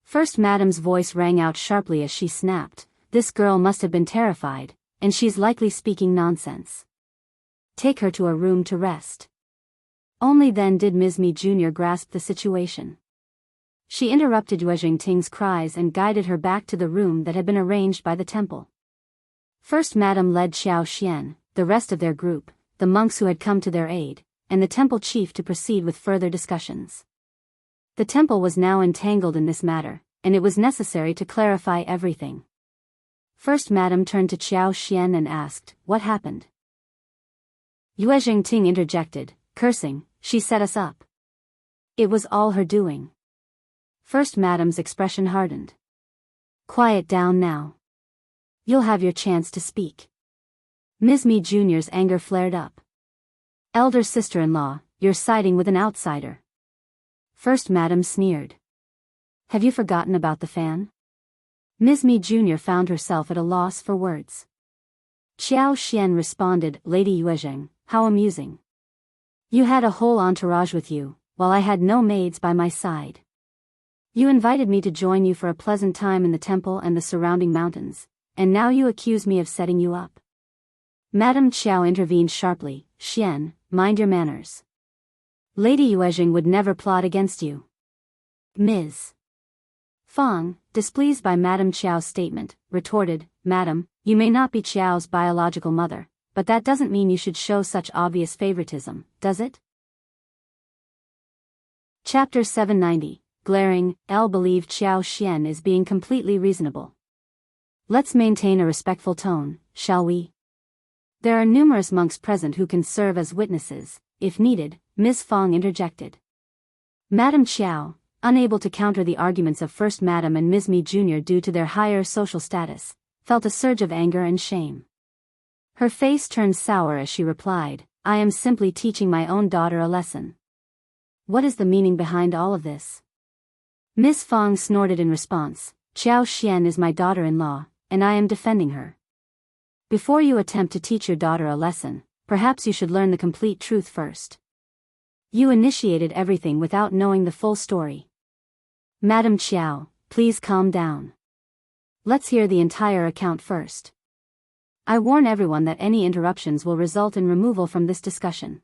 First Madam's voice rang out sharply as she snapped, "This girl must have been terrified, and she's likely speaking nonsense. Take her to a room to rest." Only then did Ms. Mi Jr. grasp the situation. She interrupted Yuezheng Ting's cries and guided her back to the room that had been arranged by the temple. First Madam led Xiao Xian, the rest of their group, the monks who had come to their aid, and the temple chief to proceed with further discussions. The temple was now entangled in this matter, and it was necessary to clarify everything. First Madam turned to Xiao Xian and asked, "What happened?" Yuezheng Ting interjected, cursing, "She set us up. It was all her doing." First Madam's expression hardened. "Quiet down now. You'll have your chance to speak." Ms. Mi Jr.'s anger flared up. "Elder sister-in-law, you're siding with an outsider." First Madam sneered. "Have you forgotten about the fan?" Ms. Mi Jr. found herself at a loss for words. Xiao Xian responded, "Lady Yuezheng, how amusing. You had a whole entourage with you, while I had no maids by my side. You invited me to join you for a pleasant time in the temple and the surrounding mountains, and now you accuse me of setting you up." Madame Qiao intervened sharply, "Xian, mind your manners. Lady Yuezheng would never plot against you." Ms. Fong, displeased by Madame Qiao's statement, retorted, "Madam, you may not be Qiao's biological mother, but that doesn't mean you should show such obvious favoritism, does it?" Chapter 790. Glaring, L believed Xiao Xian is being completely reasonable. "Let's maintain a respectful tone, shall we? There are numerous monks present who can serve as witnesses, if needed," Ms. Fong interjected. Madame Qiao, unable to counter the arguments of First Madam and Ms. Mi Jr. due to their higher social status, felt a surge of anger and shame. Her face turned sour as she replied, "I am simply teaching my own daughter a lesson. What is the meaning behind all of this?" Ms. Fong snorted in response, "Xiao Xian is my daughter-in-law, and I am defending her. Before you attempt to teach your daughter a lesson, perhaps you should learn the complete truth first. You initiated everything without knowing the full story. Madam Qiao, please calm down. Let's hear the entire account first. I warn everyone that any interruptions will result in removal from this discussion."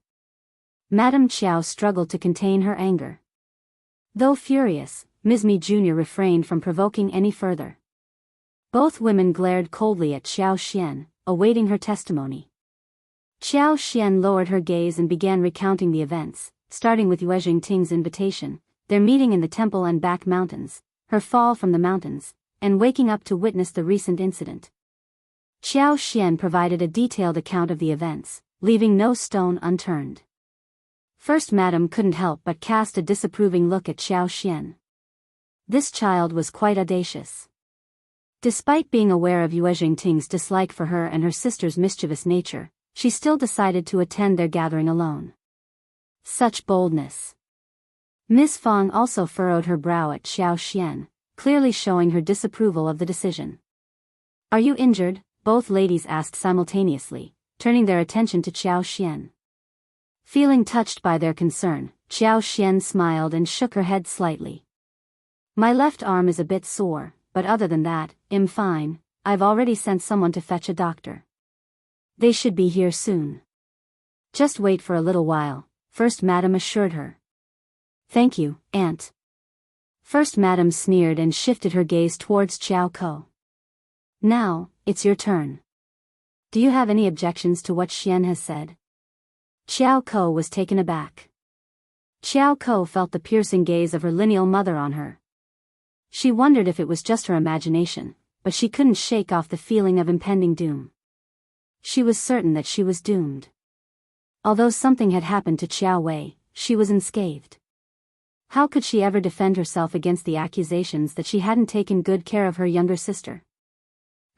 Madam Qiao struggled to contain her anger. Though furious, Ms. Mi Jr. refrained from provoking any further. Both women glared coldly at Xiao Xian, awaiting her testimony. Xiao Xian lowered her gaze and began recounting the events, starting with Yuezheng Ting's invitation, their meeting in the temple and back mountains, her fall from the mountains, and waking up to witness the recent incident. Xiao Xian provided a detailed account of the events, leaving no stone unturned. First Madam couldn't help but cast a disapproving look at Xiao Xian. This child was quite audacious. Despite being aware of Yuezheng Ting's dislike for her and her sister's mischievous nature, she still decided to attend their gathering alone. Such boldness. Ms. Fong also furrowed her brow at Xiao Xian, clearly showing her disapproval of the decision. Are you injured? Both ladies asked simultaneously, turning their attention to Qiao Xian. Feeling touched by their concern, Qiao Xian smiled and shook her head slightly. My left arm is a bit sore, but other than that, I'm fine. I've already sent someone to fetch a doctor. They should be here soon. Just wait for a little while, First Madam assured her. Thank you, Aunt. First Madam sneered and shifted her gaze towards Qiao Ko. Now, it's your turn. Do you have any objections to what Xian has said? Qiao Ko was taken aback. Qiao Ko felt the piercing gaze of her lineal mother on her. She wondered if it was just her imagination, but she couldn't shake off the feeling of impending doom. She was certain that she was doomed. Although something had happened to Qiuyue, she was unscathed. How could she ever defend herself against the accusations that she hadn't taken good care of her younger sister?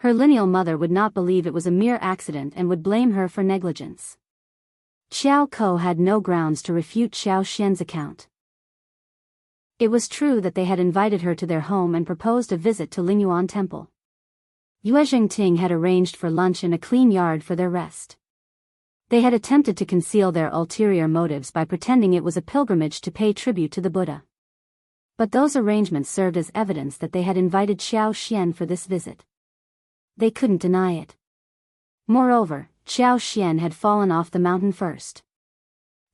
Her lineal mother would not believe it was a mere accident and would blame her for negligence. Qiao Ko had no grounds to refute Qiao Xian's account. It was true that they had invited her to their home and proposed a visit to Lingyuan Temple. Yuezheng Ting had arranged for lunch in a clean yard for their rest. They had attempted to conceal their ulterior motives by pretending it was a pilgrimage to pay tribute to the Buddha. But those arrangements served as evidence that they had invited Qiao Xian for this visit. They couldn't deny it. Moreover, Qiao Xian had fallen off the mountain first.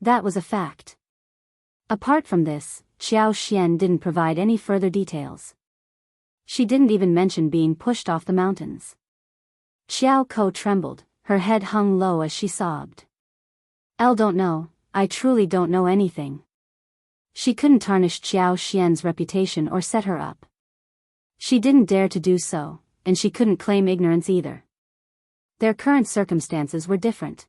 That was a fact. Apart from this, Qiao Xian didn't provide any further details. She didn't even mention being pushed off the mountains. Qiao Ko trembled, her head hung low as she sobbed. Don't know, I truly don't know anything. She couldn't tarnish Qiao Xian's reputation or set her up. She didn't dare to do so, and she couldn't claim ignorance either. Their current circumstances were different.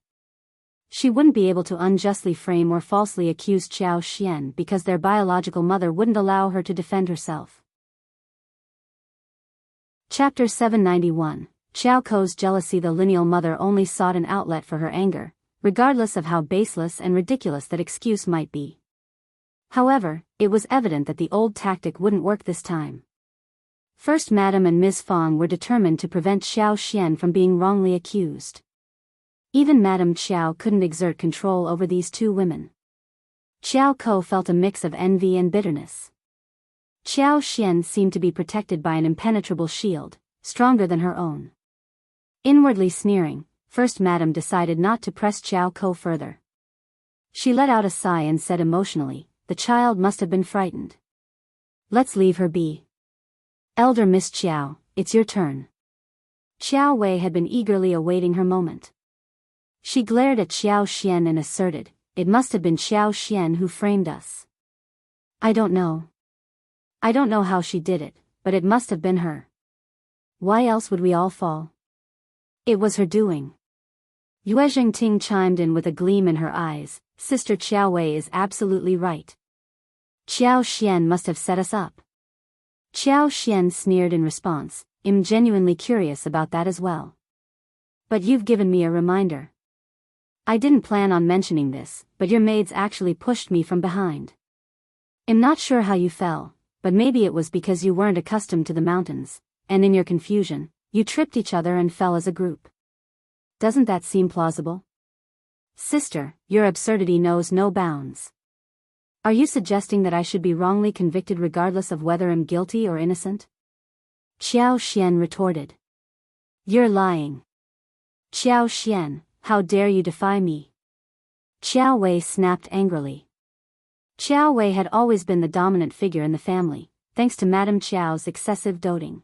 She wouldn't be able to unjustly frame or falsely accuse Qiao Xian because their biological mother wouldn't allow her to defend herself. Chapter 791. Qiao Ko's jealousy. The lineal mother only sought an outlet for her anger, regardless of how baseless and ridiculous that excuse might be. However, it was evident that the old tactic wouldn't work this time. First Madam and Ms. Fong were determined to prevent Qiao Xian from being wrongly accused. Even Madame Qiao couldn't exert control over these two women. Qiao Ko felt a mix of envy and bitterness. Qiao Xian seemed to be protected by an impenetrable shield, stronger than her own. Inwardly sneering, First Madam decided not to press Qiao Ko further. She let out a sigh and said emotionally, "The child must have been frightened. Let's leave her be. Elder Miss Qiao, it's your turn." Qiuyue had been eagerly awaiting her moment. She glared at Qiao Xian and asserted, "It must have been Qiao Xian who framed us. I don't know. I don't know how she did it, but it must have been her. Why else would we all fall? It was her doing." Yuezheng Ting chimed in with a gleam in her eyes, "Sister Qiuyue is absolutely right. Qiao Xian must have set us up." Qiao Xian sneered in response, "I'm genuinely curious about that as well. But you've given me a reminder. I didn't plan on mentioning this, but your maids actually pushed me from behind. I'm not sure how you fell, but maybe it was because you weren't accustomed to the mountains, and in your confusion, you tripped each other and fell as a group. Doesn't that seem plausible? Sister, your absurdity knows no bounds. Are you suggesting that I should be wrongly convicted regardless of whether I'm guilty or innocent?" Qiao Xian retorted. "You're lying. Qiao Xian, how dare you defy me?" Qiuyue snapped angrily. Qiuyue had always been the dominant figure in the family, thanks to Madame Qiao's excessive doting.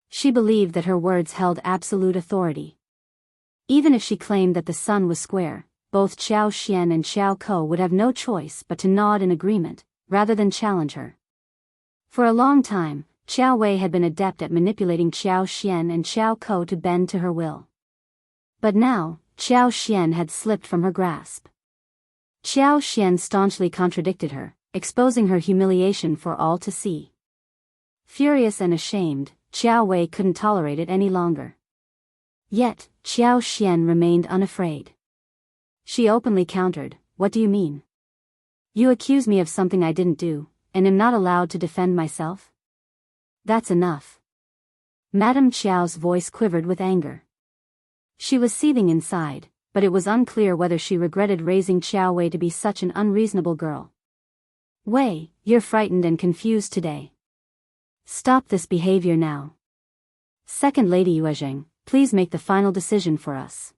She believed that her words held absolute authority. Even if she claimed that the sun was square, both Qiao Xian and Qiao Ko would have no choice but to nod in agreement, rather than challenge her. For a long time, Qiuyue had been adept at manipulating Qiao Xian and Qiao Ko to bend to her will. But now, Qiao Xian had slipped from her grasp. Qiao Xian staunchly contradicted her, exposing her humiliation for all to see. Furious and ashamed, Qiuyue couldn't tolerate it any longer. Yet, Qiao Xian remained unafraid. She openly countered, "What do you mean? You accuse me of something I didn't do, and am not allowed to defend myself? That's enough. Madame Qiao's voice quivered with anger. She was seething inside, but it was unclear whether she regretted raising Qiuyue to be such an unreasonable girl. Wei, you're frightened and confused today. Stop this behavior now. Second Lady Yuezheng, please make the final decision for us.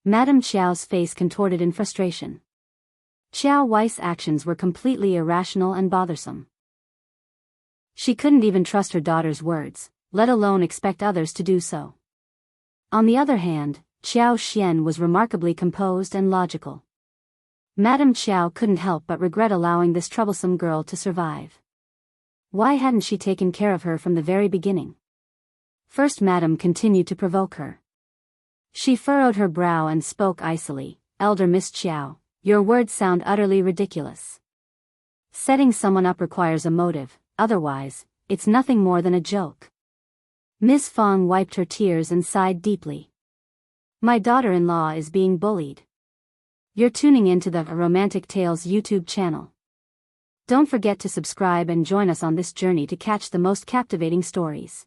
Madame Qiao's face contorted in frustration. Qiao Wei's actions were completely irrational and bothersome. She couldn't even trust her daughter's words, let alone expect others to do so. On the other hand, Qiao Xian was remarkably composed and logical. Madame Qiao couldn't help but regret allowing this troublesome girl to survive. Why hadn't she taken care of her from the very beginning? First Madame continued to provoke her. She furrowed her brow and spoke icily, Elder Miss Qiao, your words sound utterly ridiculous. Setting someone up requires a motive, otherwise, it's nothing more than a joke. Miss Fong wiped her tears and sighed deeply. My daughter-in-law is being bullied. You're tuning into the Romantic Tales YouTube channel. Don't forget to subscribe and join us on this journey to catch the most captivating stories.